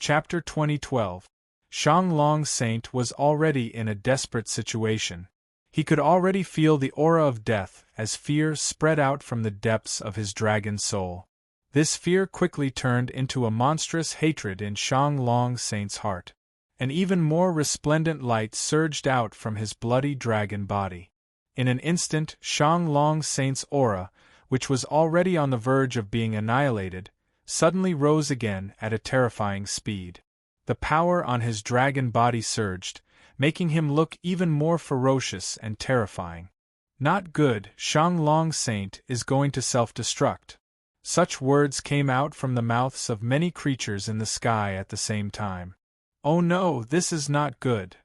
Chapter 2012. Shanglong Saint was already in a desperate situation. He could already feel the aura of death as fear spread out from the depths of his dragon soul. This fear quickly turned into a monstrous hatred in Shanglong Saint's heart. An even more resplendent light surged out from his bloody dragon body. In an instant, Shanglong Saint's aura, which was already on the verge of being annihilated, suddenly rose again at a terrifying speed. The power on his dragon body surged, making him look even more ferocious and terrifying. Not good, Shanglong Saint is going to self-destruct. Such words came out from the mouths of many creatures in the sky at the same time. Oh no, this is not good.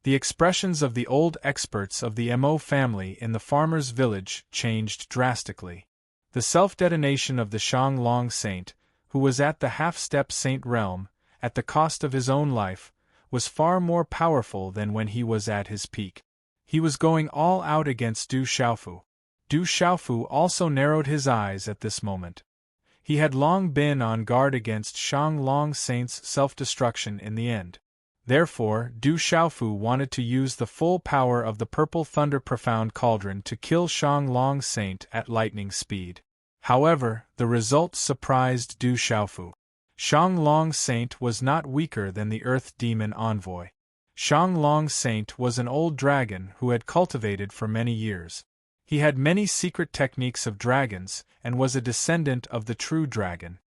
The expressions of the old experts of the Mo family in the farmer's village changed drastically. The self-detonation of the Shanglong Saint, who was at the half-step saint realm, at the cost of his own life, was far more powerful than when he was at his peak. He was going all out against Du Xiaofu. Du Xiaofu also narrowed his eyes at this moment. He had long been on guard against Shanglong Saint's self-destruction in the end. Therefore, Du Xiaofu wanted to use the full power of the Purple Thunder Profound Cauldron to kill Shanglong Saint at lightning speed. However, the result surprised Du Xiaofu. Shanglong Saint was not weaker than the Earth Demon Envoy. Shanglong Saint was an old dragon who had cultivated for many years. He had many secret techniques of dragons and was a descendant of the true dragon.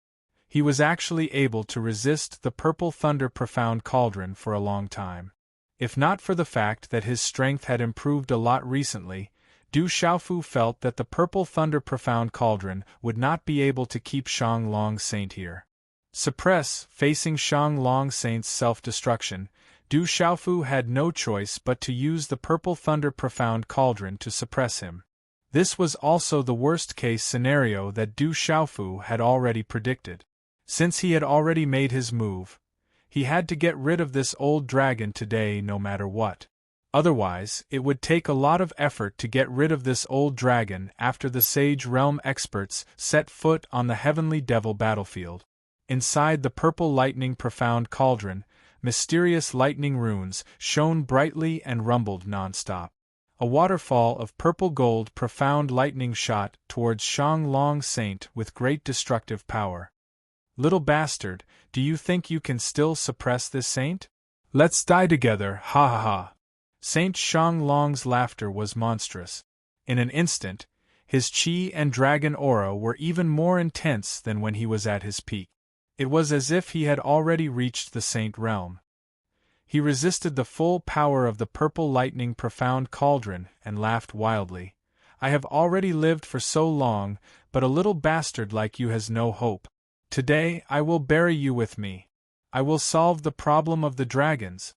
He was actually able to resist the Purple Thunder Profound Cauldron for a long time. If not for the fact that his strength had improved a lot recently, Du Xiaofu felt that the Purple Thunder Profound Cauldron would not be able to keep Shanglong Saint here. Facing Shanglong Saint's self-destruction, Du Xiaofu had no choice but to use the Purple Thunder Profound Cauldron to suppress him. This was also the worst-case scenario that Du Xiaofu had already predicted. Since he had already made his move, he had to get rid of this old dragon today no matter what. Otherwise, it would take a lot of effort to get rid of this old dragon after the Sage Realm experts set foot on the Heavenly Devil battlefield. Inside the Purple Lightning Profound Cauldron, mysterious lightning runes shone brightly and rumbled non-stop. A waterfall of purple gold profound lightning shot towards Shanglong Saint with great destructive power. Little bastard, do you think you can still suppress this saint? Let's die together, ha ha ha. Saint Shanglong's laughter was monstrous. In an instant, his chi and dragon aura were even more intense than when he was at his peak. It was as if he had already reached the saint realm. He resisted the full power of the Purple Lightning Profound Cauldron and laughed wildly. I have already lived for so long, but a little bastard like you has no hope. Today I will bury you with me. I will solve the problem of the dragons.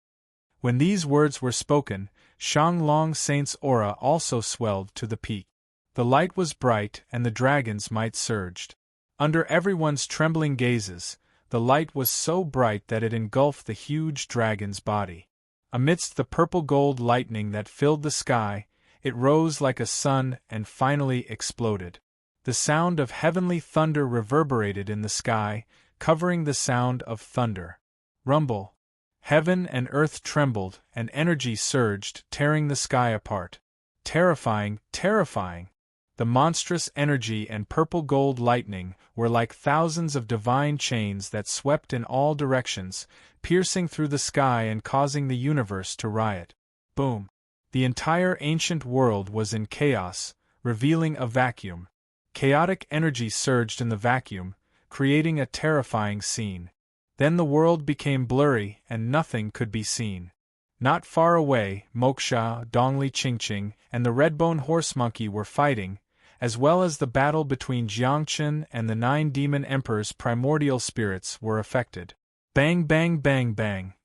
When these words were spoken, Shanglong Saint's aura also swelled to the peak. The light was bright and the dragon's might surged. Under everyone's trembling gazes, the light was so bright that it engulfed the huge dragon's body. Amidst the purple gold lightning that filled the sky, it rose like a sun and finally exploded. The sound of heavenly thunder reverberated in the sky, covering the sound of thunder. Rumble. Heaven and earth trembled and energy surged, tearing the sky apart. Terrifying, terrifying! The monstrous energy and purple gold lightning were like thousands of divine chains that swept in all directions, piercing through the sky and causing the universe to riot. Boom! The entire ancient world was in chaos, revealing a vacuum. Chaotic energy surged in the vacuum, creating a terrifying scene. Then the world became blurry and nothing could be seen. Not far away, Moksha, Dongli Qingqing, and the Redbone Horse Monkey were fighting, as well as the battle between Jiangchen and the 9 demon emperors' primordial spirits were affected. Bang bang bang bang.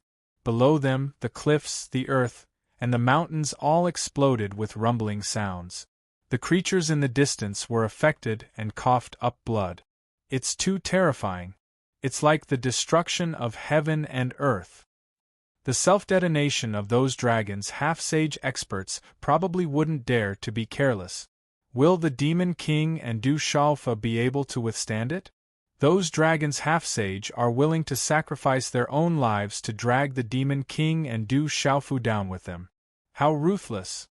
Below them, the cliffs, the earth, and the mountains all exploded with rumbling sounds. The creatures in the distance were affected and coughed up blood. It's too terrifying. It's like the destruction of heaven and earth. The self-detonation of those dragons half-sage experts probably wouldn't dare to be careless. Will the Demon King and Du Xiaofu be able to withstand it? Those dragons half-sage are willing to sacrifice their own lives to drag the Demon King and Du Xiaofu down with them. How ruthless!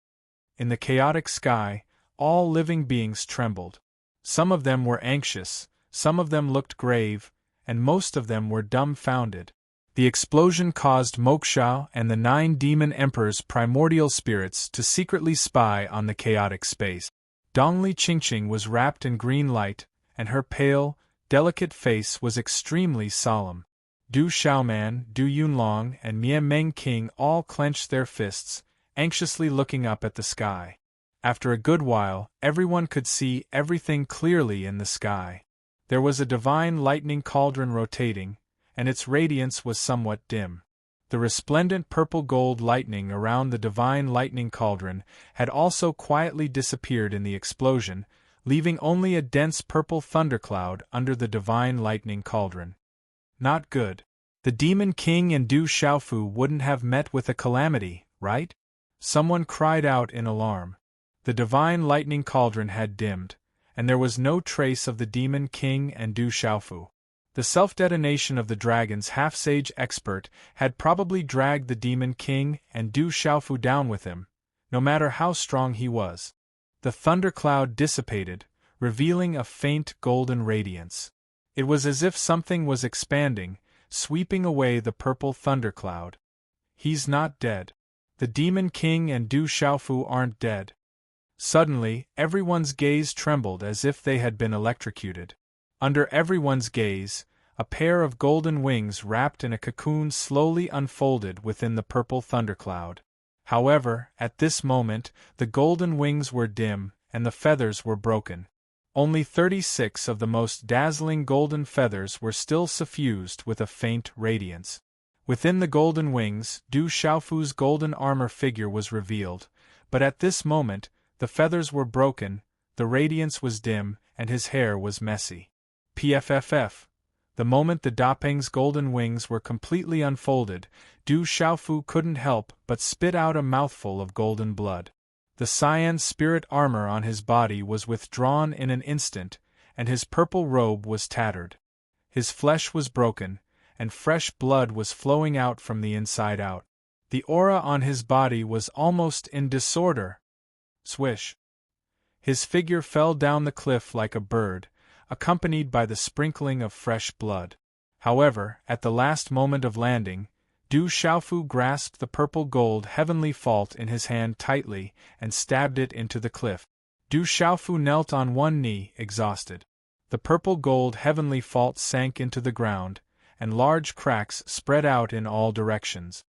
In the chaotic sky, all living beings trembled. Some of them were anxious, some of them looked grave, and most of them were dumbfounded. The explosion caused Moksha and the 9 demon emperors' primordial spirits to secretly spy on the chaotic space. Dongli Qingqing was wrapped in green light, and her pale, delicate face was extremely solemn. Du Xiaoman, Du Yunlong, and Mie Meng King all clenched their fists, anxiously looking up at the sky. After a good while, everyone could see everything clearly in the sky. There was a divine lightning cauldron rotating, and its radiance was somewhat dim. The resplendent purple-gold lightning around the divine lightning cauldron had also quietly disappeared in the explosion, leaving only a dense purple thundercloud under the divine lightning cauldron. Not good. The Demon King and Du Xiaofu wouldn't have met with a calamity, right? Someone cried out in alarm. The divine lightning cauldron had dimmed, and there was no trace of the Demon King and Du Xiaofu. The self-detonation of the dragon's half-sage expert had probably dragged the Demon King and Du Xiaofu down with him, no matter how strong he was. The thundercloud dissipated, revealing a faint golden radiance. It was as if something was expanding, sweeping away the purple thundercloud. He's not dead. The Demon King and Du Xiaofu aren't dead. Suddenly, everyone's gaze trembled as if they had been electrocuted. Under everyone's gaze, a pair of golden wings wrapped in a cocoon slowly unfolded within the purple thundercloud. However, at this moment, the golden wings were dim, and the feathers were broken. Only 36 of the most dazzling golden feathers were still suffused with a faint radiance. Within the golden wings, Du Xiaofu's golden armor figure was revealed, but at this moment, the feathers were broken, the radiance was dim, and his hair was messy. PFFF. The moment the Dapeng's golden wings were completely unfolded, Du Xiaofu couldn't help but spit out a mouthful of golden blood. The cyan spirit armor on his body was withdrawn in an instant, and his purple robe was tattered. His flesh was broken, and fresh blood was flowing out from the inside out. The aura on his body was almost in disorder. Swish. His figure fell down the cliff like a bird, accompanied by the sprinkling of fresh blood. However, at the last moment of landing, Du Xiaofu grasped the purple-gold heavenly fault in his hand tightly and stabbed it into the cliff. Du Xiaofu knelt on one knee, exhausted. The purple-gold heavenly fault sank into the ground, and large cracks spread out in all directions.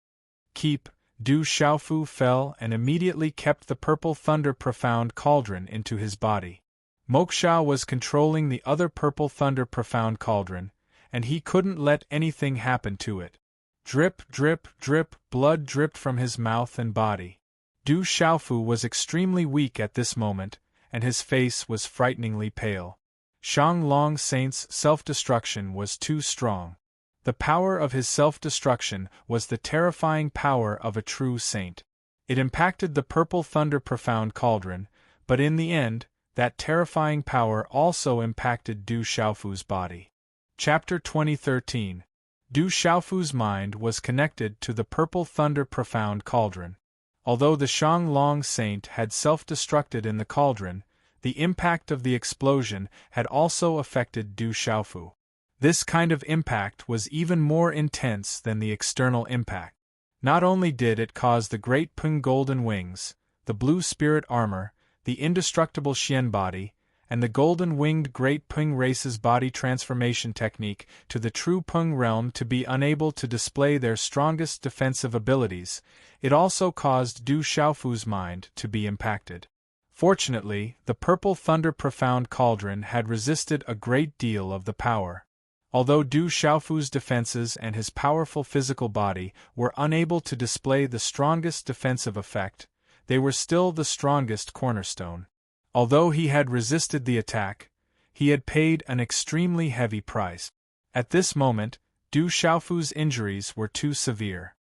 Keep. Du Xiaofu fell and immediately kept the purple thunder profound cauldron into his body. Moksha was controlling the other purple thunder profound cauldron, and he couldn't let anything happen to it. Drip, drip, drip, blood dripped from his mouth and body. Du Xiaofu was extremely weak at this moment, and his face was frighteningly pale. Shang Long Saint's self-destruction was too strong. The power of his self-destruction was the terrifying power of a true saint. It impacted the purple thunder profound cauldron, but in the end, that terrifying power also impacted Du Xiaofu's body. Chapter 2013. Du Xiaofu's mind was connected to the purple thunder profound cauldron. Although the Shang Long Saint had self-destructed in the cauldron, the impact of the explosion had also affected Du Xiaofu. This kind of impact was even more intense than the external impact. Not only did it cause the Great Peng Golden Wings, the Blue Spirit Armor, the indestructible Xian body, and the golden-winged Great Peng race's body transformation technique to the true Peng realm to be unable to display their strongest defensive abilities, it also caused Du Xiaofu's mind to be impacted. Fortunately, the Purple Thunder Profound Cauldron had resisted a great deal of the power. Although Du Xiaofu's defenses and his powerful physical body were unable to display the strongest defensive effect, they were still the strongest cornerstone. Although he had resisted the attack, he had paid an extremely heavy price. At this moment, Du Xiaofu's injuries were too severe.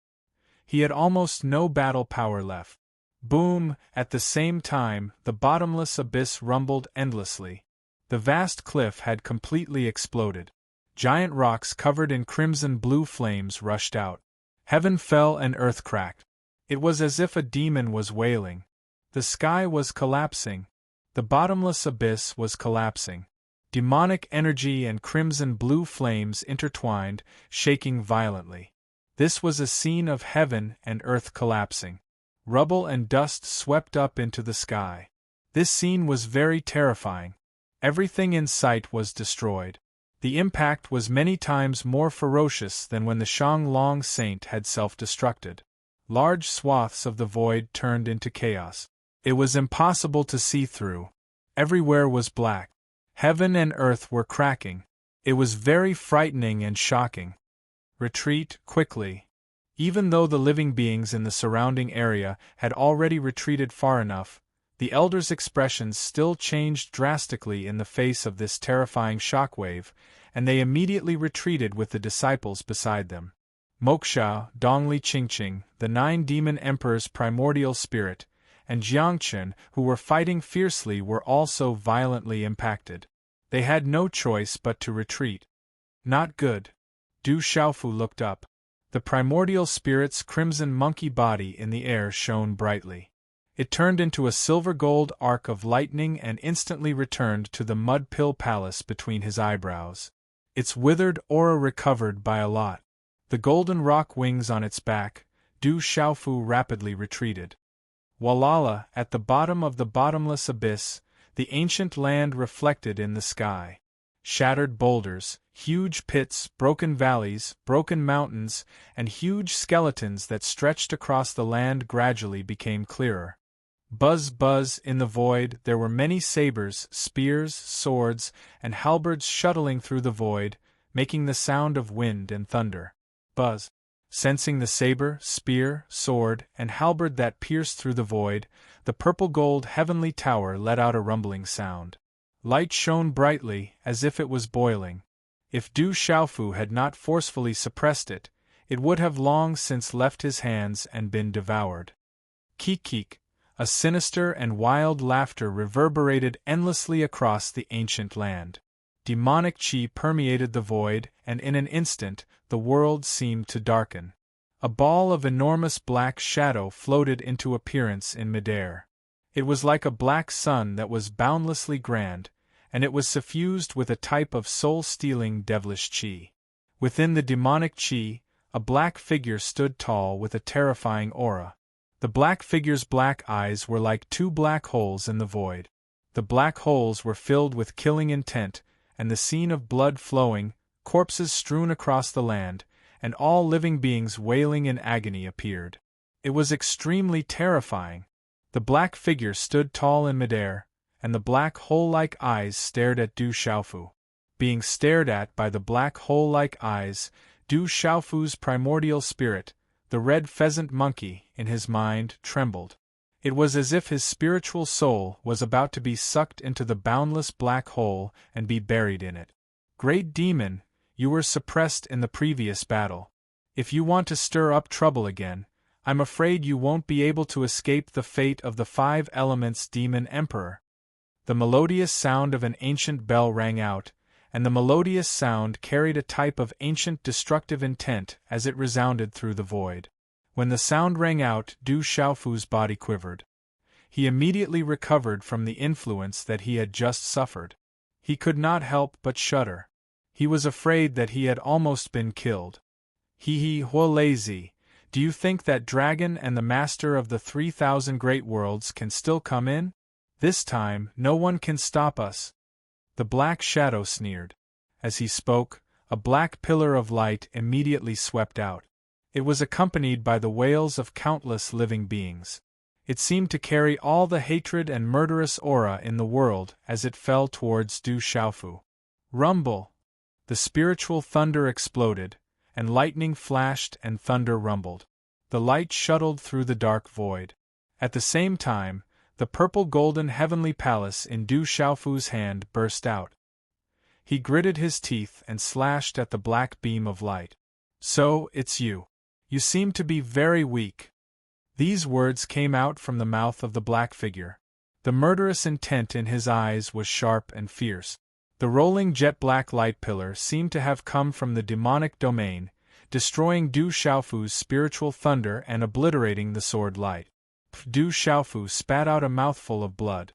He had almost no battle power left. Boom! At the same time, the bottomless abyss rumbled endlessly. The vast cliff had completely exploded. Giant rocks covered in crimson-blue flames rushed out. Heaven fell and earth cracked. It was as if a demon was wailing. The sky was collapsing. The bottomless abyss was collapsing. Demonic energy and crimson-blue flames intertwined, shaking violently. This was a scene of heaven and earth collapsing. Rubble and dust swept up into the sky. This scene was very terrifying. Everything in sight was destroyed. The impact was many times more ferocious than when the Shanglong Saint had self-destructed. Large swaths of the void turned into chaos. It was impossible to see through. Everywhere was black. Heaven and earth were cracking. It was very frightening and shocking. Retreat, quickly. Even though the living beings in the surrounding area had already retreated far enough, the elders' expressions still changed drastically in the face of this terrifying shockwave, and they immediately retreated with the disciples beside them. Moksha, Dongli Qingqing, the 9 demon emperors' primordial spirit, and Jiangchen, who were fighting fiercely, were also violently impacted. They had no choice but to retreat. Not good. Du Xiaofu looked up. The primordial spirit's crimson monkey body in the air shone brightly. It turned into a silver-gold arc of lightning and instantly returned to the mud pill palace between his eyebrows. Its withered aura recovered by a lot. The golden rock wings on its back, Du Xiaofu rapidly retreated. Walala, at the bottom of the bottomless abyss, the ancient land reflected in the sky. Shattered boulders, huge pits, broken valleys, broken mountains, and huge skeletons that stretched across the land gradually became clearer. Buzz, buzz, in the void there were many sabers, spears, swords, and halberds shuttling through the void, making the sound of wind and thunder. Buzz. Sensing the saber, spear, sword, and halberd that pierced through the void, the purple-gold heavenly tower let out a rumbling sound. Light shone brightly, as if it was boiling. If Du Xiaofu had not forcefully suppressed it, it would have long since left his hands and been devoured. Keek-keek. A sinister and wild laughter reverberated endlessly across the ancient land. Demonic chi permeated the void, and in an instant, the world seemed to darken. A ball of enormous black shadow floated into appearance in midair. It was like a black sun that was boundlessly grand, and it was suffused with a type of soul-stealing devilish chi. Within the demonic chi, a black figure stood tall with a terrifying aura. The black figure's black eyes were like 2 black holes in the void. The black holes were filled with killing intent, and the scene of blood flowing, corpses strewn across the land, and all living beings wailing in agony appeared. It was extremely terrifying. The black figure stood tall in midair, and the black hole-like eyes stared at Du Xiaofu. Being stared at by the black hole-like eyes, Du Xiaofu's primordial spirit, the red pheasant monkey, in his mind, trembled. It was as if his spiritual soul was about to be sucked into the boundless black hole and be buried in it. Great demon, you were suppressed in the previous battle. If you want to stir up trouble again, I'm afraid you won't be able to escape the fate of the 5 elements demon emperor. The melodious sound of an ancient bell rang out, and the melodious sound carried a type of ancient destructive intent as it resounded through the void. When the sound rang out, Du Xiaofu's body quivered. He immediately recovered from the influence that he had just suffered. He could not help but shudder. He was afraid that he had almost been killed. Hee Huolazi, do you think that dragon and the master of the 3,000 great worlds can still come in? This time, no one can stop us. The black shadow sneered. As he spoke, a black pillar of light immediately swept out. It was accompanied by the wails of countless living beings. It seemed to carry all the hatred and murderous aura in the world as it fell towards Du Xiaofu. Rumble! The spiritual thunder exploded, and lightning flashed and thunder rumbled. The light shuttled through the dark void. At the same time, the purple-golden heavenly palace in Du Xiaofu's hand burst out. He gritted his teeth and slashed at the black beam of light. So, it's you. You seem to be very weak. These words came out from the mouth of the black figure. The murderous intent in his eyes was sharp and fierce. The rolling jet-black light pillar seemed to have come from the demonic domain, destroying Du Xiaofu's spiritual thunder and obliterating the sword light. Du Xiaofu spat out a mouthful of blood.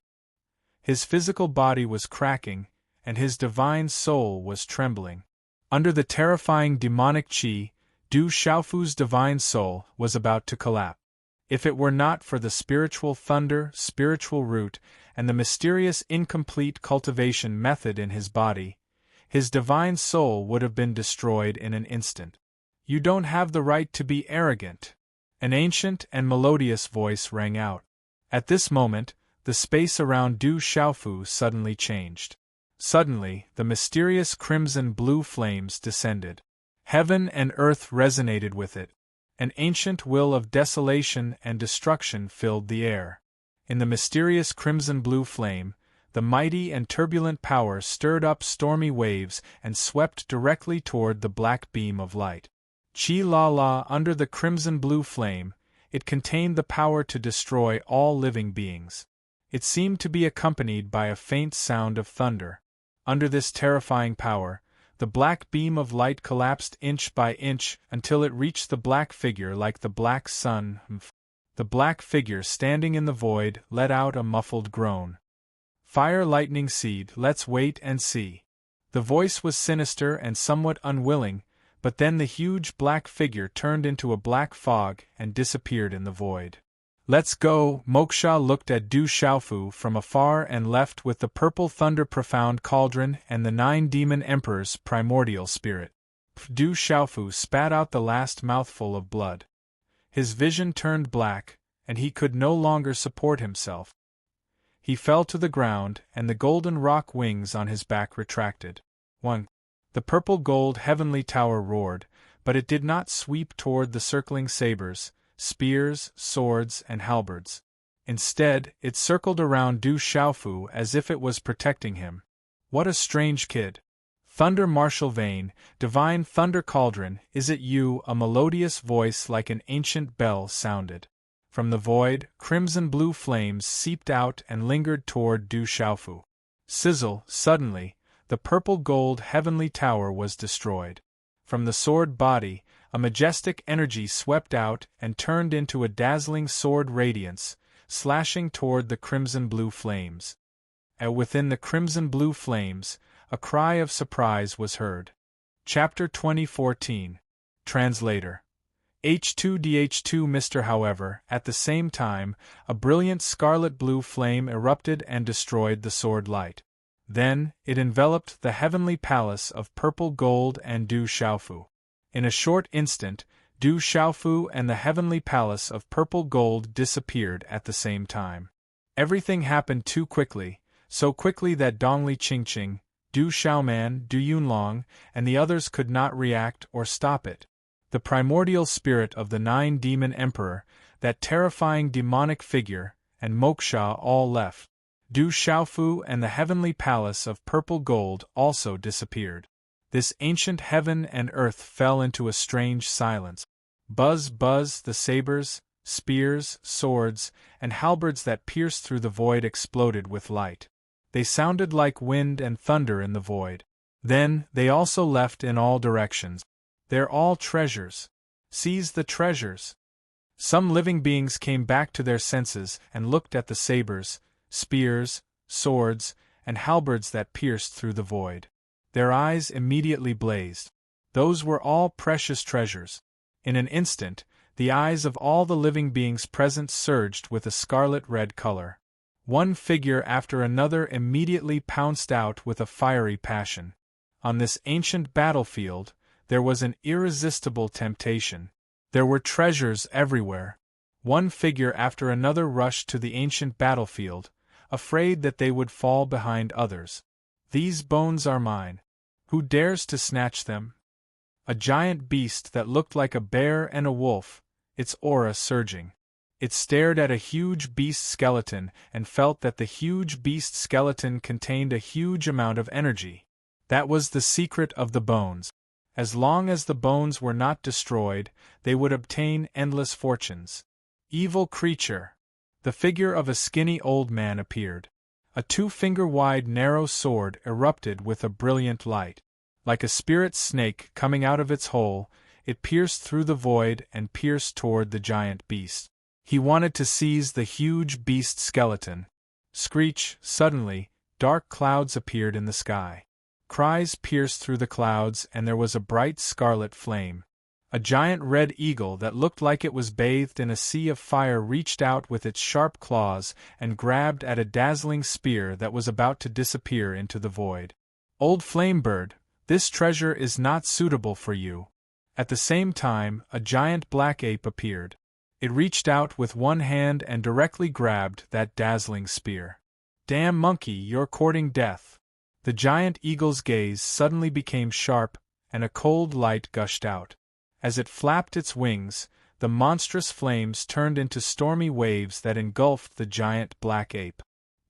His physical body was cracking, and his divine soul was trembling. Under the terrifying demonic qi, Du Xiaofu's divine soul was about to collapse. If it were not for the spiritual thunder, spiritual root, and the mysterious incomplete cultivation method in his body, his divine soul would have been destroyed in an instant. "You don't have the right to be arrogant," an ancient and melodious voice rang out. At this moment, the space around Du Xiaofu suddenly changed. Suddenly, the mysterious crimson-blue flames descended. Heaven and earth resonated with it. An ancient will of desolation and destruction filled the air. In the mysterious crimson-blue flame, the mighty and turbulent power stirred up stormy waves and swept directly toward the black beam of light. Chi-la-la, under the crimson-blue flame, it contained the power to destroy all living beings. It seemed to be accompanied by a faint sound of thunder. Under this terrifying power, the black beam of light collapsed inch by inch until it reached the black figure like the black sun. The black figure standing in the void let out a muffled groan. "Fire lightning seed, let's wait and see." The voice was sinister and somewhat unwilling, but then the huge black figure turned into a black fog and disappeared in the void. "Let's go." Moksha looked at Du Xiaofu from afar and left with the purple thunder profound cauldron and the 9 demon emperor's primordial spirit. Du Xiaofu spat out the last mouthful of blood. His vision turned black, and he could no longer support himself. He fell to the ground, and the golden rock wings on his back retracted. 1. The purple-gold heavenly tower roared, but it did not sweep toward the circling sabers, spears, swords, and halberds. Instead, it circled around Du Xiaofu as if it was protecting him. "What a strange kid! Thunder Martial Vein, Divine Thunder Cauldron, is it you?" A melodious voice like an ancient bell sounded. From the void, crimson-blue flames seeped out and lingered toward Du Xiaofu. Sizzle, suddenly, the purple-gold heavenly tower was destroyed. From the sword body, a majestic energy swept out and turned into a dazzling sword radiance, slashing toward the crimson-blue flames. And within the crimson-blue flames, a cry of surprise was heard. Chapter 2014. Translator. H2DH2 Mr. However, at the same time, a brilliant scarlet-blue flame erupted and destroyed the sword light. Then, it enveloped the heavenly palace of purple gold and Du Xiaofu. In a short instant, Du Xiaofu and the heavenly palace of purple gold disappeared at the same time. Everything happened too quickly, so quickly that Dongli Qingqing, Du Xiaoman, Du Yunlong, and the others could not react or stop it. The primordial spirit of the 9 demon emperor, that terrifying demonic figure, and Moksha all left. Du Xiaofu and the heavenly palace of purple gold also disappeared. This ancient heaven and earth fell into a strange silence. Buzz, buzz, the sabers, spears, swords, and halberds that pierced through the void exploded with light. They sounded like wind and thunder in the void. Then, they also left in all directions. "They're all treasures. Seize the treasures." Some living beings came back to their senses and looked at the sabers, spears, swords, and halberds that pierced through the void. Their eyes immediately blazed. Those were all precious treasures. In an instant, the eyes of all the living beings present surged with a scarlet-red color. One figure after another immediately pounced out with a fiery passion. On this ancient battlefield, there was an irresistible temptation. There were treasures everywhere. One figure after another rushed to the ancient battlefield, afraid that they would fall behind others. "These bones are mine. Who dares to snatch them?" A giant beast that looked like a bear and a wolf, its aura surging. It stared at a huge beast skeleton and felt that the huge beast skeleton contained a huge amount of energy. That was the secret of the bones. As long as the bones were not destroyed, they would obtain endless fortunes. Evil creature! The figure of a skinny old man appeared. A 2-finger-wide narrow sword erupted with a brilliant light. Like a spirit snake coming out of its hole, it pierced through the void and pierced toward the giant beast. He wanted to seize the huge beast skeleton. Screech, suddenly, dark clouds appeared in the sky. Cries pierced through the clouds and there was a bright scarlet flame. A giant red eagle that looked like it was bathed in a sea of fire reached out with its sharp claws and grabbed at a dazzling spear that was about to disappear into the void. Old Flamebird, this treasure is not suitable for you. At the same time, a giant black ape appeared. It reached out with one hand and directly grabbed that dazzling spear. Damn monkey, you're courting death. The giant eagle's gaze suddenly became sharp, and a cold light gushed out. As it flapped its wings, the monstrous flames turned into stormy waves that engulfed the giant black ape.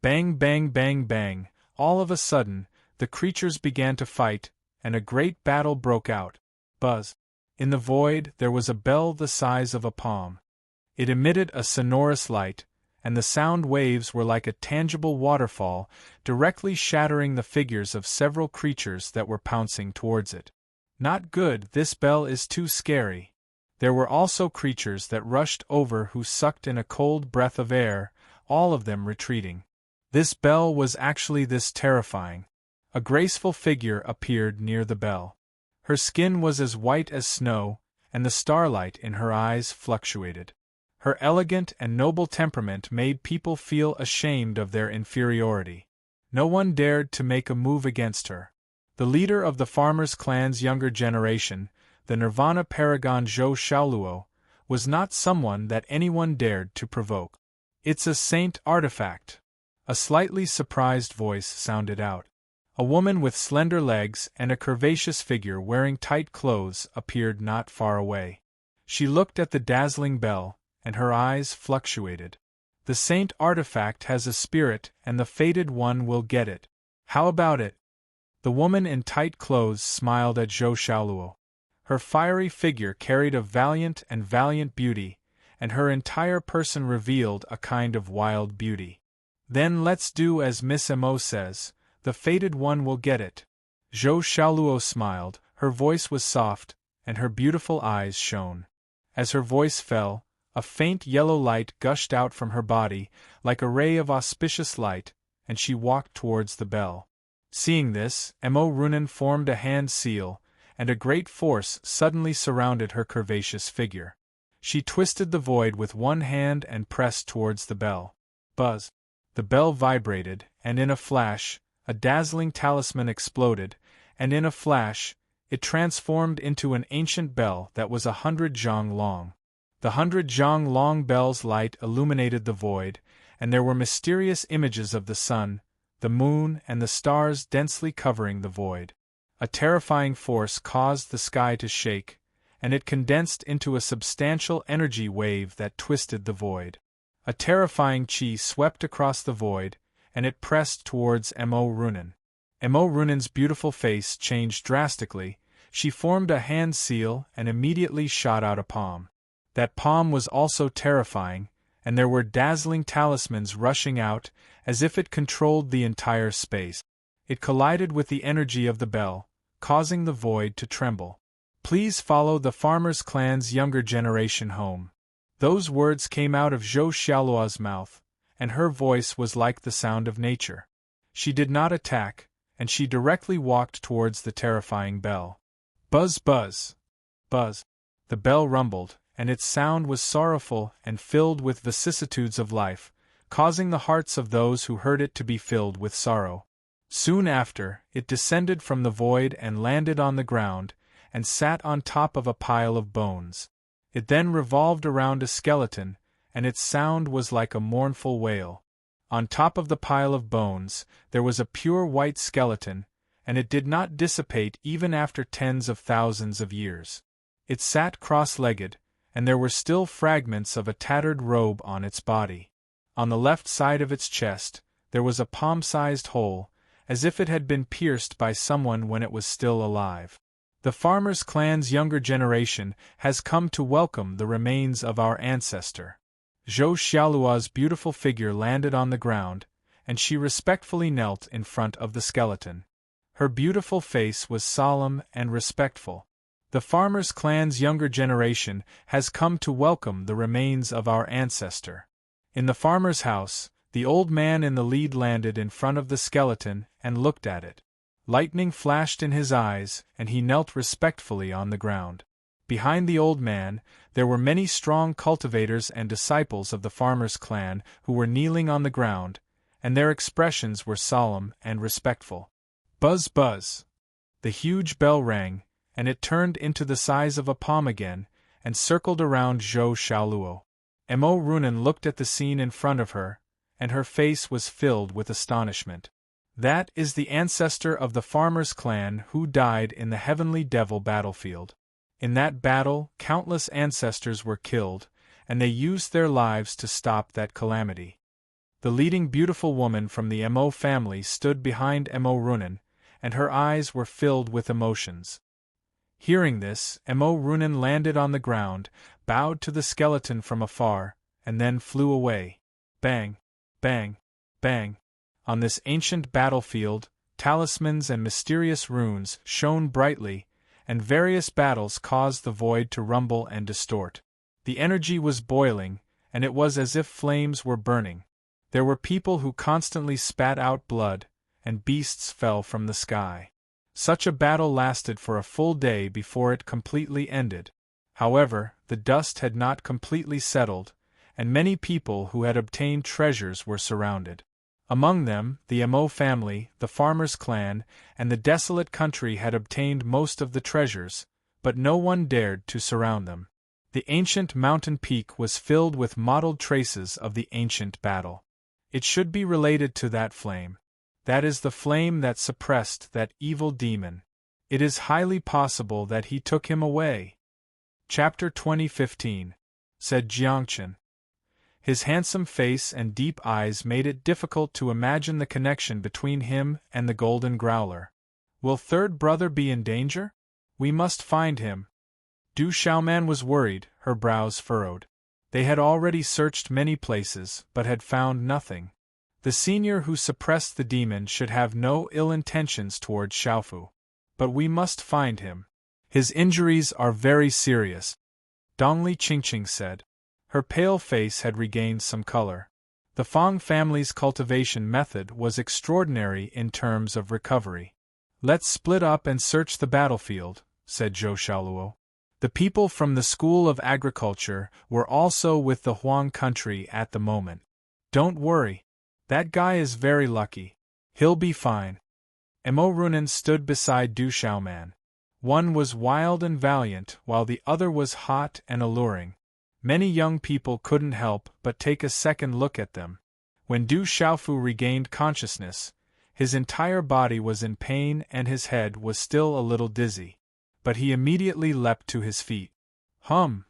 Bang, bang, bang, bang, all of a sudden, the creatures began to fight, and a great battle broke out. Buzz. In the void, there was a bell the size of a palm. It emitted a sonorous light, and the sound waves were like a tangible waterfall, directly shattering the figures of several creatures that were pouncing towards it. Not good, this bell is too scary. There were also creatures that rushed over who sucked in a cold breath of air, all of them retreating. This bell was actually this terrifying. A graceful figure appeared near the bell. Her skin was as white as snow, and the starlight in her eyes fluctuated. Her elegant and noble temperament made people feel ashamed of their inferiority. No one dared to make a move against her. The leader of the farmers' clan's younger generation, the Nirvana paragon Zhou Xiaoluo, was not someone that anyone dared to provoke. It's a saint artifact. A slightly surprised voice sounded out. A woman with slender legs and a curvaceous figure wearing tight clothes appeared not far away. She looked at the dazzling bell, and her eyes fluctuated. The saint artifact has a spirit and the fated one will get it. How about it? The woman in tight clothes smiled at Zhou Xiaoluo. Her fiery figure carried a valiant beauty, and her entire person revealed a kind of wild beauty. Then let's do as Miss Mo says, the fated one will get it. Zhou Xiaoluo smiled, her voice was soft, and her beautiful eyes shone. As her voice fell, a faint yellow light gushed out from her body, like a ray of auspicious light, and she walked towards the bell. Seeing this, Mo Runen formed a hand seal, and a great force suddenly surrounded her curvaceous figure. She twisted the void with one hand and pressed towards the bell. Buzz! The bell vibrated, and in a flash, a dazzling talisman exploded, and in a flash, it transformed into an ancient bell that was 100 zhang long. The 100 zhang long bell's light illuminated the void, and there were mysterious images of the sun, the moon and the stars densely covering the void. A terrifying force caused the sky to shake, and it condensed into a substantial energy wave that twisted the void. A terrifying chi swept across the void, and it pressed towards Mo Runen. Mo Runen's beautiful face changed drastically, she formed a hand seal and immediately shot out a palm. That palm was also terrifying, and there were dazzling talismans rushing out, as if it controlled the entire space. It collided with the energy of the bell, causing the void to tremble. Please follow the farmers' clan's younger generation home. Those words came out of Zhou Xiaoluo's mouth, and her voice was like the sound of nature. She did not attack, and she directly walked towards the terrifying bell. Buzz, buzz, buzz. The bell rumbled, and its sound was sorrowful and filled with vicissitudes of life, causing the hearts of those who heard it to be filled with sorrow. Soon after, it descended from the void and landed on the ground, and sat on top of a pile of bones. It then revolved around a skeleton, and its sound was like a mournful wail. On top of the pile of bones, there was a pure white skeleton, and it did not dissipate even after tens of thousands of years. It sat cross-legged, and there were still fragments of a tattered robe on its body. On the left side of its chest, there was a palm-sized hole, as if it had been pierced by someone when it was still alive. The farmers' clan's younger generation has come to welcome the remains of our ancestor. Zhou Xiaoluo's beautiful figure landed on the ground, and she respectfully knelt in front of the skeleton. Her beautiful face was solemn and respectful. The farmer's clan's younger generation has come to welcome the remains of our ancestor. In the farmer's house, the old man in the lead landed in front of the skeleton and looked at it. Lightning flashed in his eyes, and he knelt respectfully on the ground. Behind the old man, there were many strong cultivators and disciples of the farmer's clan who were kneeling on the ground, and their expressions were solemn and respectful. Buzz buzz! The huge bell rang, and it turned into the size of a palm again, and circled around Zhou Xiaoluo. Mo Runan looked at the scene in front of her, and her face was filled with astonishment. That is the ancestor of the farmer's clan who died in the Heavenly Devil battlefield. In that battle, countless ancestors were killed, and they used their lives to stop that calamity. The leading beautiful woman from the Mo family stood behind Mo Runan, and her eyes were filled with emotions. Hearing this, Mo Runan landed on the ground, bowed to the skeleton from afar, and then flew away. Bang! Bang! Bang! On this ancient battlefield, talismans and mysterious runes shone brightly, and various battles caused the void to rumble and distort. The energy was boiling, and it was as if flames were burning. There were people who constantly spat out blood, and beasts fell from the sky. Such a battle lasted for a full day before it completely ended. However, the dust had not completely settled, and many people who had obtained treasures were surrounded. Among them, the Mo family, the farmer's clan, and the desolate country had obtained most of the treasures, but no one dared to surround them. The ancient mountain peak was filled with mottled traces of the ancient battle. It should be related to that flame. That is the flame that suppressed that evil demon. It is highly possible that he took him away. Chapter 2015, said Jiangchen. His handsome face and deep eyes made it difficult to imagine the connection between him and the golden growler. Will third brother be in danger? We must find him. Du Xiaoman was worried, her brows furrowed. They had already searched many places, but had found nothing. The senior who suppressed the demon should have no ill intentions toward Xiaofu. But we must find him. His injuries are very serious, Dongli Qingqing said. Her pale face had regained some color. The Fang family's cultivation method was extraordinary in terms of recovery. Let's split up and search the battlefield, said Zhou Xiaoluo. The people from the School of Agriculture were also with the Huang country at the moment. Don't worry. That guy is very lucky. He'll be fine. Mo Runan stood beside Du Xiaoman. One was wild and valiant, while the other was hot and alluring. Many young people couldn't help but take a second look at them. When Du Xiaofu regained consciousness, his entire body was in pain and his head was still a little dizzy. But he immediately leapt to his feet. Hum!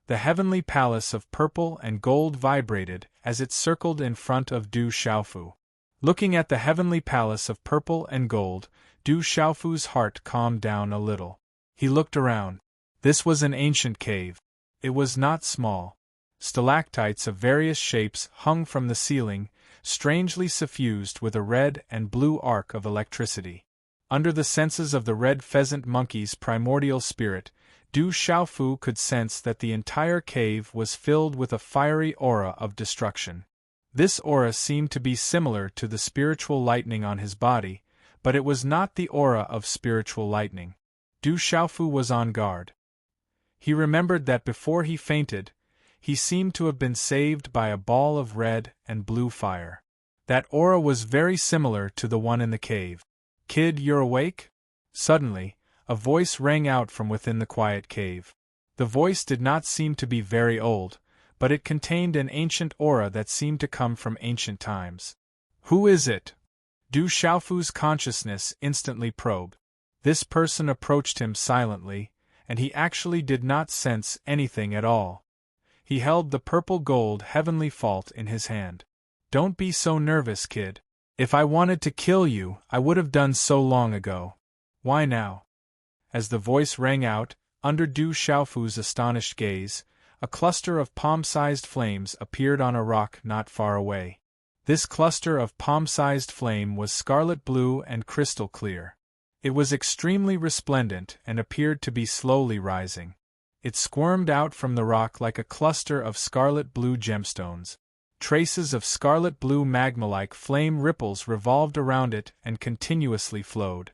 The heavenly palace of purple and gold vibrated as it circled in front of Du Xiaofu. Looking at the heavenly palace of purple and gold, Du Xiaofu's heart calmed down a little. He looked around. This was an ancient cave. It was not small. Stalactites of various shapes hung from the ceiling, strangely suffused with a red and blue arc of electricity. Under the senses of the red pheasant monkey's primordial spirit, Du Xiaofu could sense that the entire cave was filled with a fiery aura of destruction. This aura seemed to be similar to the spiritual lightning on his body, but it was not the aura of spiritual lightning. Du Xiaofu was on guard. He remembered that before he fainted, he seemed to have been saved by a ball of red and blue fire. That aura was very similar to the one in the cave. Kid, you're awake? Suddenly, a voice rang out from within the quiet cave. The voice did not seem to be very old, but it contained an ancient aura that seemed to come from ancient times. Who is it? Du Xiaofu's consciousness instantly probed. This person approached him silently, and he actually did not sense anything at all. He held the purple gold heavenly fault in his hand. Don't be so nervous, kid. If I wanted to kill you, I would have done so long ago. Why now? As the voice rang out, under Du Xiaofu's astonished gaze, a cluster of palm-sized flames appeared on a rock not far away. This cluster of palm-sized flame was scarlet blue and crystal clear. It was extremely resplendent and appeared to be slowly rising. It squirmed out from the rock like a cluster of scarlet blue gemstones. Traces of scarlet blue magma-like flame ripples revolved around it and continuously flowed.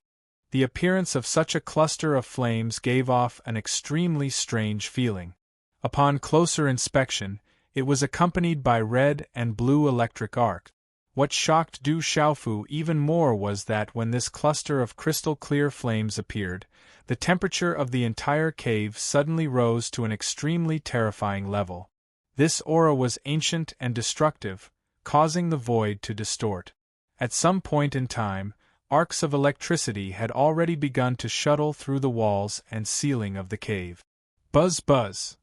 The appearance of such a cluster of flames gave off an extremely strange feeling. Upon closer inspection, it was accompanied by red and blue electric arc. What shocked Du Xiaofu even more was that when this cluster of crystal-clear flames appeared, the temperature of the entire cave suddenly rose to an extremely terrifying level. This aura was ancient and destructive, causing the void to distort. At some point in time, arcs of electricity had already begun to shuttle through the walls and ceiling of the cave. Buzz buzz!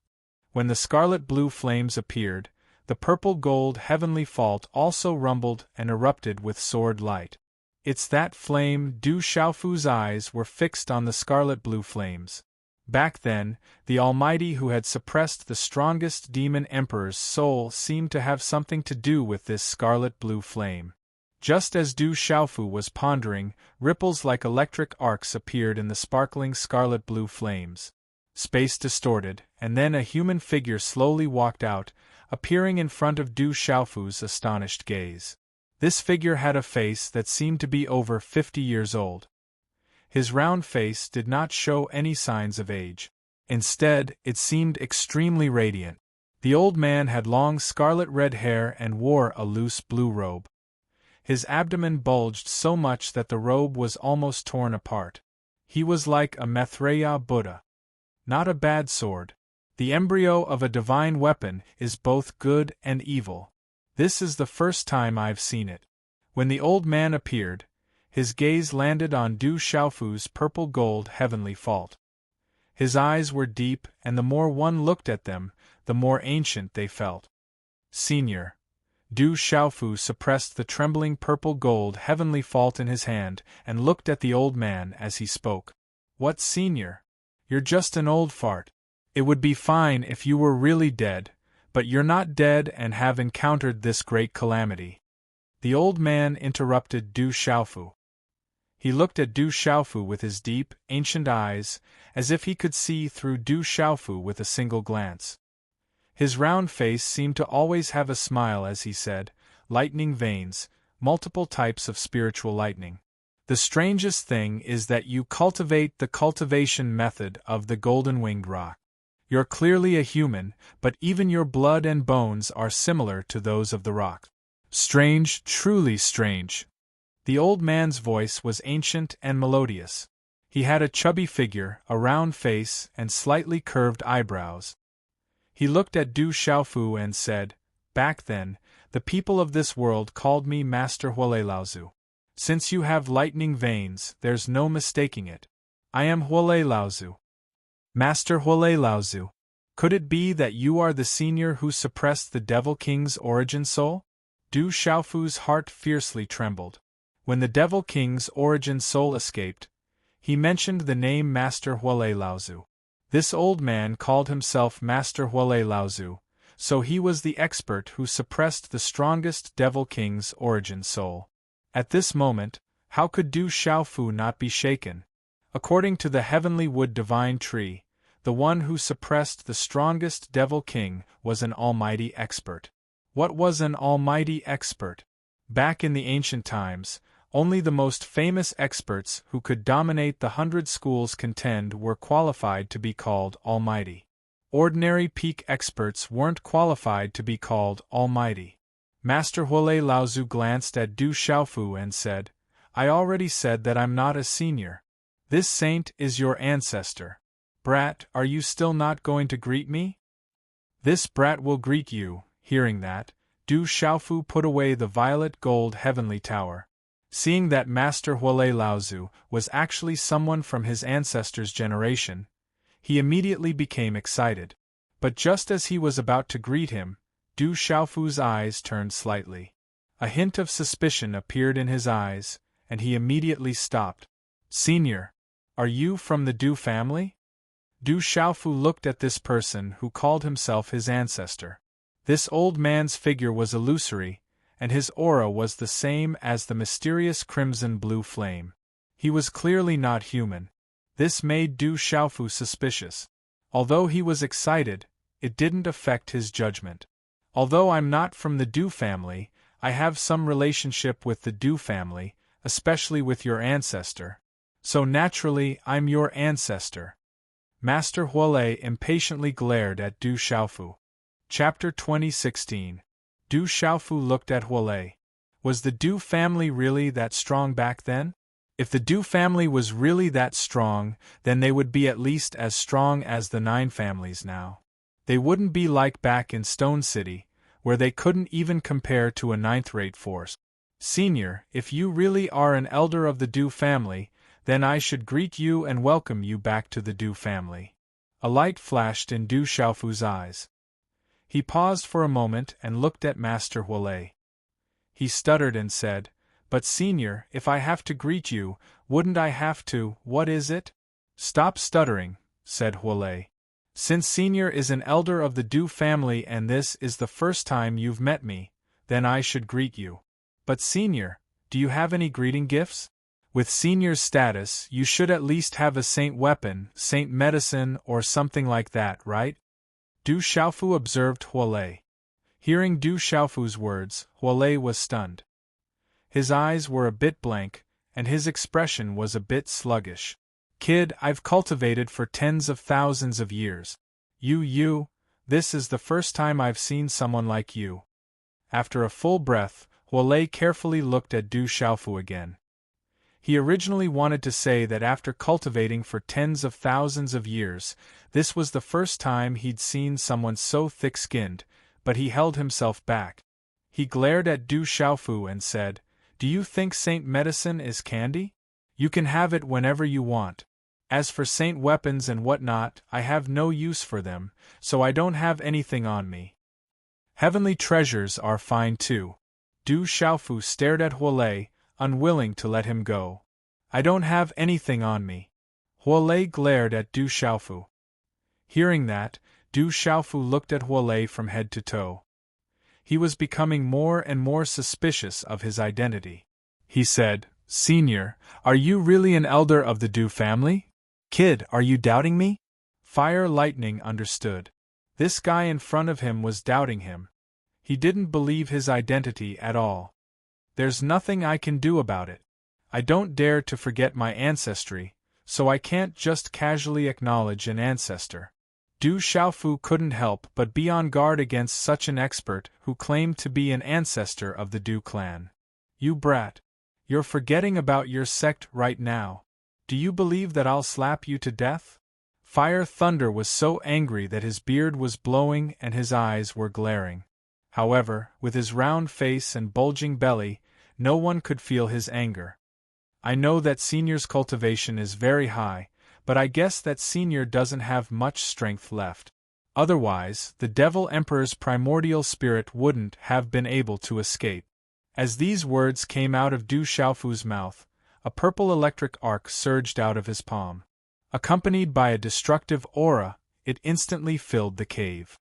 When the scarlet-blue flames appeared, the purple-gold heavenly fault also rumbled and erupted with sword light. It's that flame. Du Xiaofu's eyes were fixed on the scarlet-blue flames. Back then, the Almighty who had suppressed the strongest demon emperor's soul seemed to have something to do with this scarlet-blue flame. Just as Du Xiaofu was pondering, ripples like electric arcs appeared in the sparkling scarlet-blue flames. Space distorted, and then a human figure slowly walked out, appearing in front of Du Xiaofu's astonished gaze. This figure had a face that seemed to be over 50 years old. His round face did not show any signs of age. Instead, it seemed extremely radiant. The old man had long scarlet-red hair and wore a loose blue robe. His abdomen bulged so much that the robe was almost torn apart. He was like a Maitreya Buddha. Not a bad sword. The embryo of a divine weapon is both good and evil. This is the first time I've seen it. When the old man appeared, his gaze landed on Du Xiaofu's purple-gold heavenly fault. His eyes were deep, and the more one looked at them, the more ancient they felt. Senior. Du Xiaofu suppressed the trembling purple-gold heavenly fault in his hand and looked at the old man as he spoke. What senior? You're just an old fart. It would be fine if you were really dead, but you're not dead and have encountered this great calamity. The old man interrupted Du Xiaofu. He looked at Du Xiaofu with his deep, ancient eyes, as if he could see through Du Xiaofu with a single glance. His round face seemed to always have a smile as he said, "Lightning veins, multiple types of spiritual lightning. The strangest thing is that you cultivate the cultivation method of the golden-winged rock. You're clearly a human, but even your blood and bones are similar to those of the rock. Strange, truly strange." The old man's voice was ancient and melodious. He had a chubby figure, a round face, and slightly curved eyebrows. He looked at Du Xiaofu and said, "Back then, the people of this world called me Master Huolei-Laozu. Since you have lightning veins, there's no mistaking it. I am Huolei-Laozu." Master Huolei-Laozu. Could it be that you are the senior who suppressed the Devil King's origin soul? Du Xiaofu's heart fiercely trembled. When the Devil King's origin soul escaped, he mentioned the name Master Huolei-Laozu. This old man called himself Master Huolei-Laozu, so he was the expert who suppressed the strongest Devil King's origin soul. At this moment, how could Du Xiaofu not be shaken? According to the heavenly wood divine tree, the one who suppressed the strongest Devil King was an almighty expert. What was an almighty expert? Back in the ancient times, only the most famous experts who could dominate the 100 schools contend were qualified to be called almighty. Ordinary peak experts weren't qualified to be called almighty. Master Huolei-Laozu glanced at Du Xiaofu and said, "I already said that I'm not a senior. This saint is your ancestor. Brat, are you still not going to greet me?" "This brat will greet you." Hearing that, Du Xiaofu put away the violet gold heavenly tower. Seeing that Master Huolei-Laozu was actually someone from his ancestor's generation, he immediately became excited. But just as he was about to greet him, Du Xiaofu's eyes turned slightly. A hint of suspicion appeared in his eyes, and he immediately stopped. "Senior, are you from the Du family?" Du Xiaofu looked at this person who called himself his ancestor. This old man's figure was illusory, and his aura was the same as the mysterious crimson-blue flame. He was clearly not human. This made Du Xiaofu suspicious. Although he was excited, it didn't affect his judgment. Although I'm not from the Du family, I have some relationship with the Du family, especially with your ancestor. So naturally, I'm your ancestor. Master Huolei impatiently glared at Du Xiaofu. Chapter 2016. Du Xiaofu looked at Huolei. Was the Du family really that strong back then? If the Du family was really that strong, then they would be at least as strong as the 9 families now. They wouldn't be like back in Stone City, where they couldn't even compare to a 9th-rate force. Senior, if you really are an elder of the Du family, then I should greet you and welcome you back to the Du family. A light flashed in Du Xiaofu's eyes. He paused for a moment and looked at Master Huolei. He stuttered and said, "But Senior, if I have to greet you, wouldn't I have to, what is it?" "Stop stuttering," said Huolei. "Since Senior is an elder of the Du family and this is the first time you've met me, then I should greet you. But Senior, do you have any greeting gifts? With Senior's status, you should at least have a saint weapon, saint medicine, or something like that, right?" Du Xiaofu observed Huolei. Hearing Du Xiaofu's words, Huolei was stunned. His eyes were a bit blank, and his expression was a bit sluggish. "Kid, I've cultivated for tens of thousands of years. This is the first time I've seen someone like you." After a full breath, Huolei carefully looked at Du Xiaofu again. He originally wanted to say that after cultivating for tens of thousands of years, this was the first time he'd seen someone so thick-skinned, but he held himself back. He glared at Du Xiaofu and said, "Do you think saint medicine is candy? You can have it whenever you want. As for saint weapons and whatnot, I have no use for them, so I don't have anything on me. Heavenly treasures are fine too." Du Xiaofu stared at Huolei, unwilling to let him go. "I don't have anything on me." Huolei glared at Du Xiaofu. Hearing that, Du Xiaofu looked at Huolei from head to toe. He was becoming more and more suspicious of his identity. He said, "Senior, are you really an elder of the Du family? Kid, are you doubting me?" Fire Lightning understood. This guy in front of him was doubting him. He didn't believe his identity at all. "There's nothing I can do about it. I don't dare to forget my ancestry, so I can't just casually acknowledge an ancestor." Du Xiaofu couldn't help but be on guard against such an expert who claimed to be an ancestor of the Du clan. "You brat. You're forgetting about your sect right now. Do you believe that I'll slap you to death?" Fire Thunder was so angry that his beard was blowing and his eyes were glaring. However, with his round face and bulging belly, no one could feel his anger. "I know that Senior's cultivation is very high, but I guess that Senior doesn't have much strength left. Otherwise, the Devil Emperor's primordial spirit wouldn't have been able to escape." As these words came out of Du Xiaofu's mouth, a purple electric arc surged out of his palm. Accompanied by a destructive aura, it instantly filled the cave.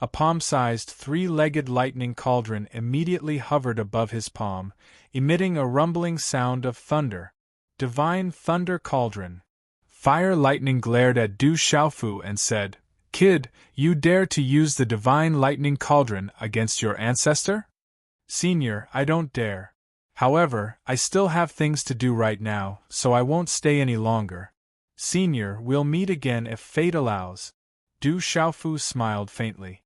A palm-sized 3-legged lightning cauldron immediately hovered above his palm, emitting a rumbling sound of thunder. Divine Thunder Cauldron. Fire Lightning glared at Du Xiaofu and said, "Kid, you dare to use the Divine Lightning Cauldron against your ancestor?" "Senior, I don't dare. However, I still have things to do right now, so I won't stay any longer. Senior, we'll meet again if fate allows." Du Xiaofu smiled faintly.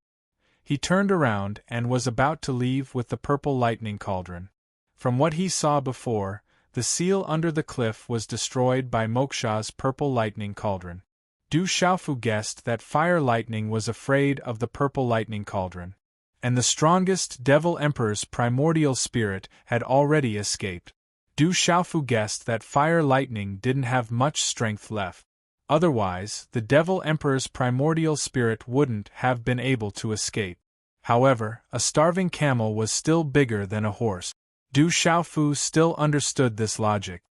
He turned around and was about to leave with the purple lightning cauldron. From what he saw before, the seal under the cliff was destroyed by Moksha's purple lightning cauldron. Du Xiaofu guessed that Fire Lightning was afraid of the purple lightning cauldron, and the strongest Devil Emperor's primordial spirit had already escaped. Du Xiaofu guessed that Fire Lightning didn't have much strength left. Otherwise, the Devil Emperor's primordial spirit wouldn't have been able to escape. However, a starving camel was still bigger than a horse. Du Xiaofu still understood this logic.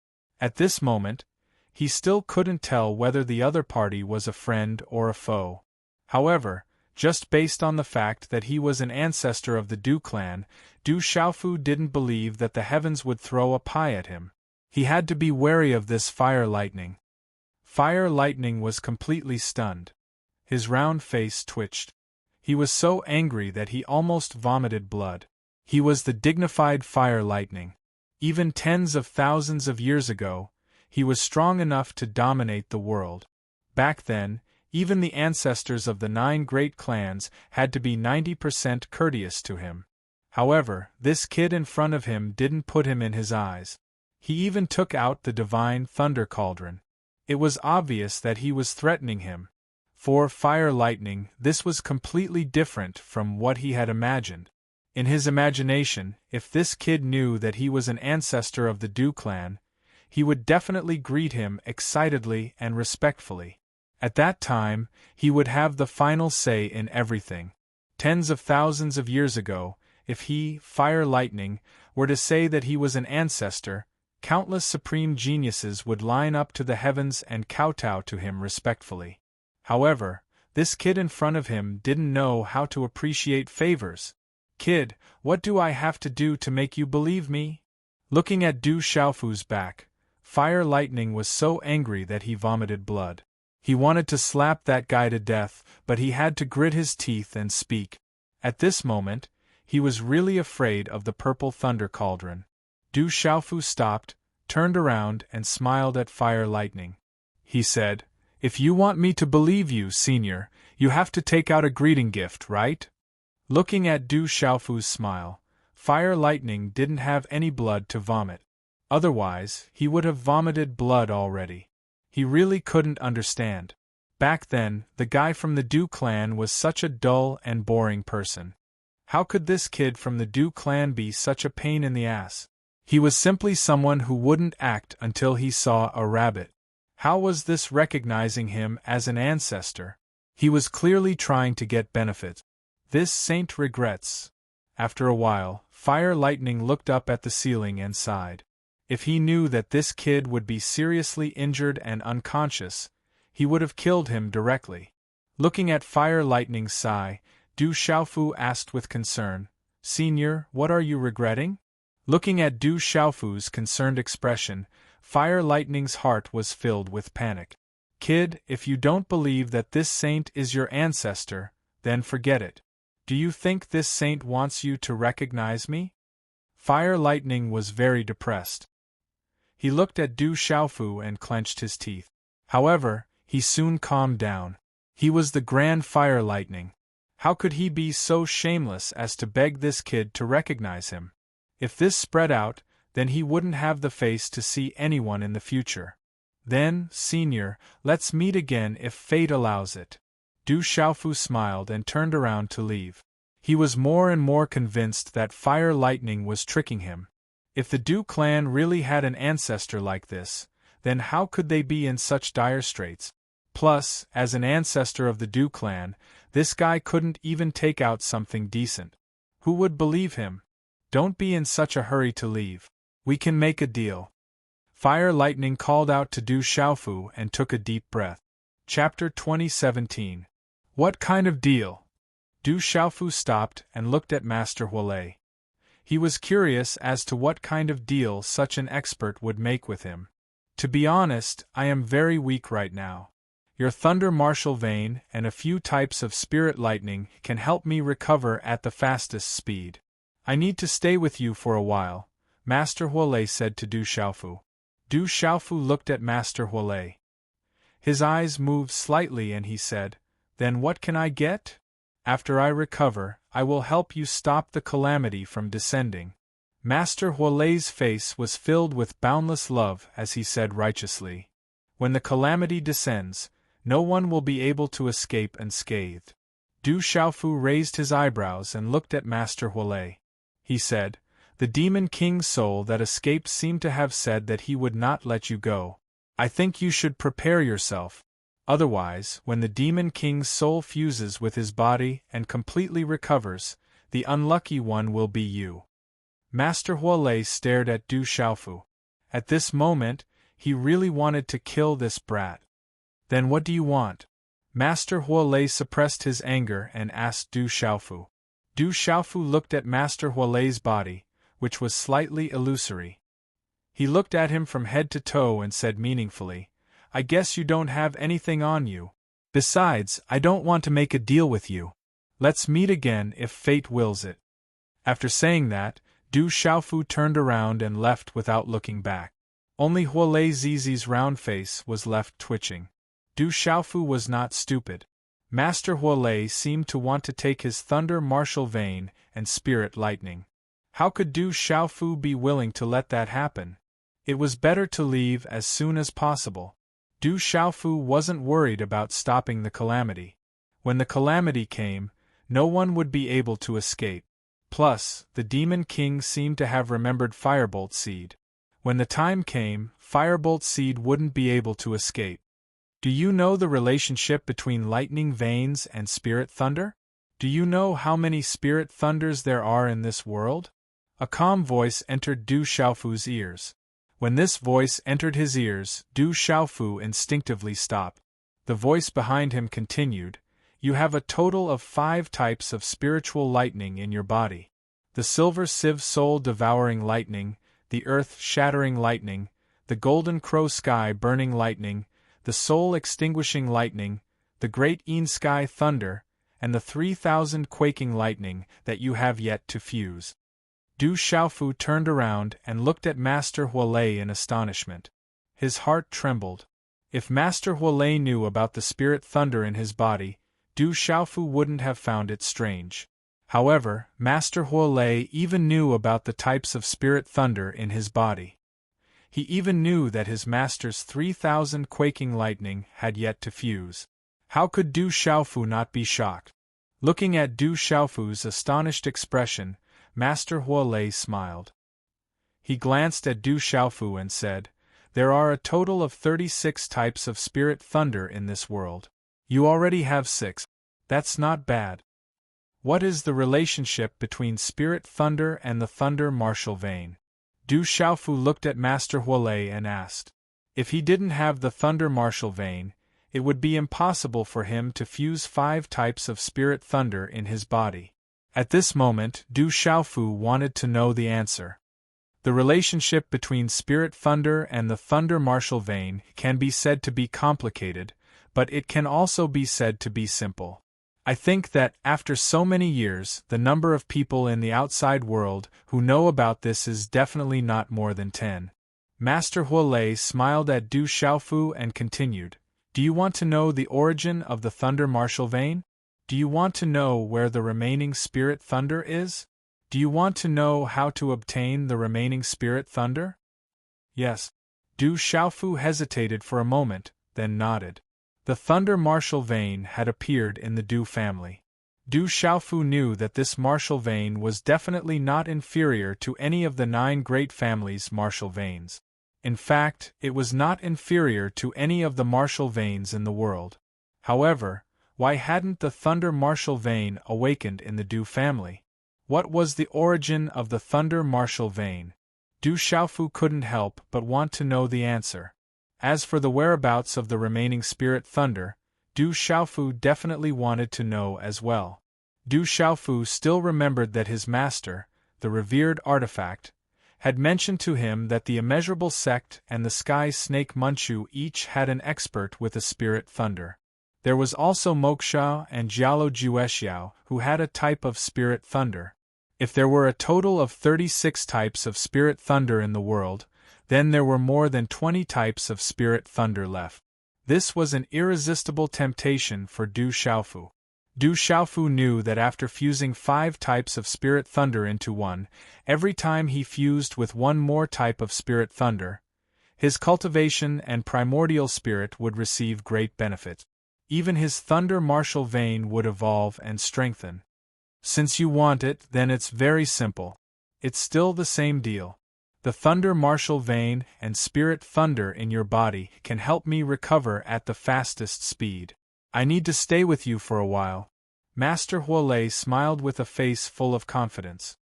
At this moment, he still couldn't tell whether the other party was a friend or a foe. However, Just based on the fact that he was an ancestor of the Du clan, Du Xiaofu didn't believe that the heavens would throw a pie at him. He had to be wary of this fire lightning. Fire lightning was completely stunned. His round face twitched. He was so angry that he almost vomited blood. He was the dignified fire lightning. Even tens of thousands of years ago, he was strong enough to dominate the world. Back then, even the ancestors of the 9 great clans had to be 90% courteous to him. However, this kid in front of him didn't put him in his eyes. He even took out the divine thunder cauldron. It was obvious that he was threatening him. For fire lightning, this was completely different from what he had imagined. In his imagination, if this kid knew that he was an ancestor of the Du clan, he would definitely greet him excitedly and respectfully. At that time, he would have the final say in everything. Tens of thousands of years ago, if he, Fire Lightning, were to say that he was an ancestor, countless supreme geniuses would line up to the heavens and kowtow to him respectfully. However, this kid in front of him didn't know how to appreciate favors. "Kid, what do I have to do to make you believe me?" Looking at Du Xiaofu's back, Fire Lightning was so angry that he vomited blood. He wanted to slap that guy to death, but he had to grit his teeth and speak. At this moment, he was really afraid of the purple thunder cauldron. Du Xiaofu stopped, turned around and smiled at Fire Lightning. He said, "If you want me to believe you, Senior, you have to take out a greeting gift, right?" Looking at Du Xiaofu's smile, Fire Lightning didn't have any blood to vomit. Otherwise, he would have vomited blood already. He really couldn't understand. Back then, the guy from the Du clan was such a dull and boring person. How could this kid from the Du clan be such a pain in the ass? He was simply someone who wouldn't act until he saw a rabbit. How was this recognizing him as an ancestor? He was clearly trying to get benefit. This saint regrets. After a while, Fire Lightning looked up at the ceiling and sighed. If he knew that this kid would be seriously injured and unconscious, he would have killed him directly. Looking at Fire Lightning's sigh, Du Xiaofu asked with concern, "Senior, what are you regretting?" Looking at Du Xiaofu's concerned expression, Fire Lightning's heart was filled with panic. "Kid, if you don't believe that this saint is your ancestor, then forget it. Do you think this saint wants you to recognize me?" Fire Lightning was very depressed. He looked at Du Xiaofu and clenched his teeth. However, he soon calmed down. He was the Grand Fire Lightning. How could he be so shameless as to beg this kid to recognize him? If this spread out, then he wouldn't have the face to see anyone in the future. "Then, Senior, let's meet again if fate allows it." Du Xiaofu smiled and turned around to leave. He was more and more convinced that Fire Lightning was tricking him. If the Du clan really had an ancestor like this, then how could they be in such dire straits? Plus, as an ancestor of the Du clan, this guy couldn't even take out something decent. Who would believe him? "Don't be in such a hurry to leave. We can make a deal." Fire Lightning called out to Du Xiaofu and took a deep breath. Chapter 2017. What kind of deal? Du Xiaofu stopped and looked at Master Huolei. He was curious as to what kind of deal such an expert would make with him. "To be honest, I am very weak right now. Your Thunder Martial Vein and a few types of Spirit Lightning can help me recover at the fastest speed. I need to stay with you for a while," Master Huolei said to Du Xiaofu. Du Xiaofu looked at Master Huolei. His eyes moved slightly and he said, "Then what can I get? After I recover, I will help you stop the calamity from descending." Master Huolei's face was filled with boundless love as he said righteously, "When the calamity descends, no one will be able to escape unscathed." Du Xiaofu raised his eyebrows and looked at Master Huolei. He said, "The Demon King's soul that escaped seemed to have said that he would not let you go. I think you should prepare yourself. Otherwise, when the Demon King's soul fuses with his body and completely recovers, the unlucky one will be you." Master Huolei stared at Du Xiaofu. At this moment, he really wanted to kill this brat. "Then what do you want?" Master Huolei suppressed his anger and asked Du Xiaofu. Du Xiaofu looked at Master Huolei's body, which was slightly illusory. He looked at him from head to toe and said meaningfully, "I guess you don't have anything on you. Besides, I don't want to make a deal with you. Let's meet again if fate wills it." After saying that, Du Xiaofu turned around and left without looking back. Only Huolei Zizi's round face was left twitching. Du Xiaofu was not stupid. Master Huolei seemed to want to take his thunder martial vein and spirit lightning. How could Du Xiaofu be willing to let that happen? It was better to leave as soon as possible. Du Xiaofu wasn't worried about stopping the calamity. When the calamity came, no one would be able to escape. Plus, the Demon King seemed to have remembered Firebolt Seed. When the time came, Firebolt Seed wouldn't be able to escape. Do you know the relationship between lightning veins and spirit thunder? Do you know how many spirit thunders there are in this world? A calm voice entered Du Xiaofu's ears. When this voice entered his ears, Du Xiaofu instinctively stopped. The voice behind him continued, "You have a total of 5 types of spiritual lightning in your body. The silver sieve soul-devouring lightning, the earth-shattering lightning, the golden crow sky-burning lightning, the soul-extinguishing lightning, the great Een-sky thunder, and the 3,000 quaking lightning that you have yet to fuse." Du Xiaofu turned around and looked at Master Huolei in astonishment. His heart trembled. If Master Huolei knew about the spirit thunder in his body, Du Xiaofu wouldn't have found it strange. However, Master Huolei even knew about the types of spirit thunder in his body. He even knew that his master's 3,000 quaking lightning had yet to fuse. How could Du Xiaofu not be shocked? Looking at Du Xiaofu's astonished expression, Master Huolei smiled. He glanced at Du Xiaofu and said, "There are a total of 36 types of spirit thunder in this world. You already have 6. That's not bad. What is the relationship between spirit thunder and the thunder martial vein?" Du Xiaofu looked at Master Huolei and asked. If he didn't have the thunder martial vein, it would be impossible for him to fuse 5 types of spirit thunder in his body. At this moment, Du Xiaofu wanted to know the answer. The relationship between spirit thunder and the thunder martial vein can be said to be complicated, but it can also be said to be simple. I think that, after so many years, the number of people in the outside world who know about this is definitely not more than 10. Master Huolei smiled at Du Xiaofu and continued, "Do you want to know the origin of the thunder martial vein? Do you want to know where the remaining spirit thunder is? Do you want to know how to obtain the remaining spirit thunder?" "Yes." Du Xiaofu hesitated for a moment, then nodded. The thunder martial vein had appeared in the Du family. Du Xiaofu knew that this martial vein was definitely not inferior to any of the 9 great families' martial veins. In fact, it was not inferior to any of the martial veins in the world. However, why hadn't the thunder martial vein awakened in the Du family? What was the origin of the thunder martial vein? Du Xiaofu couldn't help but want to know the answer. As for the whereabouts of the remaining spirit thunder, Du Xiaofu definitely wanted to know as well. Du Xiaofu still remembered that his master, the revered artifact, had mentioned to him that the immeasurable sect and the sky snake Munchu each had an expert with a spirit thunder. There was also Moksha and Jialo Juexiao, who had a type of spirit thunder. If there were a total of 36 types of spirit thunder in the world, then there were more than 20 types of spirit thunder left. This was an irresistible temptation for Du Xiaofu. Du Xiaofu knew that after fusing 5 types of spirit thunder into one, every time he fused with one more type of spirit thunder, his cultivation and primordial spirit would receive great benefit. Even his thunder martial vein would evolve and strengthen. Since you want it, then it's very simple. It's still the same deal. The thunder martial vein and spirit thunder in your body can help me recover at the fastest speed. I need to stay with you for a while. Master Huolei smiled with a face full of confidence.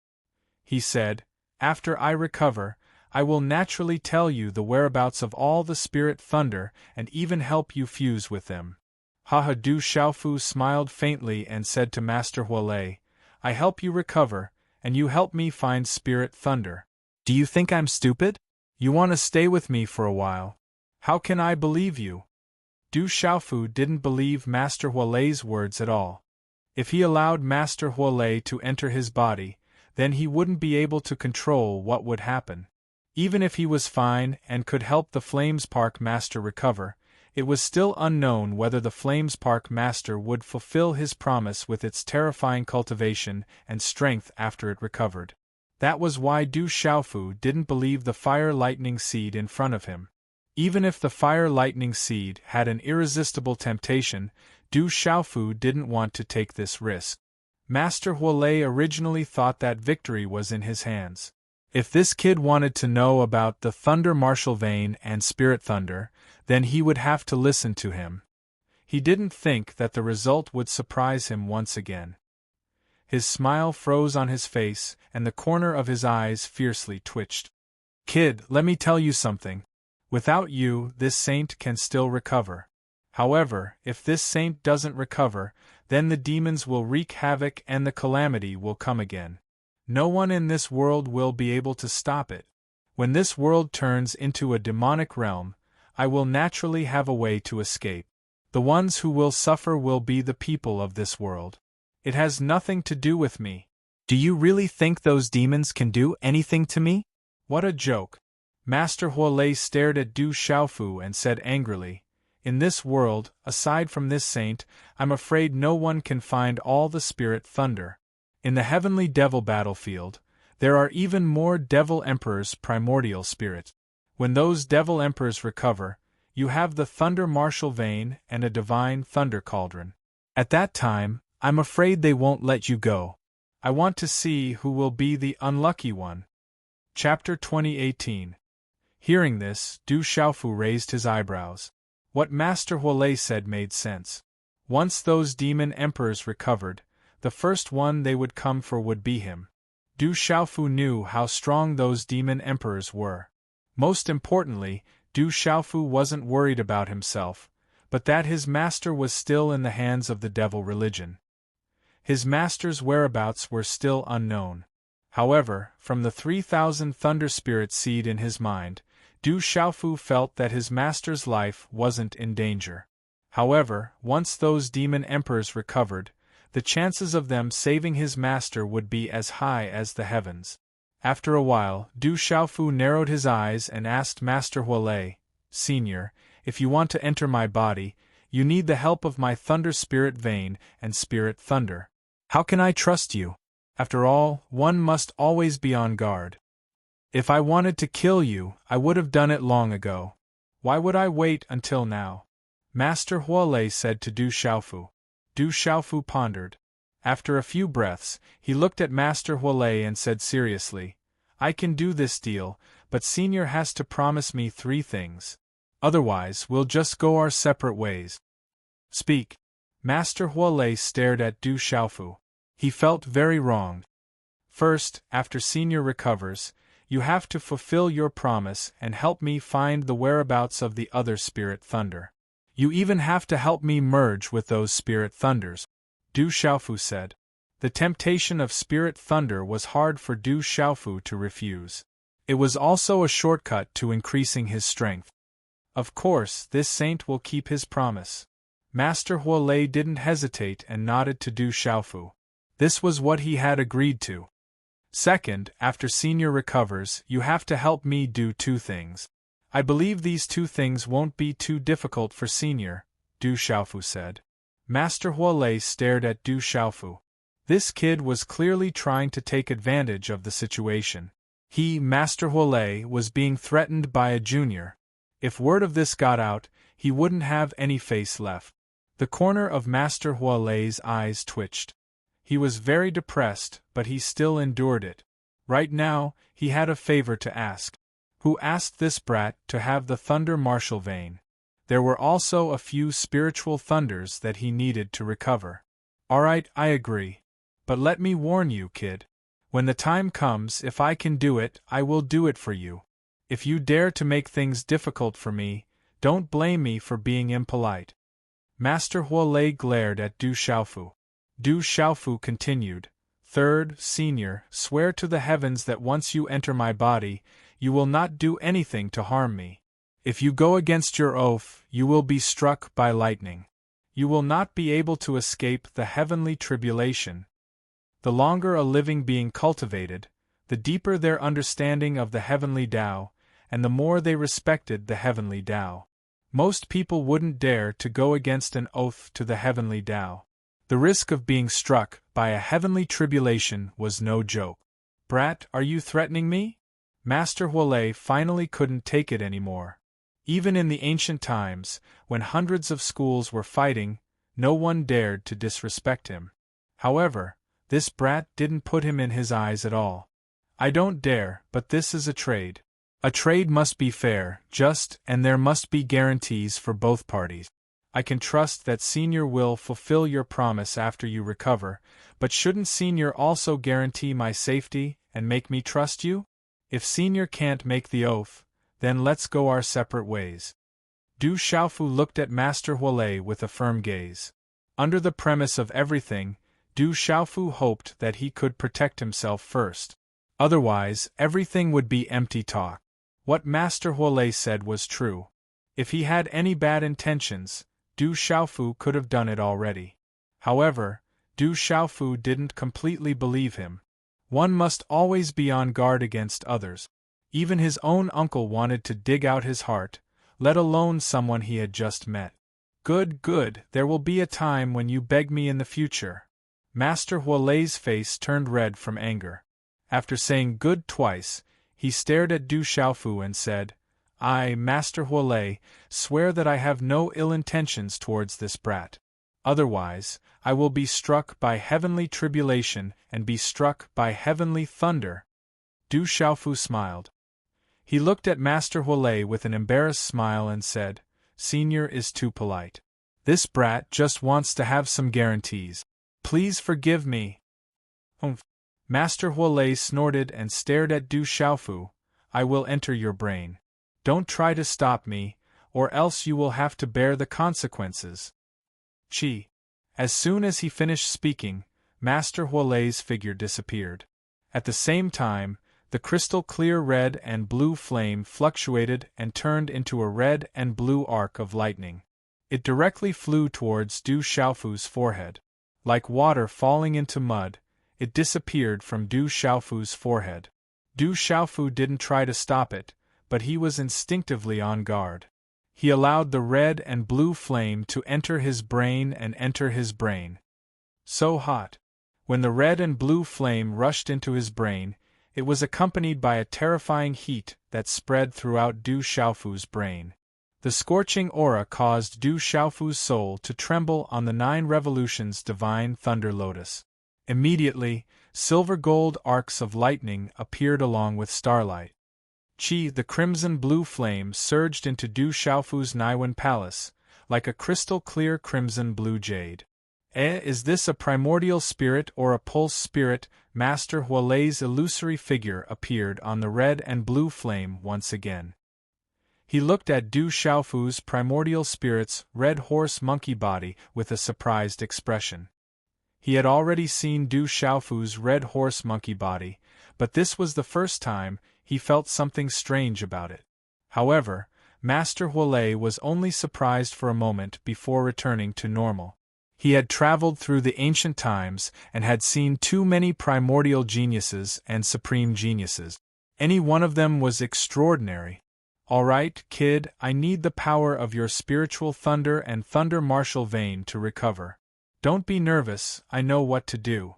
He said, "After I recover, I will naturally tell you the whereabouts of all the spirit thunder and even help you fuse with them." Haha! Du Xiaofu smiled faintly and said to Master Huolei, I help you recover, and you help me find spirit thunder. Do you think I'm stupid? You want to stay with me for a while? How can I believe you? Du Xiaofu didn't believe Master Huolei's words at all. If he allowed Master Huolei to enter his body, then he wouldn't be able to control what would happen. Even if he was fine and could help the Flames Park Master recover, it was still unknown whether the Flames Park Master would fulfill his promise with its terrifying cultivation and strength after it recovered. That was why Du Xiaofu didn't believe the Fire Lightning Seed in front of him. Even if the Fire Lightning Seed had an irresistible temptation, Du Xiaofu didn't want to take this risk. Master Huolei originally thought that victory was in his hands. If this kid wanted to know about the Thunder Martial Vein and Spirit Thunder, then he would have to listen to him. He didn't think that the result would surprise him once again. His smile froze on his face, and the corner of his eyes fiercely twitched. Kid, let me tell you something. Without you, this saint can still recover. However, if this saint doesn't recover, then the demons will wreak havoc and the calamity will come again. No one in this world will be able to stop it. When this world turns into a demonic realm, I will naturally have a way to escape. The ones who will suffer will be the people of this world. It has nothing to do with me. Do you really think those demons can do anything to me? What a joke. Master Huolei stared at Du Xiaofu and said angrily, In this world, aside from this saint, I'm afraid no one can find all the spirit thunder. In the heavenly devil battlefield, there are even more devil emperors' primordial spirit. When those devil emperors recover, you have the thunder martial vein and a divine thunder cauldron. At that time, I'm afraid they won't let you go. I want to see who will be the unlucky one. Chapter 2018. Hearing this, Du Xiaofu raised his eyebrows. What Master Huolei said made sense. Once those demon emperors recovered, the first one they would come for would be him. Du Xiaofu knew how strong those demon emperors were. Most importantly, Du Xiaofu wasn't worried about himself, but that his master was still in the hands of the devil religion. His master's whereabouts were still unknown. However, from the 3,000 Thunder Spirit seed in his mind, Du Xiaofu felt that his master's life wasn't in danger. However, once those demon emperors recovered, the chances of them saving his master would be as high as the heavens. After a while, Du Xiaofu narrowed his eyes and asked Master Huolei, Senior, if you want to enter my body, you need the help of my Thunder Spirit Vein and Spirit Thunder. How can I trust you? After all, one must always be on guard. If I wanted to kill you, I would have done it long ago. Why would I wait until now? Master Huolei said to Du Xiaofu. Du Xiaofu pondered. After a few breaths, he looked at Master Huolei and said seriously, I can do this deal, but Senior has to promise me 3 things. Otherwise, we'll just go our separate ways. Speak. Master Huolei stared at Du Xiaofu. He felt very wronged. First, after Senior recovers, you have to fulfill your promise and help me find the whereabouts of the other Spirit Thunder. You even have to help me merge with those Spirit Thunders. Du Xiaofu said. The temptation of Spirit Thunder was hard for Du Xiaofu to refuse. It was also a shortcut to increasing his strength. Of course, this saint will keep his promise. Master Huolei didn't hesitate and nodded to Du Xiaofu. This was what he had agreed to. Second, after Senior recovers, you have to help me do 2 things. I believe these 2 things won't be too difficult for Senior, Du Xiaofu said. Master Huolei stared at Du Xiaofu. This kid was clearly trying to take advantage of the situation. He, Master Huolei, was being threatened by a junior. If word of this got out, he wouldn't have any face left. The corner of Master Huolei's eyes twitched. He was very depressed, but he still endured it. Right now, he had a favor to ask. Who asked this brat to have the Thunder Martial Vein? There were also a few spiritual thunders that he needed to recover. Alright, I agree. But let me warn you, kid. When the time comes, if I can do it, I will do it for you. If you dare to make things difficult for me, don't blame me for being impolite. Master Huolei glared at Du Xiaofu. Du Xiaofu continued, "Third, Senior, swear to the heavens that once you enter my body, you will not do anything to harm me. If you go against your oath, you will be struck by lightning. You will not be able to escape the heavenly tribulation." The longer a living being cultivated, the deeper their understanding of the heavenly Tao, and the more they respected the heavenly Tao. Most people wouldn't dare to go against an oath to the heavenly Tao. The risk of being struck by a heavenly tribulation was no joke. "Brat, are you threatening me?" Master Huolei finally couldn't take it anymore. Even in the ancient times, when hundreds of schools were fighting, no one dared to disrespect him. However, this brat didn't put him in his eyes at all. "I don't dare, but this is a trade. A trade must be fair, just, and there must be guarantees for both parties. I can trust that Senior will fulfill your promise after you recover, but shouldn't Senior also guarantee my safety and make me trust you? If Senior can't make the oath, then let's go our separate ways." Du Xiaofu looked at Master Huolei with a firm gaze. Under the premise of everything, Du Xiaofu hoped that he could protect himself first. Otherwise, everything would be empty talk. What Master Huolei said was true. If he had any bad intentions, Du Xiaofu could have done it already. However, Du Xiaofu didn't completely believe him. One must always be on guard against others. Even his own uncle wanted to dig out his heart, let alone someone he had just met. "Good, good, there will be a time when you beg me in the future." Master Huolei's face turned red from anger. After saying "good" twice, he stared at Du Xiaofu and said, "I, Master Huolei, swear that I have no ill intentions towards this brat. Otherwise, I will be struck by heavenly tribulation and be struck by heavenly thunder." Du Xiaofu smiled. He looked at Master Huolei with an embarrassed smile and said, "Senior is too polite. This brat just wants to have some guarantees. Please forgive me." "Humph." Master Huolei snorted and stared at Du Xiaofu. "I will enter your brain. Don't try to stop me, or else you will have to bear the consequences." Chi. As soon as he finished speaking, Master Huolei's figure disappeared. At the same time, the crystal-clear red and blue flame fluctuated and turned into a red and blue arc of lightning. It directly flew towards Du Xiaofu's forehead. Like water falling into mud, it disappeared from Du Xiaofu's forehead. Du Xiaofu didn't try to stop it, but he was instinctively on guard. He allowed the red and blue flame to enter his brain and enter his brain. So hot. When the red and blue flame rushed into his brain, it was accompanied by a terrifying heat that spread throughout Du Xiaofu's brain. The scorching aura caused Du Xiaofu's soul to tremble on the 9 revolutions divine thunder lotus. Immediately, silver-gold arcs of lightning appeared along with starlight. Chi, the crimson-blue flame, surged into Du Xiaofu's Naiwen palace, like a crystal-clear crimson-blue jade. Is this a primordial spirit or a pulse spirit? Master Huolei's illusory figure appeared on the red and blue flame once again. He looked at Du Xiaofu's primordial spirit's red horse monkey body with a surprised expression. He had already seen Du Xiaofu's red horse monkey body, but this was the first time he felt something strange about it. However, Master Huolei was only surprised for a moment before returning to normal. He had traveled through the ancient times and had seen too many primordial geniuses and supreme geniuses. Any one of them was extraordinary. "All right, kid, I need the power of your spiritual thunder and thunder martial vein to recover. Don't be nervous, I know what to do."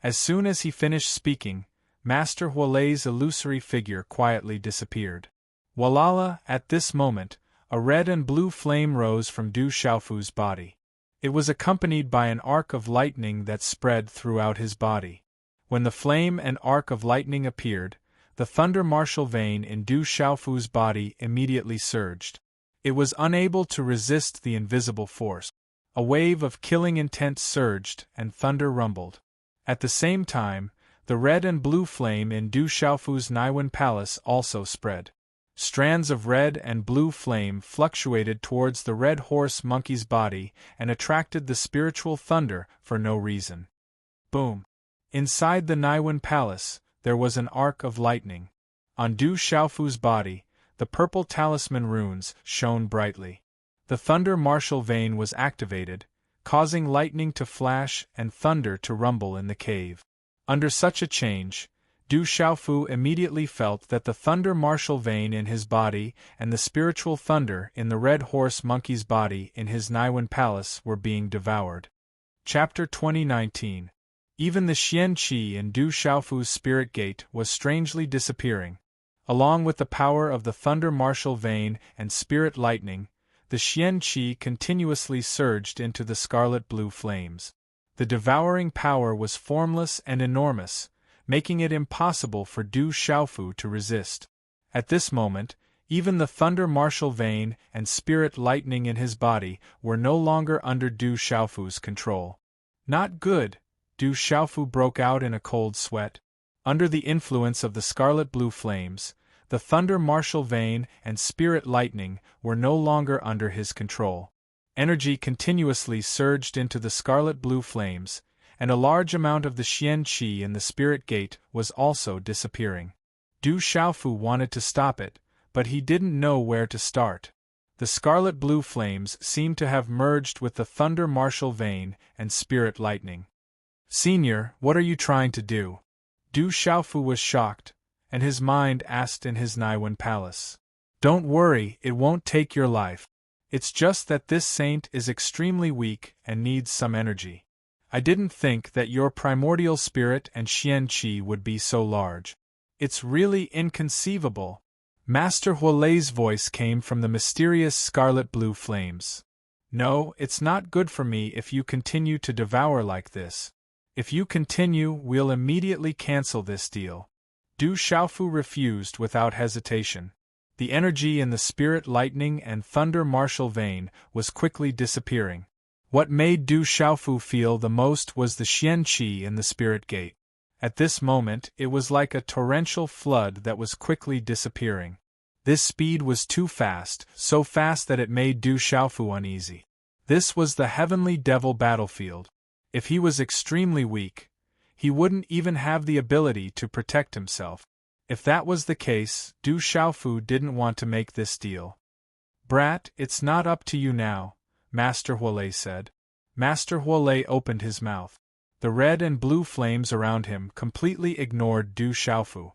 As soon as he finished speaking, Master Huolei's illusory figure quietly disappeared. Walala, at this moment, a red and blue flame rose from Du Xiaofu's body. It was accompanied by an arc of lightning that spread throughout his body. When the flame and arc of lightning appeared, the thunder martial vein in Du Xiaofu's body immediately surged. It was unable to resist the invisible force. A wave of killing intent surged and thunder rumbled. At the same time, the red and blue flame in Du Xiaofu's Naiwen palace also spread. Strands of red and blue flame fluctuated towards the red horse monkey's body and attracted the spiritual thunder for no reason. Boom! Inside the Naiwan palace, there was an arc of lightning. On Du Xiaofu's body, the purple talisman runes shone brightly. The thunder martial vein was activated, causing lightning to flash and thunder to rumble in the cave. Under such a change, Du Xiaofu immediately felt that the thunder martial vein in his body and the spiritual thunder in the red horse monkey's body in his Naiwan palace were being devoured. Chapter 2019. Even the Xian Qi in Du Xiaofu's spirit gate was strangely disappearing. Along with the power of the thunder martial vein and spirit lightning, the Xian Qi continuously surged into the scarlet blue flames. The devouring power was formless and enormous, making it impossible for Du Xiaofu to resist. At this moment, even the thunder martial vein and spirit lightning in his body were no longer under Du Xiaofu's control. Not good, Du Xiaofu broke out in a cold sweat. Under the influence of the scarlet blue flames, the thunder martial vein and spirit lightning were no longer under his control. Energy continuously surged into the scarlet blue flames, and a large amount of the Xian Qi in the spirit gate was also disappearing. Du Xiaofu wanted to stop it, but he didn't know where to start. The scarlet blue flames seemed to have merged with the thunder martial vein and spirit lightning. "Senior, what are you trying to do?" Du Xiaofu was shocked, and his mind asked in his Naiwan palace. "Don't worry, it won't take your life. It's just that this saint is extremely weak and needs some energy. I didn't think that your primordial spirit and Xian Qi would be so large. It's really inconceivable." Master Huolei's voice came from the mysterious scarlet blue flames. "No, it's not good for me if you continue to devour like this. If you continue, we'll immediately cancel this deal." Du Xiaofu refused without hesitation. The energy in the spirit lightning and thunder martial vein was quickly disappearing. What made Du Xiaofu feel the most was the Xian Qi in the spirit gate. At this moment it was like a torrential flood that was quickly disappearing. This speed was too fast, so fast that it made Du Xiaofu uneasy. This was the heavenly devil battlefield. If he was extremely weak, he wouldn't even have the ability to protect himself. If that was the case, Du Xiaofu didn't want to make this deal. "Brat, it's not up to you now," Master Huolei said. Master Huolei opened his mouth. The red and blue flames around him completely ignored Du Xiaofu.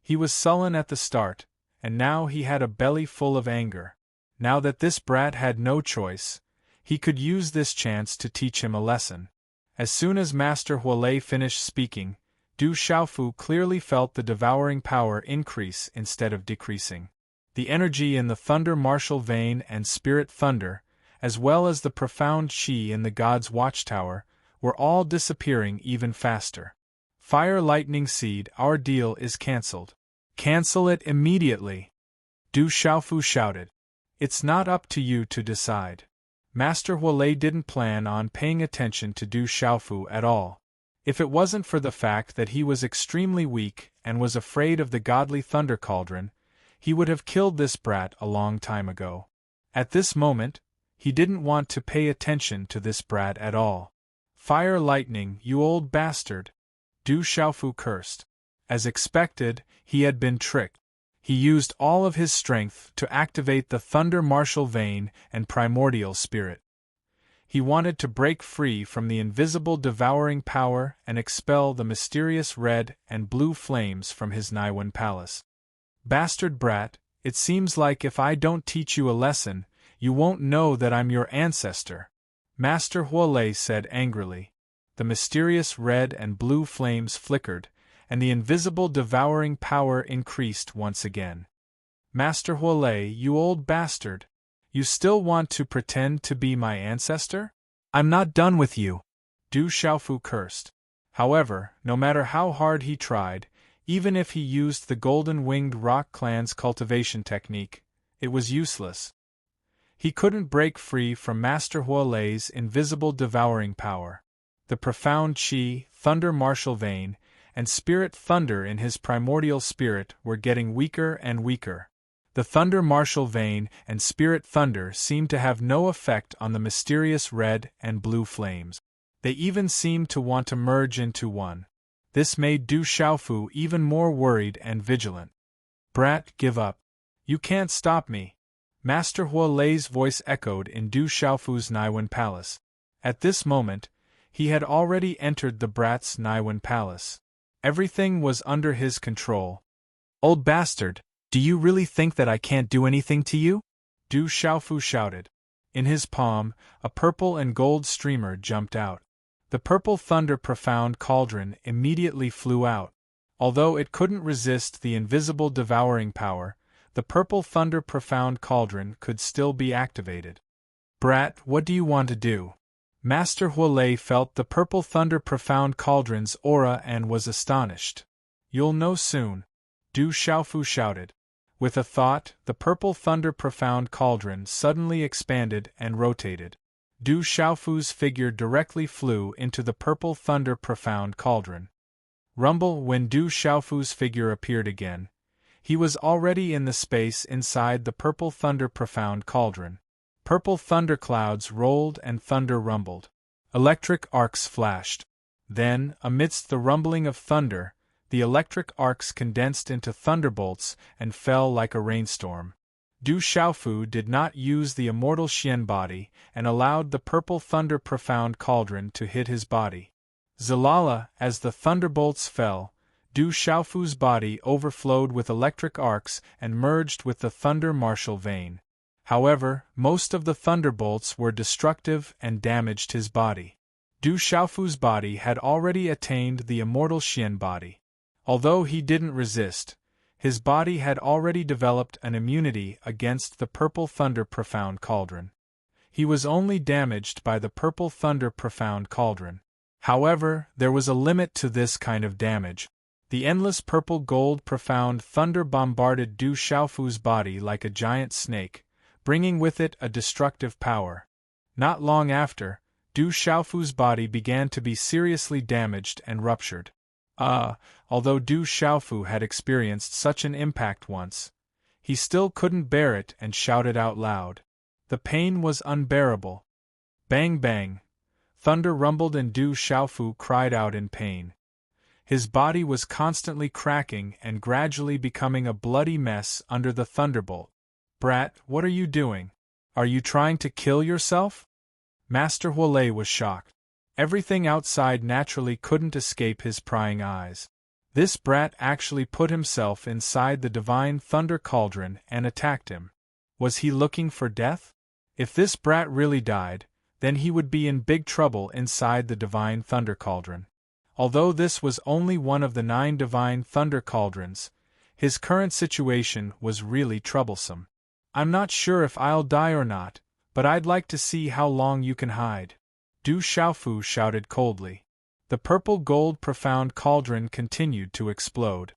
He was sullen at the start, and now he had a belly full of anger. Now that this brat had no choice, he could use this chance to teach him a lesson. As soon as Master Huolei finished speaking, Du Xiaofu clearly felt the devouring power increase instead of decreasing. The energy in the thunder martial vein and spirit thunder, as well as the profound Qi in the God's watchtower, were all disappearing even faster. "Fire lightning seed, our deal is cancelled. Cancel it immediately!" Du Xiaofu shouted. "It's not up to you to decide." Master Huolei didn't plan on paying attention to Du Xiaofu at all. If it wasn't for the fact that he was extremely weak and was afraid of the godly thunder cauldron, he would have killed this brat a long time ago. At this moment, he didn't want to pay attention to this brat at all. "Fire lightning, you old bastard!" Du Xiaofu cursed. As expected, he had been tricked. He used all of his strength to activate the thunder martial vein and primordial spirit. He wanted to break free from the invisible devouring power and expel the mysterious red and blue flames from his Naiwan palace. "Bastard brat, it seems like if I don't teach you a lesson, you won't know that I'm your ancestor," Master Huolei said angrily. The mysterious red and blue flames flickered, and the invisible devouring power increased once again. "Master Huolei, you old bastard! You still want to pretend to be my ancestor? I'm not done with you!" Du Xiaofu cursed. However, no matter how hard he tried, even if he used the golden-winged rock clan's cultivation technique, it was useless. He couldn't break free from Master Huolei's invisible devouring power. The profound Qi, thunder martial vein, and spirit thunder in his primordial spirit were getting weaker and weaker. The thunder martial vein and spirit thunder seemed to have no effect on the mysterious red and blue flames. They even seemed to want to merge into one. This made Du Xiaofu even more worried and vigilant. Brat, give up. You can't stop me. Master Huolei's voice echoed in Du Xiaofu's Naiwen palace. At this moment, he had already entered the brat's Naiwen palace. Everything was under his control. Old bastard, do you really think that I can't do anything to you? Du Xiaofu shouted. In his palm, a purple and gold streamer jumped out. The purple thunder profound cauldron immediately flew out. Although it couldn't resist the invisible devouring power, the purple thunder profound cauldron could still be activated. Brat, what do you want to do? Master Huolei felt the purple thunder profound cauldron's aura and was astonished. You'll know soon, Du Xiaofu shouted. With a thought, the purple thunder profound cauldron suddenly expanded and rotated. Du Xiaofu's figure directly flew into the purple thunder profound cauldron. Rumble. When Du Xiaofu's figure appeared again, he was already in the space inside the purple thunder profound cauldron. Purple thunder clouds rolled and thunder rumbled. Electric arcs flashed. Then, amidst the rumbling of thunder, the electric arcs condensed into thunderbolts and fell like a rainstorm. Du Xiaofu did not use the immortal Xian body and allowed the purple thunder profound cauldron to hit his body. Zalala, as the thunderbolts fell, Du Xiaofu's body overflowed with electric arcs and merged with the thunder martial vein. However, most of the thunderbolts were destructive and damaged his body. Du Xiaofu's body had already attained the immortal Xian body. Although he didn't resist, his body had already developed an immunity against the purple thunder profound cauldron. He was only damaged by the purple thunder profound cauldron. However, there was a limit to this kind of damage. The endless purple gold profound thunder bombarded Du Xiaofu's body like a giant snake, bringing with it a destructive power. Not long after, Du Xiaofu's body began to be seriously damaged and ruptured. Although Du Xiaofu had experienced such an impact once, he still couldn't bear it and shouted out loud. The pain was unbearable. Bang bang! Thunder rumbled and Du Xiaofu cried out in pain. His body was constantly cracking and gradually becoming a bloody mess under the thunderbolt. Brat, what are you doing? Are you trying to kill yourself? Master Huolei was shocked. Everything outside naturally couldn't escape his prying eyes. This brat actually put himself inside the divine thunder cauldron and attacked him. Was he looking for death? If this brat really died, then he would be in big trouble inside the divine thunder cauldron. Although this was only one of the 9 divine thunder cauldrons, his current situation was really troublesome. I'm not sure if I'll die or not, but I'd like to see how long you can hide. Du Xiaofu shouted coldly. The purple gold profound cauldron continued to explode.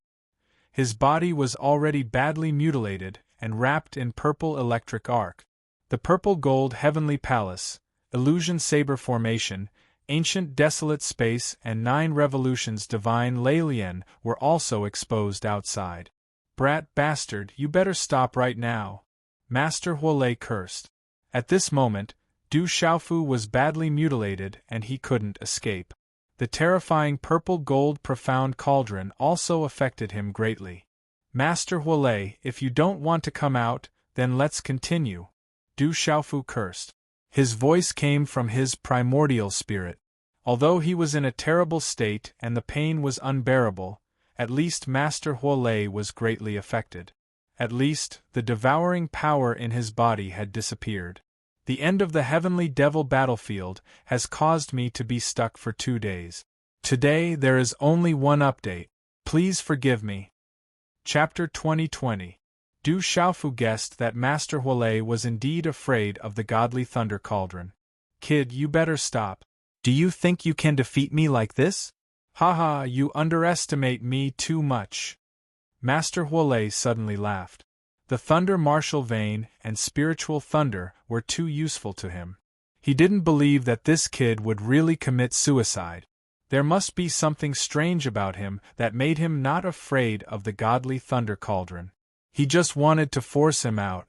His body was already badly mutilated and wrapped in purple electric arc. The purple gold heavenly palace, illusion saber formation, ancient desolate space and 9 revolutions divine Leilian were also exposed outside. Brat bastard, you better stop right now. Master Huolei cursed. At this moment, Du Xiaofu was badly mutilated and he couldn't escape. The terrifying purple gold profound cauldron also affected him greatly. Master Huolei, if you don't want to come out, then let's continue. Du Xiaofu cursed. His voice came from his primordial spirit. Although he was in a terrible state and the pain was unbearable, at least Master Huolei was greatly affected. At least, the devouring power in his body had disappeared. The end of the heavenly devil battlefield has caused me to be stuck for 2 days. Today there is only one update. Please forgive me. Chapter 2020. Du Xiaofu guessed that Master Huolei was indeed afraid of the godly thunder cauldron. Kid, you better stop. Do you think you can defeat me like this? Haha, you underestimate me too much. Master Huolei suddenly laughed. The thunder martial vein and spiritual thunder were too useful to him. He didn't believe that this kid would really commit suicide. There must be something strange about him that made him not afraid of the godly thunder cauldron. He just wanted to force him out.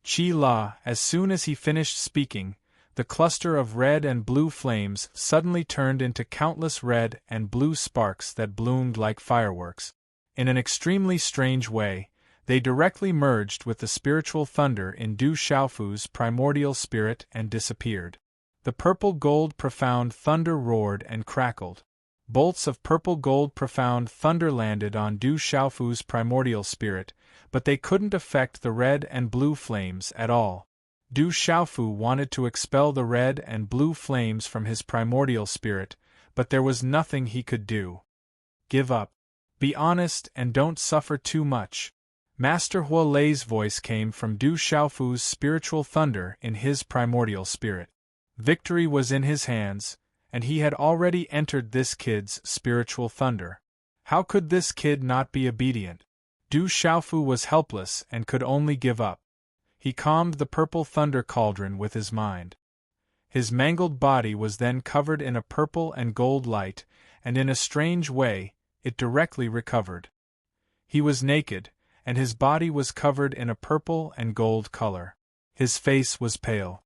Chi La, as soon as he finished speaking, the cluster of red and blue flames suddenly turned into countless red and blue sparks that bloomed like fireworks. In an extremely strange way, they directly merged with the spiritual thunder in Du Xiaofu's primordial spirit and disappeared. The purple-gold profound thunder roared and crackled. Bolts of purple-gold profound thunder landed on Du Xiaofu's primordial spirit, but they couldn't affect the red and blue flames at all. Du Xiaofu wanted to expel the red and blue flames from his primordial spirit, but there was nothing he could do. Give up. Be honest and don't suffer too much. Master Huolei's voice came from Du Xiaofu's spiritual thunder in his primordial spirit. Victory was in his hands, and he had already entered this kid's spiritual thunder. How could this kid not be obedient? Du Xiaofu was helpless and could only give up. He calmed the purple thunder cauldron with his mind. His mangled body was then covered in a purple and gold light, and in a strange way, it directly recovered. He was naked, and his body was covered in a purple and gold color. His face was pale.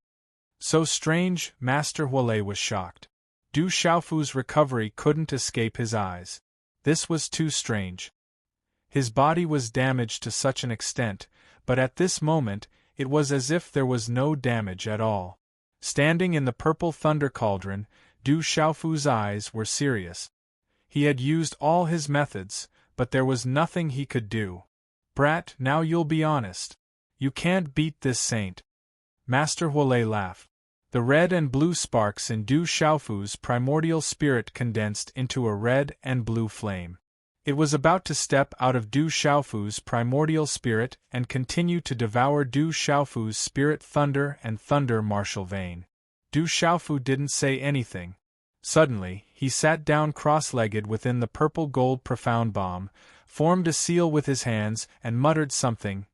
So strange, Master Huolei was shocked. Du Xiaofu's recovery couldn't escape his eyes. This was too strange. His body was damaged to such an extent, but at this moment, it was as if there was no damage at all. Standing in the purple thunder cauldron, Du Xiaofu's eyes were serious. He had used all his methods, but there was nothing he could do. Brat, now you'll be honest. You can't beat this saint. Master Huolei laughed. The red and blue sparks in Du Xiaofu's primordial spirit condensed into a red and blue flame. It was about to step out of Du Xiaofu's primordial spirit and continue to devour Du Xiaofu's spirit thunder and thunder martial vein. Du Xiaofu didn't say anything. Suddenly, he sat down cross-legged within the purple-gold profound bomb, formed a seal with his hands, and muttered something.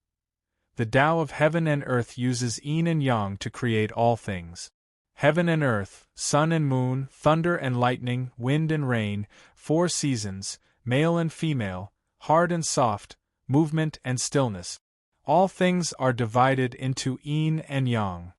The Tao of heaven and earth uses yin and yang to create all things. Heaven and earth, sun and moon, thunder and lightning, wind and rain, 4 seasons, male and female, hard and soft, movement and stillness. All things are divided into yin and yang.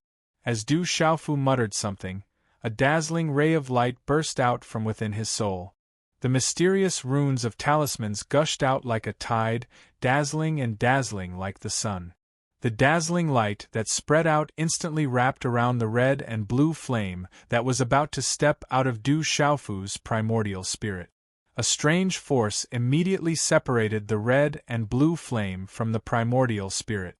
As Du Xiaofu muttered something, a dazzling ray of light burst out from within his soul. The mysterious runes of talismans gushed out like a tide, dazzling and dazzling like the sun. The dazzling light that spread out instantly wrapped around the red and blue flame that was about to step out of Du Xiaofu's primordial spirit. A strange force immediately separated the red and blue flame from the primordial spirit.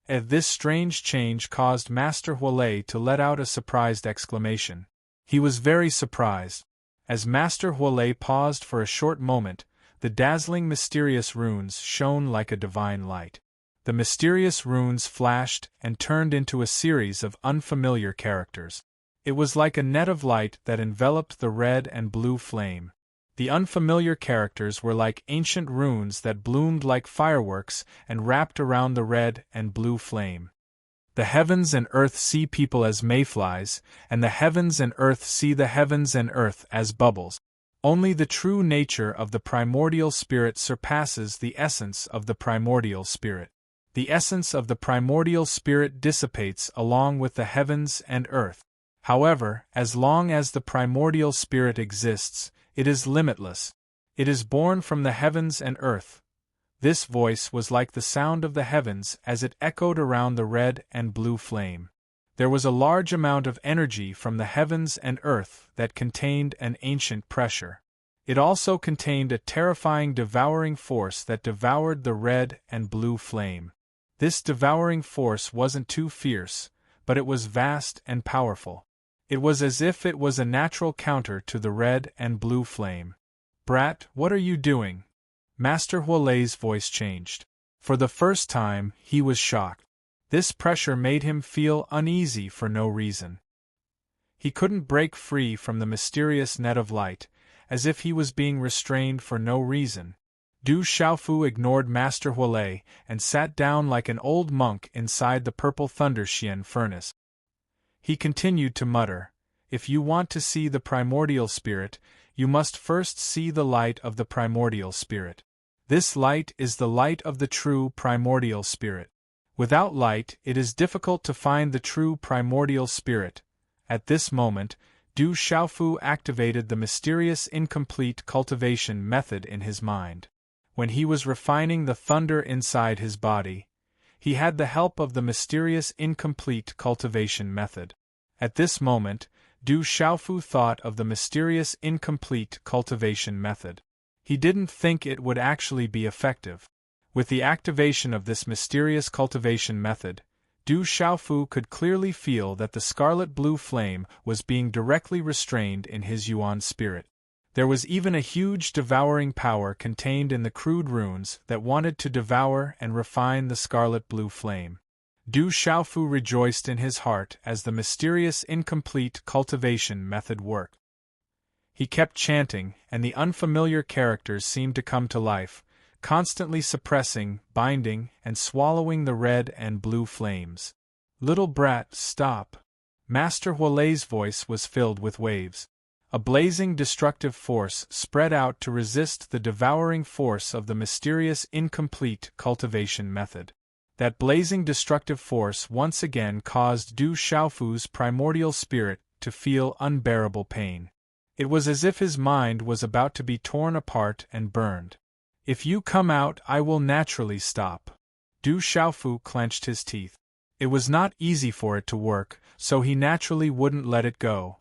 This strange change caused Master Huolei to let out a surprised exclamation. He was very surprised. As Master Huolei paused for a short moment, the dazzling mysterious runes shone like a divine light. The mysterious runes flashed and turned into a series of unfamiliar characters. It was like a net of light that enveloped the red and blue flame. The unfamiliar characters were like ancient runes that bloomed like fireworks and wrapped around the red and blue flame. The heavens and earth see people as mayflies, and the heavens and earth see the heavens and earth as bubbles. Only the true nature of the primordial spirit surpasses the essence of the primordial spirit. The essence of the primordial spirit dissipates along with the heavens and earth. However, as long as the primordial spirit exists, it is limitless. It is born from the heavens and earth. This voice was like the sound of the heavens as it echoed around the red and blue flame. There was a large amount of energy from the heavens and earth that contained an ancient pressure. It also contained a terrifying devouring force that devoured the red and blue flame. This devouring force wasn't too fierce, but it was vast and powerful. It was as if it was a natural counter to the red and blue flame. Brat, what are you doing? Master Huolei's voice changed. For the first time, he was shocked. This pressure made him feel uneasy for no reason. He couldn't break free from the mysterious net of light, as if he was being restrained for no reason. Du Xiaofu ignored Master Huolei and sat down like an old monk inside the purple thunder Xian furnace. He continued to mutter, "If you want to see the primordial spirit, you must first see the light of the primordial spirit." This light is the light of the true primordial spirit. Without light, it is difficult to find the true primordial spirit. At this moment, Du Xiaofu activated the mysterious incomplete cultivation method in his mind. When he was refining the thunder inside his body, he had the help of the mysterious incomplete cultivation method. At this moment, Du Xiaofu thought of the mysterious incomplete cultivation method. He didn't think it would actually be effective. With the activation of this mysterious cultivation method, Du Xiaofu could clearly feel that the scarlet blue flame was being directly restrained in his Yuan spirit. There was even a huge devouring power contained in the crude runes that wanted to devour and refine the scarlet blue flame. Du Xiaofu rejoiced in his heart as the mysterious incomplete cultivation method worked. He kept chanting, and the unfamiliar characters seemed to come to life, constantly suppressing, binding, and swallowing the red and blue flames. "Little brat, stop!" Master Huolei's voice was filled with waves. A blazing destructive force spread out to resist the devouring force of the mysterious incomplete cultivation method. That blazing destructive force once again caused Du Xiaofu's primordial spirit to feel unbearable pain. It was as if his mind was about to be torn apart and burned. "If you come out, I will naturally stop." Du Xiaofu clenched his teeth. It was not easy for it to work, so he naturally wouldn't let it go.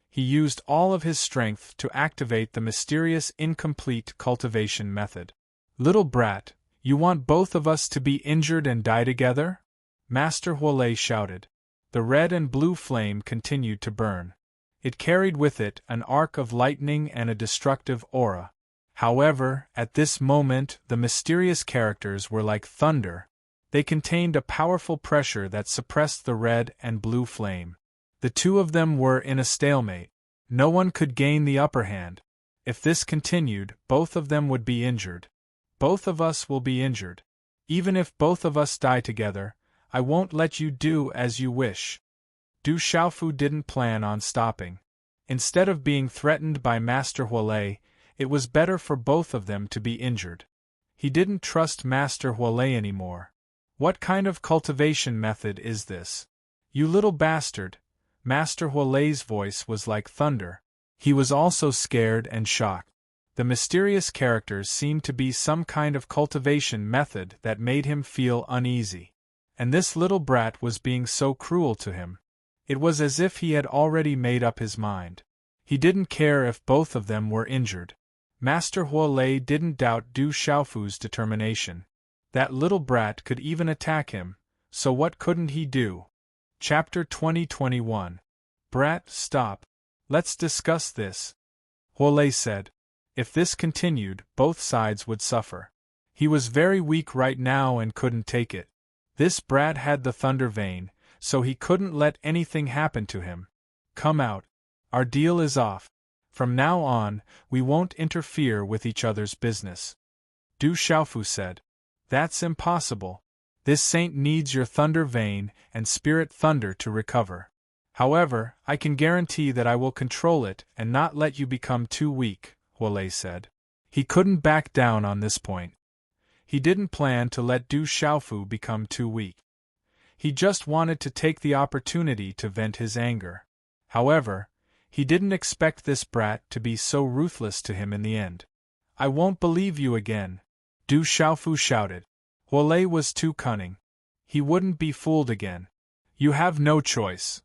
He used all of his strength to activate the mysterious incomplete cultivation method. "Little brat, you want both of us to be injured and die together?" Master Huolei shouted. The red and blue flame continued to burn. It carried with it an arc of lightning and a destructive aura. However, at this moment the mysterious characters were like thunder. They contained a powerful pressure that suppressed the red and blue flame. The two of them were in a stalemate. No one could gain the upper hand. If this continued, both of them would be injured. "Both of us will be injured. Even if both of us die together, I won't let you do as you wish." Du Xiaofu didn't plan on stopping. Instead of being threatened by Master Huolei, it was better for both of them to be injured. He didn't trust Master Huolei anymore. "What kind of cultivation method is this? You little bastard!" Master Huolei's voice was like thunder. He was also scared and shocked. The mysterious characters seemed to be some kind of cultivation method that made him feel uneasy. And this little brat was being so cruel to him. It was as if he had already made up his mind. He didn't care if both of them were injured. Master Huolei didn't doubt Du Xiaofu's determination. That little brat could even attack him, so what couldn't he do? Chapter 2021. "Brat, stop. Let's discuss this," Huolei said. If this continued, both sides would suffer. He was very weak right now and couldn't take it. This brat had the thunder vein, so he couldn't let anything happen to him. "Come out. Our deal is off. From now on, we won't interfere with each other's business." Du Xiaofu said. "That's impossible. This saint needs your thunder vein and spirit thunder to recover. However, I can guarantee that I will control it and not let you become too weak," Huolei said. He couldn't back down on this point. He didn't plan to let Du Xiaofu become too weak. He just wanted to take the opportunity to vent his anger. However, he didn't expect this brat to be so ruthless to him in the end. "I won't believe you again," Du Xiaofu shouted. Huolei was too cunning. He wouldn't be fooled again. "You have no choice.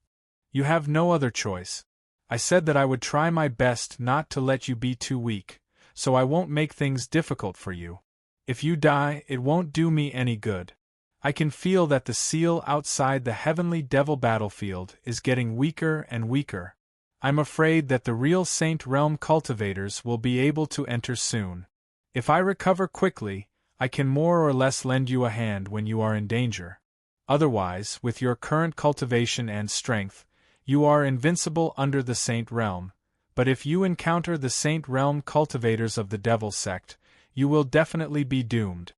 You have no other choice. I said that I would try my best not to let you be too weak, so I won't make things difficult for you. If you die, it won't do me any good. I can feel that the seal outside the heavenly devil battlefield is getting weaker and weaker. I'm afraid that the real Saint Realm cultivators will be able to enter soon. If I recover quickly, I can more or less lend you a hand when you are in danger. Otherwise, with your current cultivation and strength, you are invincible under the Saint Realm, but if you encounter the Saint Realm cultivators of the Devil sect, you will definitely be doomed."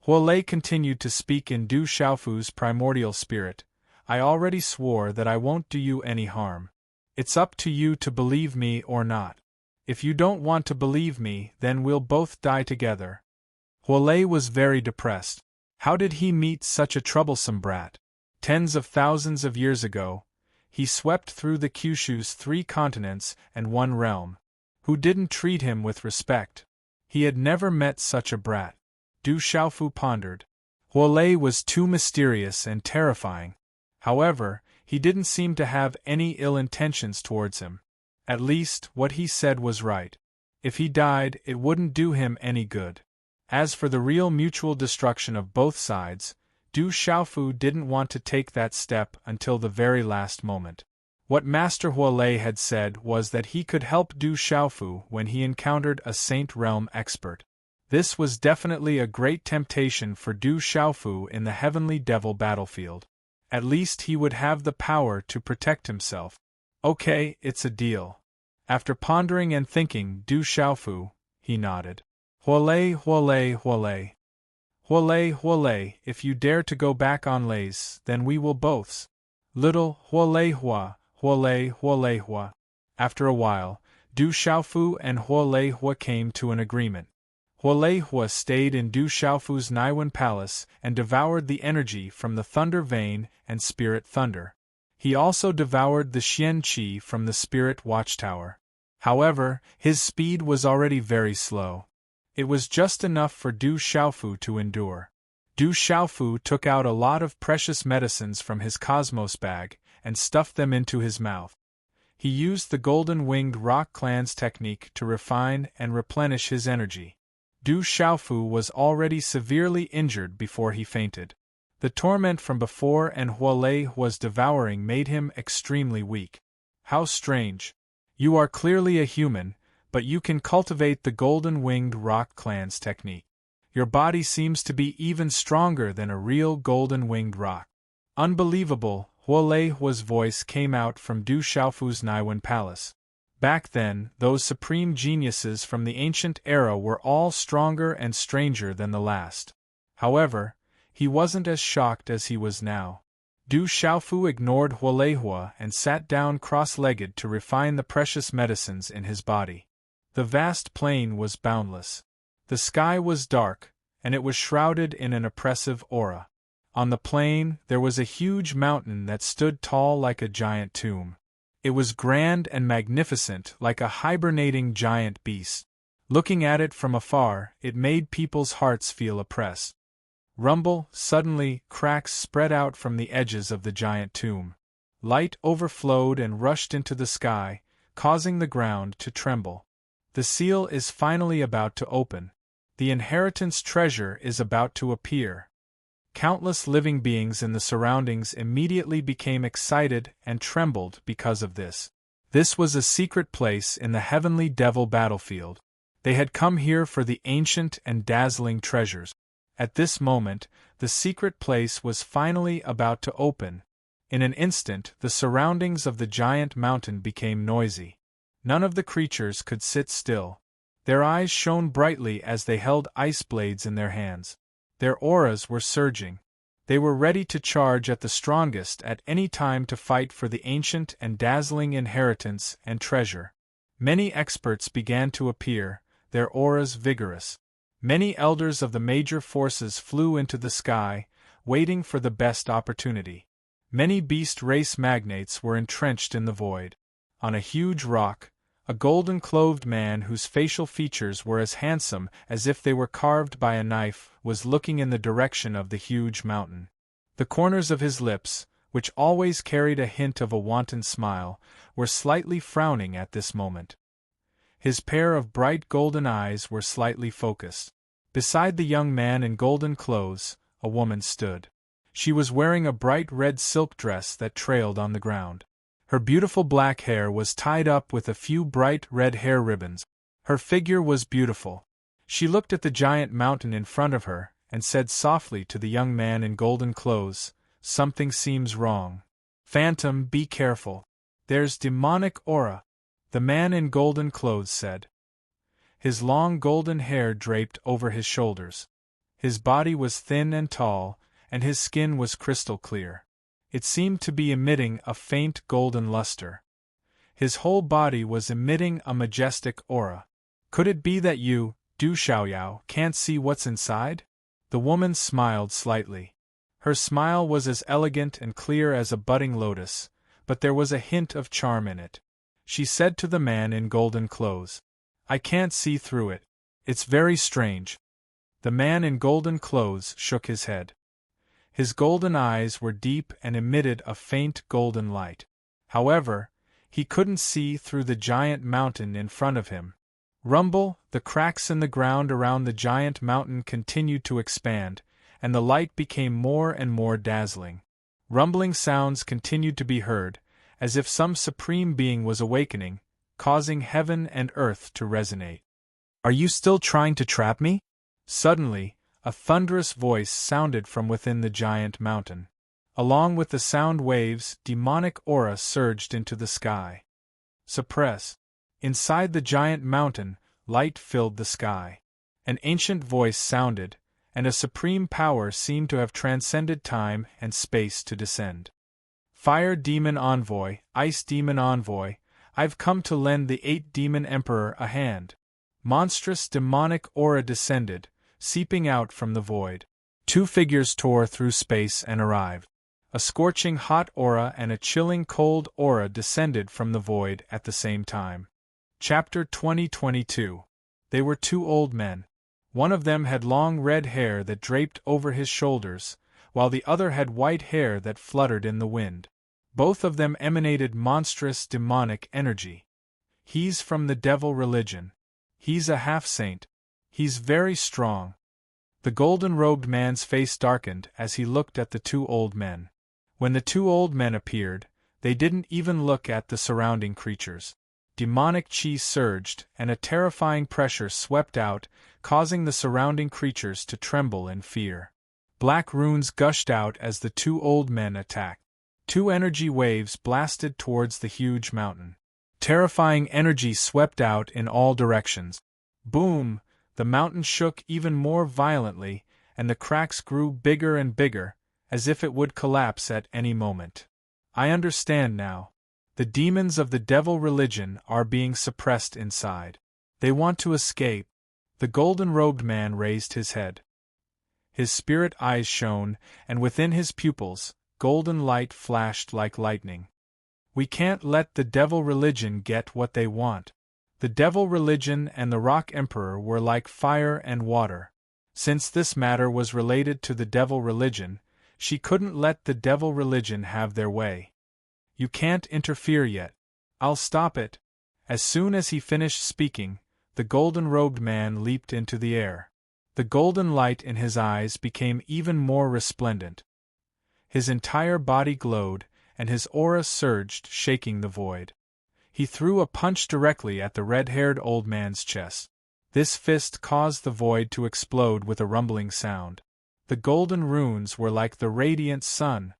Huolei continued to speak in Du Xiaofu's primordial spirit. "I already swore that I won't do you any harm. It's up to you to believe me or not. If you don't want to believe me, then we'll both die together." Huolei was very depressed. How did he meet such a troublesome brat? Tens of thousands of years ago, he swept through the Kyushu's 3 continents and 1 realm. Who didn't treat him with respect? He had never met such a brat. Du Xiaofu pondered. Huolei was too mysterious and terrifying. However, he didn't seem to have any ill intentions towards him. At least, what he said was right. If he died, it wouldn't do him any good. As for the real mutual destruction of both sides, Du Xiaofu didn't want to take that step until the very last moment. What Master Huolei had said was that he could help Du Xiaofu when he encountered a Saint Realm expert. This was definitely a great temptation for Du Xiaofu in the Heavenly Devil battlefield. At least he would have the power to protect himself. Okay, it's a deal. After pondering and thinking Du Xiaofu, he nodded. Huolei, Huolei, Huolei. Huolei, Huolei, if you dare to go back on Lays, then we will both. Little Huolei Hua, Huolei, Huolei Hua. After a while, Du Xiaofu and Huolei Hua came to an agreement. Huolei Hua stayed in Du Xiaofu's Naiwan Palace and devoured the energy from the Thunder Vein and Spirit Thunder. He also devoured the Xian Qi from the Spirit Watchtower. However, his speed was already very slow. It was just enough for Du Xiaofu to endure. Du Xiaofu took out a lot of precious medicines from his cosmos bag and stuffed them into his mouth. He used the golden-winged rock clan's technique to refine and replenish his energy. Du Xiaofu was already severely injured before he fainted. The torment from before and Huolei was devouring made him extremely weak. How strange. You are clearly a human, but you can cultivate the golden-winged rock clan's technique. Your body seems to be even stronger than a real golden-winged rock. Unbelievable, Huolei Hua's voice came out from Du Xiaofu's Naiwan Palace. Back then, those supreme geniuses from the ancient era were all stronger and stranger than the last. However, he wasn't as shocked as he was now. Du Xiaofu ignored Huolei Hua and sat down cross-legged to refine the precious medicines in his body. The vast plain was boundless. The sky was dark, and it was shrouded in an oppressive aura. On the plain, there was a huge mountain that stood tall like a giant tomb. It was grand and magnificent like a hibernating giant beast. Looking at it from afar, it made people's hearts feel oppressed. Rumble, suddenly, cracks spread out from the edges of the giant tomb. Light overflowed and rushed into the sky, causing the ground to tremble. The seal is finally about to open. The inheritance treasure is about to appear. Countless living beings in the surroundings immediately became excited and trembled because of this. This was a secret place in the Heavenly Devil battlefield. They had come here for the ancient and dazzling treasures. At this moment, the secret place was finally about to open. In an instant, the surroundings of the giant mountain became noisy. None of the creatures could sit still. Their eyes shone brightly as they held ice blades in their hands. Their auras were surging. They were ready to charge at the strongest at any time to fight for the ancient and dazzling inheritance and treasure. Many experts began to appear, their auras vigorous. Many elders of the major forces flew into the sky, waiting for the best opportunity. Many beast race magnates were entrenched in the void. On a huge rock, a golden-clothed man whose facial features were as handsome as if they were carved by a knife was looking in the direction of the huge mountain. The corners of his lips, which always carried a hint of a wanton smile, were slightly frowning at this moment. His pair of bright golden eyes were slightly focused. Beside the young man in golden clothes, a woman stood. She was wearing a bright red silk dress that trailed on the ground. Her beautiful black hair was tied up with a few bright red hair ribbons. Her figure was beautiful. She looked at the giant mountain in front of her, and said softly to the young man in golden clothes, "Something seems wrong. Phantom, be careful. There's demonic aura," the man in golden clothes said. His long golden hair draped over his shoulders. His body was thin and tall, and his skin was crystal clear. It seemed to be emitting a faint golden luster. His whole body was emitting a majestic aura. "Could it be that you, Du Xiaoyao can't see what's inside? The woman smiled slightly. Her smile was as elegant and clear as a budding lotus, but there was a hint of charm in it. She said to the man in golden clothes, I can't see through it. It's very strange. The man in golden clothes shook his head. His golden eyes were deep and emitted a faint golden light. However, he couldn't see through the giant mountain in front of him. Rumble, the cracks in the ground around the giant mountain continued to expand, and the light became more and more dazzling. Rumbling sounds continued to be heard, as if some supreme being was awakening, causing heaven and earth to resonate. Are you still trying to trap me? Suddenly, a thunderous voice sounded from within the giant mountain. Along with the sound waves, demonic aura surged into the sky. Suppress. Inside the giant mountain, light filled the sky. An ancient voice sounded, and a supreme power seemed to have transcended time and space to descend. Fire Demon Envoy, Ice Demon Envoy, I've come to lend the 8-Demon Emperor a hand. Monstrous demonic aura descended, seeping out from the void. 2 figures tore through space and arrived. A scorching hot aura and a chilling cold aura descended from the void at the same time. Chapter 2022. They were 2 old men. One of them had long red hair that draped over his shoulders, while the other had white hair that fluttered in the wind. Both of them emanated monstrous demonic energy. He's from the devil religion. He's a half-saint. He's very strong. The golden-robed man's face darkened as he looked at the 2 old men. When the 2 old men appeared, they didn't even look at the surrounding creatures. Demonic chi surged, and a terrifying pressure swept out, causing the surrounding creatures to tremble in fear. Black runes gushed out as the 2 old men attacked. 2 energy waves blasted towards the huge mountain. Terrifying energy swept out in all directions. Boom! The mountain shook even more violently, and the cracks grew bigger and bigger, as if it would collapse at any moment. I understand now. The demons of the devil religion are being suppressed inside. They want to escape. The golden-robed man raised his head. His spirit eyes shone, and within his pupils, golden light flashed like lightning. We can't let the devil religion get what they want. The devil religion and the Rock Emperor were like fire and water. Since this matter was related to the devil religion, she couldn't let the devil religion have their way. You can't interfere yet. I'll stop it. As soon as he finished speaking, the golden-robed man leaped into the air. The golden light in his eyes became even more resplendent. His entire body glowed, and his aura surged, shaking the void. He threw a punch directly at the red-haired old man's chest. This fist caused the void to explode with a rumbling sound. The golden runes were like the radiant sun.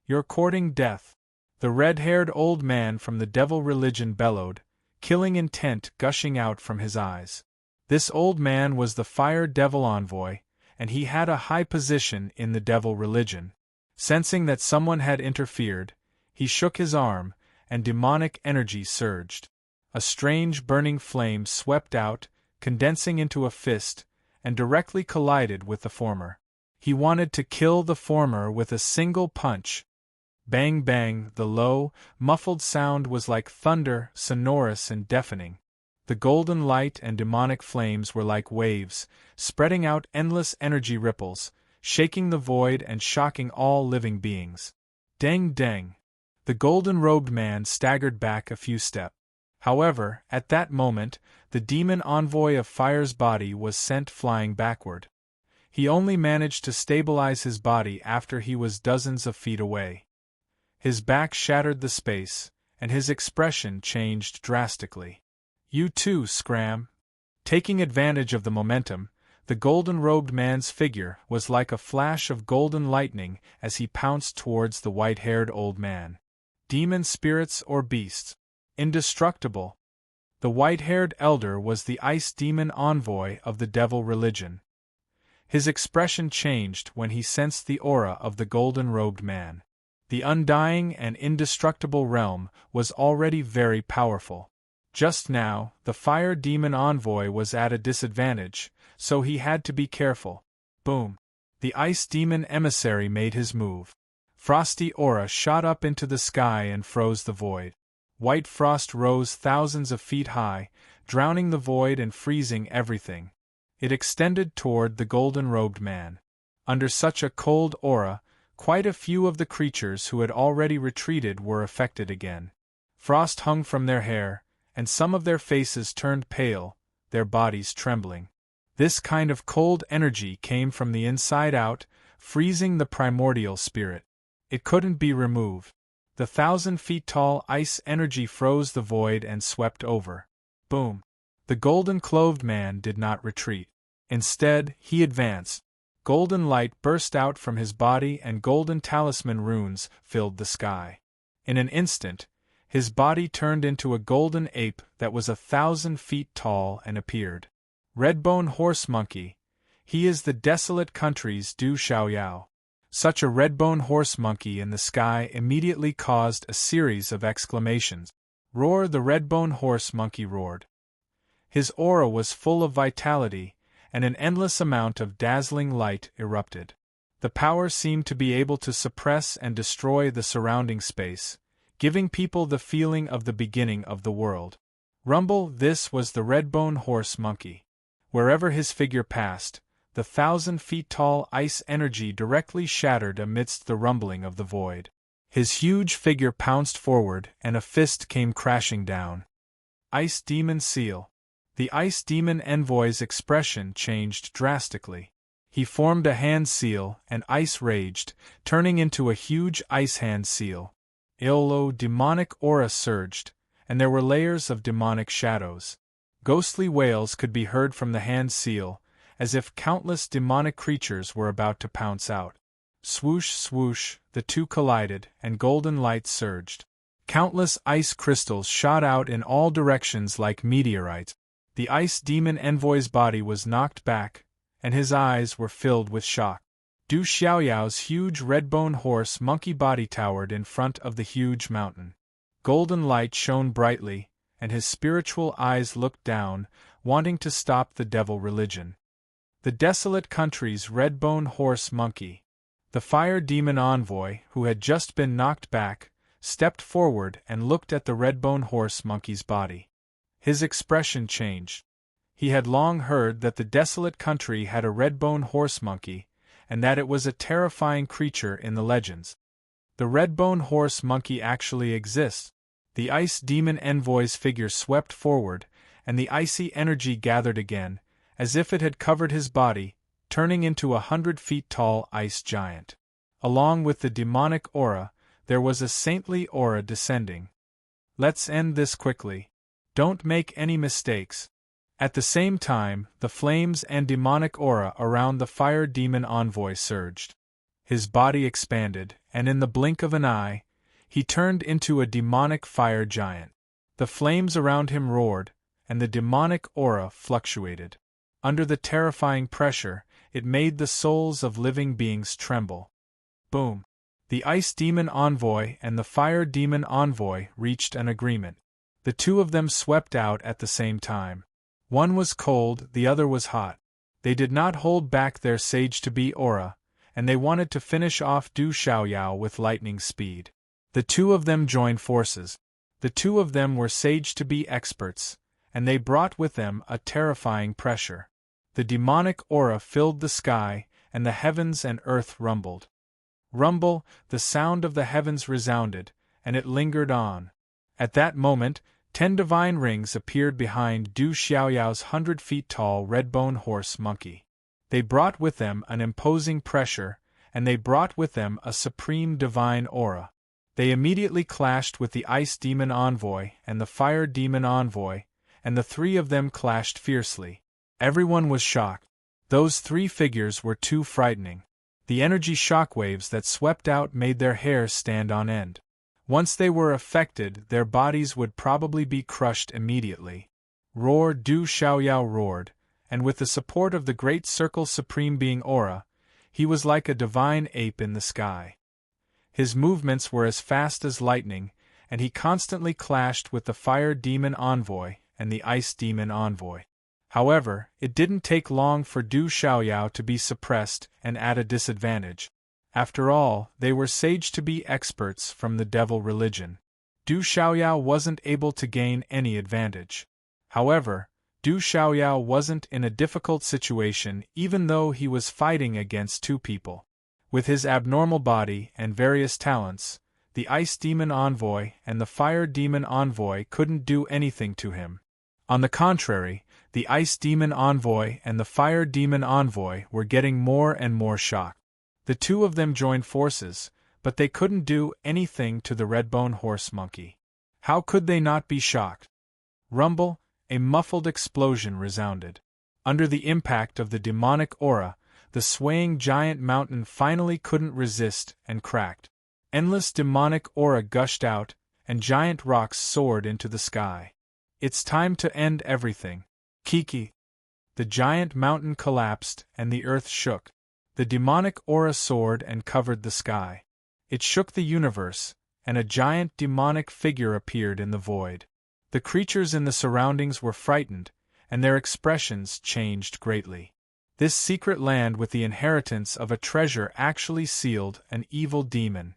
You're courting death. The red-haired old man from the devil religion bellowed, killing intent gushing out from his eyes. This old man was the fire devil envoy, and he had a high position in the devil religion. Sensing that someone had interfered, he shook his arm, and demonic energy surged. A strange burning flame swept out, condensing into a fist, and directly collided with the former. He wanted to kill the former with a single punch. Bang bang, the low, muffled sound was like thunder, sonorous and deafening. The golden light and demonic flames were like waves, spreading out endless energy ripples, shaking the void and shocking all living beings. Dang dang! The golden-robed man staggered back a few steps. However, at that moment, the demon envoy of fire's body was sent flying backward. He only managed to stabilize his body after he was dozens of feet away. His back shattered the space, and his expression changed drastically. You too, Scram. Taking advantage of the momentum, the golden-robed man's figure was like a flash of golden lightning as he pounced towards the white-haired old man. Demon spirits or beasts. Indestructible. The white-haired elder was the ice demon envoy of the devil religion. His expression changed when he sensed the aura of the golden-robed man. The undying and indestructible realm was already very powerful. Just now, the fire demon envoy was at a disadvantage, so he had to be careful. Boom! The ice demon emissary made his move. Frosty aura shot up into the sky and froze the void. White frost rose thousands of feet high, drowning the void and freezing everything. It extended toward the golden-robed man. Under such a cold aura, quite a few of the creatures who had already retreated were affected again. Frost hung from their hair, and some of their faces turned pale, their bodies trembling. This kind of cold energy came from the inside out, freezing the primordial spirit. It couldn't be removed. The 1,000-feet-tall ice energy froze the void and swept over. Boom! The golden-clothed man did not retreat. Instead, he advanced. Golden light burst out from his body and golden talisman runes filled the sky. In an instant, his body turned into a golden ape that was 1,000 feet tall and appeared. Redbone Horse Monkey. He is the desolate country's Du Xiaoyao. Such a redbone horse monkey in the sky immediately caused a series of exclamations. Roar! The redbone horse monkey roared. His aura was full of vitality, and an endless amount of dazzling light erupted. The power seemed to be able to suppress and destroy the surrounding space, giving people the feeling of the beginning of the world. Rumble! This was the redbone horse monkey. Wherever his figure passed, the 1,000-feet-tall ice energy directly shattered amidst the rumbling of the void. His huge figure pounced forward and a fist came crashing down. Ice Demon Seal. The Ice Demon Envoy's expression changed drastically. He formed a hand seal and ice raged, turning into a huge ice hand seal. Iolo demonic aura surged, and there were layers of demonic shadows. Ghostly wails could be heard from the hand seal, as if countless demonic creatures were about to pounce out. Swoosh, swoosh, the two collided, and golden light surged. Countless ice crystals shot out in all directions like meteorites. The Ice Demon Envoy's body was knocked back, and his eyes were filled with shock. Du Xiaoyao's huge redbone horse monkey body towered in front of the huge mountain. Golden light shone brightly, and his spiritual eyes looked down, wanting to stop the devil religion. The desolate country's redbone horse monkey. The fire demon envoy, who had just been knocked back, stepped forward and looked at the redbone horse monkey's body. His expression changed. He had long heard that the desolate country had a redbone horse monkey, and that it was a terrifying creature in the legends. The redbone horse monkey actually exists. The ice demon envoy's figure swept forward, and the icy energy gathered again, as if it had covered his body, turning into 100-feet-tall ice giant. Along with the demonic aura, there was a saintly aura descending. Let's end this quickly. Don't make any mistakes. At the same time, the flames and demonic aura around the fire demon envoy surged. His body expanded, and in the blink of an eye, he turned into a demonic fire giant. The flames around him roared, and the demonic aura fluctuated. Under the terrifying pressure, it made the souls of living beings tremble. Boom! The Ice Demon Envoy and the Fire Demon Envoy reached an agreement. The two of them swept out at the same time. One was cold, the other was hot. They did not hold back their sage-to-be aura, and they wanted to finish off Du Xiaoyao with lightning speed. The two of them joined forces. The two of them were sage-to-be experts, and they brought with them a terrifying pressure. The demonic aura filled the sky, and the heavens and earth rumbled. Rumble, the sound of the heavens resounded, and it lingered on. At that moment, 10 divine rings appeared behind Du Xiaoyao's 100-feet-tall redbone horse monkey. They brought with them an imposing pressure, and they brought with them a supreme divine aura. They immediately clashed with the Ice Demon Envoy and the Fire Demon Envoy, and the three of them clashed fiercely. Everyone was shocked. Those three figures were too frightening. The energy shockwaves that swept out made their hair stand on end. Once they were affected, their bodies would probably be crushed immediately. Roar! Du Xiaoyao roared, and with the support of the Great Circle Supreme Being aura, he was like a divine ape in the sky. His movements were as fast as lightning, and he constantly clashed with the fire demon envoy and the ice demon envoy. However, it didn't take long for Du Xiaoyao to be suppressed and at a disadvantage. After all, they were saged to be experts from the devil religion. Du Xiaoyao wasn't able to gain any advantage. However, Du Xiaoyao wasn't in a difficult situation even though he was fighting against two people. With his abnormal body and various talents, the Ice Demon Envoy and the Fire Demon Envoy couldn't do anything to him. On the contrary, the Ice Demon Envoy and the Fire Demon Envoy were getting more and more shocked. The two of them joined forces, but they couldn't do anything to the Redbone Horse Monkey. How could they not be shocked? Rumble, a muffled explosion resounded. Under the impact of the demonic aura, the swaying giant mountain finally couldn't resist and cracked. Endless demonic aura gushed out, and giant rocks soared into the sky. It's time to end everything. Kiki. The giant mountain collapsed and the earth shook. The demonic aura soared and covered the sky. It shook the universe, and a giant demonic figure appeared in the void. The creatures in the surroundings were frightened, and their expressions changed greatly. This secret land with the inheritance of a treasure actually sealed an evil demon.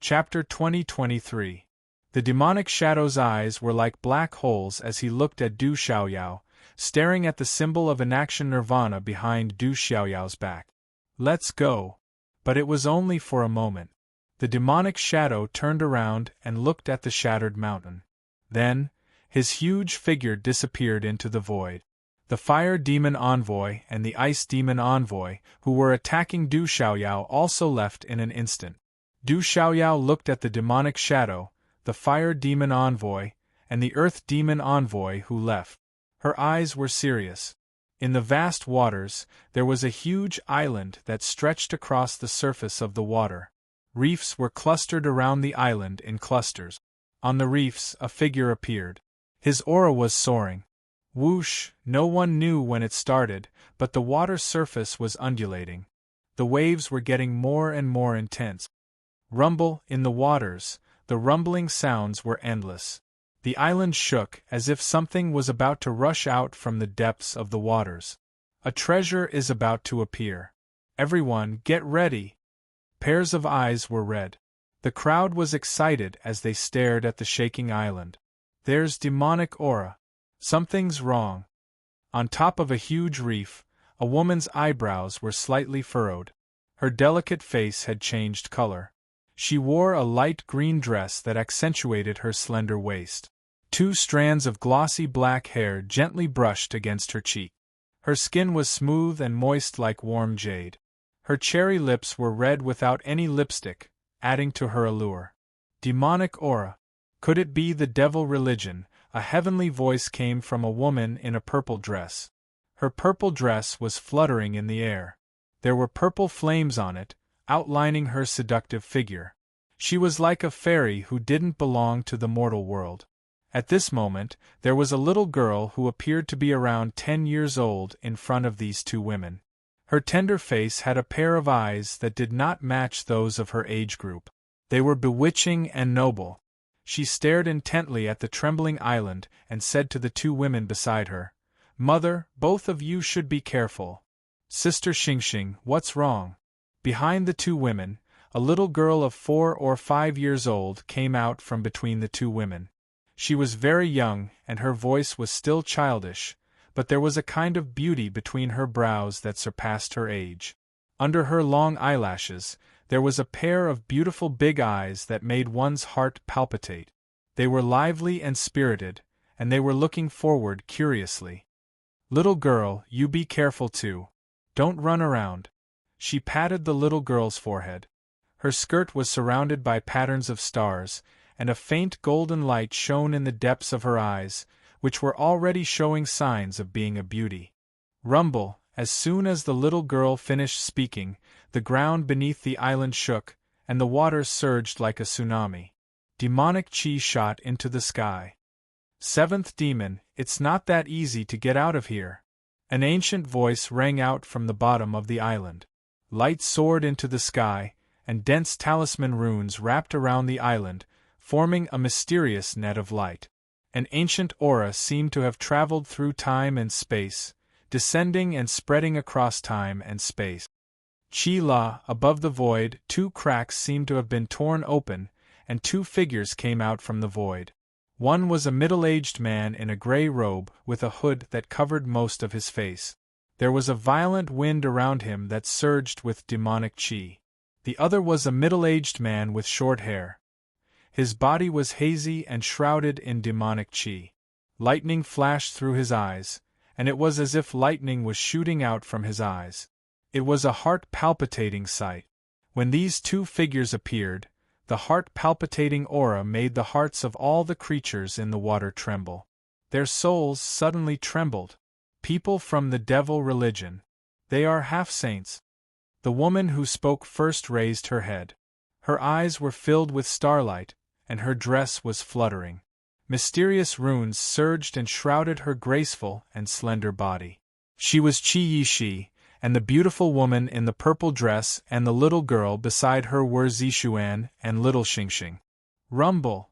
Chapter 2023. The demonic shadow's eyes were like black holes as he looked at Du Xiaoyao, staring at the symbol of inaction nirvana behind Du Xiaoyao's back. Let's go. But it was only for a moment. The demonic shadow turned around and looked at the shattered mountain. Then, his huge figure disappeared into the void. The Fire Demon Envoy and the Ice Demon Envoy, who were attacking Du Xiaoyao, also left in an instant. Du Xiaoyao looked at the demonic shadow, the Fire Demon Envoy, and the Earth Demon Envoy who left. Her eyes were serious. In the vast waters, there was a huge island that stretched across the surface of the water. Reefs were clustered around the island in clusters. On the reefs, a figure appeared. His aura was soaring. Whoosh, no one knew when it started, but the water surface was undulating. The waves were getting more and more intense. Rumble in the waters, the rumbling sounds were endless. The island shook as if something was about to rush out from the depths of the waters. A treasure is about to appear. Everyone, get ready! Pairs of eyes were red. The crowd was excited as they stared at the shaking island. There's demonic aura. Something's wrong. On top of a huge reef, a woman's eyebrows were slightly furrowed. Her delicate face had changed color. She wore a light green dress that accentuated her slender waist. 2 strands of glossy black hair gently brushed against her cheek. Her skin was smooth and moist like warm jade. Her cherry lips were red without any lipstick, adding to her allure. Demonic aura. Could it be the devil religion? A heavenly voice came from a woman in a purple dress. Her purple dress was fluttering in the air. There were purple flames on it, outlining her seductive figure. She was like a fairy who didn't belong to the mortal world. At this moment, there was a little girl who appeared to be around 10 years old in front of these 2 women. Her tender face had a pair of eyes that did not match those of her age group. They were bewitching and noble. She stared intently at the trembling island and said to the 2 women beside her, "Mother, both of you should be careful." "Sister Xingxing, what's wrong?" Behind the 2 women, a little girl of 4 or 5 years old came out from between the 2 women. She was very young and her voice was still childish, but there was a kind of beauty between her brows that surpassed her age. Under her long eyelashes, there was a pair of beautiful big eyes that made one's heart palpitate. They were lively and spirited, and they were looking forward curiously. "Little girl, you be careful too. Don't run around." She patted the little girl's forehead. Her skirt was surrounded by patterns of stars, and a faint golden light shone in the depths of her eyes, which were already showing signs of being a beauty. Rumble, as soon as the little girl finished speaking, the ground beneath the island shook, and the water surged like a tsunami. Demonic chi shot into the sky. "7th demon, it's not that easy to get out of here." An ancient voice rang out from the bottom of the island. Light soared into the sky, and dense talisman runes wrapped around the island, forming a mysterious net of light. An ancient aura seemed to have traveled through time and space, descending and spreading across time and space. Chi-La, above the void, two cracks seemed to have been torn open, and two figures came out from the void. One was a middle-aged man in a gray robe with a hood that covered most of his face. There was a violent wind around him that surged with demonic chi. The other was a middle-aged man with short hair. His body was hazy and shrouded in demonic chi. Lightning flashed through his eyes, and it was as if lightning was shooting out from his eyes. It was a heart-palpitating sight. When these two figures appeared, the heart-palpitating aura made the hearts of all the creatures in the water tremble. Their souls suddenly trembled. People from the devil religion. They are half-saints. The woman who spoke first raised her head. Her eyes were filled with starlight, and her dress was fluttering. Mysterious runes surged and shrouded her graceful and slender body. She was Qi-Yi-Shi, and the beautiful woman in the purple dress and the little girl beside her were Zixuan and little Xingxing. Rumble!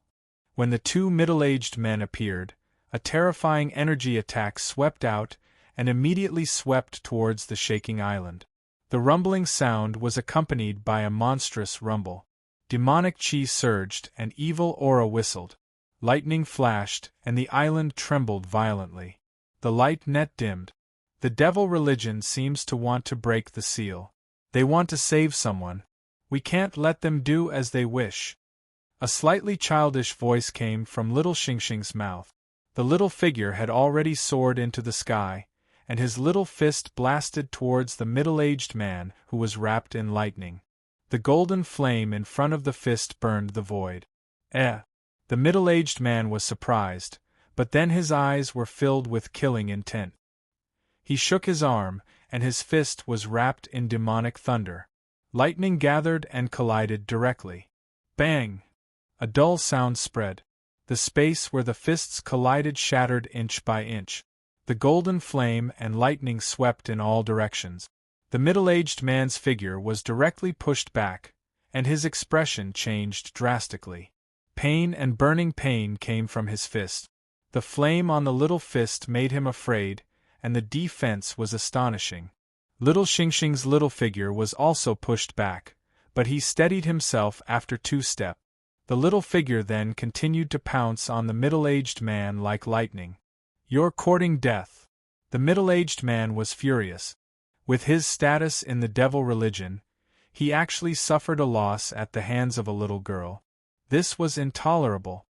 When the two middle-aged men appeared, a terrifying energy attack swept out and immediately swept towards the shaking island. The rumbling sound was accompanied by a monstrous rumble. Demonic chi surged and evil aura whistled. Lightning flashed and the island trembled violently. The light net dimmed. The devil religion seems to want to break the seal. They want to save someone. We can't let them do as they wish. A slightly childish voice came from little Xingxing's mouth. The little figure had already soared into the sky, and his little fist blasted towards the middle-aged man who was wrapped in lightning. The golden flame in front of the fist burned the void. The middle-aged man was surprised, but then his eyes were filled with killing intent. He shook his arm, and his fist was wrapped in demonic thunder. Lightning gathered and collided directly. Bang! A dull sound spread. The space where the fists collided shattered inch by inch. The golden flame and lightning swept in all directions. The middle-aged man's figure was directly pushed back, and his expression changed drastically. Pain and burning pain came from his fist. The flame on the little fist made him afraid, and the defense was astonishing. Little Xingxing's little figure was also pushed back, but he steadied himself after 2 steps. The little figure then continued to pounce on the middle-aged man like lightning. "You're courting death." The middle-aged man was furious. With his status in the devil religion, he actually suffered a loss at the hands of a little girl. This was intolerable.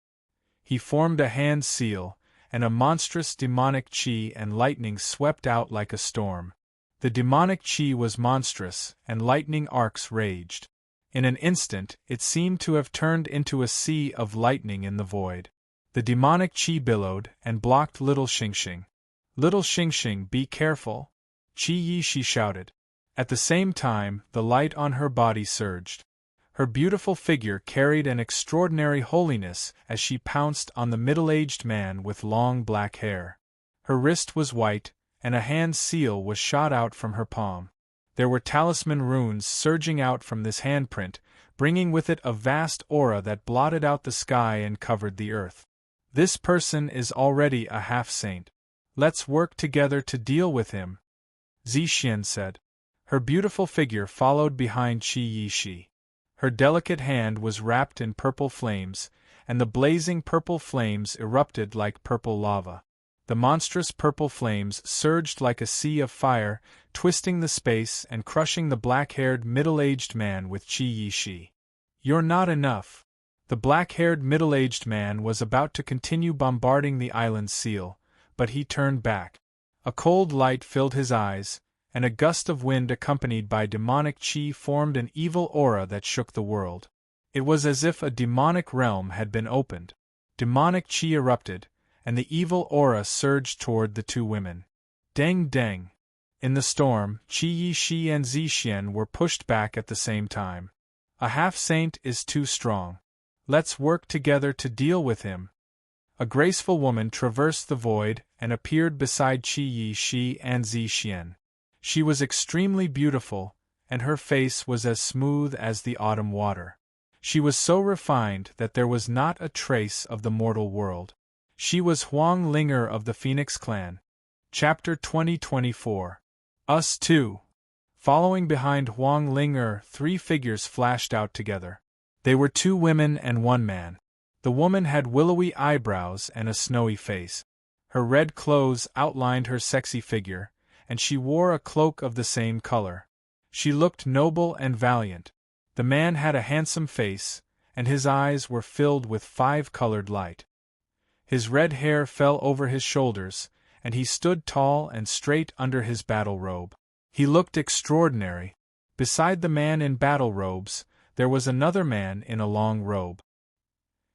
He formed a hand seal, and a monstrous demonic chi and lightning swept out like a storm. The demonic chi was monstrous, and lightning arcs raged. In an instant, it seemed to have turned into a sea of lightning in the void. The demonic chi billowed and blocked little Xingxing. "Little Xingxing, be careful!" Qi-Yi-Shi shouted. At the same time, the light on her body surged. Her beautiful figure carried an extraordinary holiness as she pounced on the middle-aged man with long black hair. Her wrist was white, and a hand seal was shot out from her palm. There were talisman runes surging out from this handprint, bringing with it a vast aura that blotted out the sky and covered the earth. "This person is already a half-saint. Let's work together to deal with him," Zixian said. Her beautiful figure followed behind Qi-Yi-Shi. Her delicate hand was wrapped in purple flames, and the blazing purple flames erupted like purple lava. The monstrous purple flames surged like a sea of fire, twisting the space and crushing the black-haired middle-aged man with Qi-Yi-Shi. "You're not enough." The black-haired middle-aged man was about to continue bombarding the island's seal, but he turned back. A cold light filled his eyes, and a gust of wind accompanied by demonic chi formed an evil aura that shook the world. It was as if a demonic realm had been opened. Demonic chi erupted, and the evil aura surged toward the two women. Deng deng! In the storm, Qi-Yi-Shi and Zixian were pushed back at the same time. "A half-saint is too strong. Let's work together to deal with him." A graceful woman traversed the void and appeared beside Qi-Yi-Shi and Zixian. She was extremely beautiful, and her face was as smooth as the autumn water. She was so refined that there was not a trace of the mortal world. She was Huang Linger of the Phoenix clan. Chapter 2024. Us Two. Following behind Huang Linger, 3 figures flashed out together. They were 2 women and 1 man. The woman had willowy eyebrows and a snowy face. Her red clothes outlined her sexy figure, and she wore a cloak of the same color. She looked noble and valiant. The man had a handsome face, and his eyes were filled with 5-colored light. His red hair fell over his shoulders, and he stood tall and straight under his battle robe. He looked extraordinary. Beside the man in battle robes, there was another man in a long robe.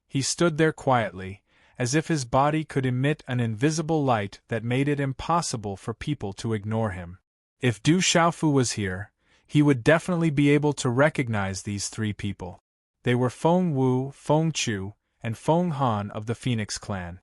He stood there quietly, as if his body could emit an invisible light that made it impossible for people to ignore him. If Du Xiaofu was here, he would definitely be able to recognize these 3 people. They were Feng Wu, Feng Chu, and Feng Han of the Phoenix clan.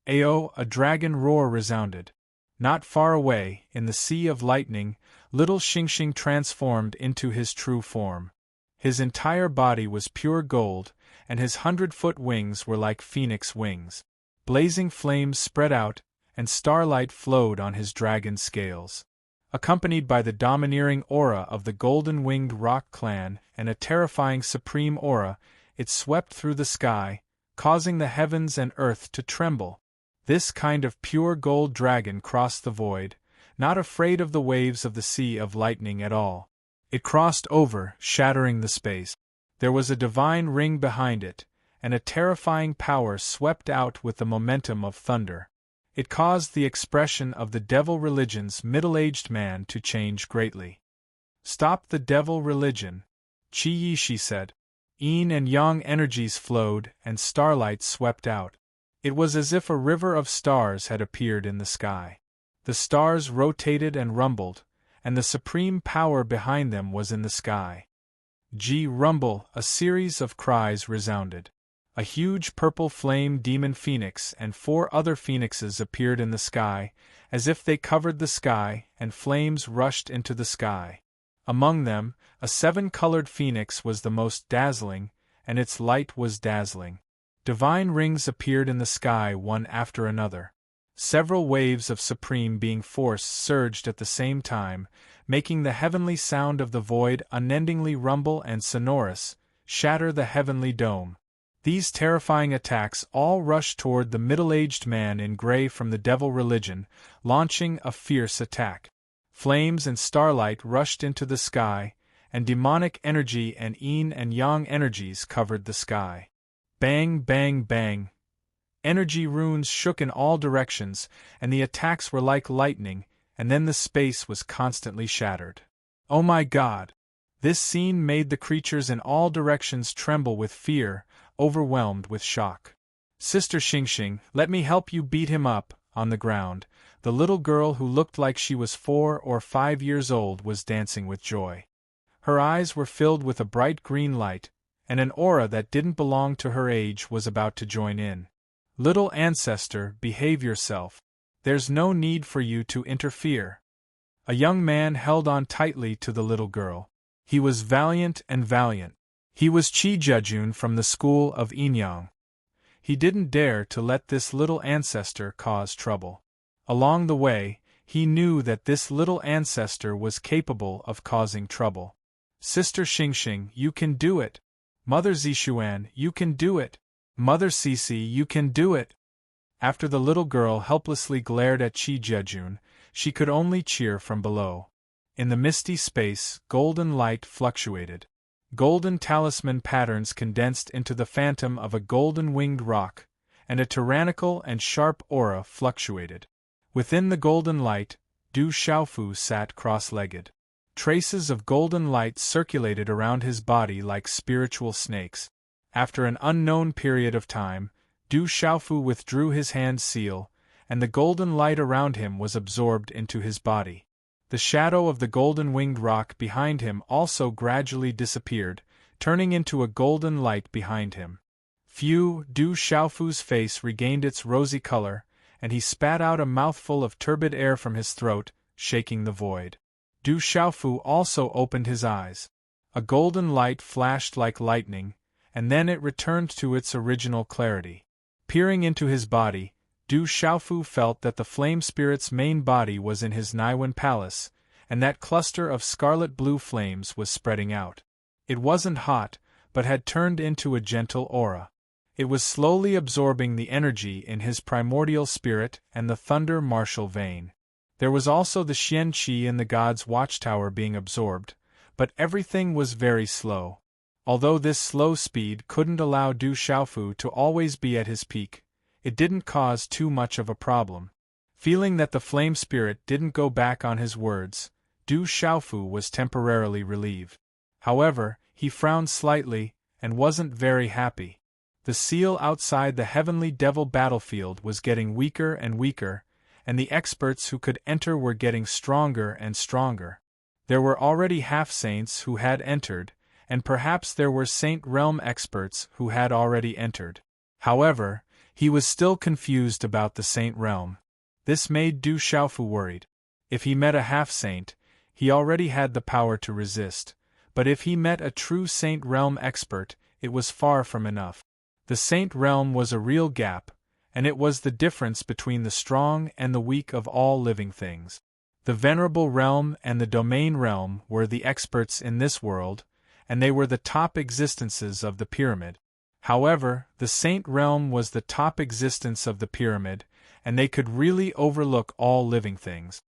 Ao, a dragon roar resounded. Not far away, in the sea of lightning, little Xingxing transformed into his true form. His entire body was pure gold, and his 100-foot wings were like phoenix wings. Blazing flames spread out, and starlight flowed on his dragon scales. Accompanied by the domineering aura of the golden-winged rock clan and a terrifying supreme aura, it swept through the sky, causing the heavens and earth to tremble. This kind of pure gold dragon crossed the void, not afraid of the waves of the sea of lightning at all. It crossed over, shattering the space. There was a divine ring behind it, and a terrifying power swept out with the momentum of thunder. It caused the expression of the devil religion's middle-aged man to change greatly. "Stop the devil religion," Qi Yishi said. Yin and yang energies flowed, and starlight swept out. It was as if a river of stars had appeared in the sky. The stars rotated and rumbled, and the supreme power behind them was in the sky. G rumble, a series of cries resounded. A huge purple flame demon phoenix and 4 other phoenixes appeared in the sky, as if they covered the sky, and flames rushed into the sky. Among them, a 7-colored phoenix was the most dazzling, and its light was dazzling. Divine rings appeared in the sky one after another. Several waves of supreme being force surged at the same time, making the heavenly sound of the void unendingly rumble and sonorous, shatter the heavenly dome. These terrifying attacks all rushed toward the middle-aged man in gray from the devil religion, launching a fierce attack. Flames and starlight rushed into the sky, and demonic energy and yin and yang energies covered the sky. Bang, bang, bang. Energy runes shook in all directions, and the attacks were like lightning, and then the space was constantly shattered. Oh my God! This scene made the creatures in all directions tremble with fear, overwhelmed with shock. "Sister Xingxing, let me help you beat him up." On the ground, the little girl who looked like she was 4 or 5 years old was dancing with joy. Her eyes were filled with a bright green light, and an aura that didn't belong to her age was about to join in. "Little ancestor, behave yourself. There's no need for you to interfere." A young man held on tightly to the little girl. He was valiant and valiant. He was Qi Jejun from the school of Yinyang. He didn't dare to let this little ancestor cause trouble. Along the way, he knew that this little ancestor was capable of causing trouble. "Sister Xingxing, you can do it. Mother Zixuan, you can do it. Mother Cici, you can do it." After the little girl helplessly glared at Qi Jejun, she could only cheer from below. In the misty space, golden light fluctuated. Golden talisman patterns condensed into the phantom of a golden-winged rock, and a tyrannical and sharp aura fluctuated. Within the golden light, Du Xiaofu sat cross-legged. Traces of golden light circulated around his body like spiritual snakes. After an unknown period of time, Du Xiaofu withdrew his hand seal, and the golden light around him was absorbed into his body. The shadow of the golden-winged rock behind him also gradually disappeared, turning into a golden light behind him. Du Xiaofu's face regained its rosy color, and he spat out a mouthful of turbid air from his throat, shaking the void. Du Xiaofu also opened his eyes. A golden light flashed like lightning, and then it returned to its original clarity. Peering into his body, Du Xiaofu felt that the flame spirit's main body was in his Naiwen palace, and that cluster of scarlet-blue flames was spreading out. It wasn't hot, but had turned into a gentle aura. It was slowly absorbing the energy in his primordial spirit and the thunder martial vein. There was also the Xian Qi in the god's watchtower being absorbed, but everything was very slow. Although this slow speed couldn't allow Du Xiaofu to always be at his peak, it didn't cause too much of a problem. Feeling that the flame spirit didn't go back on his words, Du Xiaofu was temporarily relieved. However, he frowned slightly, and wasn't very happy. The seal outside the heavenly devil battlefield was getting weaker and weaker, and the experts who could enter were getting stronger and stronger. There were already half-saints who had entered, and perhaps there were Saint Realm experts who had already entered. However, he was still confused about the Saint Realm. This made Du Xiaofu worried. If he met a half-saint, he already had the power to resist, but if he met a true Saint Realm expert, it was far from enough. The Saint Realm was a real gap, and it was the difference between the strong and the weak of all living things. The Venerable Realm and the Domain Realm were the experts in this world, and they were the top existences of the pyramid. However, the Saint Realm was the top existence of the pyramid, and they could really overlook all living things.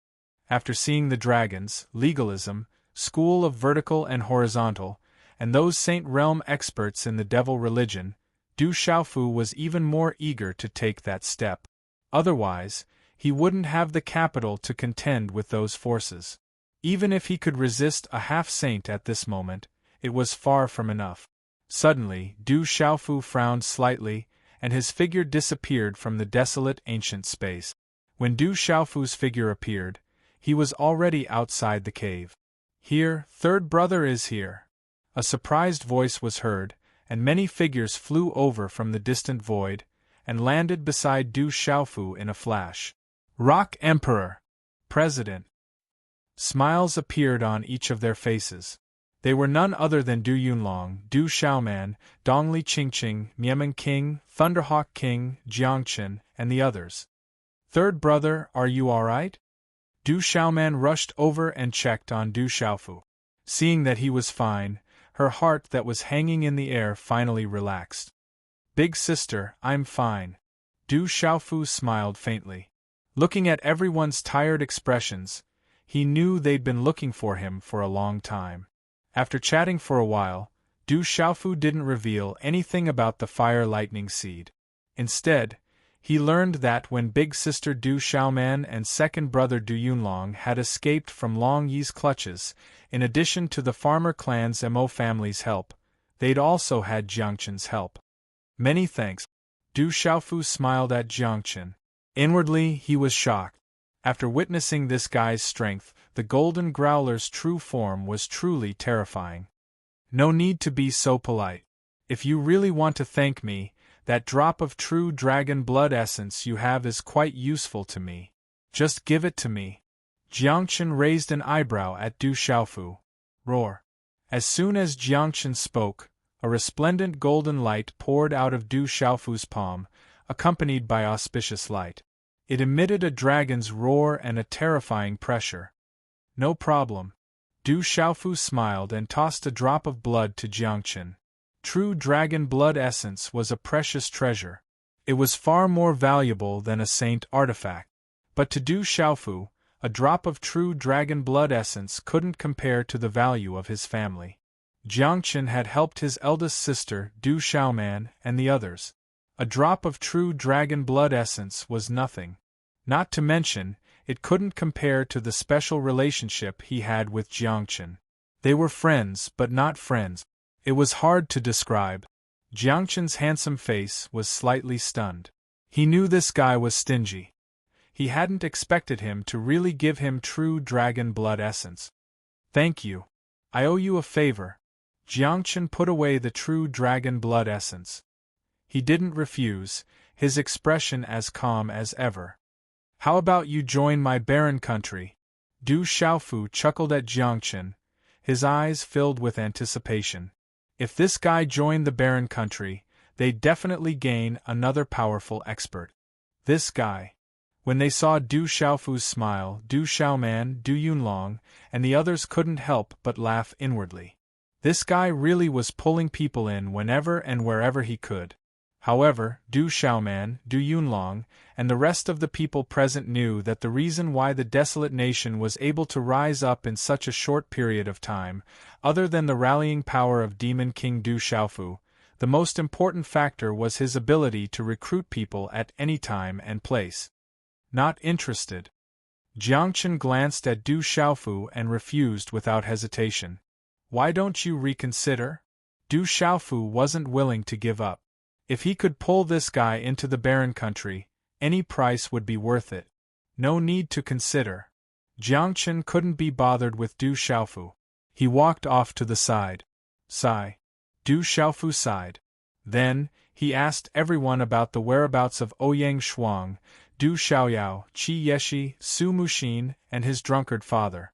After seeing the dragons, legalism, school of vertical and horizontal, and those Saint Realm experts in the devil religion, Du Xiaofu was even more eager to take that step. Otherwise, he wouldn't have the capital to contend with those forces. Even if he could resist a half-saint at this moment, it was far from enough. Suddenly, Du Xiaofu frowned slightly, and his figure disappeared from the desolate ancient space. When Du Xiaofu's figure appeared, he was already outside the cave. "Here, third brother is here." A surprised voice was heard, and many figures flew over from the distant void, and landed beside Du Xiaofu in a flash. Rock Emperor! President! Smiles appeared on each of their faces. They were none other than Du Yunlong, Du Xiaoman, Dongli Qingqing, Mianmen King, Thunderhawk King, Jiangchen, and the others. "Third brother, are you all right?" Du Xiaoman rushed over and checked on Du Xiaofu. Seeing that he was fine, her heart that was hanging in the air finally relaxed. "Big sister, I'm fine." Du Xiaofu smiled faintly. Looking at everyone's tired expressions, he knew they'd been looking for him for a long time. After chatting for a while, Du Xiaofu didn't reveal anything about the fire lightning seed. Instead, he learned that when big sister Du Xiaoman and second brother Du Yunlong had escaped from Long Yi's clutches, in addition to the farmer clan's Mo family's help, they'd also had Jiangchen's help. "Many thanks." Du Xiaofu smiled at Jiangchen. Inwardly, he was shocked. After witnessing this guy's strength, the Golden Growler's true form was truly terrifying. "No need to be so polite. If you really want to thank me, that drop of true dragon blood essence you have is quite useful to me. Just give it to me." Jiangchen raised an eyebrow at Du Xiaofu. Roar. As soon as Jiangchen spoke, a resplendent golden light poured out of Du Xiaofu's palm, accompanied by auspicious light. It emitted a dragon's roar and a terrifying pressure. "No problem." Du Xiaofu smiled and tossed a drop of blood to Jiangchen. True dragon blood essence was a precious treasure. It was far more valuable than a saint artifact. But to Du Xiaofu, a drop of true dragon blood essence couldn't compare to the value of his family. Jiangchen had helped his eldest sister, Du Xiaoman, and the others. A drop of true dragon blood essence was nothing. Not to mention, it couldn't compare to the special relationship he had with Jiangchen. They were friends, but not friends. It was hard to describe. Jiangchen's handsome face was slightly stunned. He knew this guy was stingy. He hadn't expected him to really give him true dragon blood essence. "Thank you. I owe you a favor." Jiangchen put away the true dragon blood essence. He didn't refuse, his expression as calm as ever. "How about you join my barren country?" Du Xiaofu chuckled at Jiangchen, his eyes filled with anticipation. If this guy joined the barren country, they'd definitely gain another powerful expert. This guy. When they saw Du Xiaofu's smile, Du Xiaoman, Du Yunlong, and the others couldn't help but laugh inwardly. This guy really was pulling people in whenever and wherever he could. However, Du Xiaoman, Du Yunlong, and the rest of the people present knew that the reason why the desolate nation was able to rise up in such a short period of time, other than the rallying power of Demon King Du Xiaofu, the most important factor was his ability to recruit people at any time and place. Not interested. Jiangchen glanced at Du Xiaofu and refused without hesitation. Why don't you reconsider? Du Xiaofu wasn't willing to give up. If he could pull this guy into the barren country, any price would be worth it. No need to consider. Jiangchen couldn't be bothered with Du Xiaofu. He walked off to the side. Sigh. Du Xiaofu sighed. Then, he asked everyone about the whereabouts of Ouyang Shuang, Du Xiaoyao, Qi Yeshi, Su Muxin, and his drunkard father.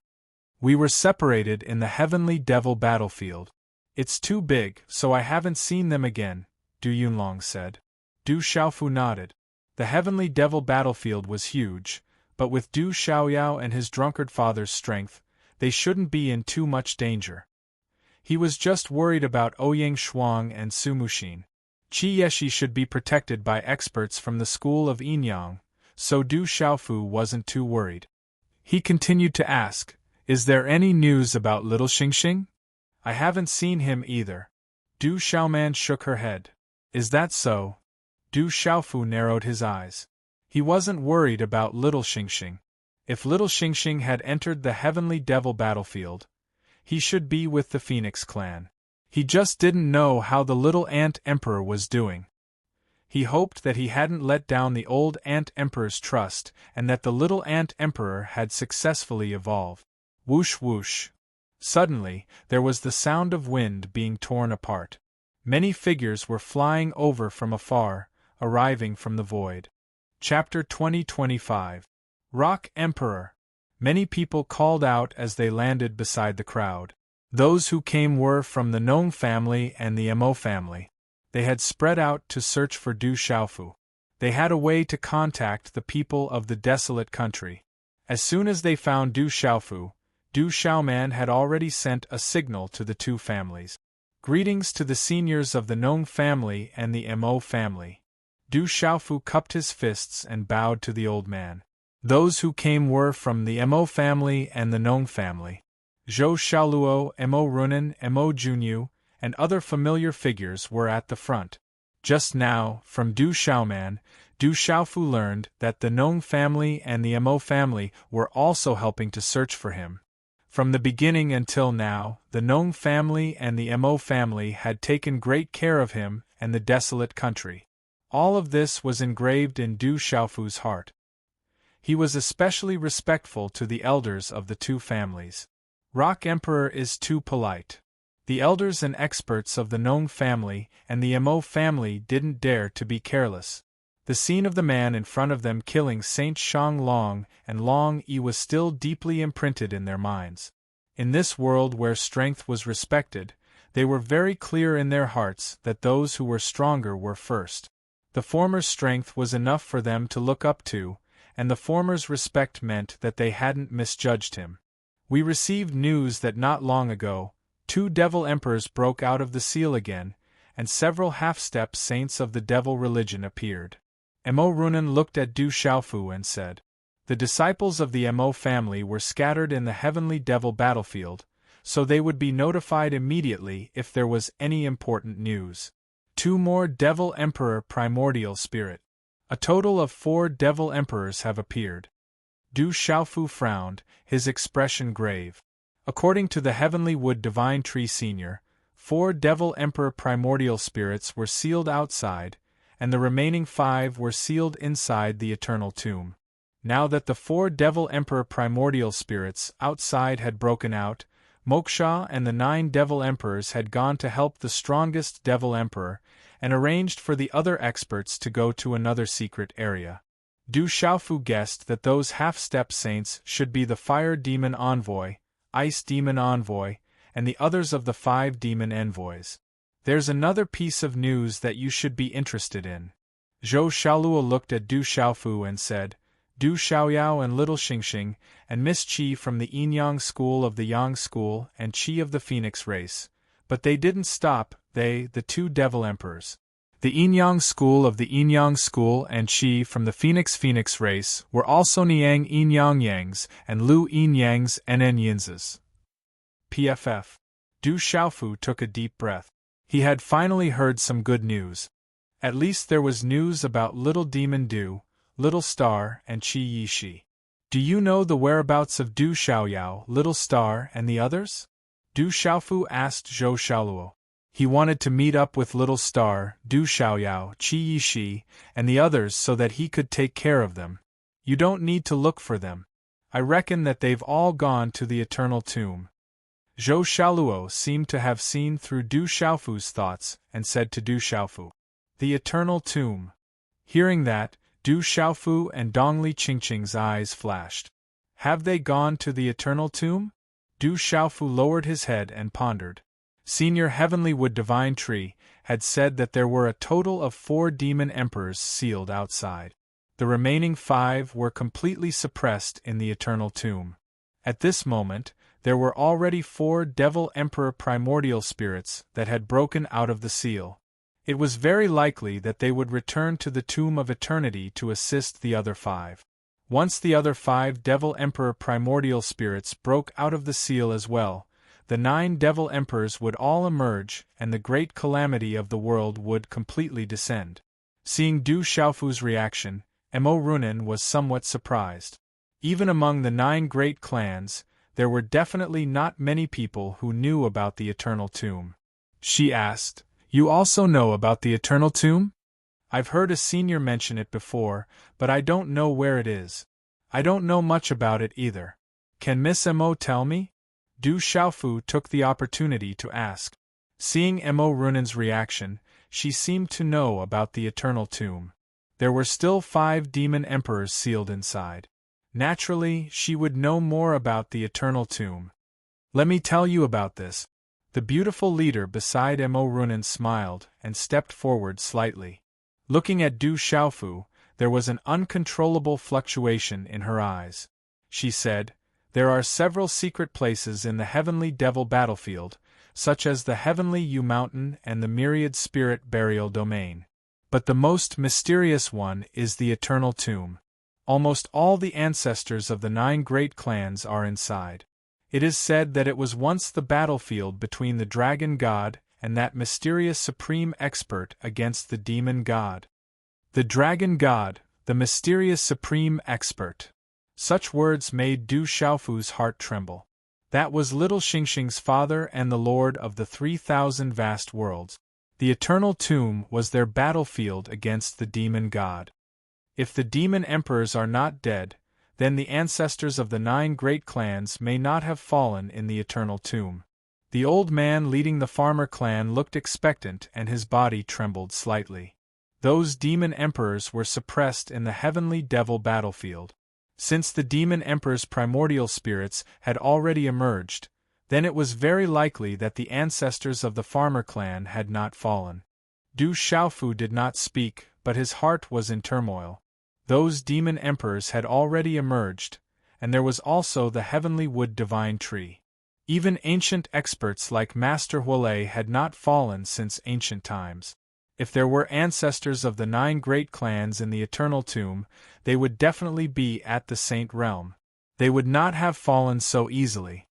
We were separated in the heavenly devil battlefield. It's too big, so I haven't seen them again, Du Yunlong said. Du Xiaofu nodded. The heavenly devil battlefield was huge, but with Du Xiaoyao and his drunkard father's strength, they shouldn't be in too much danger. He was just worried about Ouyang Shuang and Su Muxin. Qi Yeshi should be protected by experts from the school of Yinyang, so Du Xiaofu wasn't too worried. He continued to ask, "Is there any news about little Xingxing?" "I haven't seen him either." Du Xiaoman shook her head. "Is that so?" Du Xiaofu narrowed his eyes. He wasn't worried about little Xingxing. If little Xingxing had entered the heavenly devil battlefield, he should be with the Phoenix clan. He just didn't know how the little Ant Emperor was doing. He hoped that he hadn't let down the old Ant Emperor's trust and that the little Ant Emperor had successfully evolved. Whoosh whoosh. Suddenly, there was the sound of wind being torn apart. Many figures were flying over from afar, arriving from the void. Chapter 2025. Rock Emperor. Many people called out as they landed beside the crowd. Those who came were from the Nong family and the Mo family. They had spread out to search for Du Xiaofu. They had a way to contact the people of the desolate country. As soon as they found Du Xiaofu, Du Xiaoman had already sent a signal to the two families. Greetings to the seniors of the Nong family and the Mo family. Du Xiaofu cupped his fists and bowed to the old man. Those who came were from the Mo family and the Nong family. Zhou Xiaoluo, Mo Runan, Mo Junyu, and other familiar figures were at the front. Just now, from Du Xiaoman, Du Xiaofu learned that the Nong family and the Mo family were also helping to search for him. From the beginning until now, the Nong family and the Mo family had taken great care of him and the desolate country. All of this was engraved in Du Xiaofu's heart. He was especially respectful to the elders of the two families. Rock Emperor is too polite. The elders and experts of the Nong family and the Mo family didn't dare to be careless. The scene of the man in front of them killing Saint Shang Long and Long Yi was still deeply imprinted in their minds. In this world where strength was respected, they were very clear in their hearts that those who were stronger were first. The former's strength was enough for them to look up to, and the former's respect meant that they hadn't misjudged him. We received news that not long ago, 2 devil emperors broke out of the seal again, and several half-step saints of the devil religion appeared. Mo Runan looked at Du Xiaofu and said, "The disciples of the Mo family were scattered in the heavenly devil battlefield, so they would be notified immediately if there was any important news. 2 more devil emperor primordial spirit. A total of 4 devil emperors have appeared." Du Xiaofu frowned, his expression grave. According to the Heavenly Wood Divine Tree Senior, 4 devil emperor primordial spirits were sealed outside, and the remaining 5 were sealed inside the eternal tomb. Now that the 4 devil emperor primordial spirits outside had broken out, Moksha and the 9 devil emperors had gone to help the strongest devil emperor, and arranged for the other experts to go to another secret area. Du Xiaofu guessed that those half-step saints should be the Fire Demon Envoy, Ice Demon Envoy, and the others of the 5 demon envoys. There's another piece of news that you should be interested in. Zhou Xiaoluo looked at Du Xiaofu and said, Du Xiaoyao and Little Xingxing, and Miss Qi from the Yin-Yang school of the Yang school and Qi of the Phoenix race. But they didn't stop, the two devil emperors. The Yin-Yang school of the Yin-Yang school and Qi from the Phoenix race were also Niang Yin-Yang Yangs and Lu Yin-Yangs NN Yinzes. PFF. Du Xiaofu took a deep breath. He had finally heard some good news. At least there was news about Little Demon Du, Little Star, and Qi Yishi. Do you know the whereabouts of Du Xiaoyao, Little Star, and the others? Du Xiaofu asked Zhou Xiaoluo. He wanted to meet up with Little Star, Du Xiaoyao, Qi Yishi, and the others so that he could take care of them. You don't need to look for them. I reckon that they've all gone to the Eternal Tomb. Zhou Xiaoluo seemed to have seen through Du Xiaofu's thoughts and said to Du Xiaofu, The Eternal Tomb. Hearing that, Du Xiaofu and Dongli Qingqing's eyes flashed. Have they gone to the Eternal Tomb? Du Xiaofu lowered his head and pondered. Senior Heavenly Wood Divine Tree had said that there were a total of 4 demon emperors sealed outside. The remaining 5 were completely suppressed in the Eternal Tomb. At this moment, there were already 4 Devil Emperor primordial spirits that had broken out of the seal. It was very likely that they would return to the Tomb of Eternity to assist the other 5. Once the other 5 Devil Emperor primordial spirits broke out of the seal as well, the 9 Devil Emperors would all emerge and the great calamity of the world would completely descend. Seeing Du Xiaofu's reaction, Mo Runan was somewhat surprised. Even among the 9 great clans, there were definitely not many people who knew about the Eternal Tomb. She asked, You also know about the Eternal Tomb? I've heard a senior mention it before, but I don't know where it is. I don't know much about it either. Can Miss Mo tell me? Du Xiaofu took the opportunity to ask. Seeing Mo Runan's reaction, she seemed to know about the Eternal Tomb. There were still 5 demon emperors sealed inside. Naturally, she would know more about the Eternal Tomb. Let me tell you about this. The beautiful leader beside Mo Runan smiled and stepped forward slightly. Looking at Du Xiaofu, there was an uncontrollable fluctuation in her eyes. She said, There are several secret places in the Heavenly Devil battlefield, such as the Heavenly Yu Mountain and the Myriad Spirit Burial Domain. But the most mysterious one is the Eternal Tomb. Almost all the ancestors of the 9 great clans are inside. It is said that it was once the battlefield between the Dragon God and that mysterious supreme expert against the Demon God. The Dragon God, the mysterious supreme expert. Such words made Du Xiaofu's heart tremble. That was Little Xingxing's father and the Lord of the 3,000 vast worlds. The Eternal Tomb was their battlefield against the Demon God. If the demon emperors are not dead, then the ancestors of the 9 great clans may not have fallen in the Eternal Tomb. The old man leading the farmer clan looked expectant and his body trembled slightly. Those demon emperors were suppressed in the Heavenly Devil battlefield. Since the demon emperor's primordial spirits had already emerged, then it was very likely that the ancestors of the farmer clan had not fallen. Du Xiaofu did not speak, but his heart was in turmoil. Those demon emperors had already emerged, and there was also the Heavenly Wood Divine Tree. Even ancient experts like Master Huolei had not fallen since ancient times. If there were ancestors of the 9 great clans in the Eternal Tomb, they would definitely be at the Saint Realm. They would not have fallen so easily.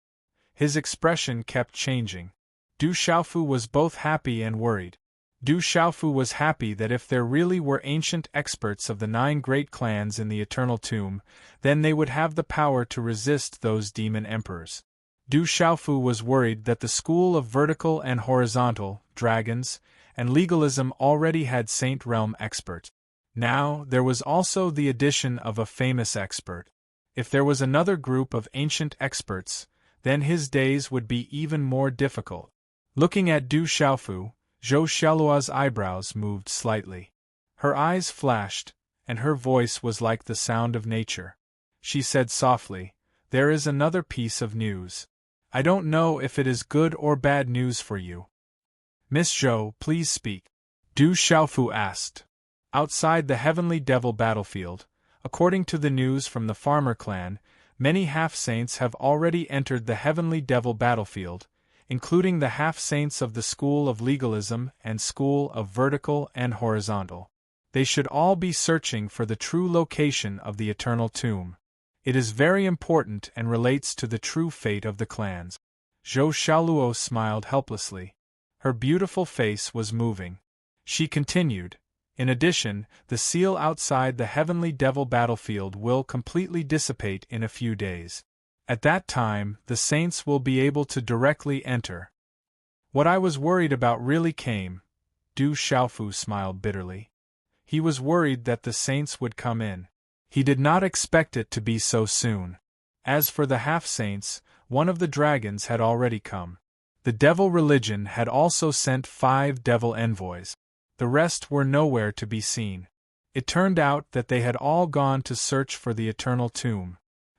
His expression kept changing. Du Xiaofu was both happy and worried. Du Xiaofu was happy that if there really were ancient experts of the 9 great clans in the Eternal Tomb, then they would have the power to resist those demon emperors. Du Xiaofu was worried that the school of vertical and horizontal, dragons, and legalism already had Saint Realm experts. Now, there was also the addition of a famous expert. If there was another group of ancient experts, then his days would be even more difficult. Looking at Du Xiaofu, Zhou Xiaoluo's eyebrows moved slightly. Her eyes flashed, and her voice was like the sound of nature. She said softly, There is another piece of news. I don't know if it is good or bad news for you. Miss Zhou, please speak. Du Xiaofu asked. Outside the Heavenly Devil battlefield, according to the news from the Farmer clan, many half-saints have already entered the Heavenly Devil battlefield, including the half-saints of the School of Legalism and School of Vertical and Horizontal. They should all be searching for the true location of the Eternal Tomb. It is very important and relates to the true fate of the clans. Zhou Xiaoluo smiled helplessly. Her beautiful face was moving. She continued, in addition, the seal outside the Heavenly Devil battlefield will completely dissipate in a few days. At that time, the saints will be able to directly enter. What I was worried about really came. Du Xiaofu smiled bitterly. He was worried that the saints would come in. He did not expect it to be so soon. As for the half-saints, one of the dragons had already come. The devil religion had also sent 5 devil envoys. The rest were nowhere to be seen. It turned out that they had all gone to search for the Eternal Tomb.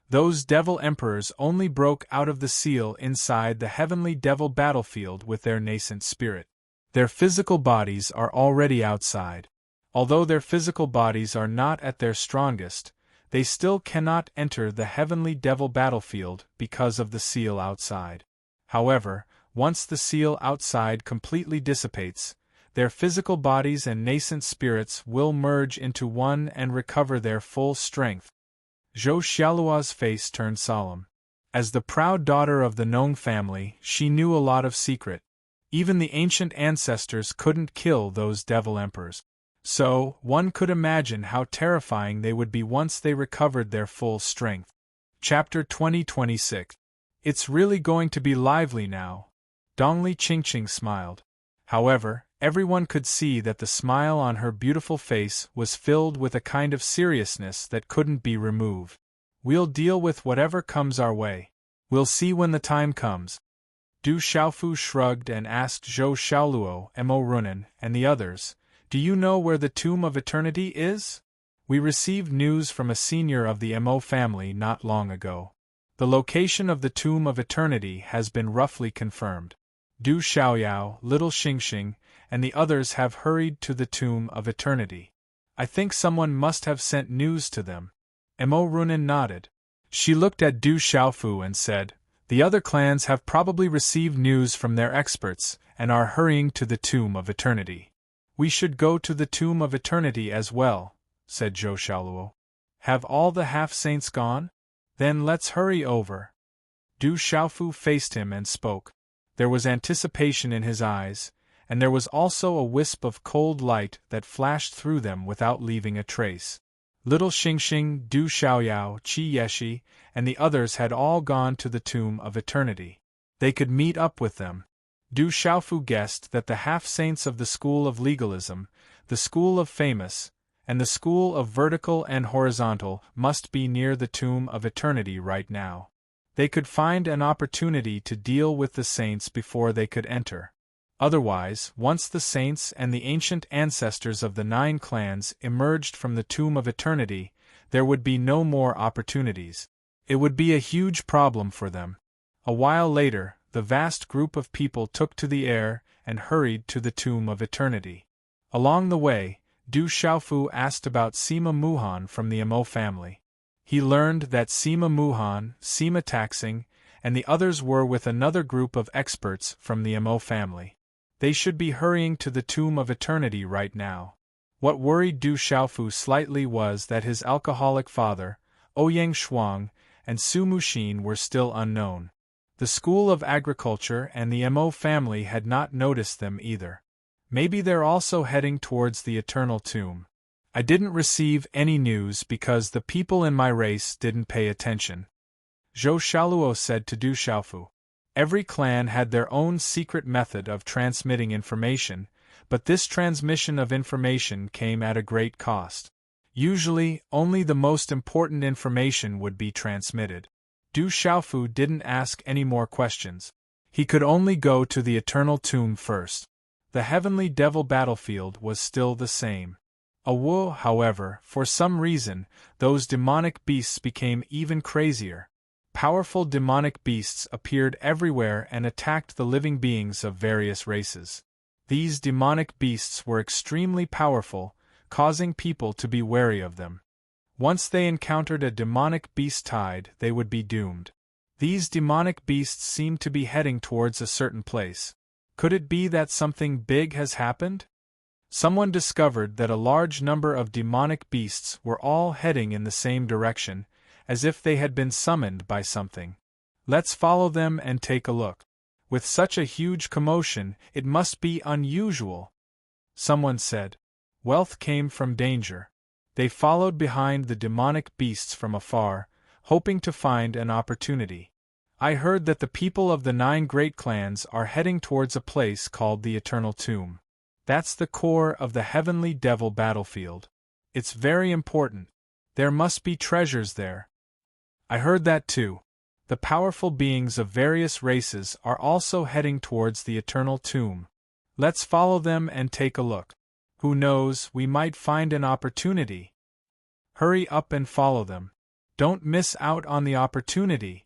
Those devil emperors only broke out of the seal inside the Heavenly Devil battlefield with their nascent spirit. Their physical bodies are already outside. Although their physical bodies are not at their strongest, they still cannot enter the Heavenly Devil battlefield because of the seal outside. However, once the seal outside completely dissipates, their physical bodies and nascent spirits will merge into one and recover their full strength. Zhou Xiaoluo's face turned solemn. As the proud daughter of the Nong family, she knew a lot of secret. Even the ancient ancestors couldn't kill those devil emperors. So, one could imagine how terrifying they would be once they recovered their full strength. Chapter 2026. It's really going to be lively now. Dongli Qingqing smiled. However, everyone could see that the smile on her beautiful face was filled with a kind of seriousness that couldn't be removed. We'll deal with whatever comes our way. We'll see when the time comes. Du Xiaofu shrugged and asked Zhou Xiaoluo, Mo Runan, and the others, "Do you know where the Tomb of Eternity is?" "We received news from a senior of the Mo family not long ago. The location of the Tomb of Eternity has been roughly confirmed. Du Xiaoyao, Little Xingxing, and the others have hurried to the Tomb of Eternity. I think someone must have sent news to them." Mo Runan nodded. She looked at Du Xiaofu and said, "The other clans have probably received news from their experts and are hurrying to the Tomb of Eternity." "We should go to the Tomb of Eternity as well," said Zhou Xiaoluo. "Have all the half-saints gone? Then let's hurry over." Du Xiaofu faced him and spoke. There was anticipation in his eyes, and there was also a wisp of cold light that flashed through them without leaving a trace. Little Xingxing, Du Xiaoyao, Qi Yeshi, and the others had all gone to the Tomb of Eternity. They could meet up with them. Du Xiaofu guessed that the half-saints of the School of Legalism, the School of Famous, and the School of Vertical and Horizontal must be near the Tomb of Eternity right now. They could find an opportunity to deal with the saints before they could enter. Otherwise, once the saints and the ancient ancestors of the 9 clans emerged from the Tomb of Eternity, there would be no more opportunities. It would be a huge problem for them. A while later, the vast group of people took to the air and hurried to the Tomb of Eternity. Along the way, Du Xiaofu asked about Sima Muhan from the Mo family. He learned that Sima Muhan, Sima Taxing, and the others were with another group of experts from the Mo family. They should be hurrying to the Tomb of Eternity right now. What worried Du Xiaofu slightly was that his alcoholic father, Ouyang Shuang, and Su Muxin were still unknown. The School of Agriculture and the Mo family had not noticed them either. Maybe they're also heading towards the Eternal Tomb. I didn't receive any news because the people in my race didn't pay attention. Zhou Xiaoluo said to Du Xiaofu. Every clan had their own secret method of transmitting information, but this transmission of information came at a great cost. Usually, only the most important information would be transmitted. Du Xiaofu didn't ask any more questions. He could only go to the Eternal Tomb first. The Heavenly Devil battlefield was still the same. However, for some reason, those demonic beasts became even crazier. Powerful demonic beasts appeared everywhere and attacked the living beings of various races. These demonic beasts were extremely powerful, causing people to be wary of them. Once they encountered a demonic beast tide, they would be doomed. These demonic beasts seemed to be heading towards a certain place. Could it be that something big has happened? Someone discovered that a large number of demonic beasts were all heading in the same direction, as if they had been summoned by something. Let's follow them and take a look. With such a huge commotion, it must be unusual, someone said. Wealth came from danger. They followed behind the demonic beasts from afar, hoping to find an opportunity. I heard that the people of the 9 great clans are heading towards a place called the Eternal Tomb. That's the core of the Heavenly Devil battlefield. It's very important. There must be treasures there. I heard that too. The powerful beings of various races are also heading towards the Eternal Tomb. Let's follow them and take a look. Who knows, we might find an opportunity. Hurry up and follow them. Don't miss out on the opportunity.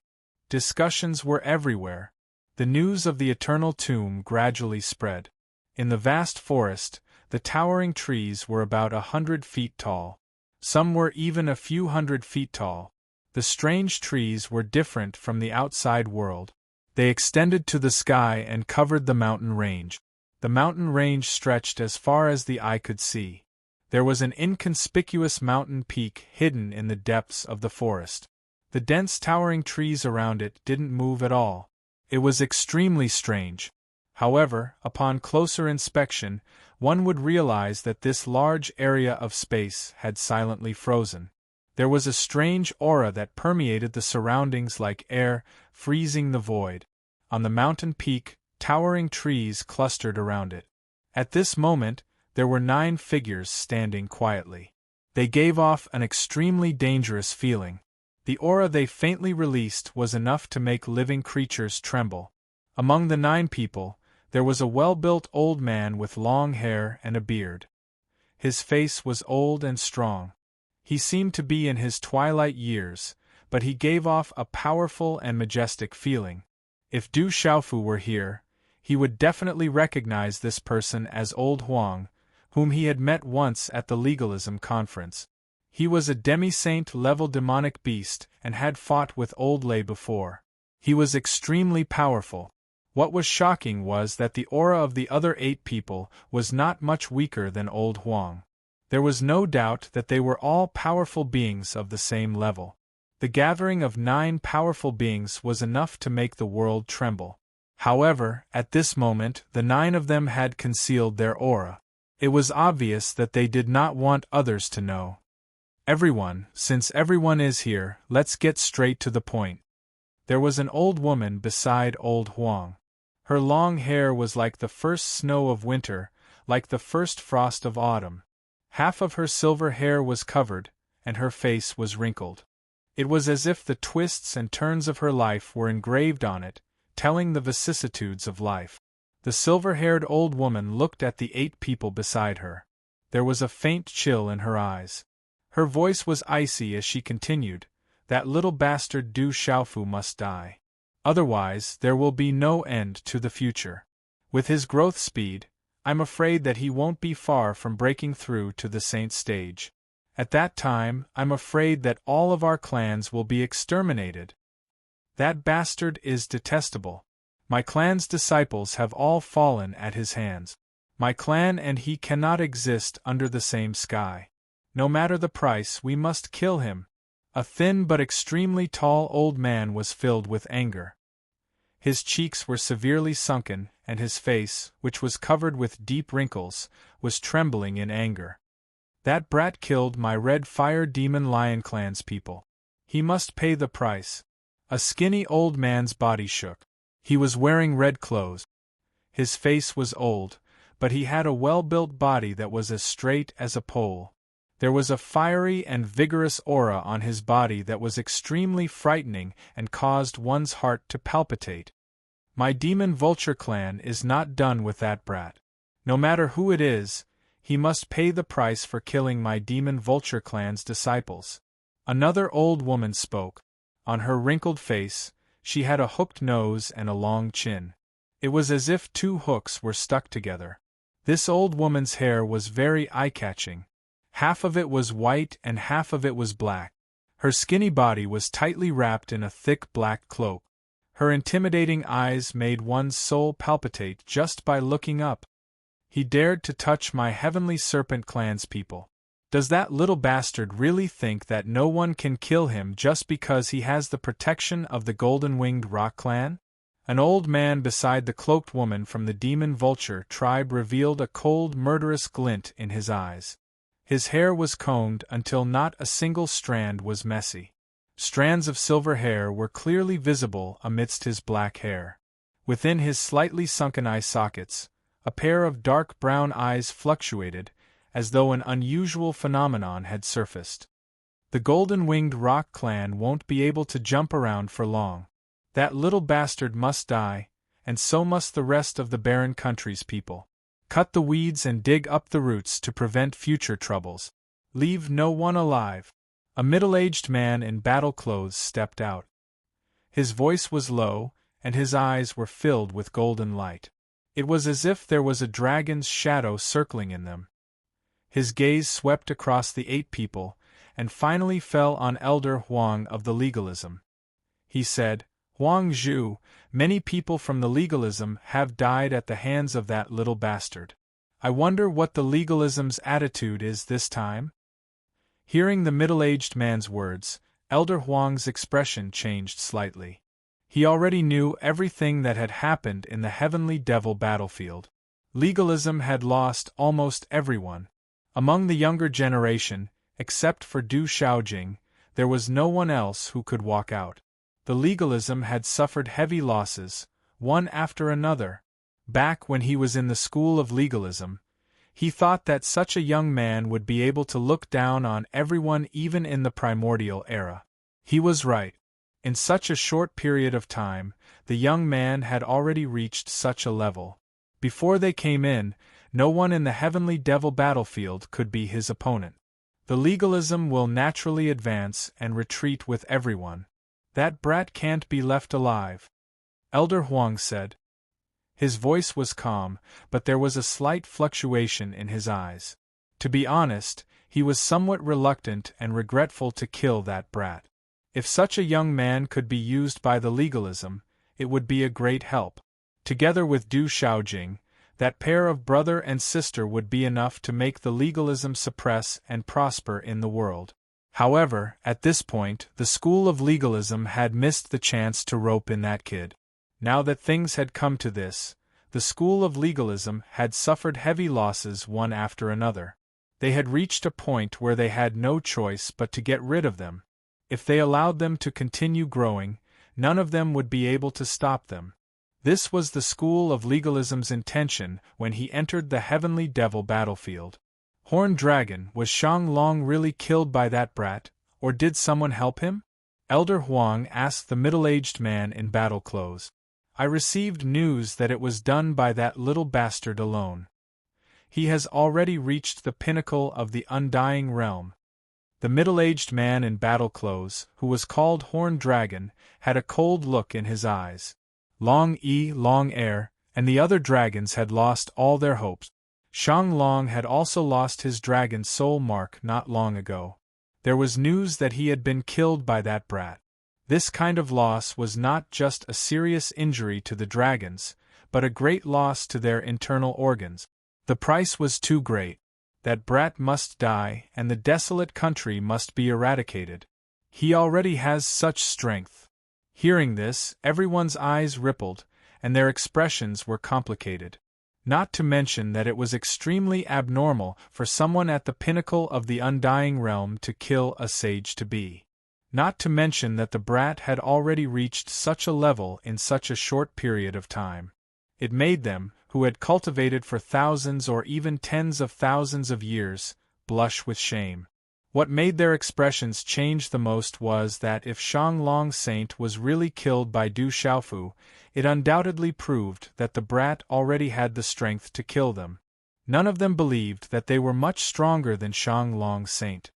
Discussions were everywhere. The news of the Eternal Tomb gradually spread. In the vast forest, the towering trees were about 100 feet tall. Some were even a few hundred feet tall. The strange trees were different from the outside world. They extended to the sky and covered the mountain range. The mountain range stretched as far as the eye could see. There was an inconspicuous mountain peak hidden in the depths of the forest. The dense towering trees around it didn't move at all. It was extremely strange. However, upon closer inspection, one would realize that this large area of space had silently frozen. There was a strange aura that permeated the surroundings like air, freezing the void. On the mountain peak, towering trees clustered around it. At this moment, there were 9 figures standing quietly. They gave off an extremely dangerous feeling. The aura they faintly released was enough to make living creatures tremble. Among the 9 people, there was a well-built old man with long hair and a beard. His face was old and strong. He seemed to be in his twilight years, but he gave off a powerful and majestic feeling. If Du Xiaofu were here, he would definitely recognize this person as Old Huang, whom he had met once at the legalism conference. He was a demi-saint-level demonic beast and had fought with Old Lei before. He was extremely powerful. What was shocking was that the aura of the other 8 people was not much weaker than Old Huang. There was no doubt that they were all powerful beings of the same level. The gathering of 9 powerful beings was enough to make the world tremble. However, at this moment, the 9 of them had concealed their aura. It was obvious that they did not want others to know. Everyone, since everyone is here, let's get straight to the point. There was an old woman beside Old Huang. Her long hair was like the first snow of winter, like the first frost of autumn. Half of her silver hair was covered, and her face was wrinkled. It was as if the twists and turns of her life were engraved on it, telling the vicissitudes of life. The silver-haired old woman looked at the 8 people beside her. There was a faint chill in her eyes. Her voice was icy as she continued, "That little bastard Du Xiaofu must die. Otherwise, there will be no end to the future. With his growth speed, I'm afraid that he won't be far from breaking through to the saint stage. At that time, I'm afraid that all of our clans will be exterminated. That bastard is detestable. My clan's disciples have all fallen at his hands. My clan and he cannot exist under the same sky. No matter the price, we must kill him." A thin but extremely tall old man was filled with anger. His cheeks were severely sunken, and his face, which was covered with deep wrinkles, was trembling in anger. "That brat killed my red fire demon lion clan's people. He must pay the price." A skinny old man's body shook. He was wearing red clothes. His face was old, but he had a well-built body that was as straight as a pole. There was a fiery and vigorous aura on his body that was extremely frightening and caused one's heart to palpitate. "My demon vulture clan is not done with that brat. No matter who it is, he must pay the price for killing my demon vulture clan's disciples." Another old woman spoke. On her wrinkled face, she had a hooked nose and a long chin. It was as if 2 hooks were stuck together. This old woman's hair was very eye-catching. Half of it was white and half of it was black. Her skinny body was tightly wrapped in a thick black cloak. Her intimidating eyes made one's soul palpitate just by looking up. He dared to touch my heavenly serpent clan's people. Does that little bastard really think that no one can kill him just because he has the protection of the golden-winged rock clan? An old man beside the cloaked woman from the demon vulture tribe revealed a cold, murderous glint in his eyes. His hair was combed until not a single strand was messy. Strands of silver hair were clearly visible amidst his black hair. Within his slightly sunken eye sockets, a pair of dark brown eyes fluctuated, as though an unusual phenomenon had surfaced. The golden-winged rock clan won't be able to jump around for long. That little bastard must die, and so must the rest of the barren country's people. Cut the weeds and dig up the roots to prevent future troubles. Leave no one alive. A middle-aged man in battle clothes stepped out. His voice was low, and his eyes were filled with golden light. It was as if there was a dragon's shadow circling in them. His gaze swept across the 8 people, and finally fell on Elder Huang of the Legalism. He said, "Huang Zhu, many people from the Legalism have died at the hands of that little bastard. I wonder what the Legalism's attitude is this time?" Hearing the middle-aged man's words, Elder Huang's expression changed slightly. He already knew everything that had happened in the Heavenly Devil battlefield. Legalism had lost almost everyone. Among the younger generation, except for Du Xiaojing, there was no one else who could walk out. The Legalism had suffered heavy losses, one after another. Back when he was in the school of legalism, he thought that such a young man would be able to look down on everyone even in the primordial era. He was right. In such a short period of time, the young man had already reached such a level. Before they came in, no one in the Heavenly Devil battlefield could be his opponent. The legalism will naturally advance and retreat with everyone. That brat can't be left alive, Elder Huang said. His voice was calm, but there was a slight fluctuation in his eyes. To be honest, he was somewhat reluctant and regretful to kill that brat. If such a young man could be used by the legalism, it would be a great help. Together with Du Xiaojing, that pair of brother and sister would be enough to make the legalism suppress and prosper in the world. However, at this point, the school of legalism had missed the chance to rope in that kid. Now that things had come to this, the school of legalism had suffered heavy losses one after another. They had reached a point where they had no choice but to get rid of them. If they allowed them to continue growing, none of them would be able to stop them. This was the school of legalism's intention when he entered the Heavenly Devil battlefield. Horned Dragon, was Shang Long really killed by that brat, or did someone help him? Elder Huang asked the middle-aged man in battle clothes. I received news that it was done by that little bastard alone. He has already reached the pinnacle of the undying realm. The middle-aged man in battle clothes, who was called Horned Dragon, had a cold look in his eyes. Long Air, and the other dragons had lost all their hopes. Shang Long had also lost his dragon soul mark not long ago. There was news that he had been killed by that brat. This kind of loss was not just a serious injury to the dragons, but a great loss to their internal organs. The price was too great. That brat must die, and the desolate country must be eradicated. He already has such strength. Hearing this, everyone's eyes rippled, and their expressions were complicated. Not to mention that it was extremely abnormal for someone at the pinnacle of the undying realm to kill a sage-to-be. Not to mention that the brat had already reached such a level in such a short period of time. It made them, who had cultivated for thousands or even tens of thousands of years, blush with shame. What made their expressions change the most was that if Shang Long Saint was really killed by Du Xiaofu, it undoubtedly proved that the brat already had the strength to kill them. None of them believed that they were much stronger than Shang Long Saint.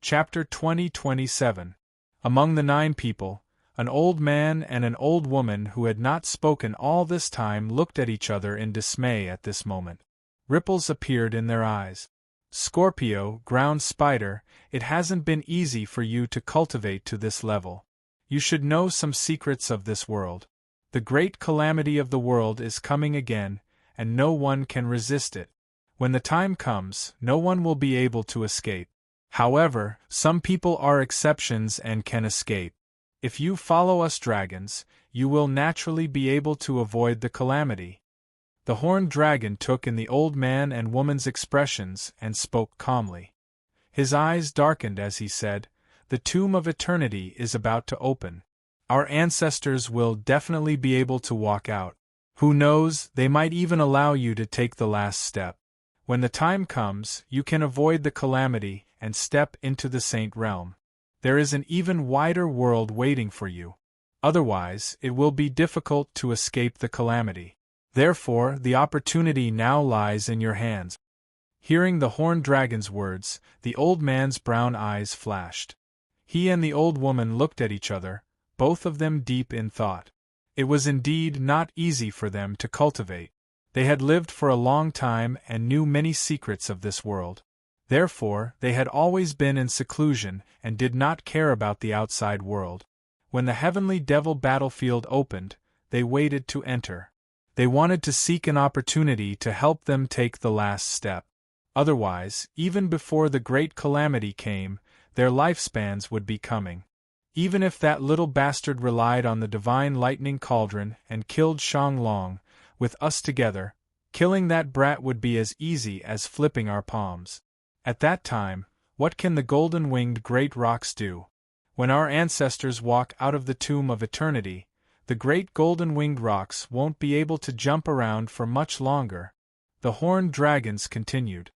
Chapter 20-27. Among the 9 people, an old man and an old woman who had not spoken all this time looked at each other in dismay at this moment. Ripples appeared in their eyes. Scorpio, ground spider, it hasn't been easy for you to cultivate to this level. You should know some secrets of this world. The great calamity of the world is coming again, and no one can resist it. When the time comes, no one will be able to escape. However, some people are exceptions and can escape. If you follow us dragons, you will naturally be able to avoid the calamity. The horned dragon took in the old man and woman's expressions and spoke calmly. His eyes darkened as he said, "The tomb of eternity is about to open. Our ancestors will definitely be able to walk out. Who knows, they might even allow you to take the last step. When the time comes, you can avoid the calamity and step into the saint realm. There is an even wider world waiting for you. Otherwise, it will be difficult to escape the calamity. Therefore, the opportunity now lies in your hands." Hearing the horned dragon's words, the old man's brown eyes flashed. He and the old woman looked at each other, both of them deep in thought. It was indeed not easy for them to cultivate. They had lived for a long time and knew many secrets of this world. Therefore, they had always been in seclusion and did not care about the outside world. When the heavenly devil battlefield opened, they waited to enter. They wanted to seek an opportunity to help them take the last step. Otherwise, even before the great calamity came, their lifespans would be coming. Even if that little bastard relied on the divine lightning cauldron and killed Shanglong, with us together, killing that brat would be as easy as flipping our palms. At that time, what can the golden-winged great rocks do? When our ancestors walk out of the tomb of eternity, the great golden-winged rocks won't be able to jump around for much longer. The horned dragons continued.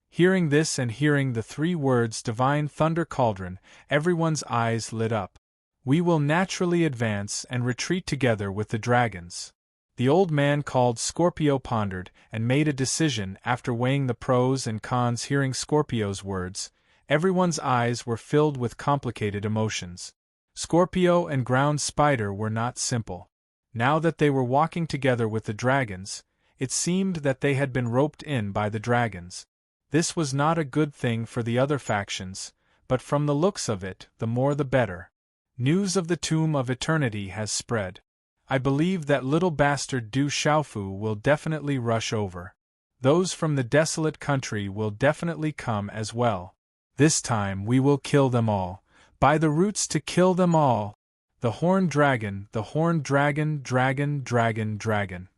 Hearing this and hearing the 3 words divine thunder cauldron, everyone's eyes lit up. We will naturally advance and retreat together with the dragons. The old man called Scorpio pondered and made a decision after weighing the pros and cons. Hearing Scorpio's words, everyone's eyes were filled with complicated emotions. Scorpio and ground spider were not simple. Now that they were walking together with the dragons, it seemed that they had been roped in by the dragons. This was not a good thing for the other factions, but from the looks of it, the more the better. News of the Tomb of Eternity has spread. I believe that little bastard Du Xiaofu will definitely rush over. Those from the desolate country will definitely come as well. This time we will kill them all. By the roots to kill them all. The horned dragon, the horned dragon, dragon, dragon, dragon.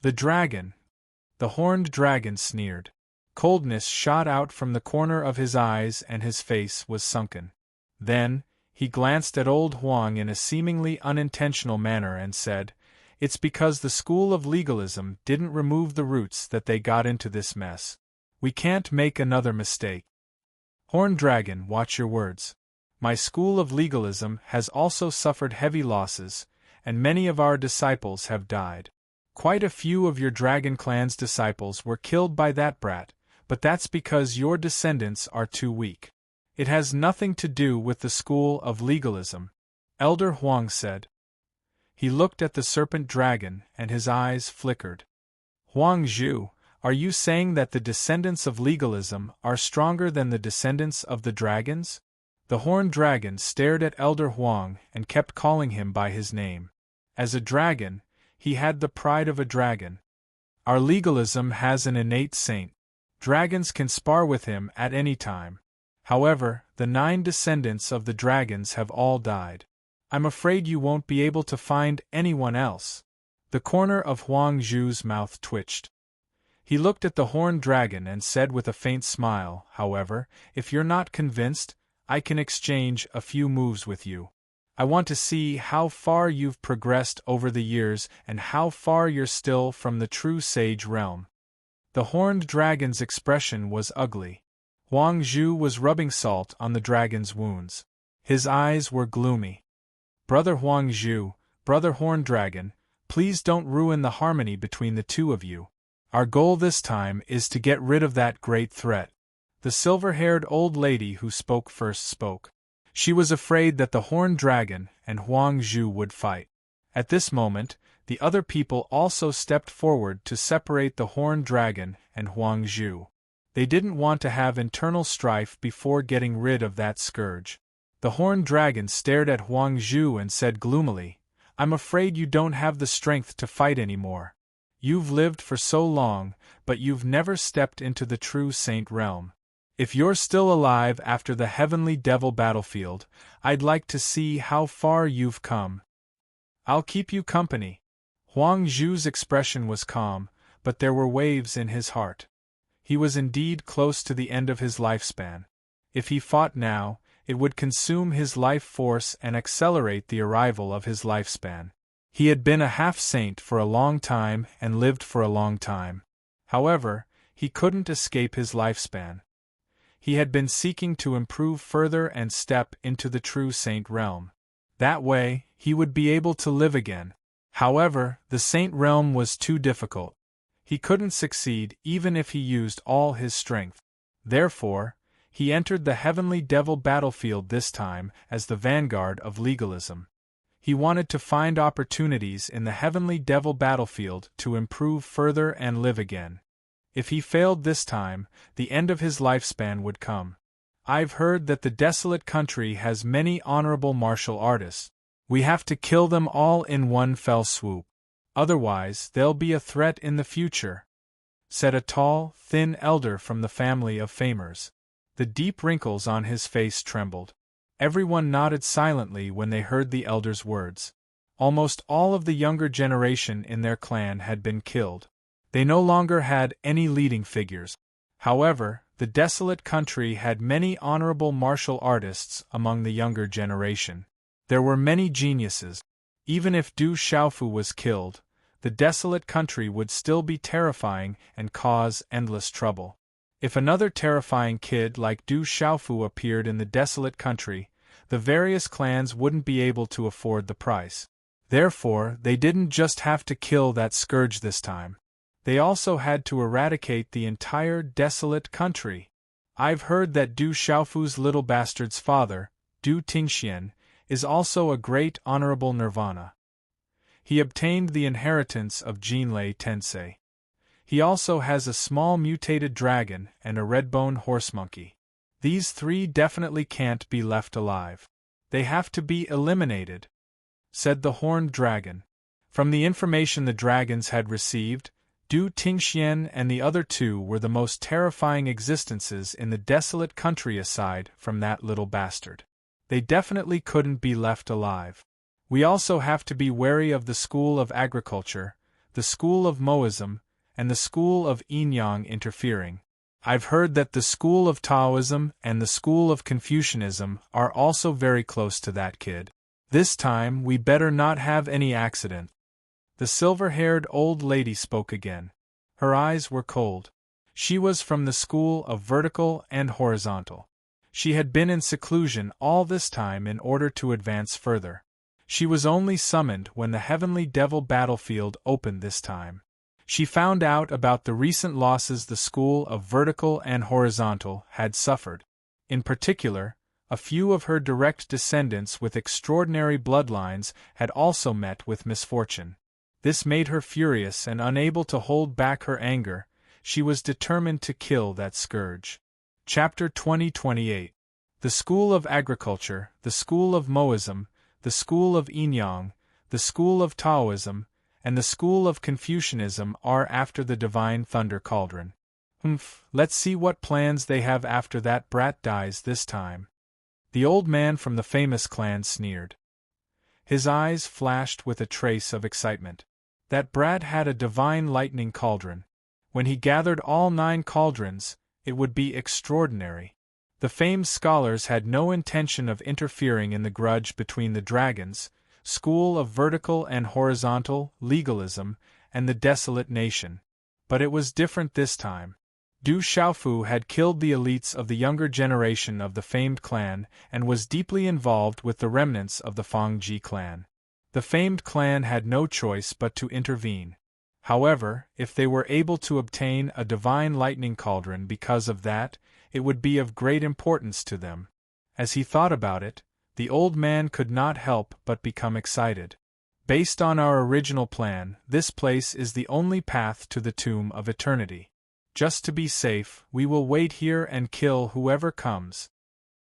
The dragon. The horned dragon sneered. Coldness shot out from the corner of his eyes and his face was sunken. Then, he glanced at old Huang in a seemingly unintentional manner and said, "It's because the school of legalism didn't remove the roots that they got into this mess. We can't make another mistake. Horned dragon, watch your words. My school of legalism has also suffered heavy losses, and many of our disciples have died. Quite a few of your Dragon Clan's disciples were killed by that brat, but that's because your descendants are too weak. It has nothing to do with the school of legalism," Elder Huang said. He looked at the serpent dragon and his eyes flickered. "Huang Zhu, are you saying that the descendants of legalism are stronger than the descendants of the dragons?" The horned dragon stared at Elder Huang and kept calling him by his name. As a dragon, he had the pride of a dragon. "Our legalism has an innate saint. Dragons can spar with him at any time. However, the 9 descendants of the dragons have all died. I'm afraid you won't be able to find anyone else." The corner of Huang Zhu's mouth twitched. He looked at the horned dragon and said with a faint smile, "However, if you're not convinced, I can exchange a few moves with you. I want to see how far you've progressed over the years and how far you're still from the true sage realm." The horned dragon's expression was ugly. Huang Zhu was rubbing salt on the dragon's wounds. His eyes were gloomy. "Brother Huang Zhu, brother horned dragon, please don't ruin the harmony between the two of you. Our goal this time is to get rid of that great threat." The silver-haired old lady who spoke first spoke. She was afraid that the horned dragon and Huang Zhu would fight. At this moment, the other people also stepped forward to separate the Horned Dragon and Huang Zhu. They didn't want to have internal strife before getting rid of that scourge. The Horned Dragon stared at Huang Zhu and said gloomily, "I'm afraid you don't have the strength to fight anymore. You've lived for so long, but you've never stepped into the true saint realm. If you're still alive after the heavenly devil battlefield, I'd like to see how far you've come. I'll keep you company." Huang Zhu's expression was calm, but there were waves in his heart. He was indeed close to the end of his lifespan. If he fought now, it would consume his life force and accelerate the arrival of his lifespan. He had been a half-saint for a long time and lived for a long time. However, he couldn't escape his lifespan. He had been seeking to improve further and step into the true saint realm. That way, he would be able to live again. However, the saint realm was too difficult. He couldn't succeed even if he used all his strength. Therefore, he entered the heavenly devil battlefield this time as the vanguard of legalism. He wanted to find opportunities in the heavenly devil battlefield to improve further and live again. If he failed this time, the end of his lifespan would come. "I've heard that the desolate country has many honorable martial artists. We have to kill them all in one fell swoop. Otherwise, they'll be a threat in the future," said a tall, thin elder from the family of famers. The deep wrinkles on his face trembled. Everyone nodded silently when they heard the elder's words. Almost all of the younger generation in their clan had been killed. They no longer had any leading figures. However, the desolate country had many honorable martial artists among the younger generation. There were many geniuses. Even if Du Xiaofu was killed, the desolate country would still be terrifying and cause endless trouble. If another terrifying kid like Du Xiaofu appeared in the desolate country, the various clans wouldn't be able to afford the price. Therefore, they didn't just have to kill that scourge this time. They also had to eradicate the entire desolate country. "I've heard that Du Xiaofu's little bastard's father, Du Tingxian, is also a great honorable nirvana. He obtained the inheritance of Jinlei Tensei. He also has a small mutated dragon and a red-boned horse monkey. These three definitely can't be left alive. They have to be eliminated," said the Horned Dragon. From the information the dragons had received, Du Tingxian and the other two were the most terrifying existences in the desolate country aside from that little bastard. They definitely couldn't be left alive. "We also have to be wary of the school of agriculture, the school of Moism, and the school of Yin-Yang interfering. I've heard that the school of Taoism and the school of Confucianism are also very close to that kid. This time we better not have any accident." The silver-haired old lady spoke again. Her eyes were cold. She was from the school of vertical and horizontal. She had been in seclusion all this time in order to advance further. She was only summoned when the heavenly devil battlefield opened this time. She found out about the recent losses the school of vertical and horizontal had suffered. In particular, a few of her direct descendants with extraordinary bloodlines had also met with misfortune. This made her furious, and unable to hold back her anger, she was determined to kill that scourge. Chapter 2028. The School of Agriculture, the School of Moism, the School of Yin-Yang, the School of Taoism, and the School of Confucianism are after the Divine Thunder Cauldron. Let's see what plans they have after that brat dies this time." The old man from the famous clan sneered. His eyes flashed with a trace of excitement. That brat had a divine lightning cauldron. When he gathered all 9 cauldrons, it would be extraordinary. The famed scholars had no intention of interfering in the grudge between the dragons, school of vertical and horizontal legalism, and the desolate nation. But it was different this time. Du Xiaofu had killed the elites of the younger generation of the famed clan and was deeply involved with the remnants of the Fangji clan. The famed clan had no choice but to intervene. However, if they were able to obtain a divine lightning cauldron because of that, it would be of great importance to them. As he thought about it, the old man could not help but become excited. Based on our original plan, this place is the only path to the Tomb of Eternity. Just to be safe, we will wait here and kill whoever comes."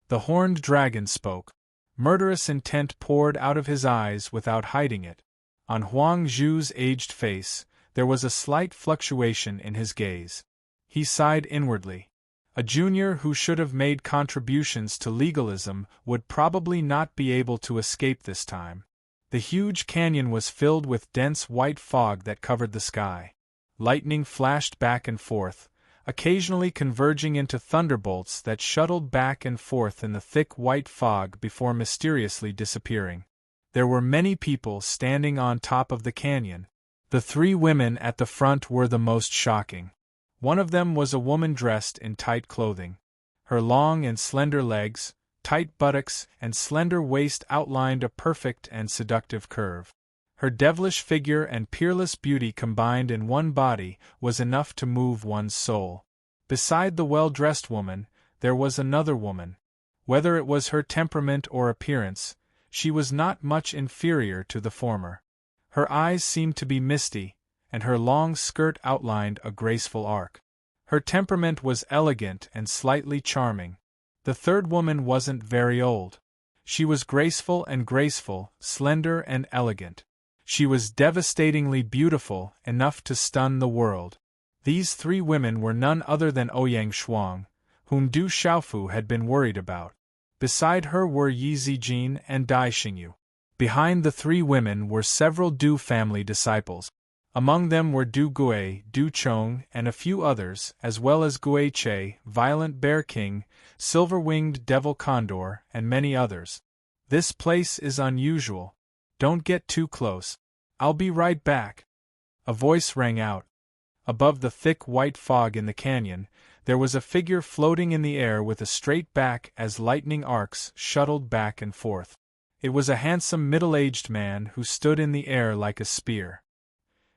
The horned dragon spoke. Murderous intent poured out of his eyes without hiding it. On Huang Zhu's aged face, there was a slight fluctuation in his gaze. He sighed inwardly. A junior who should have made contributions to legalism would probably not be able to escape this time. The huge canyon was filled with dense white fog that covered the sky. Lightning flashed back and forth, occasionally converging into thunderbolts that shuttled back and forth in the thick white fog before mysteriously disappearing. There were many people standing on top of the canyon. The 3 women at the front were the most shocking. One of them was a woman dressed in tight clothing. Her long and slender legs, tight buttocks, and slender waist outlined a perfect and seductive curve. Her devilish figure and peerless beauty combined in one body was enough to move one's soul. Beside the well-dressed woman, there was another woman. Whether it was her temperament or appearance, she was not much inferior to the former. Her eyes seemed to be misty, and her long skirt outlined a graceful arc. Her temperament was elegant and slightly charming. The third woman wasn't very old. She was graceful, slender and elegant. She was devastatingly beautiful, enough to stun the world. These 3 women were none other than Ouyang Shuang, whom Du Xiaofu had been worried about. Beside her were Yi Zijin and Dai Xingyu. Behind the 3 women were several Du family disciples. Among them were Du Gui, Du Chong, and a few others, as well as Gui Che, Violent Bear King, Silver-Winged Devil Condor, and many others. "This place is unusual. Don't get too close. I'll be right back." A voice rang out. Above the thick white fog in the canyon, there was a figure floating in the air with a straight back as lightning arcs shuttled back and forth. It was a handsome middle-aged man who stood in the air like a spear.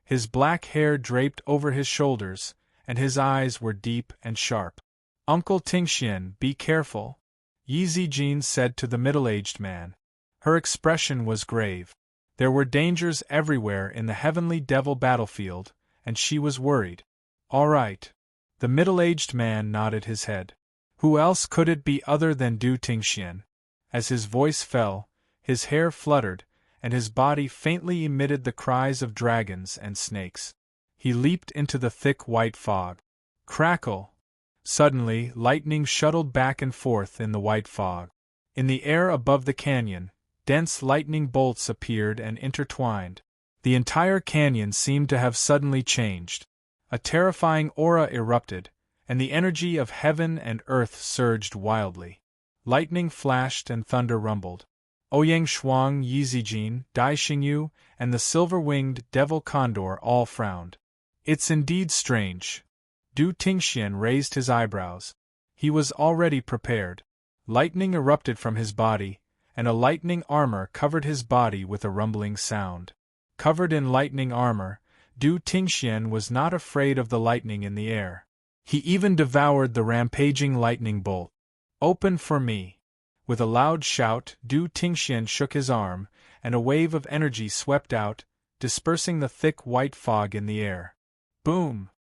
His black hair draped over his shoulders, and his eyes were deep and sharp. "Uncle Tingxian, be careful," Yi Zijin said to the middle-aged man. Her expression was grave. There were dangers everywhere in the heavenly devil battlefield, and she was worried. "All right." The middle-aged man nodded his head. Who else could it be other than Du Tingxian? As his voice fell, his hair fluttered, and his body faintly emitted the cries of dragons and snakes. He leaped into the thick white fog. Crackle! Suddenly, lightning shuttled back and forth in the white fog. In the air above the canyon, dense lightning bolts appeared and intertwined. The entire canyon seemed to have suddenly changed. A terrifying aura erupted, and the energy of heaven and earth surged wildly. Lightning flashed and thunder rumbled. Ouyang Shuang, Yi Zijin, Dai Xingyu, and the silver-winged devil condor all frowned. "It's indeed strange." Du Tingxian raised his eyebrows. He was already prepared. Lightning erupted from his body, and a lightning armor covered his body with a rumbling sound. Covered in lightning armor, Du Tingxian was not afraid of the lightning in the air. He even devoured the rampaging lightning bolt. "Open for me." With a loud shout, Du Tingxian shook his arm, and a wave of energy swept out, dispersing the thick white fog in the air. Boom!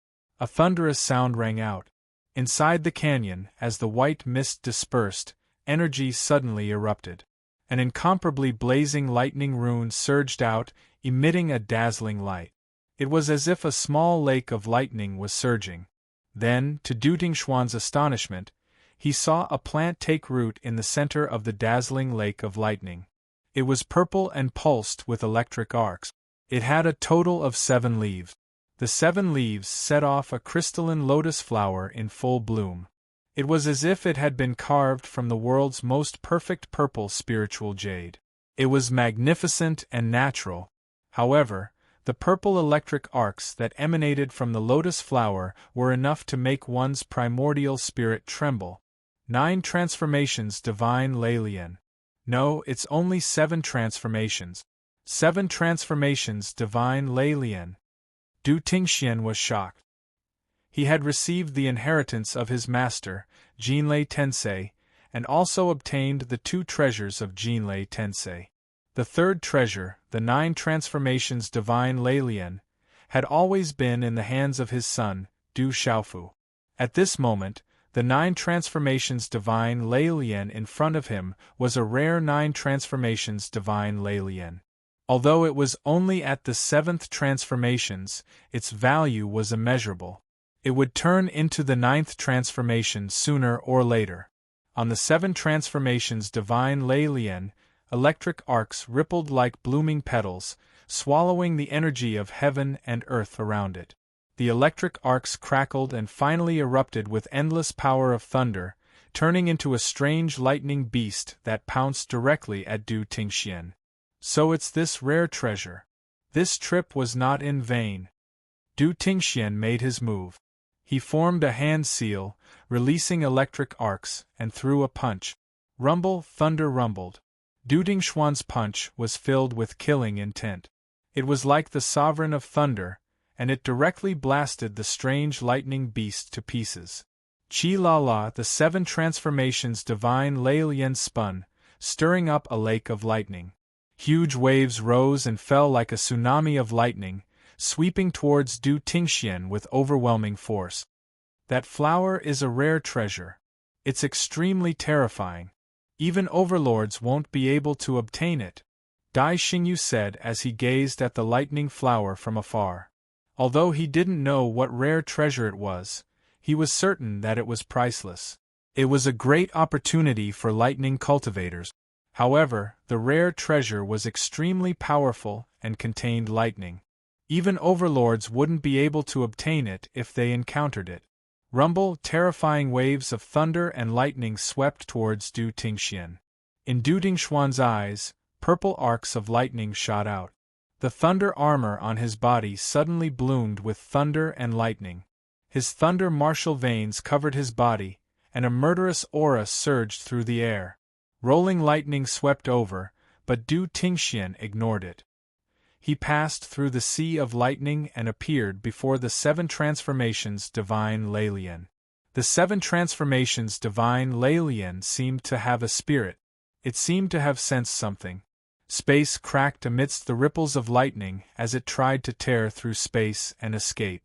A thunderous sound rang out. Inside the canyon, as the white mist dispersed, energy suddenly erupted. An incomparably blazing lightning rune surged out, emitting a dazzling light. It was as if a small lake of lightning was surging. Then, to Du Tingxuan's astonishment, he saw a plant take root in the center of the dazzling lake of lightning. It was purple and pulsed with electric arcs. It had a total of 7 leaves. The 7 leaves set off a crystalline lotus flower in full bloom. It was as if it had been carved from the world's most perfect purple spiritual jade. It was magnificent and natural. However, the purple electric arcs that emanated from the lotus flower were enough to make one's primordial spirit tremble. 9 transformations divine Lei Lian. No, it's only 7 transformations. 7 transformations divine Lei Lian. Du Tingxian was shocked. He had received the inheritance of his master, Jinlei Tensei, and also obtained the 2 treasures of Jinlei Tensei. The third treasure, the 9 transformations divine Leilian, had always been in the hands of his son, Du Xiaofu. At this moment, the 9 transformations divine Leilian in front of him was a rare 9 transformations divine Leilian. Although it was only at the 7th transformations, its value was immeasurable. It would turn into the 9th transformation sooner or later. On the 7 transformations divine Leilian, electric arcs rippled like blooming petals, swallowing the energy of heaven and earth around it. The electric arcs crackled and finally erupted with endless power of thunder, turning into a strange lightning beast that pounced directly at Du Tingxian. So it's this rare treasure. This trip was not in vain. Du Tingxian made his move. He formed a hand seal, releasing electric arcs, and threw a punch. Rumble, thunder rumbled. Du Tingxian's punch was filled with killing intent. It was like the sovereign of thunder, and it directly blasted the strange lightning beast to pieces. Qi La La, the 7 transformations divine Leilian spun, stirring up a lake of lightning. Huge waves rose and fell like a tsunami of lightning, sweeping towards Du Tingxian with overwhelming force. That flower is a rare treasure. It's extremely terrifying. Even overlords won't be able to obtain it, Dai Xingyu said as he gazed at the lightning flower from afar. Although he didn't know what rare treasure it was, he was certain that it was priceless. It was a great opportunity for lightning cultivators. However, the rare treasure was extremely powerful and contained lightning. Even overlords wouldn't be able to obtain it if they encountered it. Rumble, terrifying waves of thunder and lightning swept towards Du Tingxian. In Du Tingxian's eyes, purple arcs of lightning shot out. The thunder armor on his body suddenly bloomed with thunder and lightning. His thunder martial veins covered his body, and a murderous aura surged through the air. Rolling lightning swept over, but Du Tingxian ignored it. He passed through the sea of lightning and appeared before the 7 transformations divine Leilian. The 7 transformations divine Leilian seemed to have a spirit. It seemed to have sensed something. Space cracked amidst the ripples of lightning as it tried to tear through space and escape.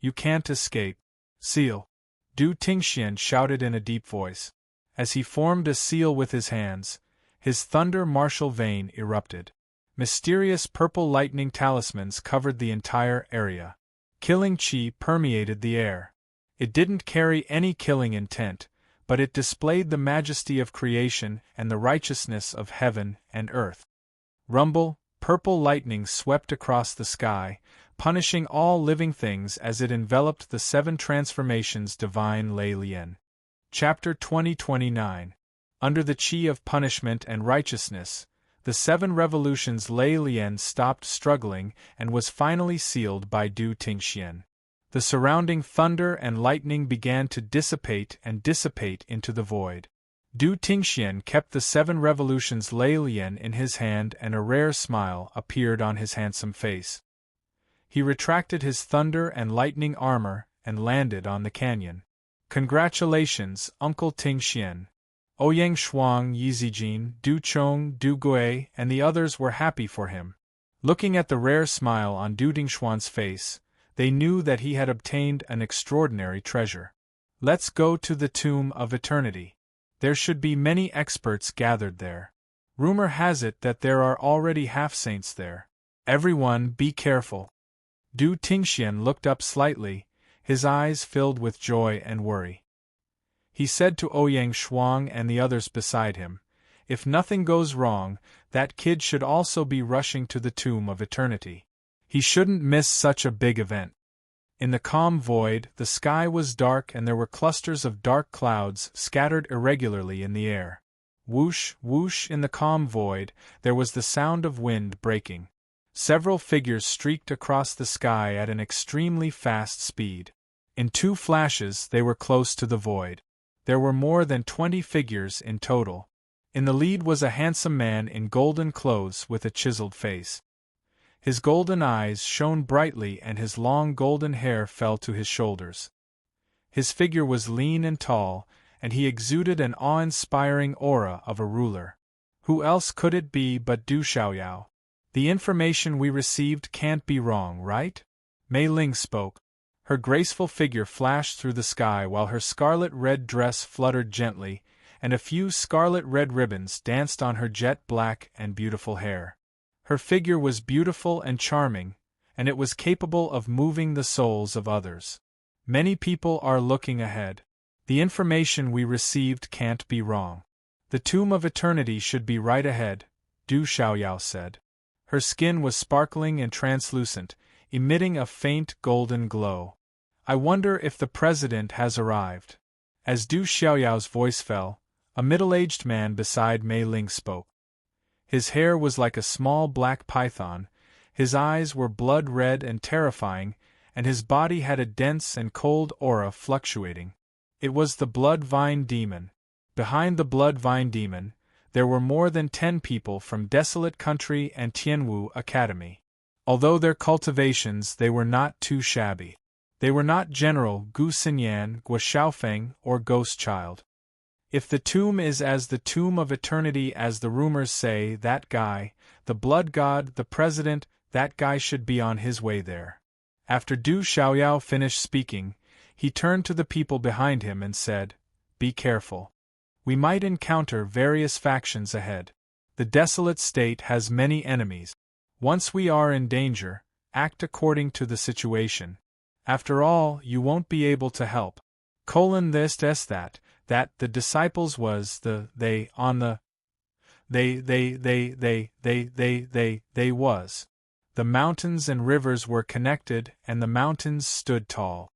You can't escape. Seal. Du Tingxian shouted in a deep voice. As he formed a seal with his hands, his thunder martial vein erupted. Mysterious purple lightning talismans covered the entire area. Killing chi permeated the air. It didn't carry any killing intent, but it displayed the majesty of creation and the righteousness of heaven and earth. Rumble, purple lightning swept across the sky, punishing all living things as it enveloped the 7 transformations divine Leilian. Chapter 2029. Under the chi of punishment and righteousness, the 7 revolutions Leilian stopped struggling and was finally sealed by Du Tingxian. The surrounding thunder and lightning began to dissipate into the void. Du Tingxian kept the 7 revolutions Leilian in his hand and a rare smile appeared on his handsome face. He retracted his thunder and lightning armor and landed on the canyon. Congratulations, Uncle Tingxian. Ouyang Shuang, Yizijin, Du Chong, Du Gui, and the others were happy for him. Looking at the rare smile on Du Tingxian's face, they knew that he had obtained an extraordinary treasure. Let's go to the Tomb of Eternity. There should be many experts gathered there. Rumor has it that there are already half-saints there. Everyone be careful. Du Tingxian looked up slightly, his eyes filled with joy and worry. He said to Ouyang Shuang and the others beside him, if nothing goes wrong, that kid should also be rushing to the Tomb of Eternity. He shouldn't miss such a big event. In the calm void, the sky was dark and there were clusters of dark clouds scattered irregularly in the air. Whoosh, whoosh in the calm void, there was the sound of wind breaking. Several figures streaked across the sky at an extremely fast speed. In 2 flashes they were close to the void. There were more than 20 figures in total. In the lead was a handsome man in golden clothes with a chiseled face. His golden eyes shone brightly and his long golden hair fell to his shoulders. His figure was lean and tall, and he exuded an awe-inspiring aura of a ruler. Who else could it be but Du Xiaoyao? The information we received can't be wrong, right? Mei Ling spoke. Her graceful figure flashed through the sky while her scarlet-red dress fluttered gently, and a few scarlet-red ribbons danced on her jet-black and beautiful hair. Her figure was beautiful and charming, and it was capable of moving the souls of others. Many people are looking ahead. The information we received can't be wrong. The Tomb of Eternity should be right ahead, Du Xiaoyao said. Her skin was sparkling and translucent, emitting a faint golden glow. I wonder if the president has arrived. As Du Xiaoyao's voice fell, a middle-aged man beside Mei Ling spoke. His hair was like a small black python, his eyes were blood-red and terrifying, and his body had a dense and cold aura fluctuating. It was the Blood Vine Demon. Behind the Blood Vine Demon, there were more than 10 people from Desolate Country and Tianwu Academy. Although their cultivations they were not too shabby. They were not General Gu Xinyan, Guo Xiaofeng, or Ghost Child. If the tomb is as the Tomb of Eternity as the rumors say, that guy, the Blood God, the President, that guy should be on his way there. After Du Xiaoyao finished speaking, he turned to the people behind him and said, "Be careful. We might encounter various factions ahead. The desolate state has many enemies. Once we are in danger, act according to the situation. After all, you won't be able to help. This that the disciples was they was. The mountains and rivers were connected, and the mountains stood tall.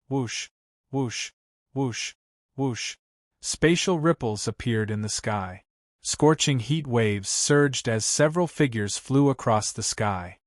Whoosh, whoosh, whoosh, whoosh. Spatial ripples appeared in the sky. Scorching heat waves surged as several figures flew across the sky.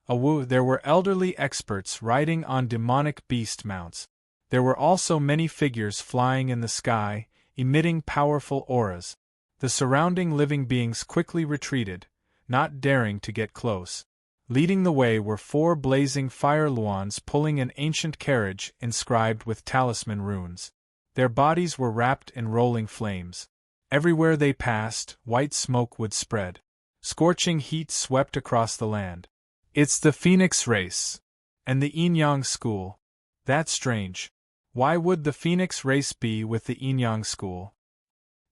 There were elderly experts riding on demonic beast mounts. There were also many figures flying in the sky, emitting powerful auras. The surrounding living beings quickly retreated, not daring to get close. Leading the way were 4 blazing fire luans pulling an ancient carriage inscribed with talisman runes. Their bodies were wrapped in rolling flames. Everywhere they passed, white smoke would spread. Scorching heat swept across the land. It's the Phoenix race. And the Yin-Yang school. That's strange. Why would the Phoenix race be with the Yin-Yang school?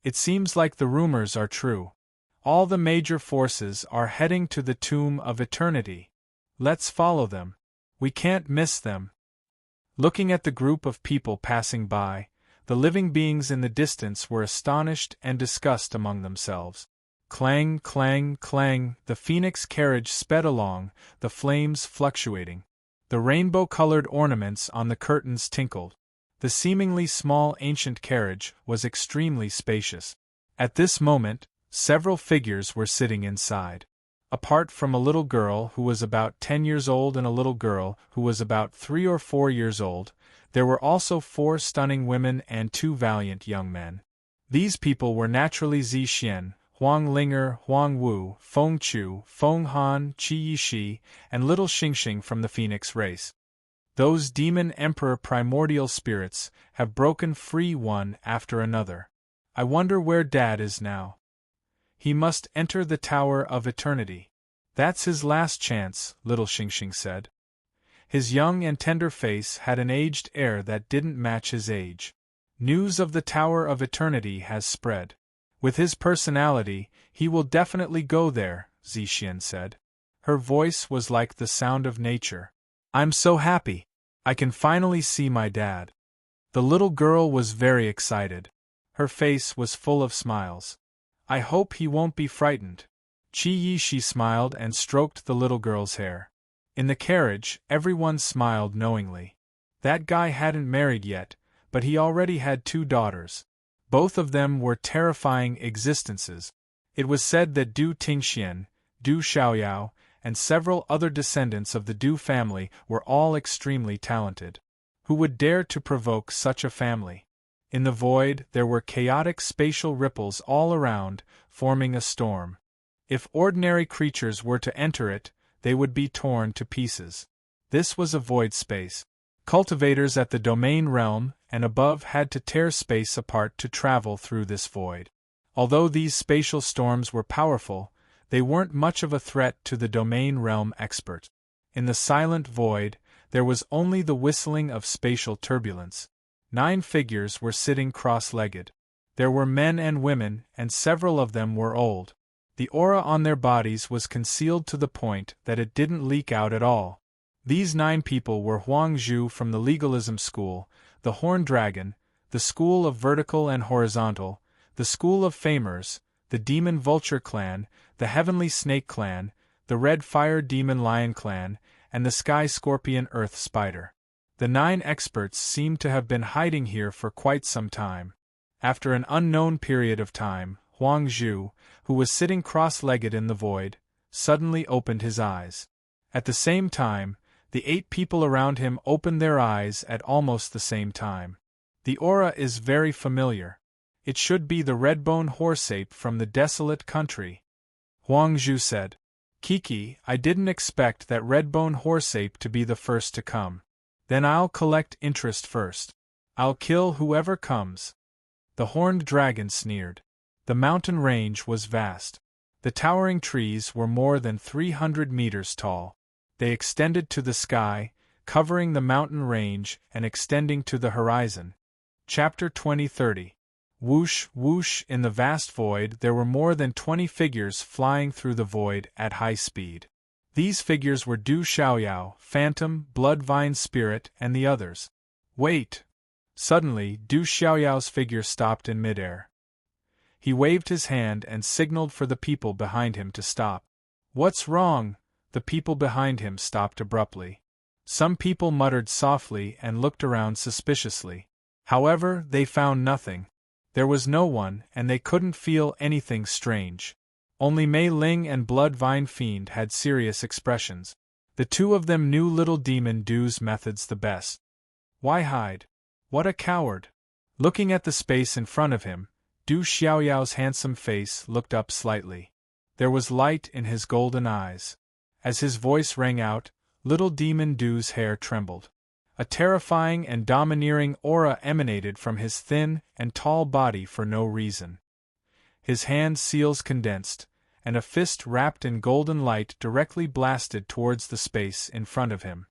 It seems like the rumors are true. All the major forces are heading to the Tomb of Eternity. Let's follow them. We can't miss them. Looking at the group of people passing by, the living beings in the distance were astonished and discussed among themselves. Clang, clang, clang, the phoenix carriage sped along, the flames fluctuating. The rainbow-colored ornaments on the curtains tinkled. The seemingly small ancient carriage was extremely spacious. At this moment, several figures were sitting inside. Apart from a little girl who was about 10 years old and a little girl who was about 3 or 4 years old, there were also 4 stunning women and 2 valiant young men. These people were naturally Zi Xian, Huang Linger, Huang Wu, Feng Chu, Feng Han, Qi Yishi, and little Xingxing from the Phoenix race. Those demon emperor primordial spirits have broken free one after another. I wonder where Dad is now. He must enter the Tower of Eternity. That's his last chance, little Xingxing said. His young and tender face had an aged air that didn't match his age. News of the Tower of Eternity has spread. With his personality, he will definitely go there, Zixian said. Her voice was like the sound of nature. I'm so happy. I can finally see my dad. The little girl was very excited. Her face was full of smiles. I hope he won't be frightened. Qi Yishi smiled and stroked the little girl's hair. In the carriage, everyone smiled knowingly. That guy hadn't married yet, but he already had 2 daughters. Both of them were terrifying existences. It was said that Du Tingxian, Du Xiaoyao, and several other descendants of the Du family were all extremely talented. Who would dare to provoke such a family? In the void, there were chaotic spatial ripples all around, forming a storm. If ordinary creatures were to enter it, they would be torn to pieces. This was a void space. Cultivators at the domain realm and above had to tear space apart to travel through this void. Although these spatial storms were powerful, they weren't much of a threat to the domain realm expert. In the silent void, there was only the whistling of spatial turbulence. 9 figures were sitting cross-legged. There were men and women, and several of them were old. The aura on their bodies was concealed to the point that it didn't leak out at all. These 9 people were Huang Zhu from the Legalism School, the Horned Dragon, the School of Vertical and Horizontal, the School of Famers, the Demon Vulture Clan, the Heavenly Snake Clan, the Red Fire Demon Lion Clan, and the Sky Scorpion Earth Spider. The 9 experts seemed to have been hiding here for quite some time. After an unknown period of time, Huang Zhu, who was sitting cross-legged in the void, suddenly opened his eyes. At the same time, the 8 people around him opened their eyes at almost the same time. The aura is very familiar. It should be the Redbone Horseape from the Desolate Country. Huang Zhu said. Kiki, I didn't expect that Redbone Horseape to be the first to come. Then I'll collect interest first. I'll kill whoever comes. The Horned Dragon sneered. The mountain range was vast. The towering trees were more than 300 meters tall. They extended to the sky, covering the mountain range and extending to the horizon. Chapter 2030. Whoosh, whoosh, in the vast void there were more than 20 figures flying through the void at high speed. These figures were Du Xiaoyao, Phantom, Bloodvine Spirit, and the others. Wait! Suddenly, Du Xiaoyao's figure stopped in midair. He waved his hand and signaled for the people behind him to stop. What's wrong? The people behind him stopped abruptly. Some people muttered softly and looked around suspiciously. However, they found nothing. There was no one, and they couldn't feel anything strange. Only Mei Ling and Bloodvine Fiend had serious expressions. The 2 of them knew Little Demon Du's methods the best. Why hide? What a coward! Looking at the space in front of him, Du Xiaoyao's handsome face looked up slightly. There was light in his golden eyes. As his voice rang out, Little Demon Du's hair trembled. A terrifying and domineering aura emanated from his thin and tall body for no reason. His hand seals condensed, and a fist wrapped in golden light directly blasted towards the space in front of him.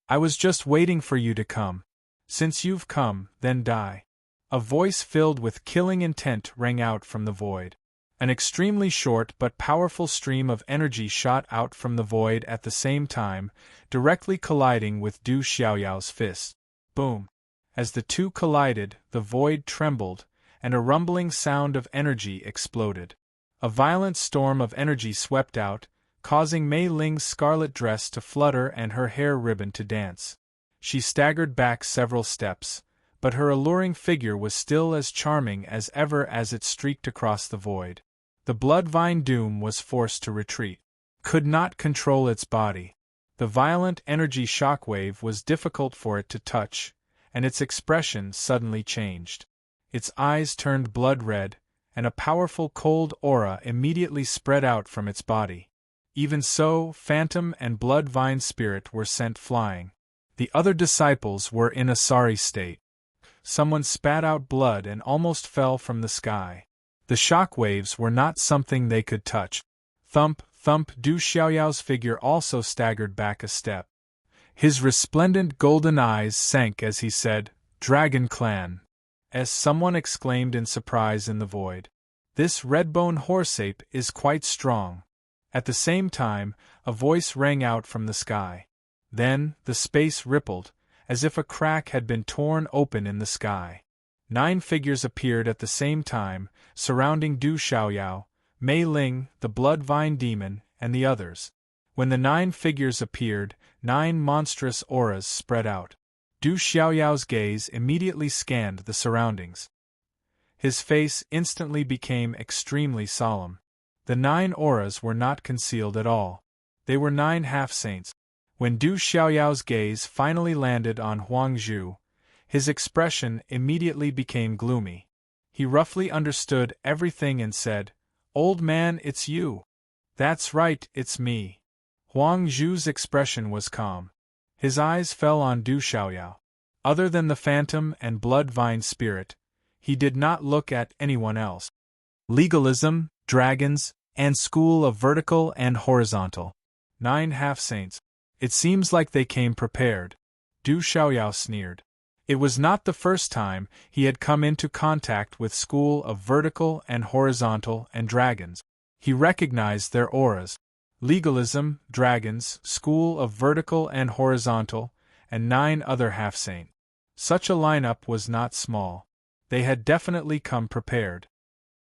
I was just waiting for you to come. Since you've come, then die. A voice filled with killing intent rang out from the void. An extremely short but powerful stream of energy shot out from the void at the same time, directly colliding with Du Xiaoyao's fist. Boom! As the 2 collided, the void trembled, and a rumbling sound of energy exploded. A violent storm of energy swept out, causing Mei Ling's scarlet dress to flutter and her hair ribbon to dance. She staggered back several steps, but her alluring figure was still as charming as ever as it streaked across the void. The Bloodvine Doom was forced to retreat. Could not control its body. The violent energy shockwave was difficult for it to touch, and its expression suddenly changed. Its eyes turned blood red, and a powerful cold aura immediately spread out from its body. Even so, Phantom and Bloodvine Spirit were sent flying. The other disciples were in a sorry state. Someone spat out blood and almost fell from the sky. The shockwaves were not something they could touch. Thump, thump, Du Xiaoyao's figure also staggered back a step. His resplendent golden eyes sank as he said, Dragon Clan. As someone exclaimed in surprise in the void. This Redbone Horseape is quite strong. At the same time, a voice rang out from the sky. Then, the space rippled, as if a crack had been torn open in the sky. 9 figures appeared at the same time, surrounding Du Xiaoyao, Mei Ling, the Bloodvine Demon, and the others. When the 9 figures appeared, 9 monstrous auras spread out. Du Xiaoyao's gaze immediately scanned the surroundings. His face instantly became extremely solemn. The 9 auras were not concealed at all. They were 9 half-saints. When Du Xiaoyao's gaze finally landed on Huang Zhu, his expression immediately became gloomy. He roughly understood everything and said, Old man, it's you. That's right, it's me. Huang Zhu's expression was calm. His eyes fell on Du Xiaoyao. Other than the Phantom and Bloodvine Spirit, he did not look at anyone else. Legalism, dragons, and school of vertical and horizontal. 9 half-saints. It seems like they came prepared. Du Xiaoyao sneered. It was not the first time he had come into contact with school of vertical and horizontal and dragons. He recognized their auras. Legalism, dragons, school of vertical and horizontal, and 9 other half-saint. Such a lineup was not small. They had definitely come prepared.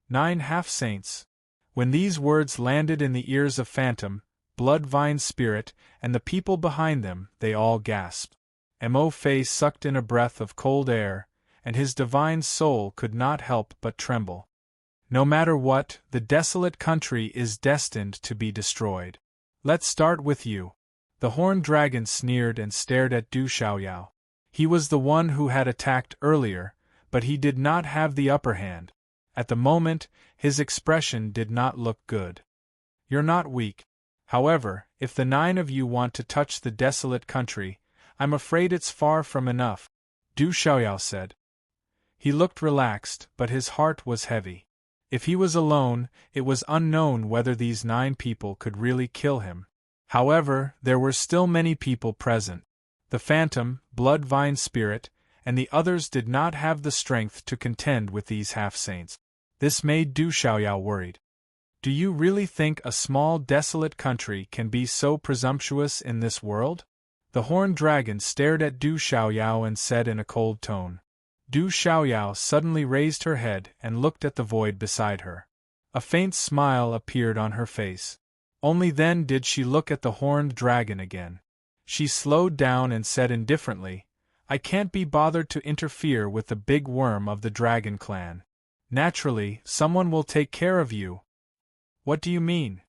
9 half-saints. When these words landed in the ears of Phantom, Bloodvine Spirit, and the people behind them, they all gasped. Mo Fei sucked in a breath of cold air, and his divine soul could not help but tremble. No matter what, the desolate country is destined to be destroyed. Let's start with you. The horned dragon sneered and stared at Du Xiaoyao. He was the one who had attacked earlier, but he did not have the upper hand. At the moment, his expression did not look good. You're not weak. However, if the 9 of you want to touch the desolate country, I'm afraid it's far from enough, Du Xiaoyao said. He looked relaxed, but his heart was heavy. If he was alone, it was unknown whether these 9 people could really kill him. However, there were still many people present. The Phantom, Bloodvine Spirit, and the others did not have the strength to contend with these half-saints. This made Du Xiaoyao worried. Do you really think a small desolate country can be so presumptuous in this world? The horned dragon stared at Du Xiaoyao and said in a cold tone. Du Xiaoyao suddenly raised her head and looked at the void beside her. A faint smile appeared on her face. Only then did she look at the horned dragon again. She slowed down and said indifferently, I can't be bothered to interfere with the big worm of the dragon clan. Naturally, someone will take care of you. What do you mean?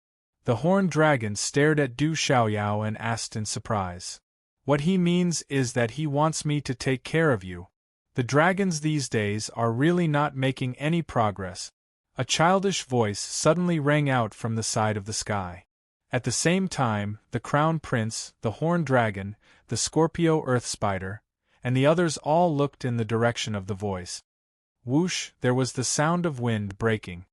The horned dragon stared at Du Xiaoyao and asked in surprise. What he means is that he wants me to take care of you. The dragons these days are really not making any progress. A childish voice suddenly rang out from the side of the sky. At the same time, the Crown Prince, the Horned Dragon, the Scorpio Earth Spider, and the others all looked in the direction of the voice. Whoosh, there was the sound of wind breaking.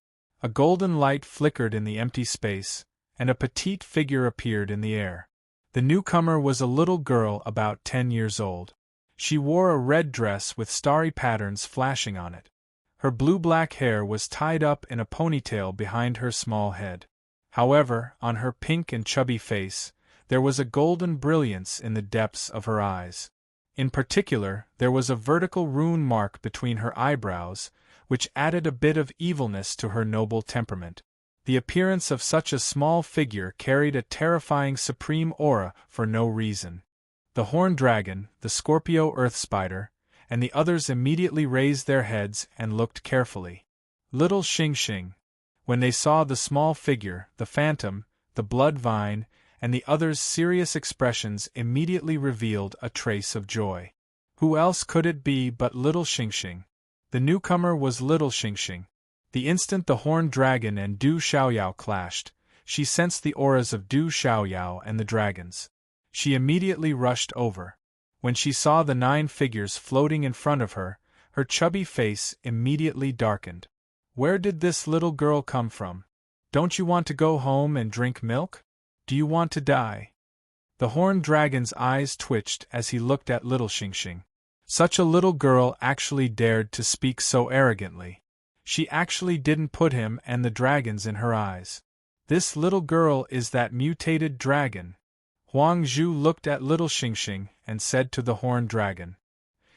A golden light flickered in the empty space, and a petite figure appeared in the air. The newcomer was a little girl about 10 years old. She wore a red dress with starry patterns flashing on it. Her blue-black hair was tied up in a ponytail behind her small head. However, on her pink and chubby face, there was a golden brilliance in the depths of her eyes. In particular, there was a vertical rune mark between her eyebrows, which added a bit of evilness to her noble temperament. The appearance of such a small figure carried a terrifying supreme aura for no reason. The Horned Dragon, the Scorpio Earth Spider, and the others immediately raised their heads and looked carefully. Little Xing. When they saw the small figure, the Phantom, the Bloodvine, and the others' serious expressions immediately revealed a trace of joy. Who else could it be but little Xing? The newcomer was little Xing. The instant the Horned Dragon and Du Xiaoyao clashed, she sensed the auras of Du Xiaoyao and the dragons. She immediately rushed over. When she saw the 9 figures floating in front of her, her chubby face immediately darkened. Where did this little girl come from? Don't you want to go home and drink milk? Do you want to die? The Horned Dragon's eyes twitched as he looked at little Xing. Such a little girl actually dared to speak so arrogantly. She actually didn't put him and the dragons in her eyes. This little girl is that mutated dragon. Huang Zhu looked at little Xing and said to the Horned Dragon.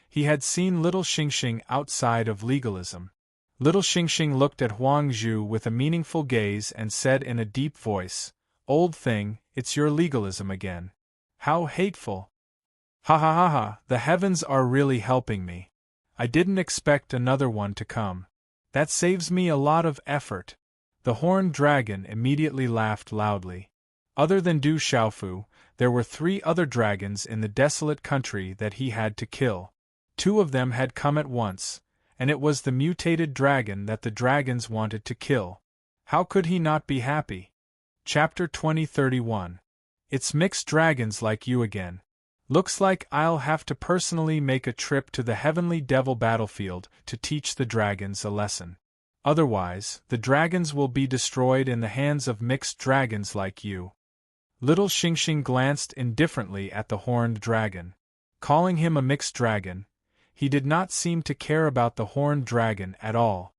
He had seen little Xing outside of legalism. Little Xing looked at Huang Zhu with a meaningful gaze and said in a deep voice, Old thing, it's your legalism again. How hateful! Ha ha ha ha, the heavens are really helping me. I didn't expect another one to come. That saves me a lot of effort. The Horned Dragon immediately laughed loudly. Other than Du Xiaofu, there were 3 other dragons in the desolate country that he had to kill. 2 of them had come at once, and it was the mutated dragon that the dragons wanted to kill. How could he not be happy? Chapter 2031. It's mixed dragons like you again. Looks like I'll have to personally make a trip to the Heavenly Devil battlefield to teach the dragons a lesson. Otherwise, the dragons will be destroyed in the hands of mixed dragons like you. Little Xingxing glanced indifferently at the horned dragon. Calling him a mixed dragon, he did not seem to care about the horned dragon at all.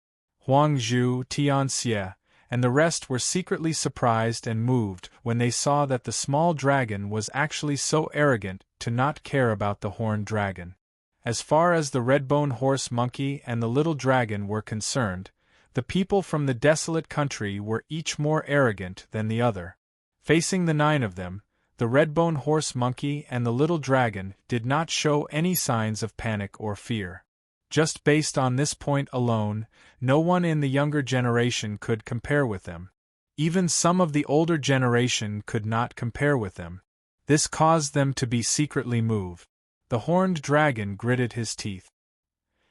Huang Zhu, Tianxie, and the rest were secretly surprised and moved when they saw that the small dragon was actually so arrogant to not care about the horned dragon. As far as the red-bone horse monkey and the little dragon were concerned, the people from the desolate country were each more arrogant than the other. Facing the 9 of them, the red-bone horse monkey and the little dragon did not show any signs of panic or fear. Just based on this point alone, no one in the younger generation could compare with them. Even some of the older generation could not compare with them. This caused them to be secretly moved. The horned dragon gritted his teeth.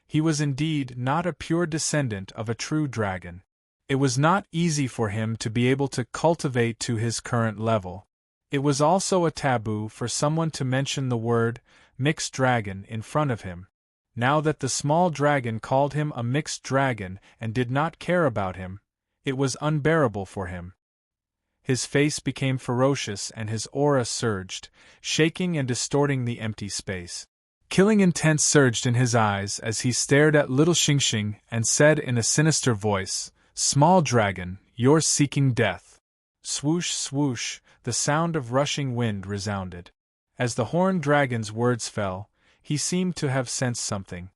He was indeed not a pure descendant of a true dragon. It was not easy for him to be able to cultivate to his current level. It was also a taboo for someone to mention the word mixed dragon in front of him. Now that the small dragon called him a mixed dragon and did not care about him, it was unbearable for him. His face became ferocious and his aura surged, shaking and distorting the empty space. Killing intent surged in his eyes as he stared at little Xingxing and said in a sinister voice, "Small dragon, you're seeking death." Swoosh, swoosh, the sound of rushing wind resounded. As the horned dragon's words fell, he seemed to have sensed something.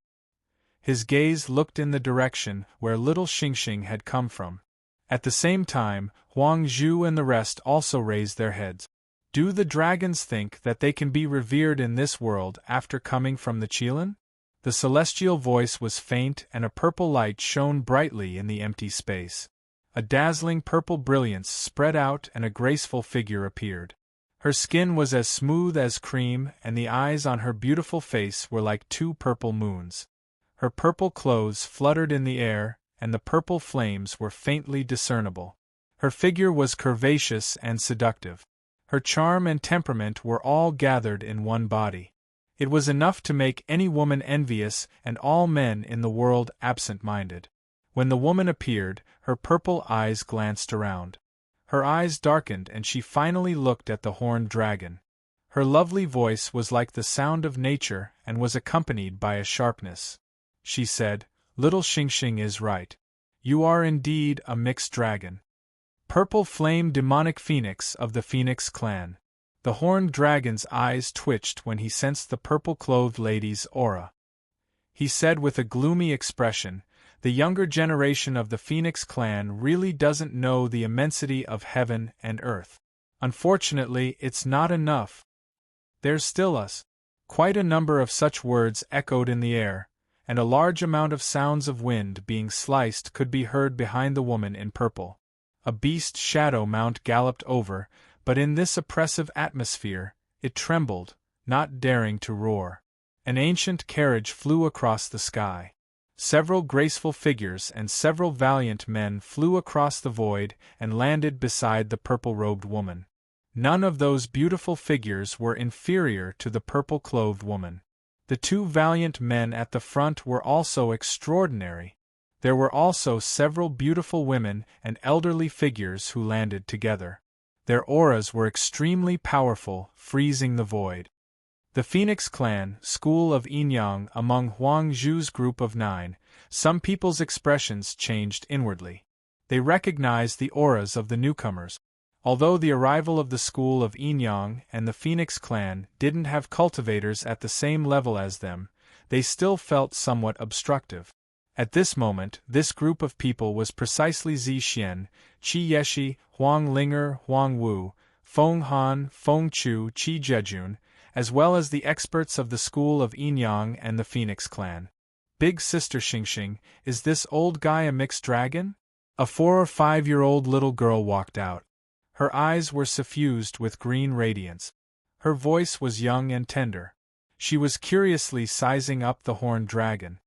His gaze looked in the direction where little Xingxing had come from. At the same time, Huang Zhu and the rest also raised their heads. Do the dragons think that they can be revered in this world after coming from the Qilin? The celestial voice was faint and a purple light shone brightly in the empty space. A dazzling purple brilliance spread out and a graceful figure appeared. Her skin was as smooth as cream and the eyes on her beautiful face were like 2 purple moons. Her purple clothes fluttered in the air, and the purple flames were faintly discernible. Her figure was curvaceous and seductive. Her charm and temperament were all gathered in one body. It was enough to make any woman envious and all men in the world absent-minded. When the woman appeared, her purple eyes glanced around. Her eyes darkened and she finally looked at the horned dragon. Her lovely voice was like the sound of nature and was accompanied by a sharpness. She said, "Little Xingxing is right. You are indeed a mixed dragon. Purple flame demonic phoenix of the Phoenix clan." The horned dragon's eyes twitched when he sensed the purple-clothed lady's aura. He said with a gloomy expression, "The younger generation of the Phoenix clan really doesn't know the immensity of heaven and earth. Unfortunately, it's not enough. There's still us." Quite a number of such words echoed in the air, and a large amount of sounds of wind being sliced could be heard behind the woman in purple. A beast shadow mount galloped over, but in this oppressive atmosphere, it trembled, not daring to roar. An ancient carriage flew across the sky. Several graceful figures and several valiant men flew across the void and landed beside the purple-robed woman. None of those beautiful figures were inferior to the purple-clothed woman. The 2 valiant men at the front were also extraordinary. There were also several beautiful women and elderly figures who landed together. Their auras were extremely powerful, freezing the void. The Phoenix clan, school of Yinyang among Huang Zhu's group of 9, some people's expressions changed inwardly. They recognized the auras of the newcomers. Although the arrival of the school of Yinyang and the Phoenix clan didn't have cultivators at the same level as them, they still felt somewhat obstructive. At this moment, this group of people was precisely Zi Xian, Qi Yeshi, Huang Linger, Huang Wu, Feng Han, Feng Chu, Qi Jejun, as well as the experts of the school of Yinyang and the Phoenix clan. "Big Sister Xingxing, is this old guy a mixed dragon?" A 4 or 5-year-old little girl walked out. Her eyes were suffused with green radiance. Her voice was young and tender. She was curiously sizing up the horned dragon.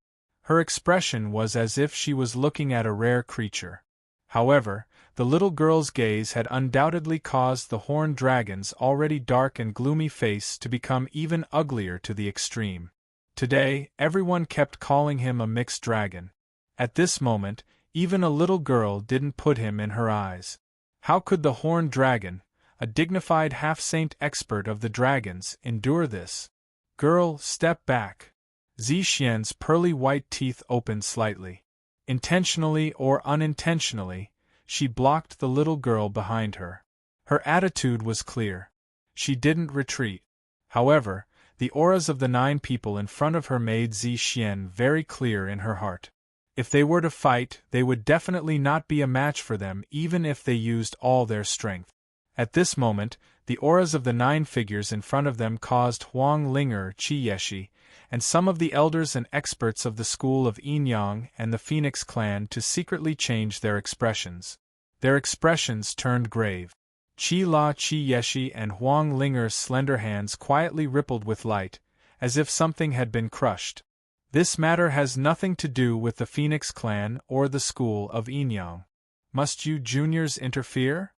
Her expression was as if she was looking at a rare creature. However, the little girl's gaze had undoubtedly caused the horned dragon's already dark and gloomy face to become even uglier to the extreme. Today, everyone kept calling him a mixed dragon. At this moment, Even a little girl didn't put him in her eyes. How could the horned dragon, a dignified half-saint expert of the dragons, endure this? Girl, step back. Zixian's pearly white teeth opened slightly. Intentionally or unintentionally, she blocked the little girl behind her. Her attitude was clear. She didn't retreat. However, the auras of the 9 people in front of her made Zixian very clear in her heart. If they were to fight, they would definitely not be a match for them even if they used all their strength. At this moment, the auras of the 9 figures in front of them caused Huang Linger, Qi Yeshi, and some of the elders and experts of the school of Yinyang and the Phoenix clan to secretly change their expressions. Their expressions turned grave. Qi La Qi Yeshi and Huang Linger's slender hands quietly rippled with light, as if something had been crushed. This matter has nothing to do with the Phoenix clan or the school of Yinyang. Must you juniors interfere?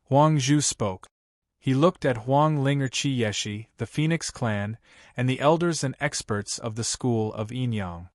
Huang Zhu spoke. He looked at Huang Linger Qi Yeshi, the Phoenix clan, and the elders and experts of the school of Yinyang.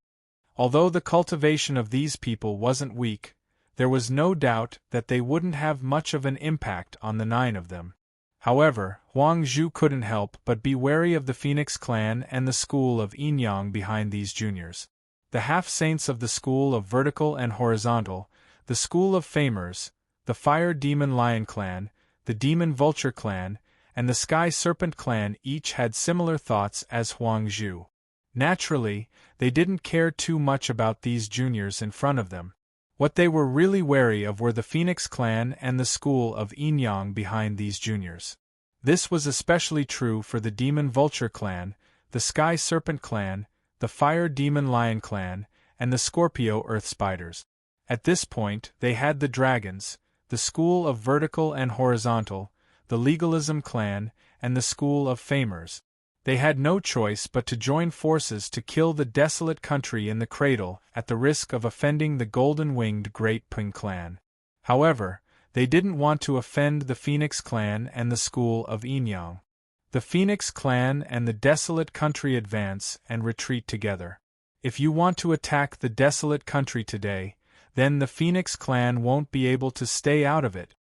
Although the cultivation of these people wasn't weak, there was no doubt that they wouldn't have much of an impact on the 9 of them. However, Huang Zhu couldn't help but be wary of the Phoenix clan and the school of Yinyang behind these juniors. The half-saints of the school of Vertical and Horizontal, the school of Famers, the Fire Demon Lion clan, the Demon Vulture clan, and the Sky Serpent clan each had similar thoughts as Huang Zhu. Naturally, they didn't care too much about these juniors in front of them. What they were really wary of were the Phoenix clan and the school of Yinyang behind these juniors. This was especially true for the Demon Vulture clan, the Sky Serpent clan, the Fire Demon Lion clan, and the Scorpio Earth Spiders. At this point, they had the dragons, the school of Vertical and Horizontal, the Legalism clan, and the school of Famers. They had no choice but to join forces to kill the desolate country in the cradle at the risk of offending the golden-winged Great Ping clan. However, they didn't want to offend the Phoenix clan and the school of Yinyang. The Phoenix clan and the desolate country advance and retreat together. If you want to attack the desolate country today, then the Phoenix clan won't be able to stay out of it.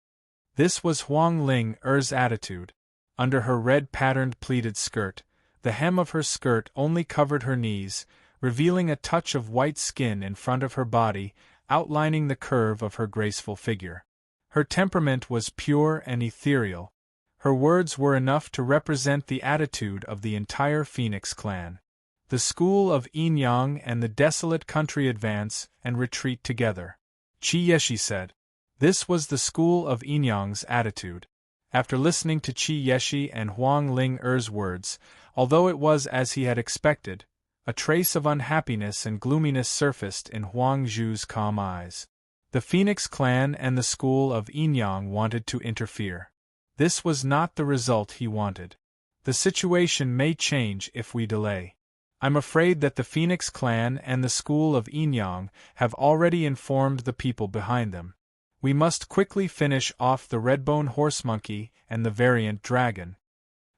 This was Huang Ling-er's attitude. Under her red-patterned pleated skirt, the hem of her skirt only covered her knees, revealing a touch of white skin in front of her body, outlining the curve of her graceful figure. Her temperament was pure and ethereal. Her words were enough to represent the attitude of the entire Phoenix clan. The school of Yinyang and the desolate country advance and retreat together. Qi Yeshi said. This was the school of Yinyang's attitude. After listening to Qi Yeshi and Huang Ling-er's words, although it was as he had expected, a trace of unhappiness and gloominess surfaced in Huang Zhu's calm eyes. The Phoenix clan and the school of Yinyang wanted to interfere. This was not the result he wanted. The situation may change if we delay. I'm afraid that the Phoenix clan and the school of Yinyang have already informed the people behind them. We must quickly finish off the Redbone Horse Monkey and the Variant Dragon.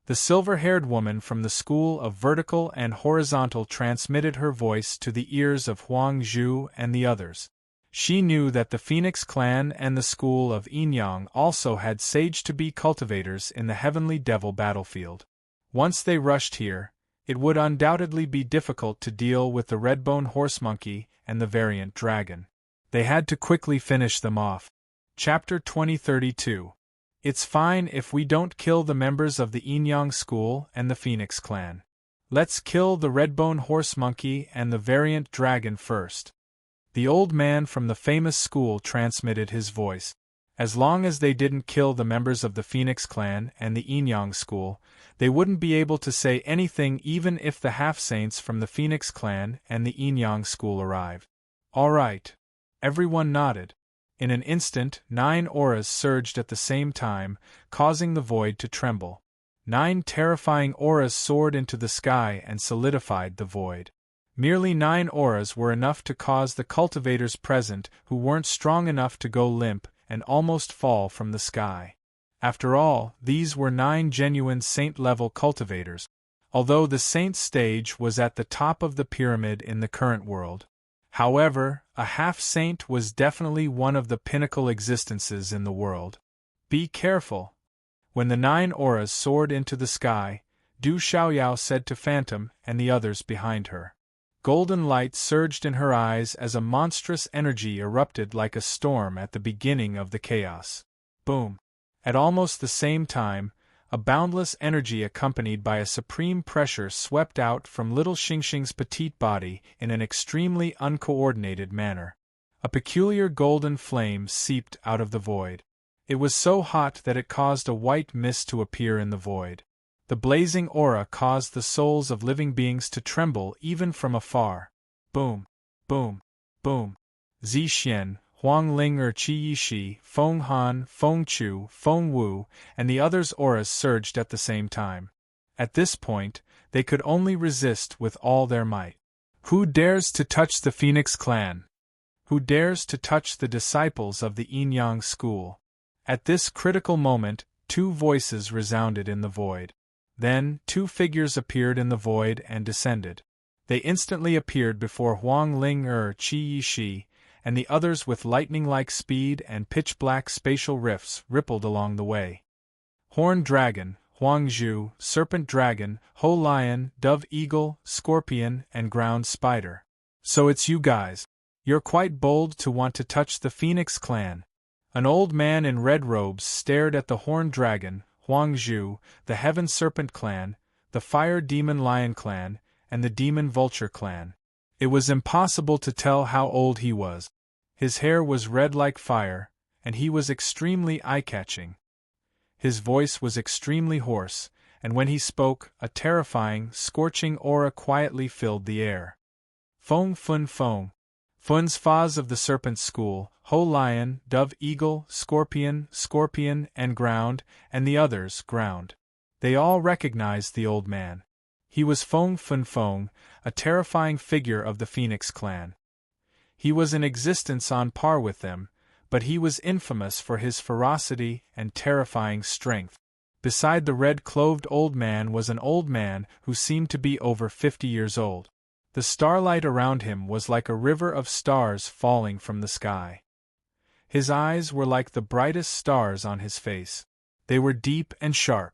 The silver-haired woman from the school of Vertical and Horizontal transmitted her voice to the ears of Huang Zhu and the others. She knew that the Phoenix clan and the school of Yinyang also had sage-to-be cultivators in the Heavenly Devil battlefield. Once they rushed here, it would undoubtedly be difficult to deal with the Redbone Horse Monkey and the Variant Dragon. They had to quickly finish them off. Chapter 2032. It's fine if we don't kill the members of the Yinyang school and the Phoenix clan. Let's kill the Redbone Horse Monkey and the Variant Dragon first. The old man from the famous school transmitted his voice. As long as they didn't kill the members of the Phoenix clan and the Yinyang school, they wouldn't be able to say anything even if the half-saints from the Phoenix clan and the Yinyang school arrived. All right. Everyone nodded. In an instant, 9 auras surged at the same time, causing the void to tremble. 9 terrifying auras soared into the sky and solidified the void. Merely 9 auras were enough to cause the cultivators present who weren't strong enough to go limp and almost fall from the sky. After all, these were 9 genuine saint-level cultivators, although the saint stage was at the top of the pyramid in the current world. However, a half-saint was definitely one of the pinnacle existences in the world. Be careful. When the 9 auras soared into the sky, Du Xiaoyao said to Phantom and the others behind her. Golden light surged in her eyes as a monstrous energy erupted like a storm at the beginning of the chaos. Boom! At almost the same time, a boundless energy accompanied by a supreme pressure swept out from little Xingxing's petite body in an extremely uncoordinated manner. A peculiar golden flame seeped out of the void. It was so hot that it caused a white mist to appear in the void. The blazing aura caused the souls of living beings to tremble even from afar. Boom! Boom! Boom! Zixian, Huang Ling Qi Yishi, Feng Han, Feng Chu, Feng Wu, and the others' auras surged at the same time. At this point, they could only resist with all their might. Who dares to touch the Phoenix clan? Who dares to touch the disciples of the Yin-Yang school? At this critical moment, 2 voices resounded in the void. Then, 2 figures appeared in the void and descended. They instantly appeared before Huang Ling Qi Yishi, and the others with lightning-like speed and pitch-black spatial rifts rippled along the way. Horned Dragon, Huang Zhu, Serpent Dragon, Ho Lion, Dove Eagle, Scorpion, and Ground Spider. So it's you guys. You're quite bold to want to touch the Phoenix clan. An old man in red robes stared at the Horned Dragon, Huang Zhu, the Heaven Serpent clan, the Fire Demon Lion clan, and the Demon Vulture clan. It was impossible to tell how old he was. His hair was red like fire, and he was extremely eye-catching. His voice was extremely hoarse, and when he spoke, a terrifying, scorching aura quietly filled the air. Feng Fun Feng. Fun's Faz of the Serpent School, Ho Lion, Dove Eagle, Scorpion, and Ground, and the others, Ground. They all recognized the old man. He was Feng Fun Feng, a terrifying figure of the Phoenix clan. He was in existence on par with them, but he was infamous for his ferocity and terrifying strength. Beside the red-clothed old man was an old man who seemed to be over 50 years old. The starlight around him was like a river of stars falling from the sky. His eyes were like the brightest stars on his face. They were deep and sharp.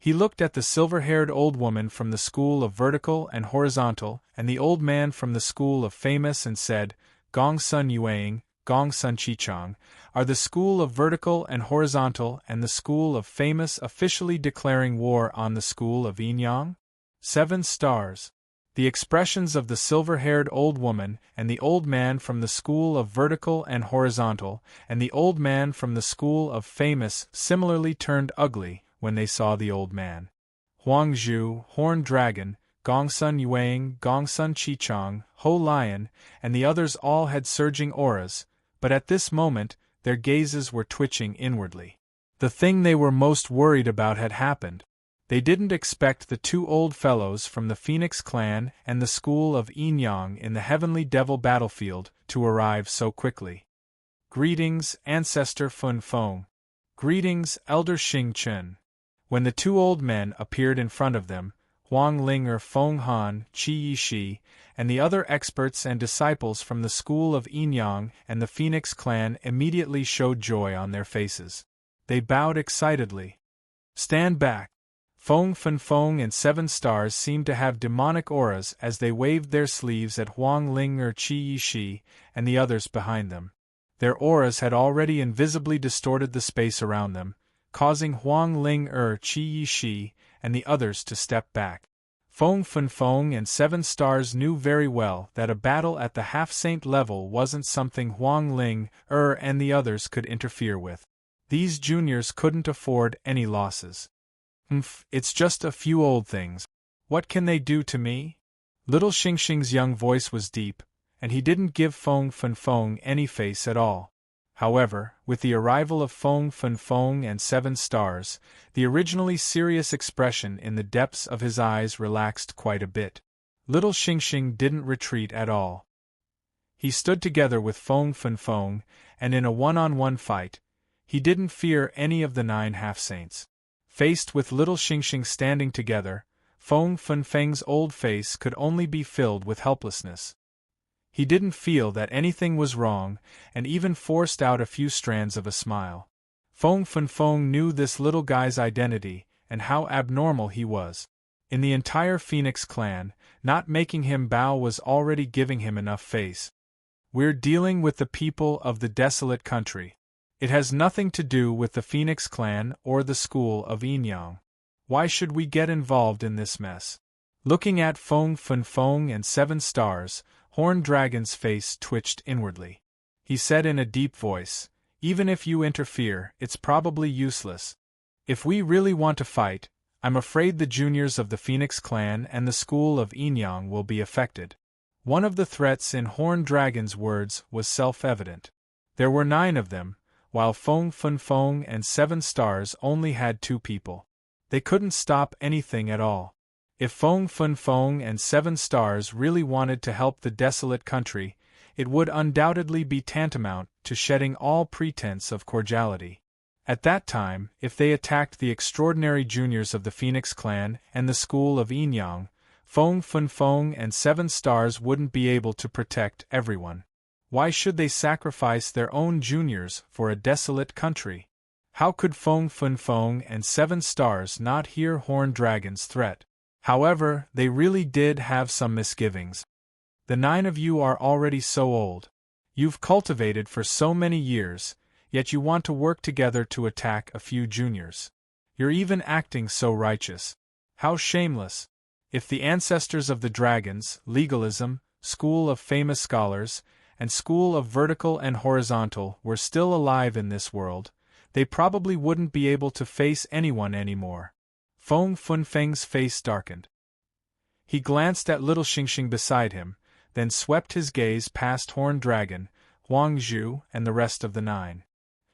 He looked at the silver-haired old woman from the school of vertical and horizontal, and the old man from the school of famous and said, Gong Sun Yuang, Gong Sun Chichang, are the school of vertical and horizontal and the school of famous officially declaring war on the school of Yin-Yang? 7 stars. The expressions of the silver-haired old woman and the old man from the school of vertical and horizontal and the old man from the school of famous similarly turned ugly when they saw the old man. Huang Zhu, Horned Dragon, Gongsun Yuang, Gongsun Chichang, Ho Lion, and the others all had surging auras, but at this moment their gazes were twitching inwardly. The thing they were most worried about had happened. They didn't expect the 2 old fellows from the Phoenix clan and the school of Yin-Yang in the Heavenly Devil battlefield to arrive so quickly. Greetings, Ancestor Fun Feng. Greetings, Elder Xing Chen. When the 2 old men appeared in front of them, Huang Ling Feng Han, Qi Yishi, and the other experts and disciples from the school of Yin-Yang and the Phoenix clan immediately showed joy on their faces. They bowed excitedly. Stand back. Feng Fun Feng and 7 stars seemed to have demonic auras as they waved their sleeves at Huang Ling Qi Yishi and the others behind them. Their auras had already invisibly distorted the space around them, causing Huang Ling Qi Yishi and the others to step back. Feng Fun Feng and 7 stars knew very well that a battle at the half-saint level wasn't something Huang Ling and the others could interfere with. These juniors couldn't afford any losses. It's just a few old things. What can they do to me? Little Xingxing's young voice was deep, and he didn't give Feng Fun Feng any face at all. However, with the arrival of Feng Fun Feng and 7 stars, the originally serious expression in the depths of his eyes relaxed quite a bit. Little Xingxing didn't retreat at all. He stood together with Feng Fun Feng, and in a one-on-one fight, he didn't fear any of the 9 half-saints. Faced with little Xingxing standing together, Feng Fun Feng's old face could only be filled with helplessness. He didn't feel that anything was wrong, and even forced out a few strands of a smile. Feng Funfeng knew this little guy's identity, and how abnormal he was. In the entire Phoenix clan, not making him bow was already giving him enough face. We're dealing with the people of the desolate country. It has nothing to do with the Phoenix clan or the school of Yinyang. Why should we get involved in this mess? Looking at Feng Funfeng and 7 Stars, Horned Dragon's face twitched inwardly. He said in a deep voice, "Even if you interfere, it's probably useless. If we really want to fight, I'm afraid the juniors of the Phoenix clan and the school of Yinyang will be affected." One of the threats in Horned Dragon's words was self-evident. There were 9 of them, while Feng Funfeng and 7 Stars only had 2 people. They couldn't stop anything at all. If Feng Funfeng and 7 Stars really wanted to help the desolate country, it would undoubtedly be tantamount to shedding all pretense of cordiality. At that time, if they attacked the extraordinary juniors of the Phoenix clan and the school of Yinyang, Feng Funfeng and 7 Stars wouldn't be able to protect everyone. Why should they sacrifice their own juniors for a desolate country? How could Feng Funfeng and 7 Stars not hear Horned Dragon's threat? However, they really did have some misgivings. The 9 of you are already so old. You've cultivated for so many years, yet you want to work together to attack a few juniors. You're even acting so righteous. How shameless! If the ancestors of the dragons, legalism, school of famous scholars, and school of vertical and horizontal were still alive in this world, they probably wouldn't be able to face anyone anymore. Feng Funfeng's face darkened. He glanced at little Xingxing beside him, then swept his gaze past Horned Dragon, Huang Zhu, and the rest of the 9.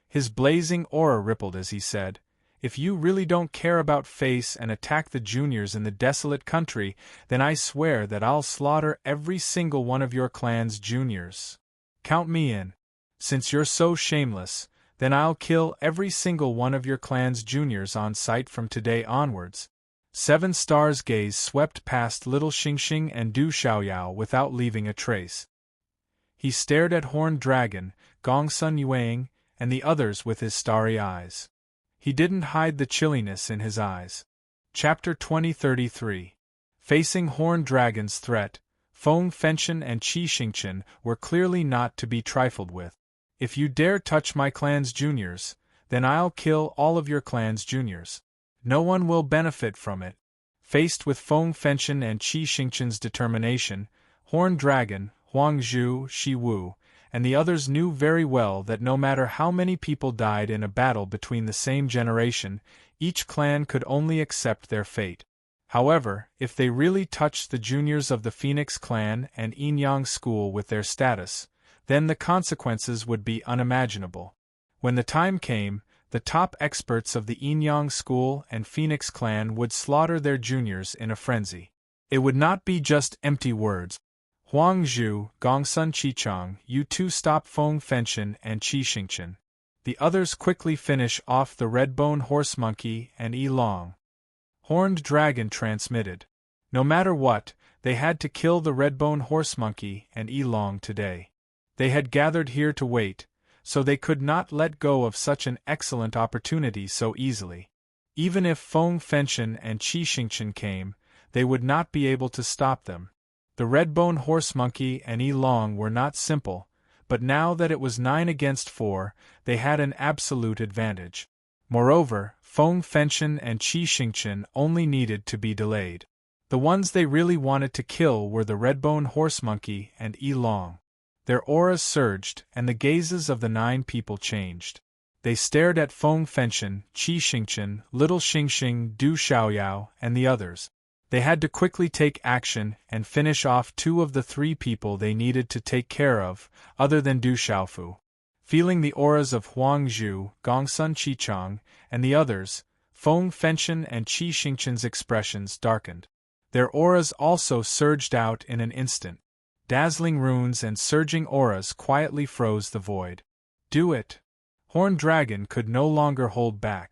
His blazing aura rippled as he said, "If you really don't care about face and attack the juniors in the desolate country, then I swear that I'll slaughter every single one of your clan's juniors. Count me in. Since you're so shameless, then I'll kill every single one of your clan's juniors on sight from today onwards." 7 Stars' gaze swept past little Xingxing and Du Xiaoyao without leaving a trace. He stared at Horned Dragon, Gongsun Yuang, and the others with his starry eyes. He didn't hide the chilliness in his eyes. Chapter 2033. Facing Horned Dragon's threat, Feng Fenchen and Qi Xingchen were clearly not to be trifled with. "If you dare touch my clan's juniors, then I'll kill all of your clan's juniors. No one will benefit from it." Faced with Feng Fenchen and Qi Xingchen's determination, Horned Dragon, Huang Zhu, Shi Wu, and the others knew very well that no matter how many people died in a battle between the same generation, each clan could only accept their fate. However, if they really touched the juniors of the Phoenix clan and Yinyang school with their status, then the consequences would be unimaginable. When the time came, the top experts of the Yinyang school and Phoenix clan would slaughter their juniors in a frenzy. It would not be just empty words. Huang Zhu, Gongsun Qichang, you two stop Feng Fenchen and Qi Xingchen. The others quickly finish off the Redbone Horse Monkey and Yi Long. Horned Dragon transmitted. No matter what, they had to kill the Redbone Horse Monkey and Yi Long today. They had gathered here to wait, so they could not let go of such an excellent opportunity so easily. Even if Feng Fenchen and Qi Xingchen came, they would not be able to stop them. The Redbone Horse Monkey and Yi Long were not simple, but now that it was 9 against 4, they had an absolute advantage. Moreover, Feng Fenchen and Qi Xingchen only needed to be delayed. The ones they really wanted to kill were the Redbone Horse Monkey and Yi Long. Their auras surged, and the gazes of the 9 people changed. They stared at Feng Fenchen, Qi Xingchen, Little Xingxing, Du Xiaoyao, and the others. They had to quickly take action and finish off 2 of the 3 people they needed to take care of, other than Du Xiaofu. Feeling the auras of Huang Zhu, Gongsun Qichang, and the others, Feng Fenchen and Qi Xingchen's expressions darkened. Their auras also surged out in an instant. Dazzling runes and surging auras quietly froze the void. Do it! Horned Dragon could no longer hold back.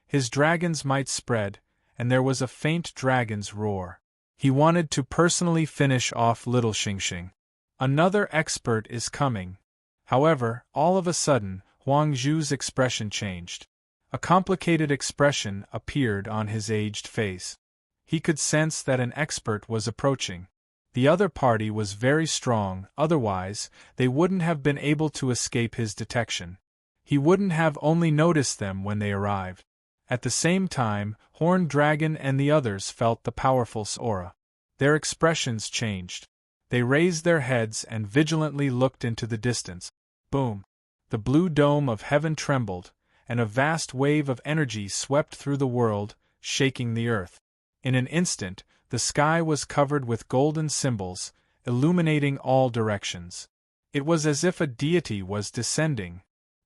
His dragon's might spread, and there was a faint dragon's roar. He wanted to personally finish off Little Xingxing. Another expert is coming. However, all of a sudden, Huang Zhu's expression changed. A complicated expression appeared on his aged face. He could sense that an expert was approaching. The other party was very strong, otherwise, they wouldn't have been able to escape his detection. He wouldn't have only noticed them when they arrived. At the same time, Horned Dragon and the others felt the powerful aura. Their expressions changed. They raised their heads and vigilantly looked into the distance. Boom! The blue dome of heaven trembled, and a vast wave of energy swept through the world, shaking the earth. In an instant, the sky was covered with golden symbols, illuminating all directions. It was as if a deity was descending.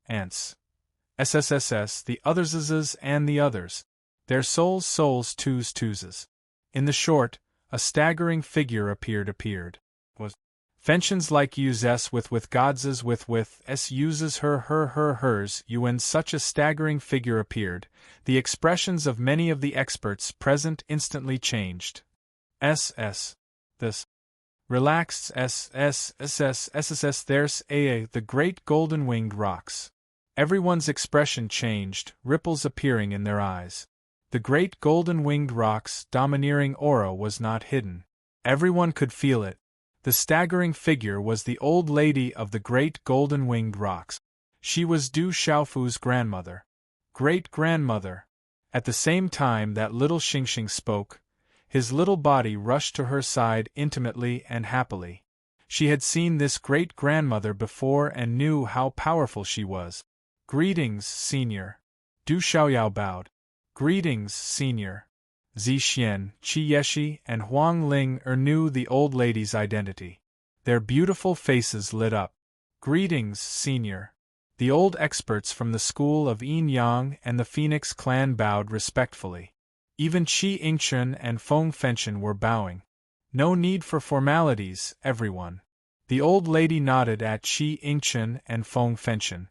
Ants. SSSS, the otherses and the others. Their souls twos. In the short, a staggering figure appeared. Was Fentions like uses with godses with s uses hers when such a staggering figure appeared, the expressions of many of the experts present instantly changed. This. Relaxed SSSS there's the great golden winged rocks. Everyone's expression changed, ripples appearing in their eyes. The great golden winged rocks' domineering aura was not hidden. Everyone could feel it. The staggering figure was the old lady of the great golden winged rocks. She was Du Xiaofu's grandmother. Great-grandmother. At the same time that little Xingxing spoke, his little body rushed to her side intimately and happily. She had seen this great-grandmother before and knew how powerful she was. Greetings, senior. Du Xiaoyao bowed. Greetings, senior. Zixian, Qi Yeshi, and Huang Ling knew the old lady's identity. Their beautiful faces lit up. Greetings, senior. The old experts from the school of Yin Yang and the Phoenix clan bowed respectfully. Even Qi Yingchen and Feng Fenchen were bowing. No need for formalities, everyone. The old lady nodded at Qi Yingchen and Feng Fenchen.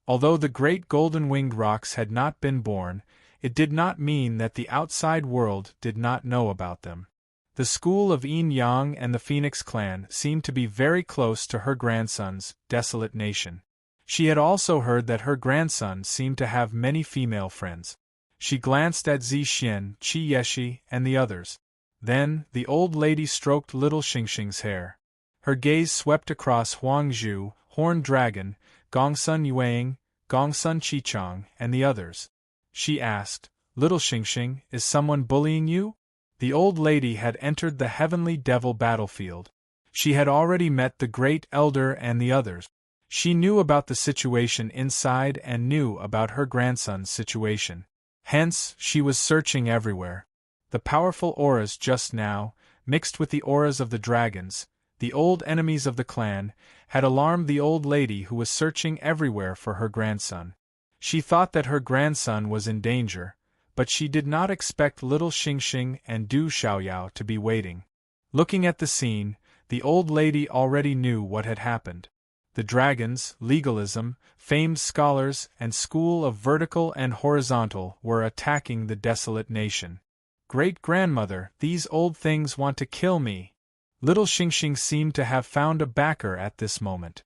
Although the great golden-winged rocks had not been born, it did not mean that the outside world did not know about them. The school of Yin Yang and the Phoenix clan seemed to be very close to her grandson's desolate nation. She had also heard that her grandson seemed to have many female friends. She glanced at Zixian, Qi Yeshi, and the others. Then, the old lady stroked little Xingxing's hair. Her gaze swept across Huang Zhu, Horned Dragon, Gongsun Yuang, Gongsun Qichang, and the others. She asked, "Little Xingxing, is someone bullying you?" The old lady had entered the heavenly devil battlefield. She had already met the great elder and the others. She knew about the situation inside and knew about her grandson's situation. Hence, she was searching everywhere. The powerful auras just now, mixed with the auras of the dragons, the old enemies of the clan, had alarmed the old lady who was searching everywhere for her grandson. She thought that her grandson was in danger, but she did not expect little Xingxing and Du Xiaoyao to be waiting. Looking at the scene, the old lady already knew what had happened. The dragons, legalism, famed scholars, and school of vertical and horizontal were attacking the desolate nation. Great-grandmother, these old things want to kill me. Little Xingxing seemed to have found a backer at this moment.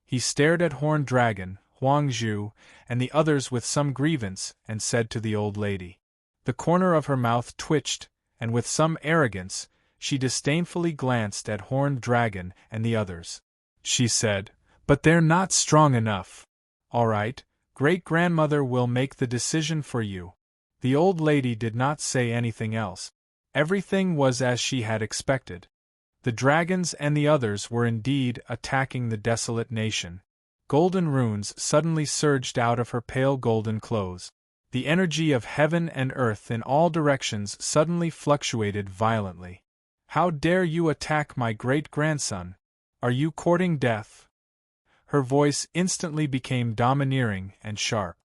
He stared at Horned Dragon, Huang Zhu, and the others with some grievance, and said to the old lady. The corner of her mouth twitched, and with some arrogance, she disdainfully glanced at Horned Dragon and the others. She said, "But they're not strong enough." "All right, great-grandmother will make the decision for you." The old lady did not say anything else. Everything was as she had expected. The dragons and the others were indeed attacking the desolate nation. Golden runes suddenly surged out of her pale golden clothes. The energy of heaven and earth in all directions suddenly fluctuated violently. "How dare you attack my great-grandson? Are you courting death?" Her voice instantly became domineering and sharp.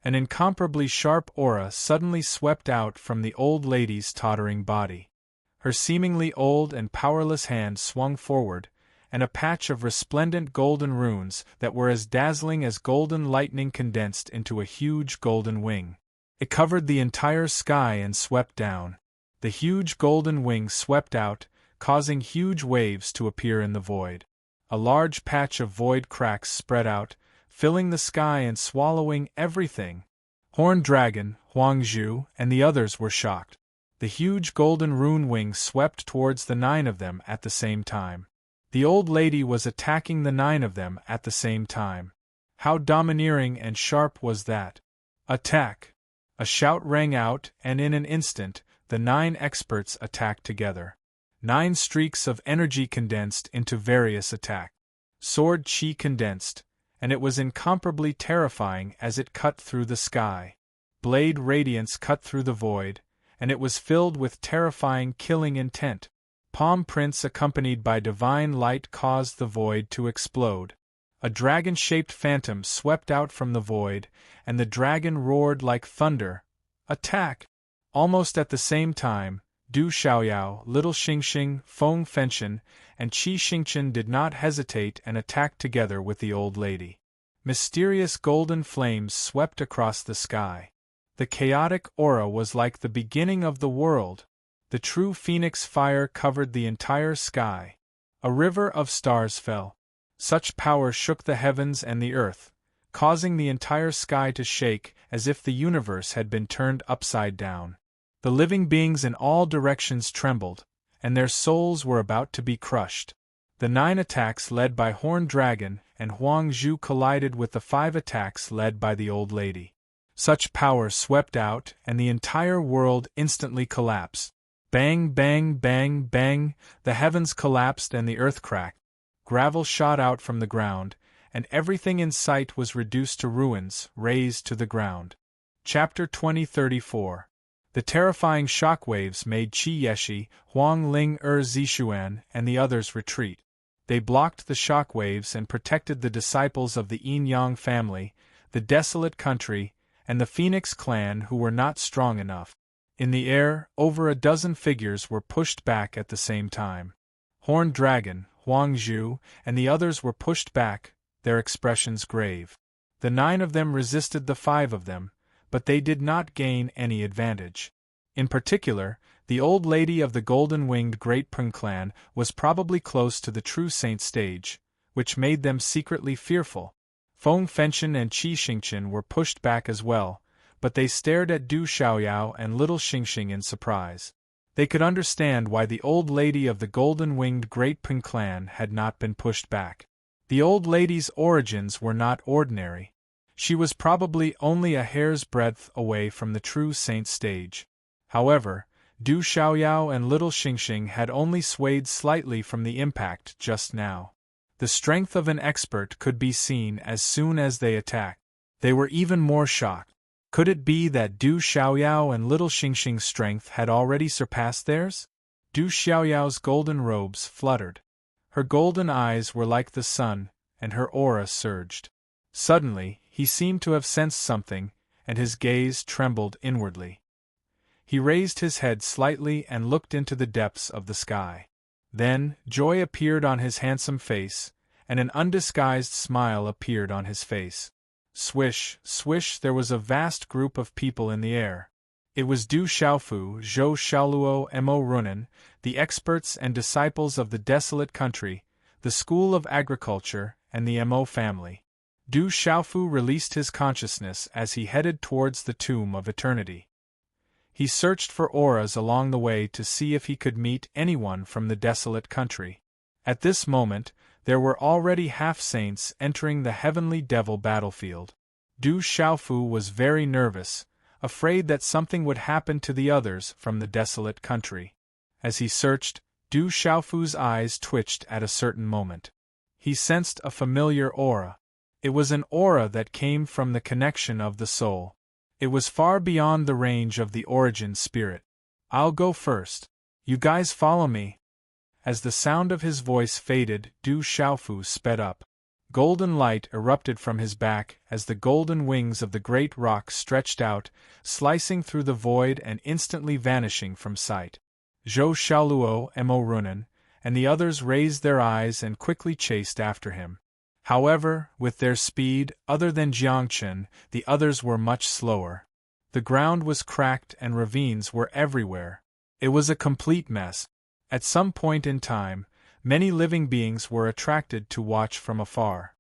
An incomparably sharp aura suddenly swept out from the old lady's tottering body. Her seemingly old and powerless hand swung forward, and a patch of resplendent golden runes that were as dazzling as golden lightning condensed into a huge golden wing. It covered the entire sky and swept down. The huge golden wing swept out, causing huge waves to appear in the void. A large patch of void cracks spread out, filling the sky and swallowing everything. Horned Dragon, Huangzhu, and the others were shocked. The huge golden rune wings swept towards the 9 of them at the same time. The old lady was attacking the 9 of them at the same time. How domineering and sharp was that! Attack! A shout rang out, and in an instant, the 9 experts attacked together. 9 streaks of energy condensed into various attacks. Sword chi condensed, and it was incomparably terrifying as it cut through the sky. Blade radiance cut through the void, and it was filled with terrifying killing intent. Palm prints accompanied by divine light caused the void to explode. A dragon-shaped phantom swept out from the void, and the dragon roared like thunder. Attack! Almost at the same time, Du Xiaoyao, Little Xingxing, Feng Fenchen, and Qi Xingqian did not hesitate and attacked together with the old lady. Mysterious golden flames swept across the sky. The chaotic aura was like the beginning of the world. The true phoenix fire covered the entire sky. A river of stars fell. Such power shook the heavens and the earth, causing the entire sky to shake as if the universe had been turned upside down. The living beings in all directions trembled, and their souls were about to be crushed. The 9 attacks led by Horned Dragon and Huangzhu collided with the 5 attacks led by the old lady. Such power swept out, and the entire world instantly collapsed. Bang, bang, bang, bang, the heavens collapsed and the earth cracked. Gravel shot out from the ground, and everything in sight was reduced to ruins, razed to the ground. Chapter 2034. The terrifying shockwaves made Qi Yeshi, Huang Ling Zixuan, and the others retreat. They blocked the shockwaves and protected the disciples of the Yin-Yang family, the desolate country, and the Phoenix clan who were not strong enough. In the air, over a dozen figures were pushed back at the same time. Horned Dragon, Huangzhu, and the others were pushed back, their expressions grave. The 9 of them resisted the 5 of them, but they did not gain any advantage. In particular, the old lady of the golden-winged Great Peng clan was probably close to the true saint stage, which made them secretly fearful. Feng Fenchen and Qi Xingqian were pushed back as well, but they stared at Du Xiaoyao and Little Xingxing in surprise. They could understand why the old lady of the golden-winged Great Peng clan had not been pushed back. The old lady's origins were not ordinary. She was probably only a hair's breadth away from the true saint stage. However, Du Xiaoyao and Little Xingxing had only swayed slightly from the impact just now. The strength of an expert could be seen as soon as they attacked. They were even more shocked. Could it be that Du Xiaoyao and Little Xingxing's strength had already surpassed theirs? Du Xiaoyao's golden robes fluttered. Her golden eyes were like the sun, and her aura surged. Suddenly, he seemed to have sensed something, and his gaze trembled inwardly. He raised his head slightly and looked into the depths of the sky. Then, joy appeared on his handsome face, and an undisguised smile appeared on his face. Swish, swish, there was a vast group of people in the air. It was Du Xiaofu, Zhou Xiaoluo, Mo Runan, the experts and disciples of the desolate country, the school of agriculture, and the Mo family. Du Xiaofu released his consciousness as he headed towards the tomb of eternity. He searched for auras along the way to see if he could meet anyone from the desolate country. At this moment, there were already half-saints entering the heavenly devil battlefield. Du Xiaofu was very nervous, afraid that something would happen to the others from the desolate country. As he searched, Du Xiaofu's eyes twitched at a certain moment. He sensed a familiar aura. It was an aura that came from the connection of the soul. It was far beyond the range of the origin spirit. "I'll go first. You guys follow me." As the sound of his voice faded, Du Xiaofu sped up. Golden light erupted from his back as the golden wings of the great rock stretched out, slicing through the void and instantly vanishing from sight. Zhou Xiaoluo, Mo Runan, and the others raised their eyes and quickly chased after him. However, with their speed, other than Jiangchen, the others were much slower. The ground was cracked and ravines were everywhere. It was a complete mess. At some point in time, many living beings were attracted to watch from afar.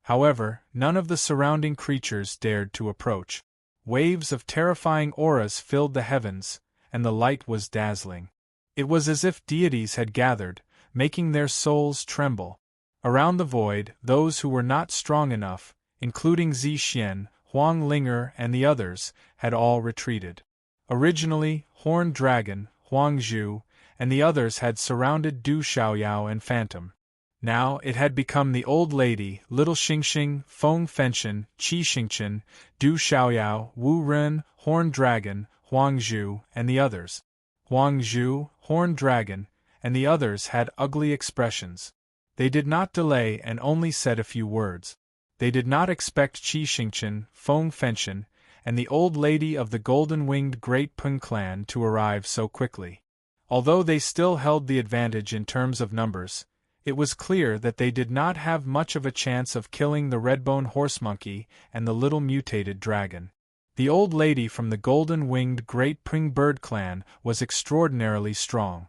However, none of the surrounding creatures dared to approach. Waves of terrifying auras filled the heavens, and the light was dazzling. It was as if deities had gathered, making their souls tremble. Around the void, those who were not strong enough, including Zi Xian, Huang Linger, and the others, had all retreated. Originally, Horned Dragon, Huang Zhu, and the others had surrounded Du Xiaoyao and Phantom. Now it had become the old lady, Little Xingxing, Feng Fenchen, Qi Xingchen, Du Xiaoyao, Wu Ren, Horned Dragon, Huang Zhu, and the others. Huang Zhu, Horned Dragon, and the others had ugly expressions. They did not delay and only said a few words. They did not expect Qi Xingchen, Feng Fenchen, and the old lady of the golden-winged Great Peng clan to arrive so quickly. Although they still held the advantage in terms of numbers, it was clear that they did not have much of a chance of killing the red-bone horse monkey and the little mutated dragon. The old lady from the golden-winged Great Peng bird clan was extraordinarily strong.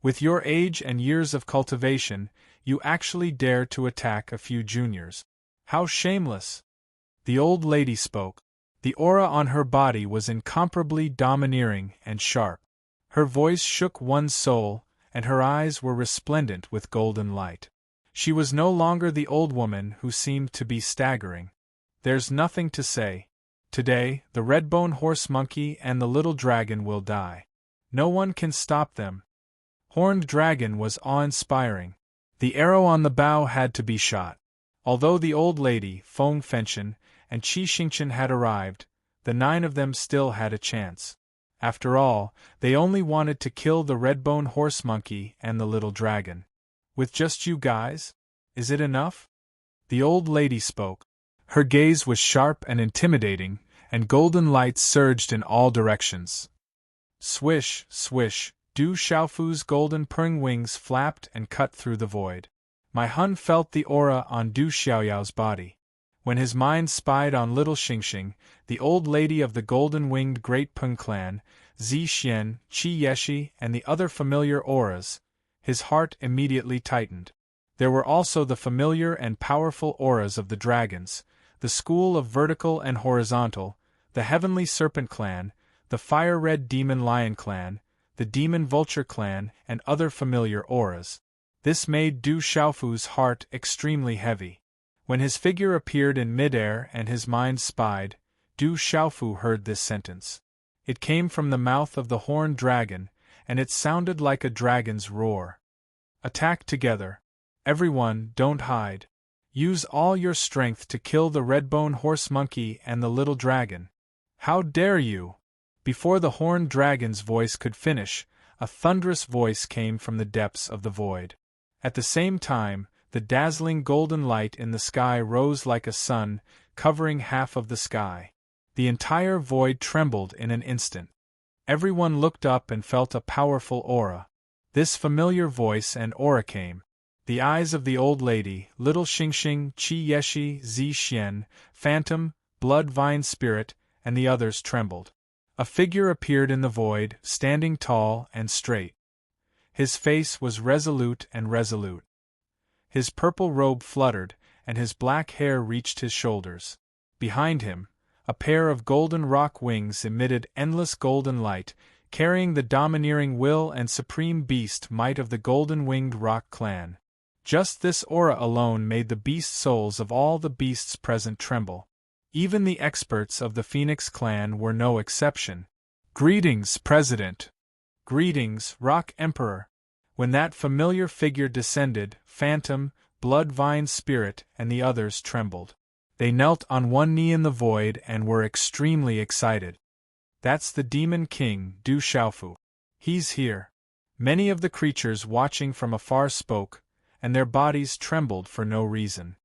With your age and years of cultivation, you actually dare to attack a few juniors. How shameless! The old lady spoke. The aura on her body was incomparably domineering and sharp. Her voice shook one's soul, and her eyes were resplendent with golden light. She was no longer the old woman who seemed to be staggering. There's nothing to say. Today, the red-bone horse monkey and the little dragon will die. No one can stop them. Horned Dragon was awe-inspiring. The arrow on the bow had to be shot. Although the old lady, Feng Fenchen, and Qi Xingchen had arrived, the 9 of them still had a chance. After all, they only wanted to kill the red-bone horse monkey and the little dragon. With just you guys? Is it enough? The old lady spoke. Her gaze was sharp and intimidating, and golden lights surged in all directions. Swish, swish, Du Xiaofu's golden purring wings flapped and cut through the void. My Hun felt the aura on Du Xiaoyao's body. When his mind spied on Little Xingxing, the old lady of the golden-winged Great Peng clan, Zi Xian, Qi Yeshi, and the other familiar auras, his heart immediately tightened. There were also the familiar and powerful auras of the dragons, the school of vertical and horizontal, the heavenly serpent clan, the fire-red demon lion clan, the demon vulture clan, and other familiar auras. This made Du Xiaofu's heart extremely heavy. When his figure appeared in midair and his mind spied, Du Xiaofu heard this sentence. It came from the mouth of the horned dragon, and it sounded like a dragon's roar. Attack together. Everyone, don't hide. Use all your strength to kill the red-bone horse monkey and the little dragon. How dare you! Before the horned dragon's voice could finish, a thunderous voice came from the depths of the void. At the same time, the dazzling golden light in the sky rose like a sun, covering half of the sky. The entire void trembled in an instant. Everyone looked up and felt a powerful aura. This familiar voice and aura came. The eyes of the old lady, Little Xingxing, Qi Yeshi, Zi Xian, Phantom, Blood Vine Spirit, and the others trembled. A figure appeared in the void, standing tall and straight. His face was resolute and resolute. His purple robe fluttered, and his black hair reached his shoulders. Behind him, a pair of golden rock wings emitted endless golden light, carrying the domineering will and supreme beast might of the golden-winged rock clan. Just this aura alone made the beast souls of all the beasts present tremble. Even the experts of the Phoenix clan were no exception. Greetings, President! Greetings, Rock Emperor! When that familiar figure descended, Phantom, Blood Vine Spirit, and the others trembled. They knelt on one knee in the void and were extremely excited. That's the Demon King, Du Xiaofu. He's here. Many of the creatures watching from afar spoke, and their bodies trembled for no reason.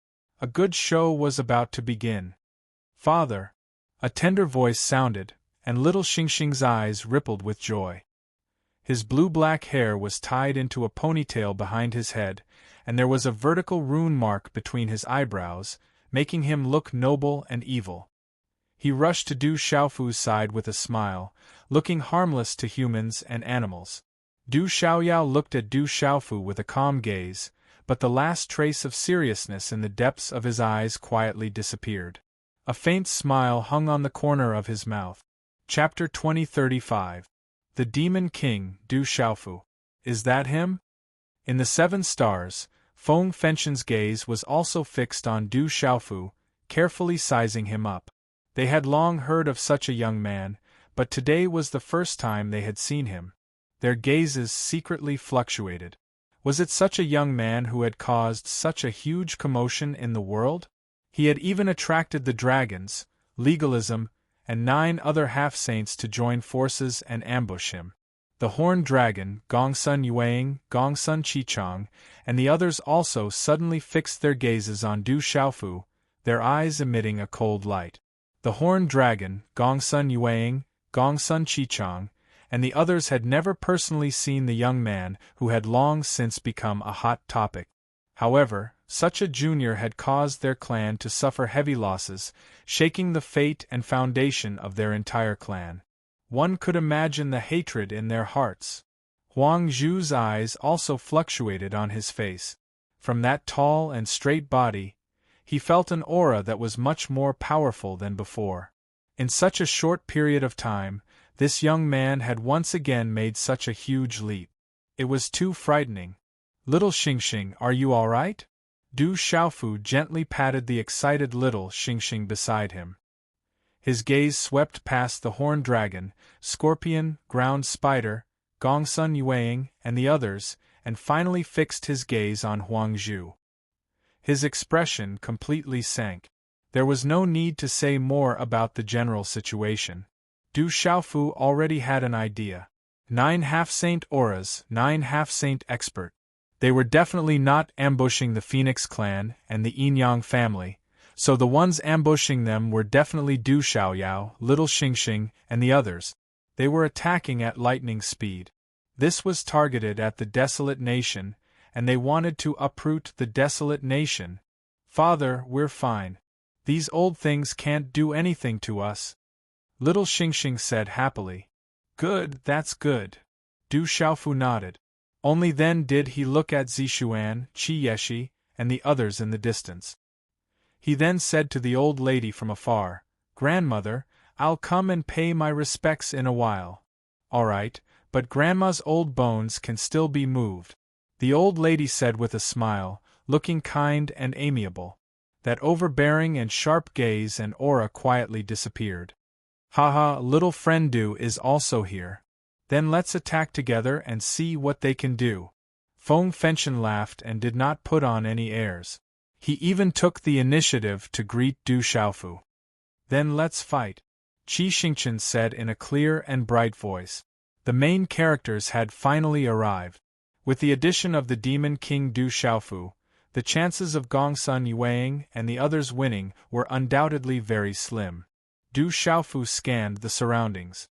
A good show was about to begin. Father! A tender voice sounded, and Little Xingxing's eyes rippled with joy. His blue-black hair was tied into a ponytail behind his head, and there was a vertical rune mark between his eyebrows, making him look noble and evil. He rushed to Du Xiaofu's side with a smile, looking harmless to humans and animals. Du Xiaoyao looked at Du Xiaofu with a calm gaze, but the last trace of seriousness in the depths of his eyes quietly disappeared. A faint smile hung on the corner of his mouth. Chapter 2035. The Demon King, Du Xiaofu. Is that him? In the 7 stars, Feng Fenxian's gaze was also fixed on Du Xiaofu, carefully sizing him up. They had long heard of such a young man, but today was the first time they had seen him. Their gazes secretly fluctuated. Was it such a young man who had caused such a huge commotion in the world? He had even attracted the dragons, legalism, and 9 other half-saints to join forces and ambush him. The horned dragon, Gongsun Yuang, Gongsun Qichang, and the others also suddenly fixed their gazes on Du Xiaofu, their eyes emitting a cold light. The horned dragon, Gongsun Yuang, Gongsun Qichang, and the others had never personally seen the young man who had long since become a hot topic. However, such a junior had caused their clan to suffer heavy losses, shaking the fate and foundation of their entire clan. One could imagine the hatred in their hearts. Huang Zhu's eyes also fluctuated on his face. From that tall and straight body, he felt an aura that was much more powerful than before. In such a short period of time, this young man had once again made such a huge leap. It was too frightening. Little Xingxing, are you all right? Du Xiaofu gently patted the excited little Xingxing beside him. His gaze swept past the horned dragon, scorpion, ground spider, Gongsun Yuang, and the others, and finally fixed his gaze on Huang Zhu. His expression completely sank. There was no need to say more about the general situation. Du Xiaofu already had an idea. 9 half-saint auras, 9 half-saint expert. They were definitely not ambushing the Phoenix clan and the Yinyang family, so the ones ambushing them were definitely Du Xiaoyao, Little Xingxing, and the others. They were attacking at lightning speed. This was targeted at the desolate nation, and they wanted to uproot the desolate nation. Father, we're fine. These old things can't do anything to us. Little Xingxing said happily. Good, that's good. Du Xiaofu nodded. Only then did he look at Zishuan, Qi Yeshi, and the others in the distance. He then said to the old lady from afar, Grandmother, I'll come and pay my respects in a while. All right, but Grandma's old bones can still be moved. The old lady said with a smile, looking kind and amiable. That overbearing and sharp gaze and aura quietly disappeared. Haha, little friend Du is also here. Then let's attack together and see what they can do. Feng Fenxian laughed and did not put on any airs. He even took the initiative to greet Du Xiaofu. Then let's fight, Qi Xingchen said in a clear and bright voice. The main characters had finally arrived. With the addition of the Demon King Du Xiaofu, the chances of Gongsun Yuang and the others winning were undoubtedly very slim. Du Xiaofu scanned the surroundings.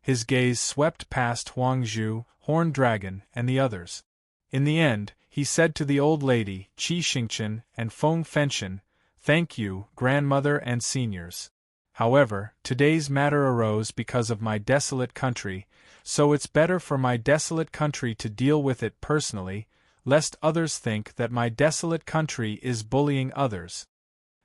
His gaze swept past Huang Zhu, Horned Dragon, and the others. In the end, he said to the old lady, Qi Xingchen, and Feng Fenxian, Thank you, grandmother and seniors. However, today's matter arose because of my desolate country, so it's better for my desolate country to deal with it personally, lest others think that my desolate country is bullying others.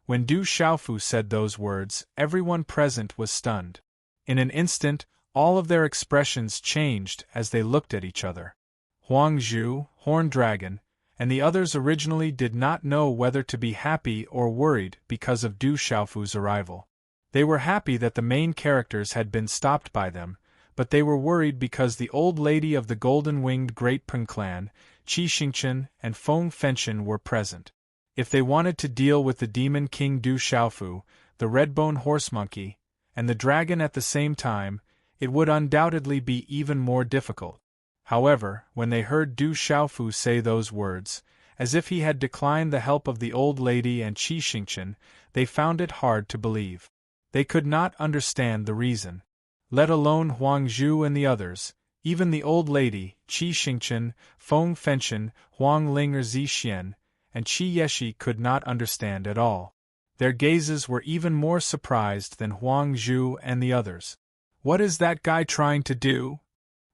When Du Xiaofu said those words, everyone present was stunned. In an instant, all of their expressions changed as they looked at each other. Huang Zhu, Horned Dragon, and the others originally did not know whether to be happy or worried because of Du Xiaofu's arrival. They were happy that the main characters had been stopped by them, but they were worried because the old lady of the golden-winged Great Peng clan, Qi Xingchen, and Feng Fenxian were present. If they wanted to deal with the Demon King Du Xiaofu, the Redbone Horse Monkey, and the dragon at the same time, it would undoubtedly be even more difficult. However, when they heard Du Xiaofu say those words, as if he had declined the help of the old lady and Qi Xingchen, they found it hard to believe. They could not understand the reason. Let alone Huang Zhu and the others, even the old lady, Qi Xingchen, Feng Fenxian, Huang Ling or Zixian, and Qi Yeshi could not understand at all. Their gazes were even more surprised than Huang Zhu and the others. What is that guy trying to do?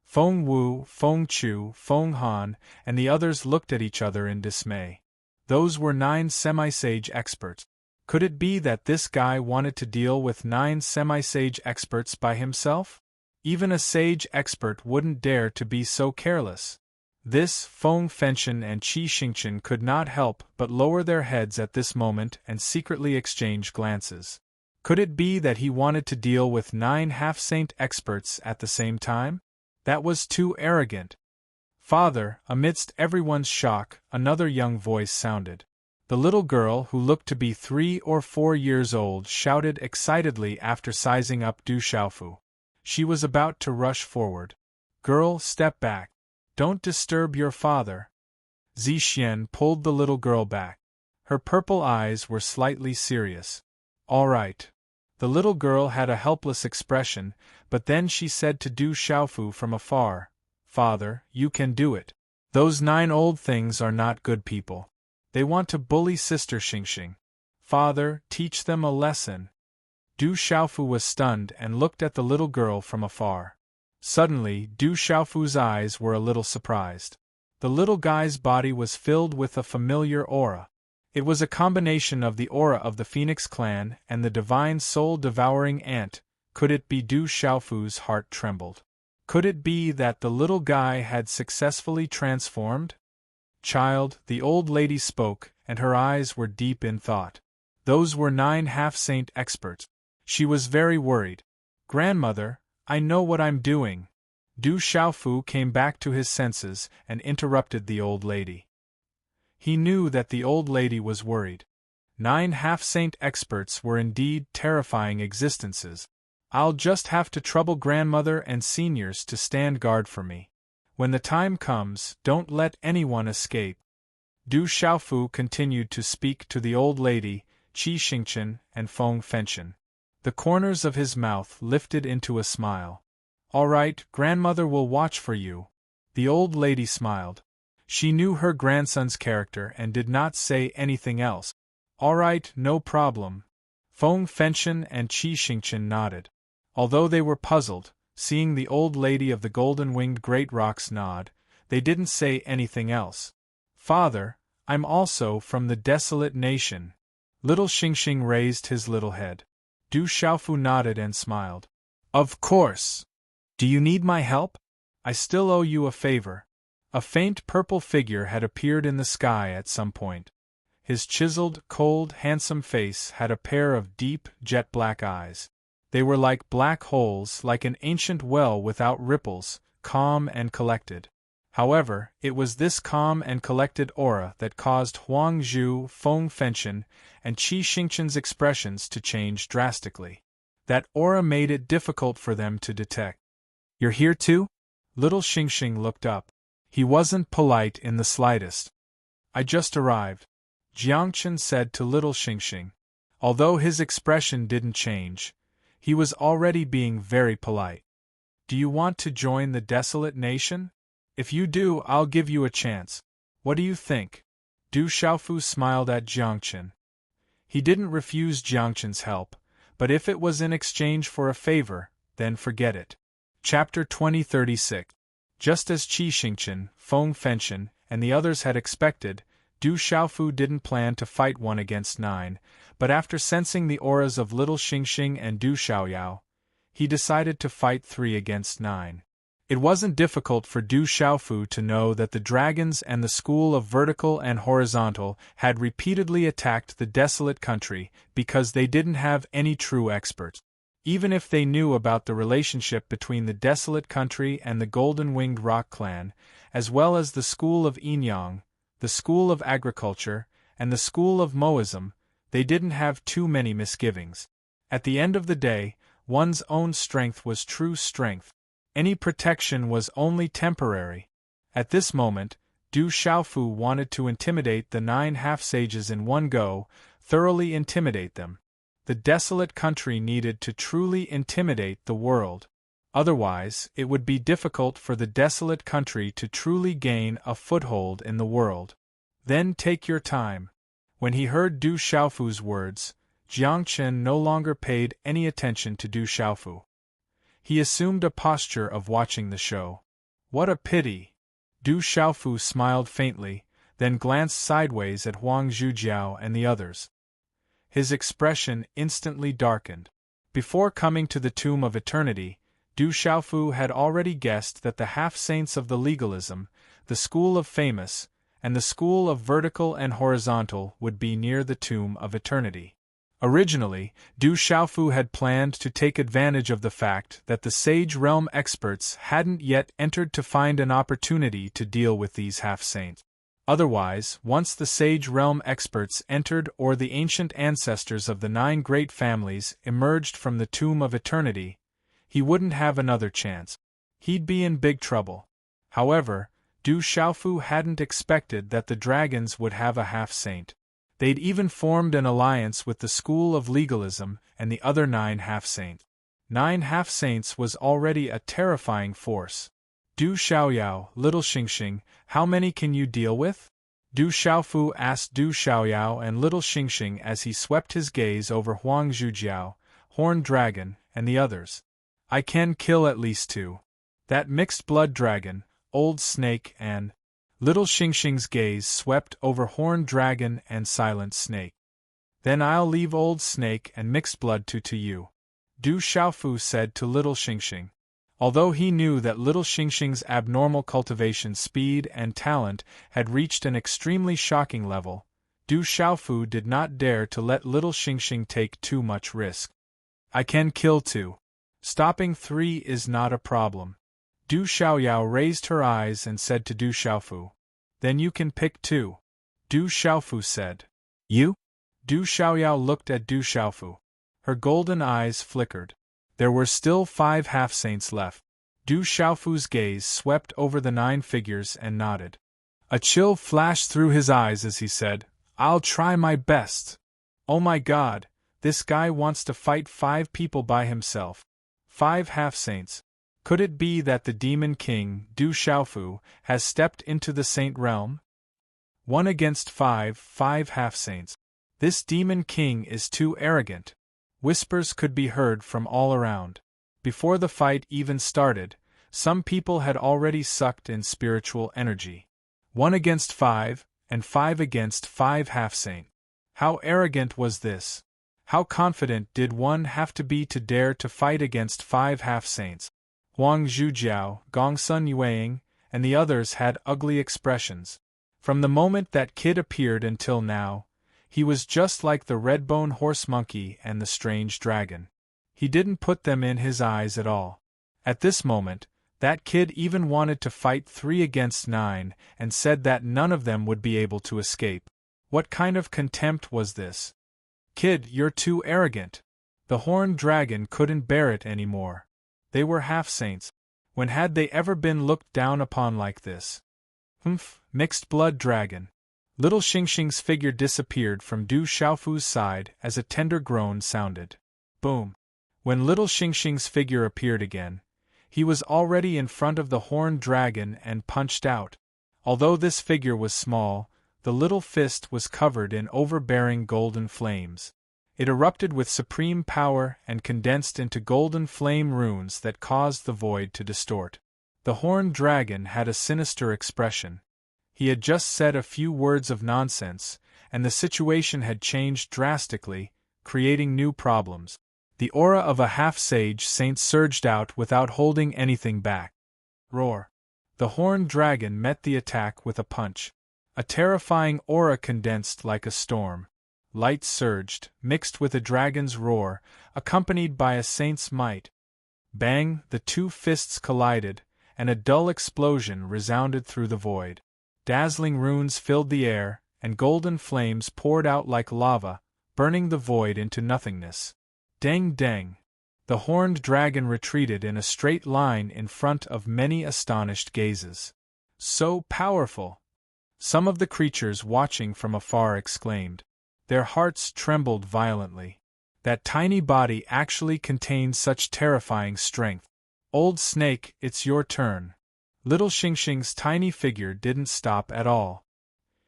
Feng Wu, Feng Chu, Feng Han, and the others looked at each other in dismay. Those were 9 semi-sage experts. Could it be that this guy wanted to deal with 9 semi-sage experts by himself? Even a sage expert wouldn't dare to be so careless. This, Feng Fenchen and Qi Xingqian could not help but lower their heads at this moment and secretly exchange glances. Could it be that he wanted to deal with 9 half-saint experts at the same time? That was too arrogant. Father, amidst everyone's shock, another young voice sounded. The little girl, who looked to be 3 or 4 years old, shouted excitedly after sizing up Du Xiaofu. She was about to rush forward. Girl, step back. Don't disturb your father. Zixian pulled the little girl back. Her purple eyes were slightly serious. All right. The little girl had a helpless expression, but then she said to Du Xiaofu from afar, Father, you can do it. Those 9 old things are not good people. They want to bully Sister Xingxing. Father, teach them a lesson. Du Xiaofu was stunned and looked at the little girl from afar. Suddenly, Du Xiaofu's eyes were a little surprised. The little guy's body was filled with a familiar aura. It was a combination of the aura of the Phoenix clan and the divine soul-devouring ant. Could it be? Du Xiaofu's heart trembled. Could it be that the little guy had successfully transformed? Child, the old lady spoke, and her eyes were deep in thought. Those were 9 half-saint experts. She was very worried. Grandmother, I know what I'm doing. Du Xiaofu came back to his senses and interrupted the old lady. He knew that the old lady was worried. 9 half-saint experts were indeed terrifying existences. I'll just have to trouble grandmother and seniors to stand guard for me. When the time comes, don't let anyone escape. Du Xiaofu continued to speak to the old lady, Qi Xingqian, and Feng Fenchen. The corners of his mouth lifted into a smile. All right, grandmother will watch for you. The old lady smiled. She knew her grandson's character and did not say anything else. All right, no problem. Feng Fenchen and Qi Xingqian nodded. Although they were puzzled, seeing the old lady of the golden-winged great rocks nod, they didn't say anything else. Father, I'm also from the desolate nation. Little Xingxing raised his little head. Du Xiaofu nodded and smiled. Of course. Do you need my help? I still owe you a favor. A faint purple figure had appeared in the sky at some point. His chiseled, cold, handsome face had a pair of deep, jet-black eyes. They were like black holes, like an ancient well without ripples, calm and collected. However, it was this calm and collected aura that caused Huang Zhu, Feng Fenchen, and Qi Xingqian's expressions to change drastically. That aura made it difficult for them to detect. You're here too? Little Xingxing looked up. He wasn't polite in the slightest. I just arrived, Jiangchen said to little Xingxing. Although his expression didn't change, he was already being very polite. Do you want to join the desolate nation? If you do, I'll give you a chance. What do you think? Du Xiaofu smiled at Jiangchen. He didn't refuse Jiangchen's help, but if it was in exchange for a favor, then forget it. Chapter 2036. Just as Qi Xingqian, Feng Fenchen, and the others had expected, Du Xiaofu didn't plan to fight 1 against 9, but after sensing the auras of little Xingxing and Du Xiaoyao, he decided to fight 3 against 9. It wasn't difficult for Du Xiaofu to know that the dragons and the school of vertical and horizontal had repeatedly attacked the desolate country because they didn't have any true experts. Even if they knew about the relationship between the desolate country and the golden-winged rock clan, as well as the school of Yinyang, the school of agriculture, and the school of Moism, they didn't have too many misgivings. At the end of the day, one's own strength was true strength. Any protection was only temporary. At this moment, Du Xiaofu wanted to intimidate the 9 half-sages in one go, thoroughly intimidate them. The desolate country needed to truly intimidate the world. Otherwise, it would be difficult for the desolate country to truly gain a foothold in the world. Then take your time. When he heard Du Xiaofu's words, Jiangchen no longer paid any attention to Du Xiaofu. He assumed a posture of watching the show. What a pity! Du Xiaofu smiled faintly, then glanced sideways at Huang Zhujiao and the others. His expression instantly darkened. Before coming to the Tomb of Eternity, Du Xiaofu had already guessed that the half-saints of the legalism, the school of famous, and the school of vertical and horizontal would be near the Tomb of Eternity. Originally, Du Xiaofu had planned to take advantage of the fact that the Sage Realm experts hadn't yet entered to find an opportunity to deal with these half-saints. Otherwise, once the Sage Realm experts entered or the ancient ancestors of the 9 great families emerged from the Tomb of Eternity, he wouldn't have another chance. He'd be in big trouble. However, Du Xiaofu hadn't expected that the dragons would have a half-saint. They'd even formed an alliance with the School of Legalism and the other 9 half-saints. 9 half-saints was already a terrifying force. Du Xiaoyao, little Xingxing, how many can you deal with? Du Xiaofu asked Du Xiaoyao and little Xingxing as he swept his gaze over Huang Zhujiao, Horned Dragon, and the others. I can kill at least 2. That mixed-blood dragon, Old Snake and… Little Xingxing's gaze swept over Horned Dragon and Silent Snake. Then I'll leave Old Snake and Mixed Blood to you, Du Xiaofu said to little Xingxing. Although he knew that little Xingxing's abnormal cultivation speed and talent had reached an extremely shocking level, Du Xiaofu did not dare to let little Xingxing take too much risk. I can kill 2. Stopping 3 is not a problem. Du Xiaoyao raised her eyes and said to Du Xiaofu. Then you can pick 2. Du Xiaofu said. You? Du Xiaoyao looked at Du Xiaofu. Her golden eyes flickered. There were still 5 half-saints left. Du Xiaofu's gaze swept over the 9 figures and nodded. A chill flashed through his eyes as he said, I'll try my best. Oh my god, this guy wants to fight 5 people by himself. 5 half-saints. Could it be that the Demon King, Du Xiaofu, has stepped into the Saint Realm? 1 against 5 half-saints. This Demon King is too arrogant. Whispers could be heard from all around. Before the fight even started, some people had already sucked in spiritual energy. 1 against 5, and 5 against 5 half-saint. How arrogant was this? How confident did one have to be to dare to fight against 5 half-saints? Huang Zhujiao, Gongsun Yueying, and the others had ugly expressions. From the moment that kid appeared until now, he was just like the red-bone horse monkey and the strange dragon. He didn't put them in his eyes at all. At this moment, that kid even wanted to fight 3 against 9 and said that none of them would be able to escape. What kind of contempt was this? Kid, you're too arrogant. The horned dragon couldn't bear it anymore. They were half-saints. When had they ever been looked down upon like this? Mixed-blood dragon. Little Xingxing's figure disappeared from Du Xiaofu's side as a tender groan sounded. Boom. When little Xingxing's figure appeared again, he was already in front of the horned dragon and punched out. Although this figure was small, the little fist was covered in overbearing golden flames. It erupted with supreme power and condensed into golden flame runes that caused the void to distort. The horned dragon had a sinister expression. He had just said a few words of nonsense, and the situation had changed drastically, creating new problems. The aura of a half-sage saint surged out without holding anything back. Roar! The horned dragon met the attack with a punch. A terrifying aura condensed like a storm. Light surged, mixed with a dragon's roar, accompanied by a saint's might. Bang! The 2 fists collided, and a dull explosion resounded through the void. Dazzling runes filled the air, and golden flames poured out like lava, burning the void into nothingness. Dang dang! The horned dragon retreated in a straight line in front of many astonished gazes. So powerful! Some of the creatures watching from afar exclaimed. Their hearts trembled violently. That tiny body actually contained such terrifying strength. Old Snake, it's your turn. Little Xingxing's tiny figure didn't stop at all.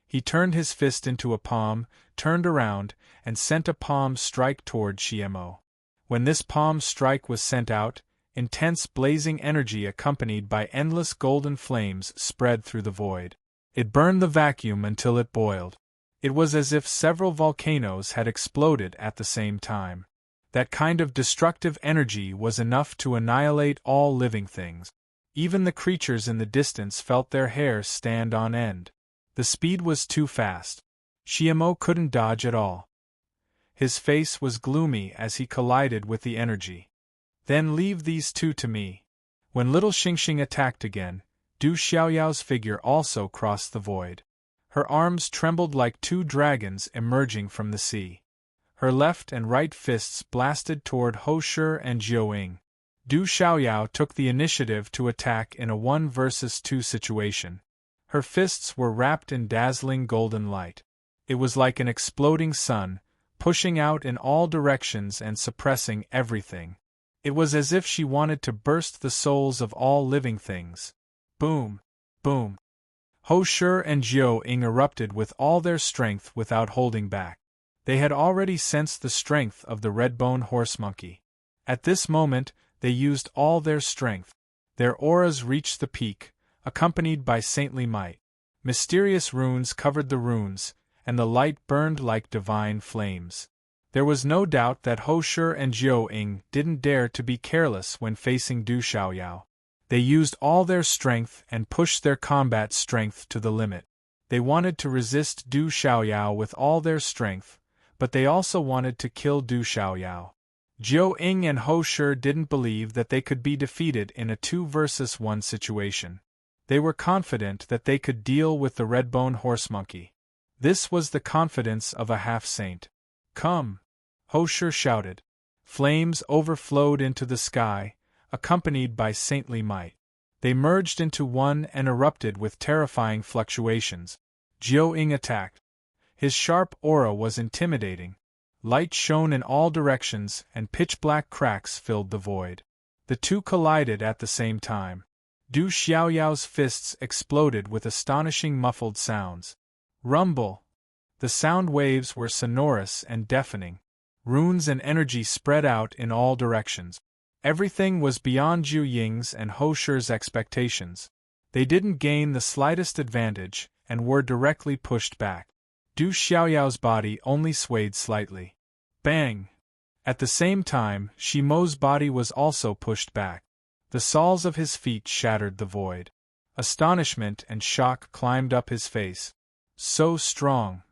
He turned his fist into a palm, turned around, and sent a palm strike toward Xiemo. When this palm strike was sent out, Intense blazing energy accompanied by endless golden flames spread through the void. It burned the vacuum until it boiled. It was as if several volcanoes had exploded at the same time. That kind of destructive energy was enough to annihilate all living things. Even the creatures in the distance felt their hair stand on end. The speed was too fast. Xiamo couldn't dodge at all. His face was gloomy as he collided with the energy. Then leave these two to me. When little Xingxing attacked again, Du Xiaoyao's figure also crossed the void. Her arms trembled like two dragons emerging from the sea. Her left and right fists blasted toward Ho Shi and Jiao Ying. Du Xiaoyao took the initiative to attack in a 1 versus 2 situation. Her fists were wrapped in dazzling golden light. It was like an exploding sun, pushing out in all directions and suppressing everything. It was as if she wanted to burst the souls of all living things. Boom! Boom! Ho Shi and Jiao Ying erupted with all their strength without holding back. They had already sensed the strength of the red-bone horse monkey. At this moment, they used all their strength. Their auras reached the peak, accompanied by saintly might. Mysterious runes covered the runes, and the light burned like divine flames. There was no doubt that Ho Shi and Jiao Ying didn't dare to be careless when facing Du Xiaoyao. They used all their strength and pushed their combat strength to the limit. They wanted to resist Du Xiaoyao with all their strength, but they also wanted to kill Du Xiaoyao. Jiao Ying and Ho Shi didn't believe that they could be defeated in a 2 versus 1 situation. They were confident that they could deal with the red-bone horse monkey. This was the confidence of a half-saint. Come! Ho Shi shouted. Flames overflowed into the sky, accompanied by saintly might. They merged into one and erupted with terrifying fluctuations. Jiao Ying attacked. His sharp aura was intimidating. Light shone in all directions and pitch-black cracks filled the void. The two collided at the same time. Du Xiaoyao's fists exploded with astonishing muffled sounds. Rumble! The sound waves were sonorous and deafening. Runes and energy spread out in all directions. Everything was beyond Jiao Ying's and Ho Shi's expectations. They didn't gain the slightest advantage and were directly pushed back. Du Xiaoyao's body only swayed slightly. Bang! At the same time, Shimo's body was also pushed back. The soles of his feet shattered the void. Astonishment and shock climbed up his face. So strong!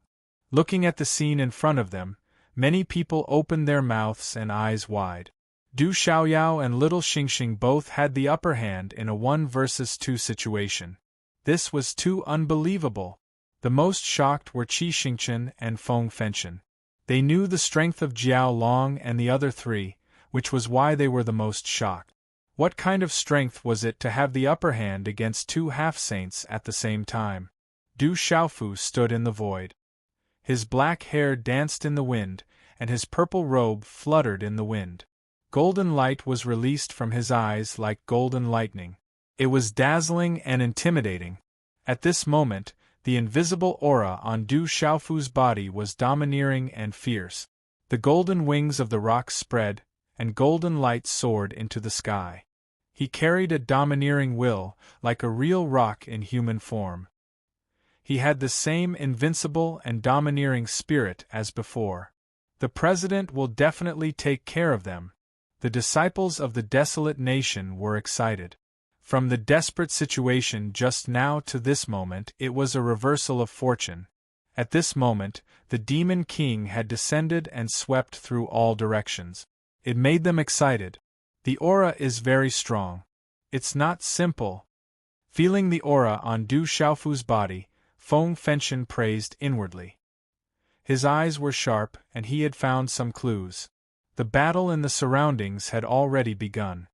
Looking at the scene in front of them, many people opened their mouths and eyes wide. Du Xiaoyao and little Xingxing both had the upper hand in a 1 versus 2 situation. This was too unbelievable. The most shocked were Qi Xingchen and Feng Fenchen. They knew the strength of Jiao Long and the other three, which was why they were the most shocked. What kind of strength was it to have the upper hand against two half-saints at the same time? Du Xiaofu stood in the void. His black hair danced in the wind, and his purple robe fluttered in the wind. Golden light was released from his eyes like golden lightning. It was dazzling and intimidating. At this moment, the invisible aura on Du Xiaofu's body was domineering and fierce. The golden wings of the rock spread, and golden light soared into the sky. He carried a domineering will, like a real rock in human form. He had the same invincible and domineering spirit as before. The president will definitely take care of them. The disciples of the desolate nation were excited. From the desperate situation just now to this moment, it was a reversal of fortune. At this moment, the demon king had descended and swept through all directions. It made them excited. The aura is very strong. It's not simple. Feeling the aura on Du Xiaofu's body, Feng Fenchen praised inwardly. His eyes were sharp, and he had found some clues. The battle in the surroundings had already begun.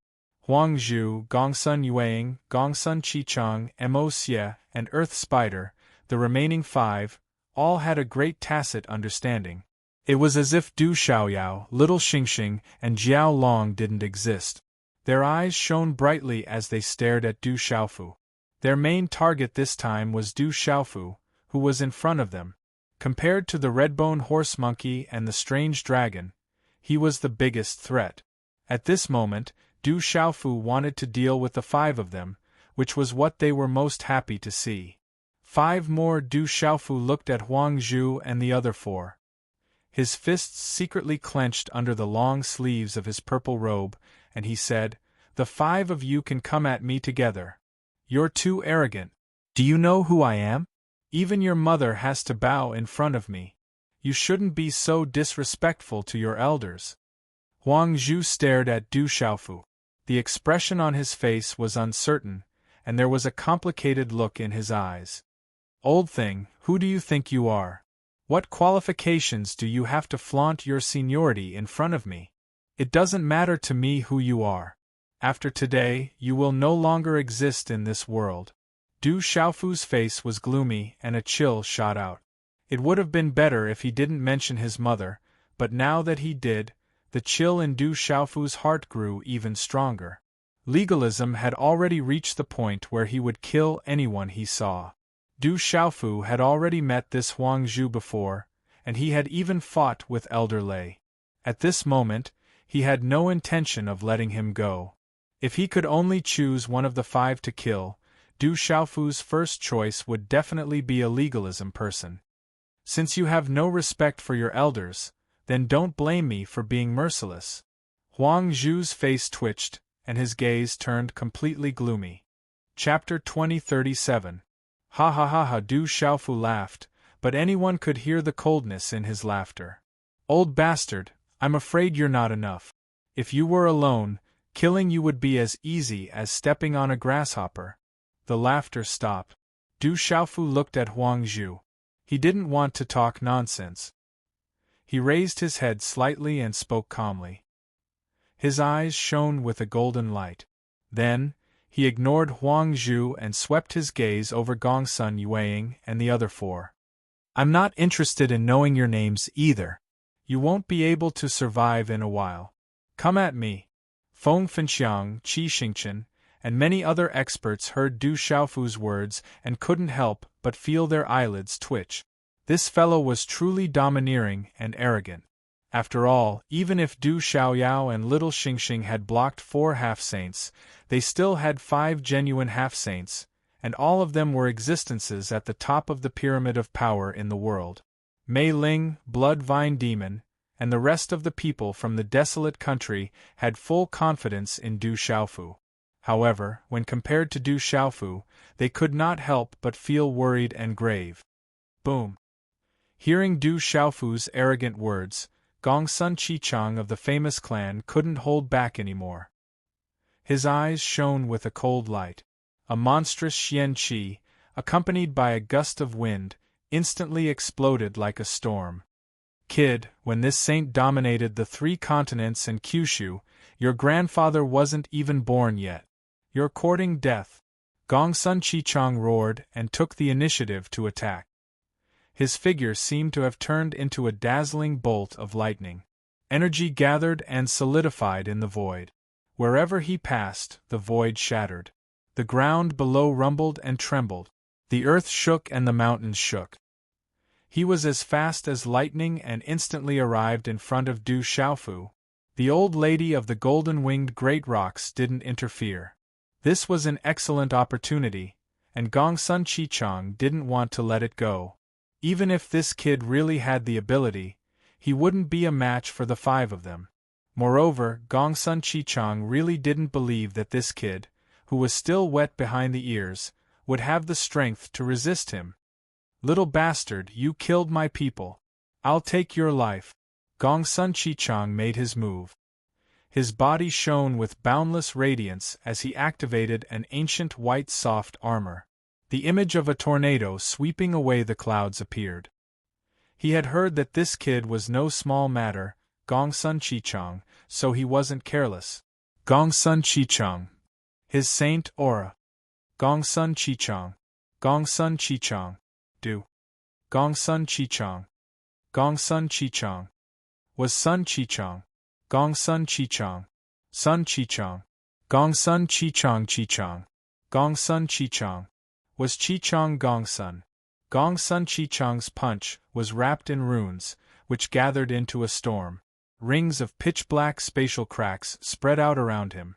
Huang Zhu, Gongsun Yueying, Gongsun Qichang, Mo Xie, and Earth Spider, the remaining 5, all had a great tacit understanding. It was as if Du Xiaoyao, little Xingxing, and Jiao Long didn't exist. Their eyes shone brightly as they stared at Du Xiaofu. Their main target this time was Du Xiaofu, who was in front of them. Compared to the red-bone horse monkey and the strange dragon, he was the biggest threat. At this moment, Du Xiaofu wanted to deal with the 5 of them, which was what they were most happy to see. 5 more. Du Xiaofu looked at Huang Zhu and the other 4. His fists secretly clenched under the long sleeves of his purple robe, and he said, "The 5 of you can come at me together. You're too arrogant. Do you know who I am? Even your mother has to bow in front of me. You shouldn't be so disrespectful to your elders." Huang Zhu stared at Du Xiaofu. The expression on his face was uncertain, and there was a complicated look in his eyes. "Old thing, who do you think you are? What qualifications do you have to flaunt your seniority in front of me? It doesn't matter to me who you are. After today, you will no longer exist in this world." Du Xiaofu's face was gloomy and a chill shot out. It would have been better if he didn't mention his mother, but now that he did, the chill in Du Xiaofu's heart grew even stronger. Legalism had already reached the point where he would kill anyone he saw. Du Xiaofu had already met this Huang Zhu before, and he had even fought with Elder Lei. At this moment, he had no intention of letting him go. If he could only choose one of the 5 to kill, Du Xiaofu's first choice would definitely be a legalism person. "Since you have no respect for your elders, then don't blame me for being merciless." Huang Zhu's face twitched, and his gaze turned completely gloomy. Chapter 2037. Ha ha ha ha. Du Xiaofu laughed, but anyone could hear the coldness in his laughter. "Old bastard, I'm afraid you're not enough. If you were alone, killing you would be as easy as stepping on a grasshopper." The laughter stopped. Du Xiaofu looked at Huang Zhu. He didn't want to talk nonsense. He raised his head slightly and spoke calmly. His eyes shone with a golden light. Then, he ignored Huang Zhu and swept his gaze over Gongsun Yueying and the other 4. "I'm not interested in knowing your names either. You won't be able to survive in a while. Come at me." Feng Fenxiang, Qi Xingchen, and many other experts heard Du Xiaofu's words and couldn't help but feel their eyelids twitch. This fellow was truly domineering and arrogant. After all, even if Du Xiaoyao and Little Xingxing had blocked 4 half-saints, they still had 5 genuine half-saints, and all of them were existences at the top of the pyramid of power in the world. Mei Ling, Blood Vine Demon, and the rest of the people from the desolate country had full confidence in Du Xiaofu. However, when compared to Du Xiaofu, they could not help but feel worried and grave. Boom! Hearing Du Xiaofu's arrogant words, Gongsun Qichang of the famous clan couldn't hold back anymore. His eyes shone with a cold light. A monstrous Xian Qi, accompanied by a gust of wind, instantly exploded like a storm. "Kid, when this saint dominated the 3 continents and Kyushu, your grandfather wasn't even born yet. You're courting death." Gongsun Qichang roared and took the initiative to attack. His figure seemed to have turned into a dazzling bolt of lightning. Energy gathered and solidified in the void. Wherever he passed, the void shattered. The ground below rumbled and trembled. The earth shook and the mountains shook. He was as fast as lightning and instantly arrived in front of Du Xiaofu. The old lady of the golden-winged great rocks didn't interfere. This was an excellent opportunity, and Gongsun Qichang didn't want to let it go. Even if this kid really had the ability, he wouldn't be a match for the 5 of them. Moreover, Gongsun Qichang really didn't believe that this kid, who was still wet behind the ears, would have the strength to resist him. "Little bastard, you killed my people. I'll take your life." Gongsun Qichang made his move. His body shone with boundless radiance as he activated an ancient white soft armor. The image of a tornado sweeping away the clouds appeared. He had heard that this kid was no small matter, Gongsun Qichang, so he wasn't careless. Gongsun Qichang. His saint aura. Gongsun Qichang. Gongsun Qichang. Du. Gongsun Qichang. Gongsun Qichang. Was Sun Qichang. Gongsun Qichang. Sun Qichang. Gongsun Qichang Qichang. Gongsun Qichang. Was Qichang Gongsun. Gongsun Qichang's punch was wrapped in runes, which gathered into a storm. Rings of pitch-black spatial cracks spread out around him.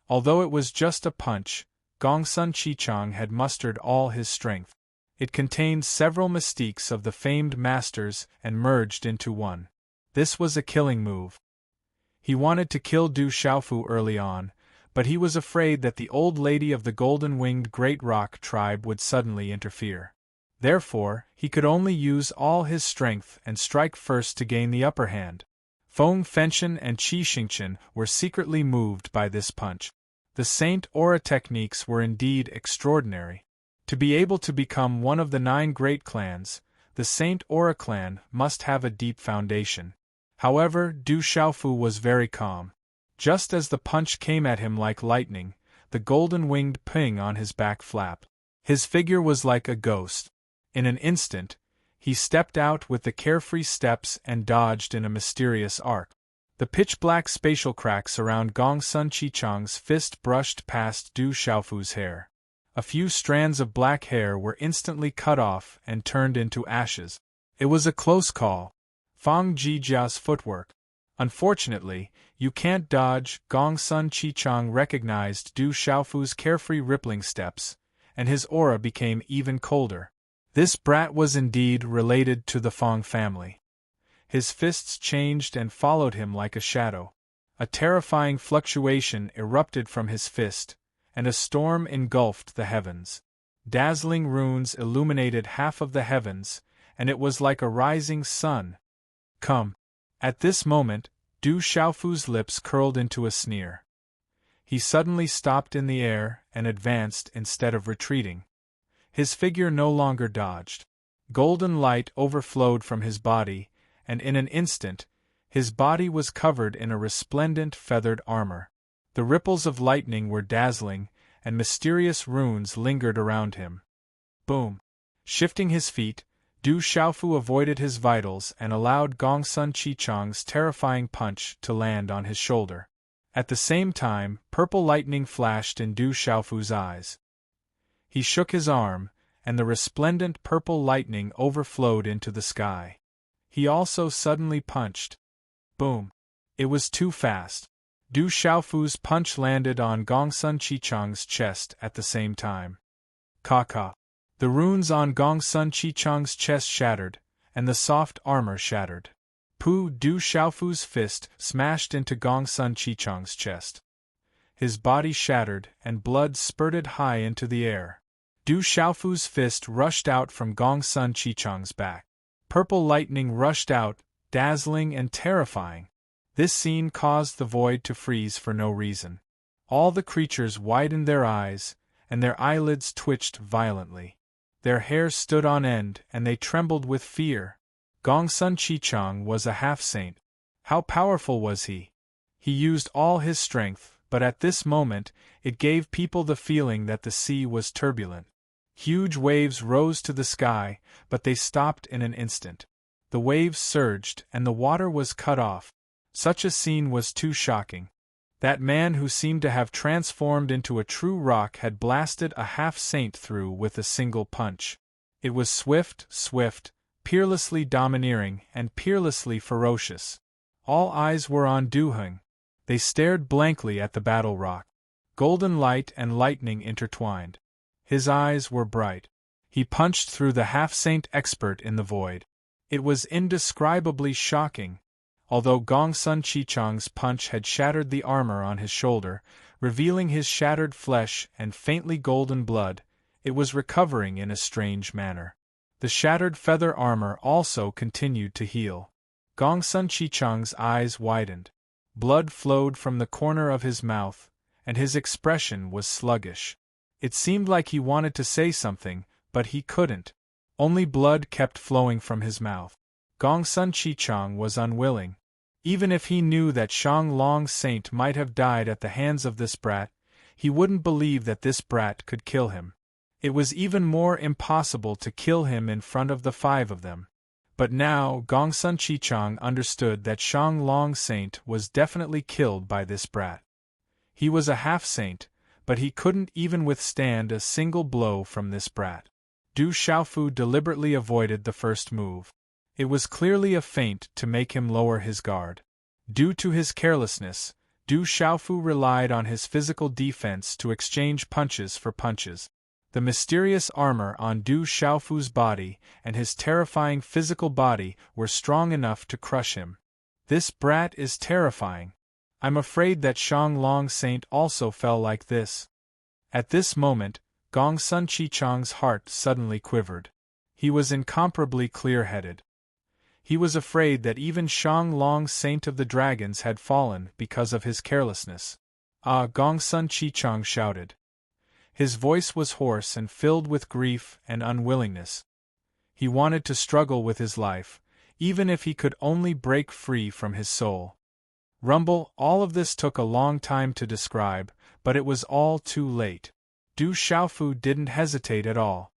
Although it was just a punch, Gongsun Chichang had mustered all his strength. It contained several mystiques of the famed masters and merged into one. This was a killing move. He wanted to kill Du Xiaofu early on, but he was afraid that the old lady of the golden-winged Great Rock tribe would suddenly interfere. Therefore, he could only use all his strength and strike first to gain the upper hand. Feng Fenshen and Qi Xingqian were secretly moved by this punch. The Saint Aura techniques were indeed extraordinary. To be able to become one of the 9 great clans, the Saint Aura clan must have a deep foundation. However, Du Xiaofu was very calm. Just as the punch came at him like lightning, the golden-winged ping on his back flapped. His figure was like a ghost. In an instant, he stepped out with the carefree steps and dodged in a mysterious arc. The pitch-black spatial cracks around Gongsun Chichang's fist brushed past Du Xiaofu's hair. A few strands of black hair were instantly cut off and turned into ashes. It was a close call. Fang Jijia's footwork. Unfortunately, you can't dodge. Gongsun Chichang recognized Du Xiaofu's carefree rippling steps, and his aura became even colder. This brat was indeed related to the Fang family. His fists changed and followed him like a shadow. A terrifying fluctuation erupted from his fist, and a storm engulfed the heavens. Dazzling runes illuminated half of the heavens, and it was like a rising sun. Come. At this moment, Du Xiaofu's lips curled into a sneer. He suddenly stopped in the air and advanced instead of retreating. His figure no longer dodged. Golden light overflowed from his body, and in an instant, his body was covered in a resplendent feathered armor. The ripples of lightning were dazzling, and mysterious runes lingered around him. Boom! Shifting his feet, Du Xiaofu avoided his vitals and allowed Gongsun Chichang's terrifying punch to land on his shoulder. At the same time, purple lightning flashed in Du Xiaofu's eyes. He shook his arm, and the resplendent purple lightning overflowed into the sky. He also suddenly punched. Boom! It was too fast. Du Xiaofu's punch landed on Gongsun Chichang's chest at the same time. Ka-ka! The runes on Gongsun Chichang's chest shattered, and the soft armor shattered. Du Xiaofu's fist smashed into Gongsun Chichang's chest. His body shattered, and blood spurted high into the air. Du Xiaofu's fist rushed out from Gongsun Chichang's back. Purple lightning rushed out, dazzling and terrifying. This scene caused the void to freeze for no reason. All the creatures widened their eyes, and their eyelids twitched violently. Their hair stood on end, and they trembled with fear. Gongsun Chichang was a half-saint. How powerful was he? He used all his strength, but at this moment, it gave people the feeling that the sea was turbulent. Huge waves rose to the sky, but they stopped in an instant. The waves surged, and the water was cut off. Such a scene was too shocking. That man who seemed to have transformed into a true rock had blasted a half-saint through with a single punch. It was swift, peerlessly domineering, and peerlessly ferocious. All eyes were on Du Heng. They stared blankly at the battle rock. Golden light and lightning intertwined. His eyes were bright. He punched through the half-saint expert in the void. It was indescribably shocking. Although Gongsun Chichang's punch had shattered the armor on his shoulder, revealing his shattered flesh and faintly golden blood, it was recovering in a strange manner. The shattered feather armor also continued to heal. Gongsun Chichang's eyes widened. Blood flowed from the corner of his mouth, and his expression was sluggish. It seemed like he wanted to say something, but he couldn't. Only blood kept flowing from his mouth. Gongsun Chichang was unwilling. Even if he knew that Shang Long's saint might have died at the hands of this brat, he wouldn't believe that this brat could kill him. It was even more impossible to kill him in front of the 5 of them. But now Gongsun Chichang understood that Shang Long's saint was definitely killed by this brat. He was a half-saint, but he couldn't even withstand a single blow from this brat. Du Xiaofu deliberately avoided the first move. It was clearly a feint to make him lower his guard. Due to his carelessness, Du Xiaofu relied on his physical defense to exchange punches for punches. The mysterious armor on Du Xiaofu's body and his terrifying physical body were strong enough to crush him. This brat is terrifying. I'm afraid that Shanglong Saint also fell like this. At this moment, Gongsun Qichang's heart suddenly quivered. He was incomparably clear-headed. He was afraid that even Shanglong Saint of the Dragons had fallen because of his carelessness. Ah! Gongsun Qichang shouted. His voice was hoarse and filled with grief and unwillingness. He wanted to struggle with his life, even if he could only break free from his soul. Rumble, all of this took a long time to describe, but it was all too late. Du Xiaofu didn't hesitate at all.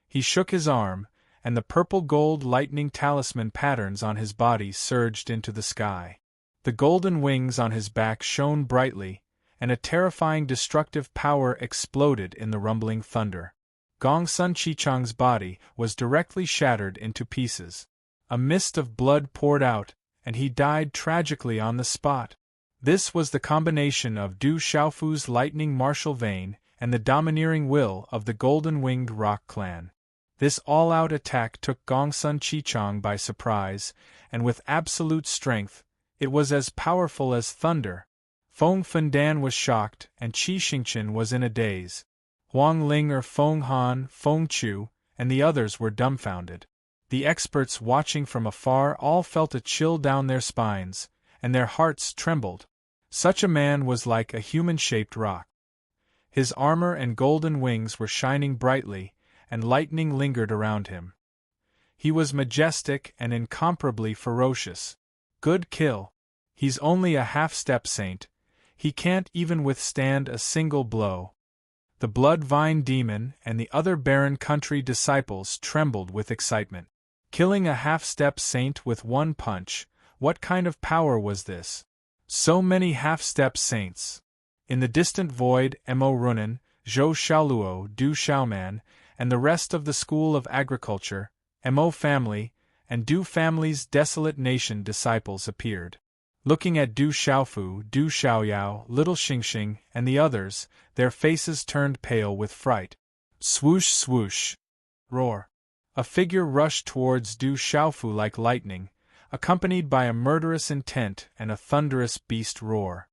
He shook his arm, and the purple-gold lightning talisman patterns on his body surged into the sky. The golden wings on his back shone brightly, and a terrifying destructive power exploded in the rumbling thunder. Gongsun Qichang's body was directly shattered into pieces. A mist of blood poured out, and he died tragically on the spot. This was the combination of Du Xiaofu's lightning martial vein and the domineering will of the golden-winged rock clan. This all-out attack took Gongsun Qichang by surprise, and with absolute strength, it was as powerful as thunder. Feng Fundan was shocked, and Qi Xingqian was in a daze. Huang Ling Feng Han, Feng Chu, and the others were dumbfounded. The experts watching from afar all felt a chill down their spines, and their hearts trembled. Such a man was like a human-shaped rock. His armor and golden wings were shining brightly, and lightning lingered around him. He was majestic and incomparably ferocious. Good kill. He's only a half-step saint. He can't even withstand a single blow. The Blood Vine Demon and the other Barren Country disciples trembled with excitement. Killing a half-step saint with one punch, what kind of power was this? So many half-step saints. In the distant void, Mo Runan, Zhou Xiaoluo, Du Xiaoman, and the rest of the School of Agriculture, Mo family, and Du family's desolate nation disciples appeared. Looking at Du Xiaofu, Du Xiaoyao, Little Xingxing, and the others, their faces turned pale with fright. Swoosh swoosh! Roar! A figure rushed towards Du Xiaofu like lightning, accompanied by a murderous intent and a thunderous beast roar.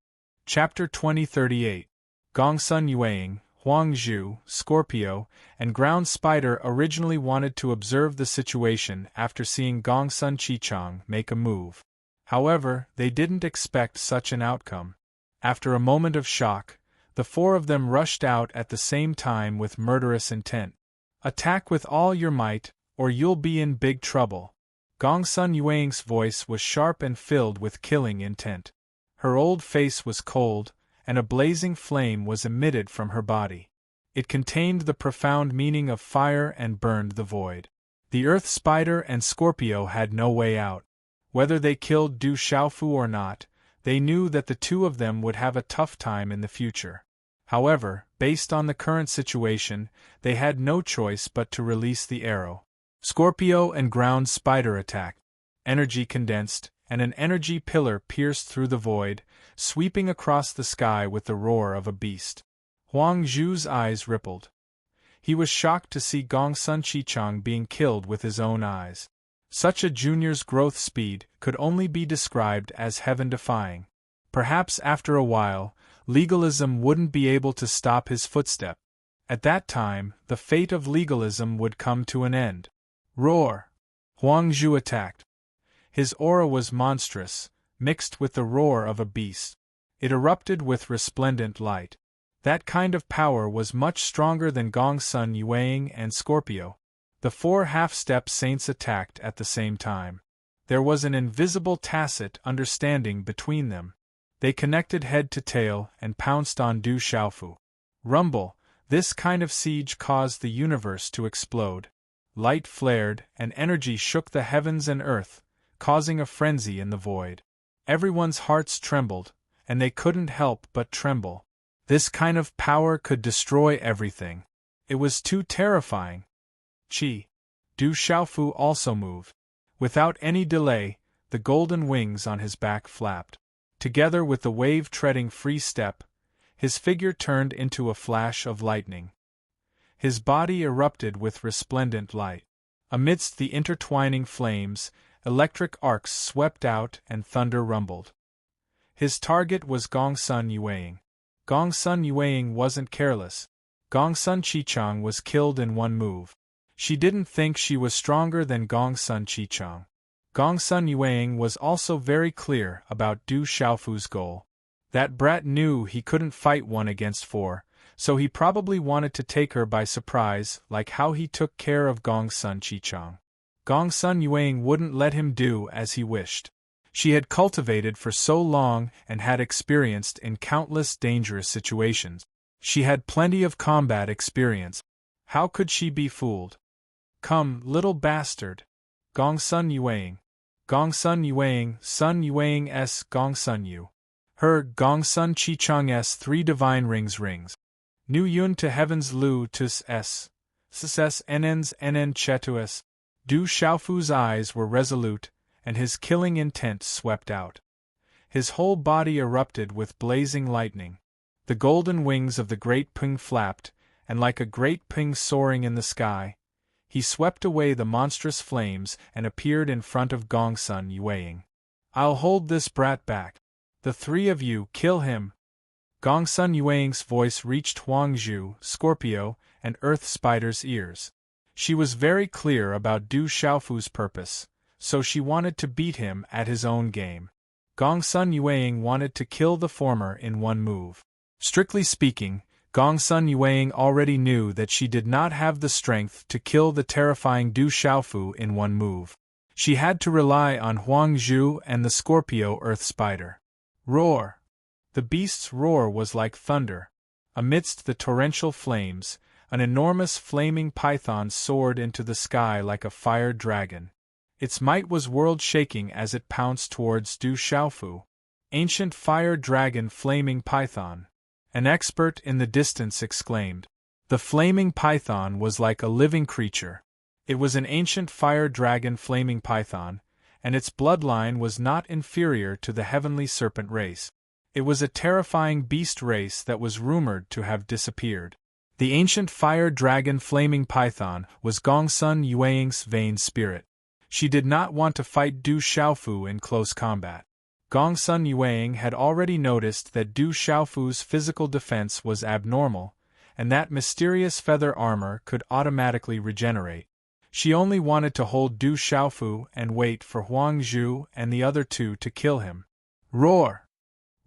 Chapter 2038. Gongsun Yueying, Huang Zhu, Scorpio, and Ground Spider originally wanted to observe the situation after seeing Gongsun Qichang make a move. However, they didn't expect such an outcome. After a moment of shock, the four of them rushed out at the same time with murderous intent. Attack with all your might, or you'll be in big trouble. Gongsun Yueying's voice was sharp and filled with killing intent. Her old face was cold, and a blazing flame was emitted from her body. It contained the profound meaning of fire and burned the void. The Earth Spider and Scorpio had no way out. Whether they killed Du Xiaofu or not, they knew that the two of them would have a tough time in the future. However, based on the current situation, they had no choice but to release the arrow. Scorpio and Ground Spider attacked. Energy condensed, and an energy pillar pierced through the void, sweeping across the sky with the roar of a beast. Huang Zhu's eyes rippled. He was shocked to see Gongsun Qichang being killed with his own eyes. Such a junior's growth speed could only be described as heaven-defying. Perhaps after a while, legalism wouldn't be able to stop his footstep. At that time, the fate of legalism would come to an end. Roar! Huang Zhu attacked. His aura was monstrous, mixed with the roar of a beast. It erupted with resplendent light. That kind of power was much stronger than Gongsun Yueying and Scorpio. The four half-step saints attacked at the same time. There was an invisible tacit understanding between them. They connected head to tail and pounced on Du Xiaofu. Rumble! This kind of siege caused the universe to explode. Light flared, and energy shook the heavens and earth, causing a frenzy in the void. Everyone's hearts trembled, and they couldn't help but tremble. This kind of power could destroy everything. It was too terrifying. Qi. Du Xiaofu also moved. Without any delay, the golden wings on his back flapped. together with the wave-treading free step, his figure turned into a flash of lightning. His body erupted with resplendent light. Amidst the intertwining flames, electric arcs swept out and thunder rumbled. His target was Gongsun Yueying. Gongsun Yueying wasn't careless. Gongsun Qichang was killed in one move. She didn't think she was stronger than Gongsun Qichang. Gongsun Yueying was also very clear about Du Xiaofu's goal. That brat knew he couldn't fight 1 against 4, so he probably wanted to take her by surprise, like how he took care of Gongsun Qichang. Gongsun Yueying wouldn't let him do as he wished. She had cultivated for so long and had experienced in countless dangerous situations. She had plenty of combat experience. How could she be fooled? Come, little bastard. Gongsun Yueying. Gongsun Yueying, Sun Yueying s Gongsun Yu. Her, Gongsun Qichang s 3 divine rings. Nu yun to heavens lu tus s. Ss nn's nn chetuus. Du Xiaofu's eyes were resolute, and his killing intent swept out. His whole body erupted with blazing lightning. The golden wings of the great Ping flapped, and like a great Ping soaring in the sky, he swept away the monstrous flames and appeared in front of Gongsun Yueying. I'll hold this brat back. The 3 of you, kill him. Gongsun Yueying's voice reached Huang Zhu, Scorpio, and Earth Spider's ears. She was very clear about Du Xiaofu's purpose, so she wanted to beat him at his own game. Gongsun Yueying wanted to kill the former in one move. Strictly speaking, Gongsun Yueying already knew that she did not have the strength to kill the terrifying Du Xiaofu in one move. She had to rely on Huang Zhu and the Scorpio Earth Spider. Roar! The beast's roar was like thunder. Amidst the torrential flames, an enormous flaming python soared into the sky like a fire dragon. Its might was world-shaking as it pounced towards Du Xiaofu. Ancient fire dragon flaming python. An expert in the distance exclaimed. The flaming python was like a living creature. It was an ancient fire dragon flaming python, and its bloodline was not inferior to the heavenly serpent race. It was a terrifying beast race that was rumored to have disappeared. The ancient fire dragon flaming python was Gongsun Yueying's vain spirit. She did not want to fight Du Xiaofu in close combat. Gongsun Yueying had already noticed that Du Xiaofu's physical defense was abnormal, and that mysterious feather armor could automatically regenerate. She only wanted to hold Du Xiaofu and wait for Huang Zhu and the other 2 to kill him. Roar!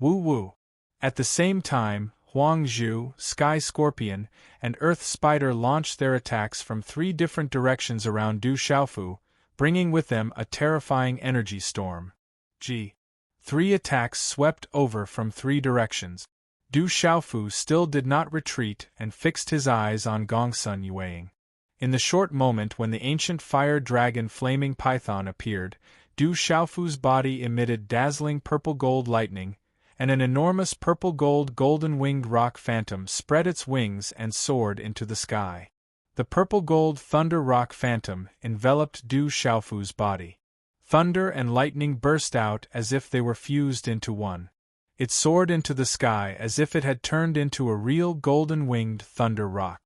Woo woo! At the same time, Huang Zhu, Sky Scorpion, and Earth Spider launched their attacks from 3 different directions around Du Xiaofu, bringing with them a terrifying energy storm. 3 attacks swept over from 3 directions. Du Xiaofu still did not retreat and fixed his eyes on Gongsun Yueying. In the short moment when the ancient fire dragon flaming python appeared, Du Xiaofu's body emitted dazzling purple-gold lightning, and an enormous purple-gold golden-winged rock phantom spread its wings and soared into the sky. The purple-gold thunder rock phantom enveloped Du Xiaofu's body. Thunder and lightning burst out as if they were fused into one. It soared into the sky as if it had turned into a real golden-winged thunder rock.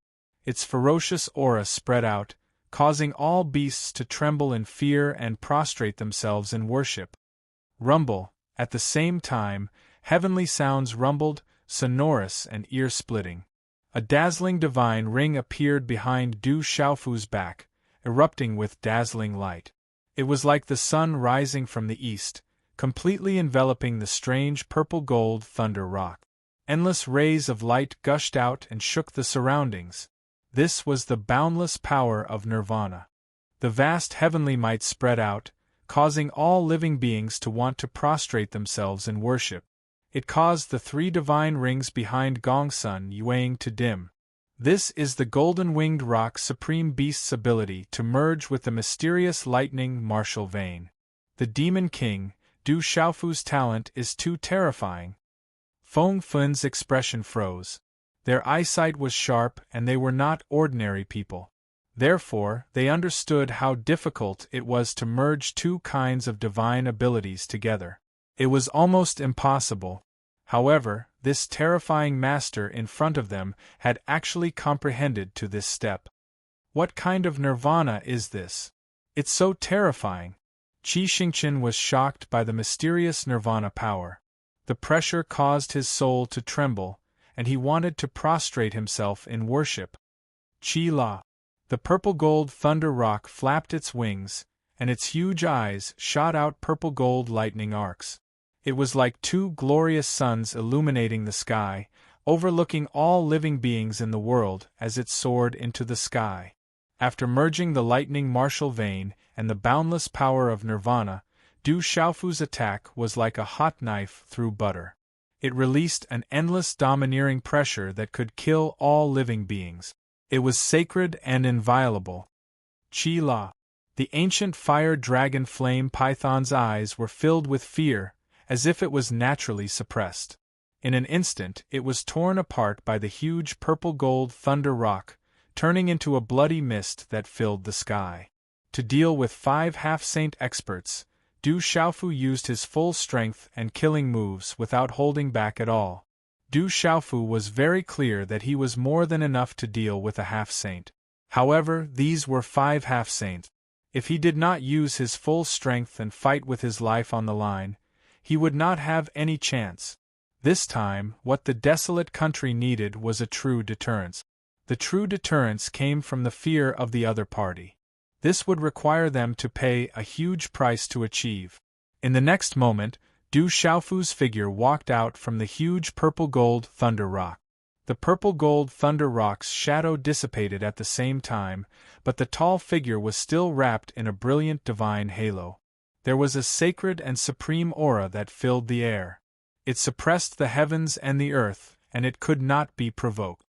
Its ferocious aura spread out, causing all beasts to tremble in fear and prostrate themselves in worship. Rumble! At the same time, heavenly sounds rumbled, sonorous and ear-splitting. A dazzling divine ring appeared behind Du Xiaofu's back, erupting with dazzling light. It was like the sun rising from the east, completely enveloping the strange purple-gold thunder rock. Endless rays of light gushed out and shook the surroundings. This was the boundless power of nirvana. The vast heavenly might spread out, causing all living beings to want to prostrate themselves in worship. It caused the 3 divine rings behind Gongsun Yueying to dim. This is the golden-winged rock supreme beast's ability to merge with the mysterious lightning martial vein. The Demon King, Du Xiaofu's talent is too terrifying. Feng Fun's expression froze. Their eyesight was sharp and they were not ordinary people. Therefore, they understood how difficult it was to merge 2 kinds of divine abilities together. It was almost impossible. However, this terrifying master in front of them had actually comprehended to this step. What kind of nirvana is this? It's so terrifying. Qi Xingqian was shocked by the mysterious nirvana power. The pressure caused his soul to tremble, and he wanted to prostrate himself in worship. Qi La. The purple gold thunder rock flapped its wings, and its huge eyes shot out purple gold lightning arcs. It was like two glorious suns illuminating the sky, overlooking all living beings in the world as it soared into the sky. After merging the lightning martial vein and the boundless power of nirvana, Du Xiaofu's attack was like a hot knife through butter. It released an endless domineering pressure that could kill all living beings. It was sacred and inviolable. Qi La. The ancient fire dragon flame python's eyes were filled with fear, as if it was naturally suppressed. In an instant it was torn apart by the huge purple-gold thunder rock, turning into a bloody mist that filled the sky. To deal with 5 half-saint experts, Du Xiaofu used his full strength and killing moves without holding back at all. Du Xiaofu was very clear that he was more than enough to deal with a half-saint. However, these were 5 half-saints. If he did not use his full strength and fight with his life on the line, he would not have any chance. This time, what the desolate country needed was a true deterrence. The true deterrence came from the fear of the other party. This would require them to pay a huge price to achieve. In the next moment, Du Xiaofu's figure walked out from the huge purple-gold thunder rock. The purple-gold thunder rock's shadow dissipated at the same time, but the tall figure was still wrapped in a brilliant divine halo. There was a sacred and supreme aura that filled the air. It suppressed the heavens and the earth, and it could not be provoked.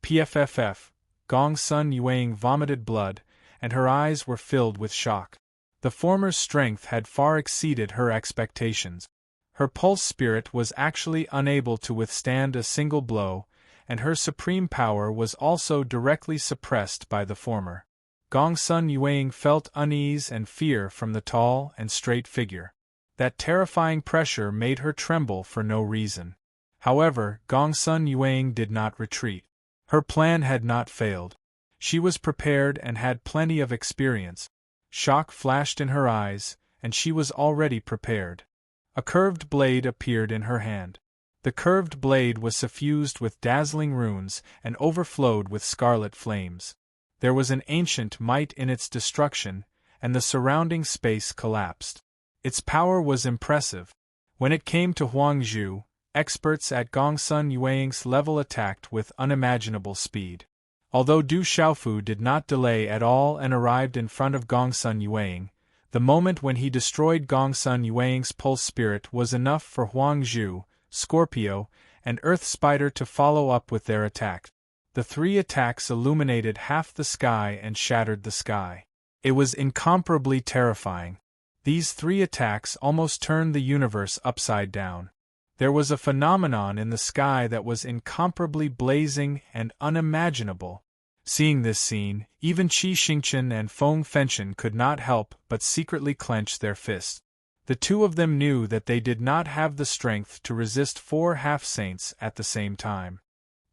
Pfff, Gong Sun Yueying vomited blood, and her eyes were filled with shock. The former's strength had far exceeded her expectations. Her pulse spirit was actually unable to withstand a single blow, and her supreme power was also directly suppressed by the former. Gong Sun Yueying felt unease and fear from the tall and straight figure. That terrifying pressure made her tremble for no reason. However, Gong Sun Yueying did not retreat. Her plan had not failed. She was prepared and had plenty of experience. Shock flashed in her eyes, and she was already prepared. A curved blade appeared in her hand. The curved blade was suffused with dazzling runes and overflowed with scarlet flames. There was an ancient might in its destruction, and the surrounding space collapsed. Its power was impressive. When it came to Huang Zhu, experts at Gong Sun Yueying's level attacked with unimaginable speed. Although Du Xiaofu did not delay at all and arrived in front of Gong Sun Yueying, the moment when he destroyed Gong Sun Yueying's pulse spirit was enough for Huang Zhu, Scorpio, and Earth Spider to follow up with their attack. The 3 attacks illuminated half the sky and shattered the sky. It was incomparably terrifying. These 3 attacks almost turned the universe upside down. There was a phenomenon in the sky that was incomparably blazing and unimaginable. Seeing this scene, even Qi Xingqian and Feng Fenchen could not help but secretly clench their fists. The 2 of them knew that they did not have the strength to resist 4 half-saints at the same time.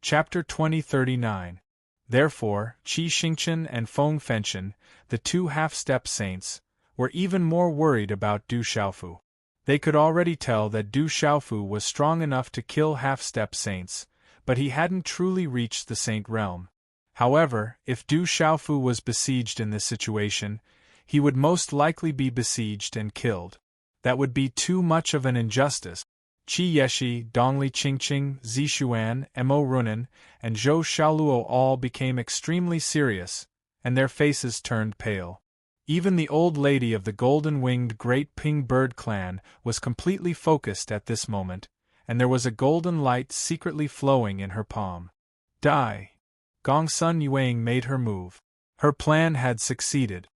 Chapter 2039. Therefore, Qi Xingqian and Feng Fenchen, the 2 half-step saints, were even more worried about Du Xiaofu. They could already tell that Du Xiaofu was strong enough to kill half-step saints, but he hadn't truly reached the saint realm. However, if Du Xiaofu was besieged in this situation, he would most likely be besieged and killed. That would be too much of an injustice. Qi Yeshi, Dongli Qingqing, Zixuan, Mo Runan, and Zhou Xiaoluo all became extremely serious, and their faces turned pale. Even the old lady of the golden-winged Great Ping Bird clan was completely focused at this moment, and there was a golden light secretly flowing in her palm. Die! Gong Sun Yueying made her move. Her plan had succeeded.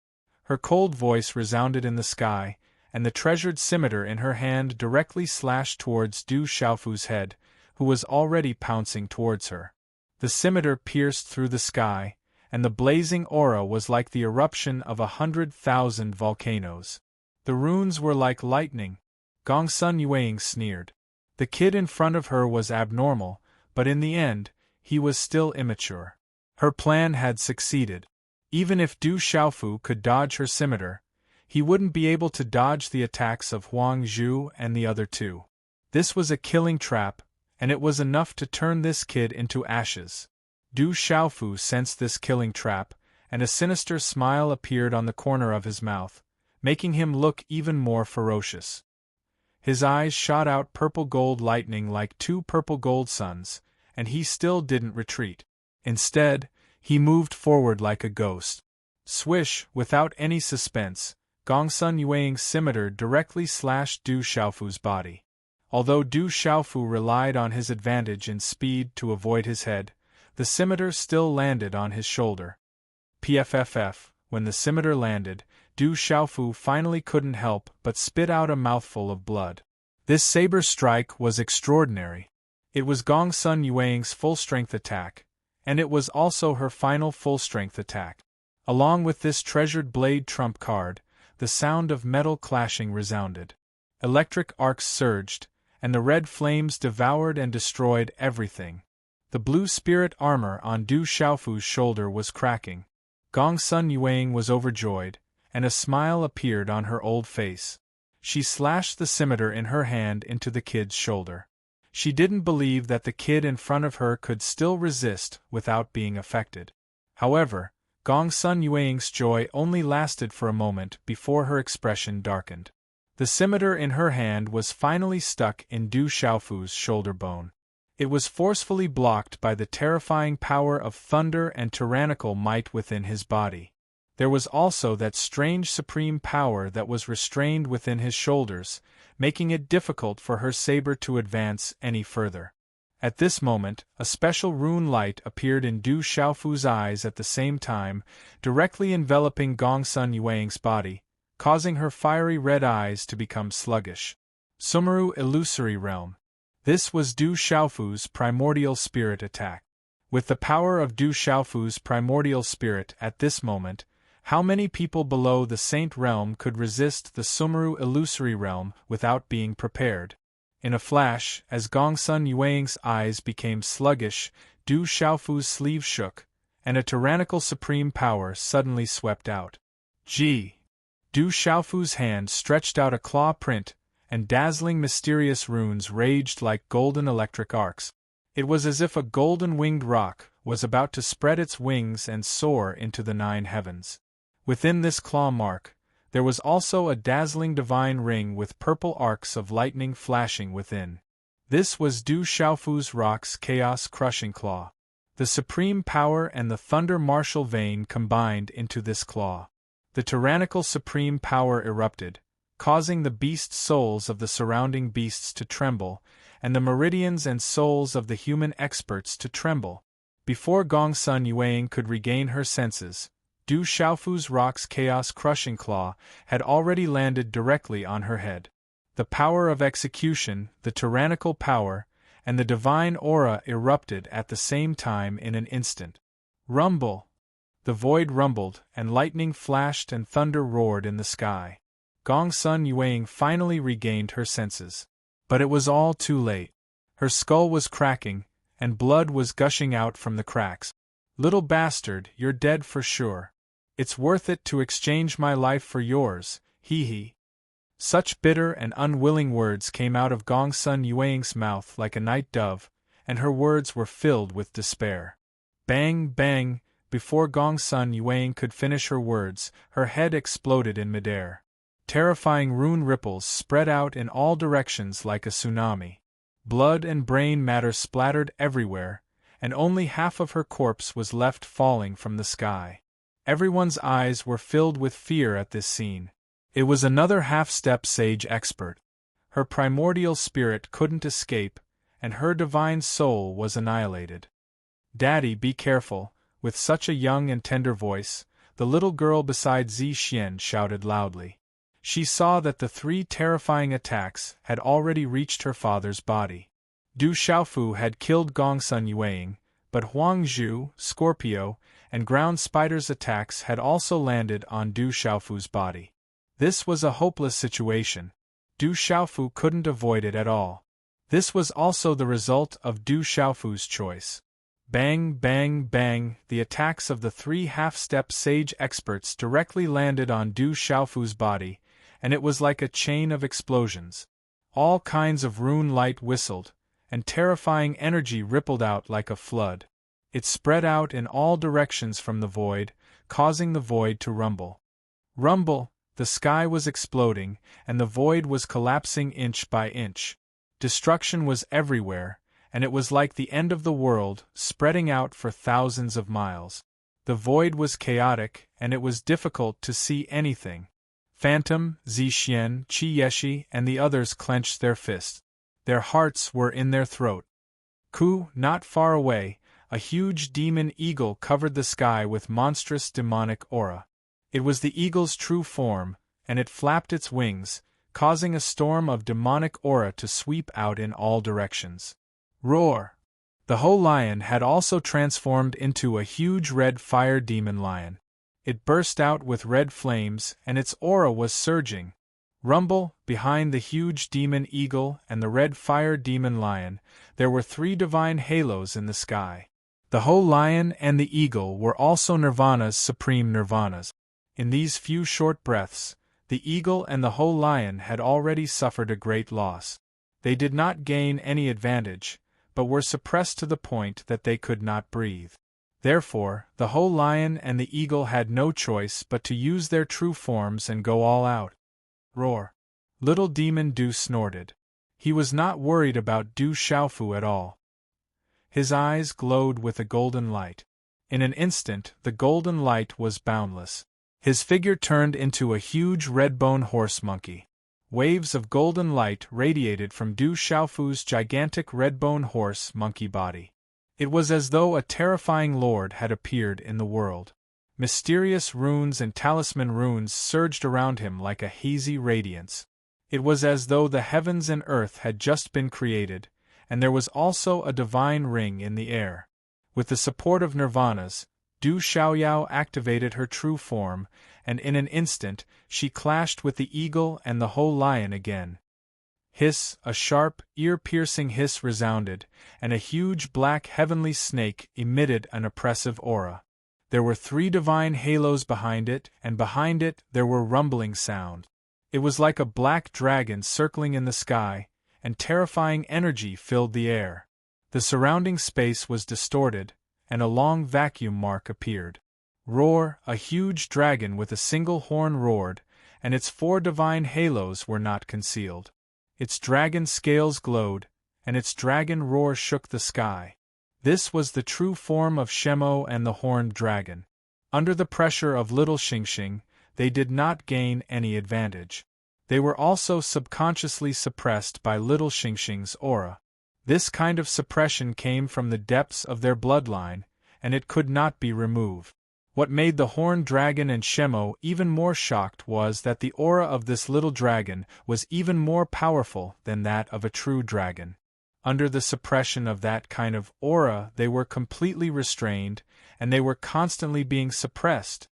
Her cold voice resounded in the sky, and the treasured scimitar in her hand directly slashed towards Du Xiaofu's head, who was already pouncing towards her. The scimitar pierced through the sky, and the blazing aura was like the eruption of 100,000 volcanoes. The runes were like lightning. Gongsun Yueying sneered. The kid in front of her was abnormal, but in the end, he was still immature. Her plan had succeeded. Even if Du Xiaofu could dodge her scimitar, he wouldn't be able to dodge the attacks of Huang Zhu and the other two. This was a killing trap, and it was enough to turn this kid into ashes. Du Xiaofu sensed this killing trap, and a sinister smile appeared on the corner of his mouth, making him look even more ferocious. His eyes shot out purple gold lightning like two purple gold suns, and he still didn't retreat. Instead, he moved forward like a ghost. Swish, without any suspense, Gongsun Yueying's scimitar directly slashed Du Xiaofu's body. Although Du Xiaofu relied on his advantage in speed to avoid his head, the scimitar still landed on his shoulder. Pfff, when the scimitar landed, Du Xiaofu finally couldn't help but spit out a mouthful of blood. This saber strike was extraordinary. It was Gongsun Yueying's full-strength attack, and it was also her final full-strength attack. Along with this treasured blade trump card, the sound of metal clashing resounded. Electric arcs surged, and the red flames devoured and destroyed everything. The blue spirit armor on Du Xiaofu's shoulder was cracking. Gongsun Yueying was overjoyed, and a smile appeared on her old face. She slashed the scimitar in her hand into the kid's shoulder. She didn't believe that the kid in front of her could still resist without being affected. However, Gongsun Yueying's joy only lasted for a moment before her expression darkened. The scimitar in her hand was finally stuck in Du Xiaofu's shoulder bone. It was forcefully blocked by the terrifying power of thunder and tyrannical might within his body. There was also that strange supreme power that was restrained within his shoulders, making it difficult for her saber to advance any further. At this moment, a special rune light appeared in Du Xiaofu's eyes at the same time, directly enveloping Gongsun Yueying's body, causing her fiery red eyes to become sluggish. Sumeru Illusory Realm. This was Du Xiaofu's primordial spirit attack. With the power of Du Xiaofu's primordial spirit at this moment, how many people below the Saint Realm could resist the Sumeru Illusory Realm without being prepared? In a flash, as Gongsun Yueying's eyes became sluggish, Du Xiaofu's sleeve shook, and a tyrannical supreme power suddenly swept out. Gee! Du Xiaofu's hand stretched out a claw print, and dazzling mysterious runes raged like golden electric arcs. It was as if a golden-winged rock was about to spread its wings and soar into the 9 heavens. Within this claw mark, there was also a dazzling divine ring with purple arcs of lightning flashing within. This was Du Xiaofu's rock's chaos-crushing claw. The supreme power and the thunder martial vein combined into this claw. The tyrannical supreme power erupted, causing the beast souls of the surrounding beasts to tremble, and the meridians and souls of the human experts to tremble. Before Gongsun Yueying could regain her senses, Du Xiaofu's rock's chaos-crushing claw had already landed directly on her head. The power of execution, the tyrannical power, and the divine aura erupted at the same time in an instant. Rumble! The void rumbled, and lightning flashed and thunder roared in the sky. Gongsun Yueying finally regained her senses. But it was all too late. Her skull was cracking, and blood was gushing out from the cracks. "Little bastard, you're dead for sure. It's worth it to exchange my life for yours, hee." Such bitter and unwilling words came out of Gongsun Yueying's mouth like a night dove, and her words were filled with despair. Bang, bang! Before Gongsun Yueying could finish her words, her head exploded in midair. Terrifying rune ripples spread out in all directions like a tsunami. Blood and brain matter splattered everywhere, and only half of her corpse was left falling from the sky. Everyone's eyes were filled with fear at this scene. It was another half-step sage expert. Her primordial spirit couldn't escape, and her divine soul was annihilated. "Daddy, be careful," with such a young and tender voice, the little girl beside Zi Xian shouted loudly. She saw that the 3 terrifying attacks had already reached her father's body. Du Xiaofu had killed Gongsun Yueying, but Huang Zhu, Scorpio, and Ground Spider's attacks had also landed on Du Xiaofu's body. This was a hopeless situation. Du Xiaofu couldn't avoid it at all. This was also the result of Du Xiaofu's choice. Bang, bang, bang, the attacks of the 3 half-step sage experts directly landed on Du Xiaofu's body, and it was like a chain of explosions. All kinds of rune light whistled, and terrifying energy rippled out like a flood. It spread out in all directions from the void, causing the void to rumble. Rumble, the sky was exploding, and the void was collapsing inch by inch. Destruction was everywhere, and it was like the end of the world, spreading out for thousands of miles. The void was chaotic, and it was difficult to see anything. Phantom, Zixian, Qi Yeshi, and the others clenched their fists. Their hearts were in their throat. Not far away, a huge demon eagle covered the sky with monstrous demonic aura. It was the eagle's true form, and it flapped its wings, causing a storm of demonic aura to sweep out in all directions. Roar! The whole lion had also transformed into a huge red fire demon lion. It burst out with red flames, and its aura was surging. Rumble, behind the huge demon eagle and the red fire demon lion, there were 3 divine halos in the sky. The whole lion and the eagle were also nirvanas, supreme nirvanas. In these few short breaths, the eagle and the whole lion had already suffered a great loss. They did not gain any advantage, but were suppressed to the point that they could not breathe. Therefore, the whole lion and the eagle had no choice but to use their true forms and go all out. Roar! Little Demon Du snorted. He was not worried about Du Xiaofu at all. His eyes glowed with a golden light. In an instant, the golden light was boundless. His figure turned into a huge red-bone horse monkey. Waves of golden light radiated from Du Xiaofu's gigantic red-bone horse monkey body. It was as though a terrifying lord had appeared in the world. Mysterious runes and talisman runes surged around him like a hazy radiance. It was as though the heavens and earth had just been created, and there was also a divine ring in the air. With the support of nirvanas, Du Xiaoyao activated her true form, and in an instant she clashed with the eagle and the whole lion again. Hiss, a sharp, ear-piercing hiss resounded, and a huge black heavenly snake emitted an oppressive aura. There were 3 divine halos behind it, and behind it there were rumbling sounds. It was like a black dragon circling in the sky, and terrifying energy filled the air. The surrounding space was distorted, and a long vacuum mark appeared. Roar! A huge dragon with a single horn roared, and its 4 divine halos were not concealed. Its dragon scales glowed, and its dragon roar shook the sky. This was the true form of Shemo and the horned dragon. Under the pressure of Little Xingxing, they did not gain any advantage. They were also subconsciously suppressed by Little Xingxing's aura. This kind of suppression came from the depths of their bloodline, and it could not be removed. What made the horned dragon and Shemo even more shocked was that the aura of this little dragon was even more powerful than that of a true dragon. Under the suppression of that kind of aura, they were completely restrained, and they were constantly being suppressed.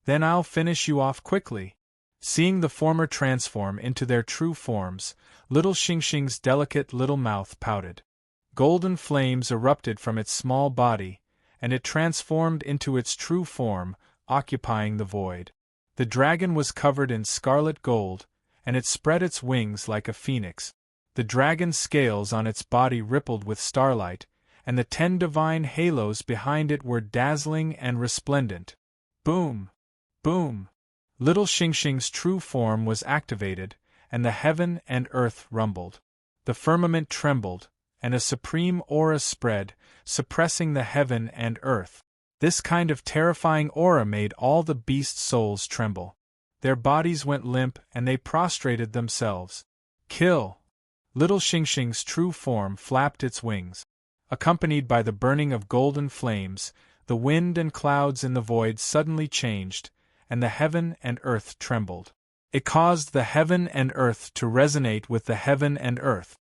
Then I'll finish you off quickly. Seeing the former transform into their true forms, Little Xingxing's delicate little mouth pouted. Golden flames erupted from its small body, and it transformed into its true form, occupying the void. The dragon was covered in scarlet gold, and it spread its wings like a phoenix. The dragon's scales on its body rippled with starlight, and the 10 divine halos behind it were dazzling and resplendent. Boom! Boom! Little Xingxing's true form was activated, and the heaven and earth rumbled. The firmament trembled, and a supreme aura spread, suppressing the heaven and earth. This kind of terrifying aura made all the beast souls tremble. Their bodies went limp and they prostrated themselves. Kill! Little Xingxing's true form flapped its wings. Accompanied by the burning of golden flames, the wind and clouds in the void suddenly changed, and the heaven and earth trembled. It caused the heaven and earth to resonate with the heaven and earth.